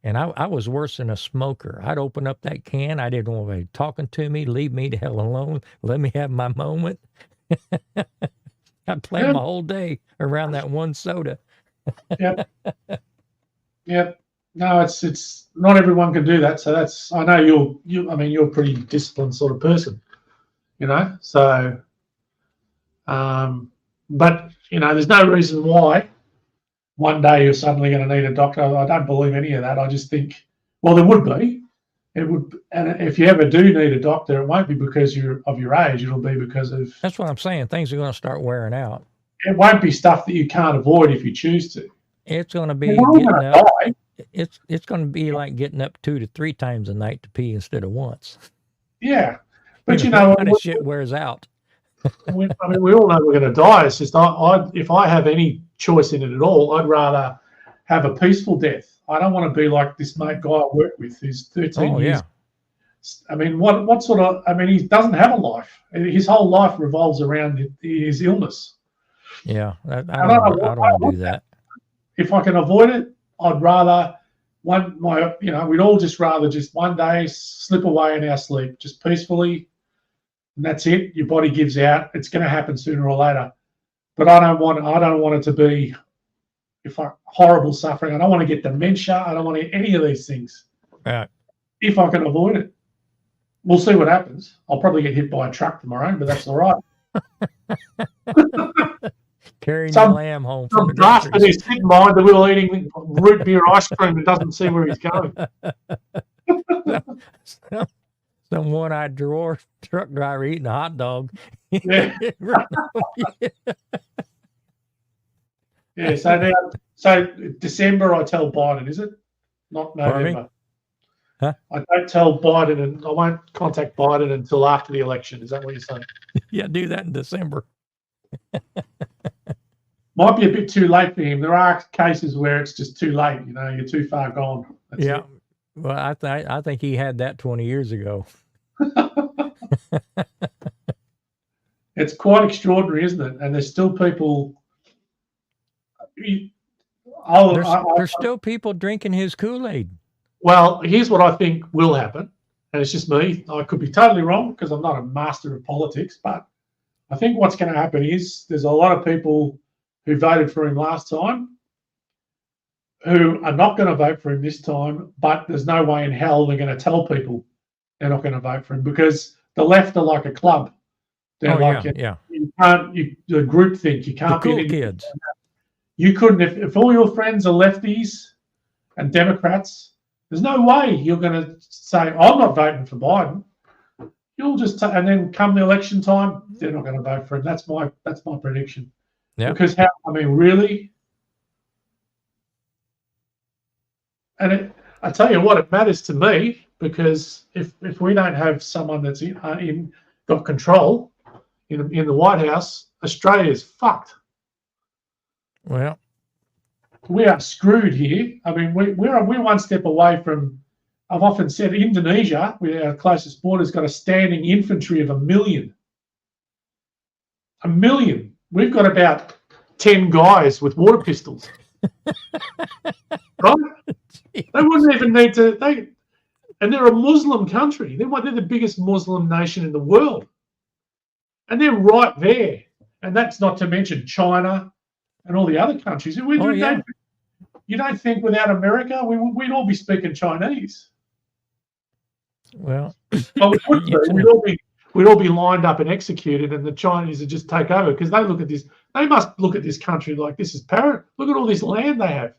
And I was worse than a smoker. I'd open up that can. I didn't want anybody talking to me. Leave me the hell alone. Let me have my moment. I planned my whole day around that 1 soda. Yep. Yep. No, it's not everyone can do that. So I know you're a pretty disciplined sort of person, you know. So, but there's no reason why one day you're suddenly going to need a doctor. I don't believe any of that. I just think, well, there would be. It would, and if you ever do need a doctor, it won't be because of your age. It'll be because of. That's what I'm saying. Things are going to start wearing out. It won't be stuff that you can't avoid if you choose to. It's going to be getting up. It's going to be like getting up 2 to 3 times a night to pee instead of once. Yeah, but that kind of shit wears out. we all know we're going to die. It's just if I have any choice in it at all, I'd rather have a peaceful death. I don't want to be like this mate guy I work with who's 13 years. I mean, what sort of? I mean, he doesn't have a life. His whole life revolves around his illness. Yeah, I don't want to do that. If I can avoid it, I'd rather we'd all just rather just one day slip away in our sleep, just peacefully, and that's it. Your body gives out. It's going to happen sooner or later. But I don't want it to be horrible suffering. I don't want to get dementia. I don't want any of these things. Right. If I can avoid it, we'll see what happens. I'll probably get hit by a truck tomorrow, but that's all right. Carrying the lamb home from the bastard is sitting behind the wheel eating root beer ice cream and doesn't see where he's going. Some one-eyed truck driver eating a hot dog. Yeah. Yeah. So December I tell Biden, is it? Not November. Huh? I don't tell Biden, and I won't contact Biden until after the election. Is that what you're saying? Yeah, do that in December. Might be a bit too late for him. There are cases where it's just too late. You're too far gone. That's it. Well, I think he had that 20 years ago. It's quite extraordinary, isn't it? And there's still people. There's still people drinking his Kool-Aid. Well, here's what I think will happen, and it's just me. I could be totally wrong because I'm not a master of politics, but I think what's going to happen is there's a lot of people who voted for him last time who are not going to vote for him this time, but there's no way in hell they're going to tell people they're not going to vote for him because the left are like a club. They're you can't, the group think you can't the cool be kids. You couldn't, if all your friends are lefties and Democrats, there's no way you're going to say, I'm not voting for Biden. You'll just, and then come the election time, they're not going to vote for him. That's my prediction. Yeah. Because really? And I tell you what, it matters to me because if we don't have someone that's got control in the White House, Australia's fucked. Well, we are screwed here. I mean, we're one step away from. I've often said Indonesia, our closest border, has got a standing infantry of 1 million. 1 million. We've got about 10 guys with water pistols. Right? They wouldn't even need to. And they're a Muslim country. They're the biggest Muslim nation in the world, and they're right there. And that's not to mention China and all the other countries. You don't think without America we'd all be speaking Chinese? Well, we would be. We'd all be lined up and executed, and the Chinese would just take over because they look at this. They must look at this country like this is paradise. Look at all this land they have.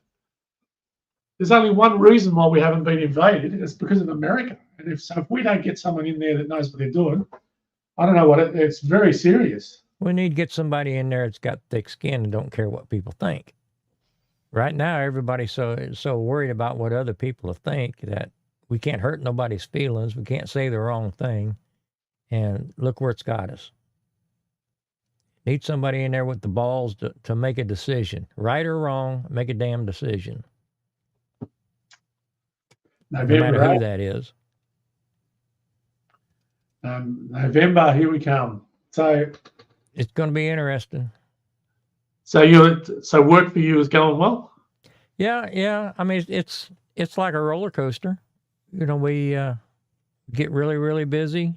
There's only one reason why we haven't been invaded. It's because of America. And if we don't get someone in there that knows what they're doing, I don't know what it's very serious. We need to get somebody in there that's got thick skin and don't care what people think. Right now, everybody's so worried about what other people think that we can't hurt nobody's feelings. We can't say the wrong thing. And look where it's got us. Need somebody in there with the balls to make a decision, right or wrong. Make a damn decision, no matter November, who eh? that is. November, here we come. So It's going to be interesting. so work for you is going well. Yeah. I mean, it's like a roller coaster. You know, we get really, really busy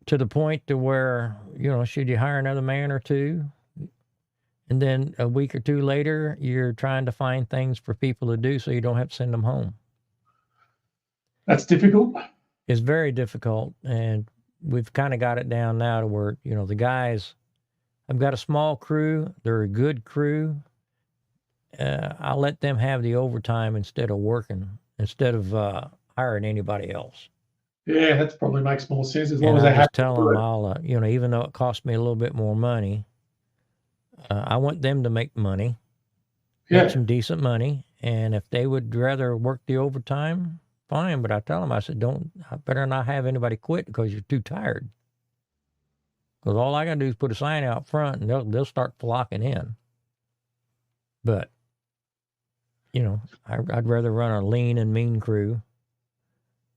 to the point to where, you know, should you hire another man or two? And then a week or two later, you're trying to find things for people to do so you don't have to send them home. That's difficult. It's very difficult. And we've kind of got it down now to where, you know, the guys, I've got a small crew. They're a good crew. I'll let them have the overtime instead of hiring anybody else. Yeah, that probably makes more sense as long And as I they have just tell them I'll, you know, even though it costs me a little bit more money, I want them to make money, make some decent money. And if they would rather work the overtime, fine. But I tell them, I said, I better not have anybody quit because you're too tired. Because all I got to do is put a sign out front and they'll start flocking in. But, you know, I'd rather run a lean and mean crew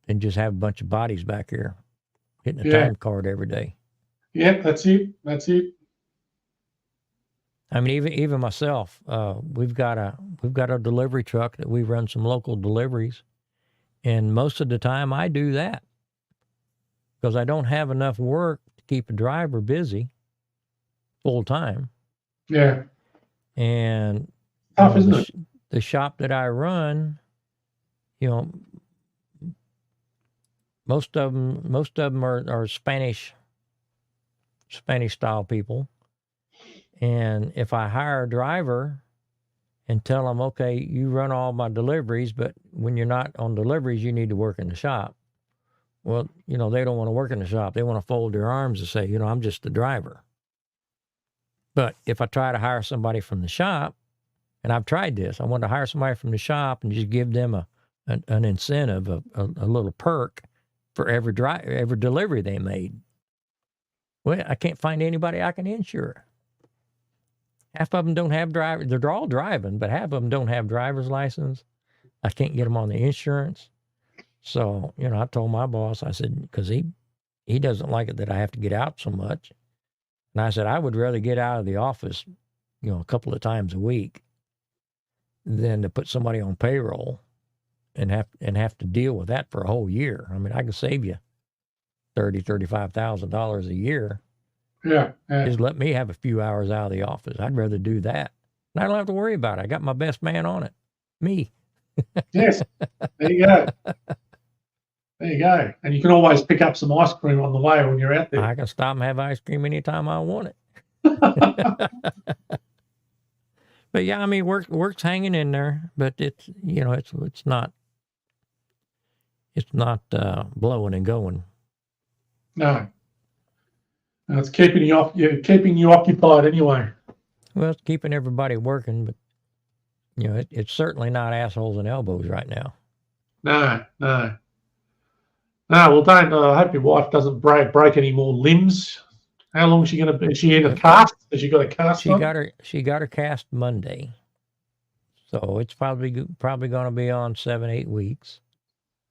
than just have a bunch of bodies back here hitting a time card every day. Yeah, that's it. That's it. I mean, even myself, we've got a delivery truck that we run some local deliveries, and most of the time I do that because I don't have enough work to keep a driver busy full time. Yeah. And tough, isn't it? The shop that I run, you know, most of them are Spanish style people. And if I hire a driver and tell them, okay, you run all my deliveries, but when you're not on deliveries, you need to work in the shop. Well, you know, they don't want to work in the shop. They want to fold their arms and say, you know, I'm just the driver. But if I try to hire somebody from the shop, and I've tried this, I want to hire somebody from the shop and just give them an incentive, a little perk for every delivery they made. Well, I can't find anybody I can insure. Half of them don't have drivers. They're all driving, but half of them don't have driver's license. I can't get them on the insurance. So, you know, I told my boss, I said, because he doesn't like it that I have to get out so much. And I said, I would rather get out of the office, you know, a couple of times a week than to put somebody on payroll and have to deal with that for a whole year. I mean, I can save you $35,000 a year. Yeah. Just let me have a few hours out of the office. I'd rather do that. And I don't have to worry about it. I got my best man on it. Me. Yes. There you go. There you go. And you can always pick up some ice cream on the way when you're out there. I can stop and have ice cream anytime I want it. But yeah, I mean, work's hanging in there, but it's, you know, it's not blowing and going. No. It's keeping you occupied anyway. Well, it's keeping everybody working, but you know, it's certainly not assholes and elbows right now. No. Well, don't. I hope your wife doesn't break any more limbs. How long is she going to be? Is she in a cast? Has she got a cast? She got her cast Monday, so it's probably going to be on 7-8 weeks.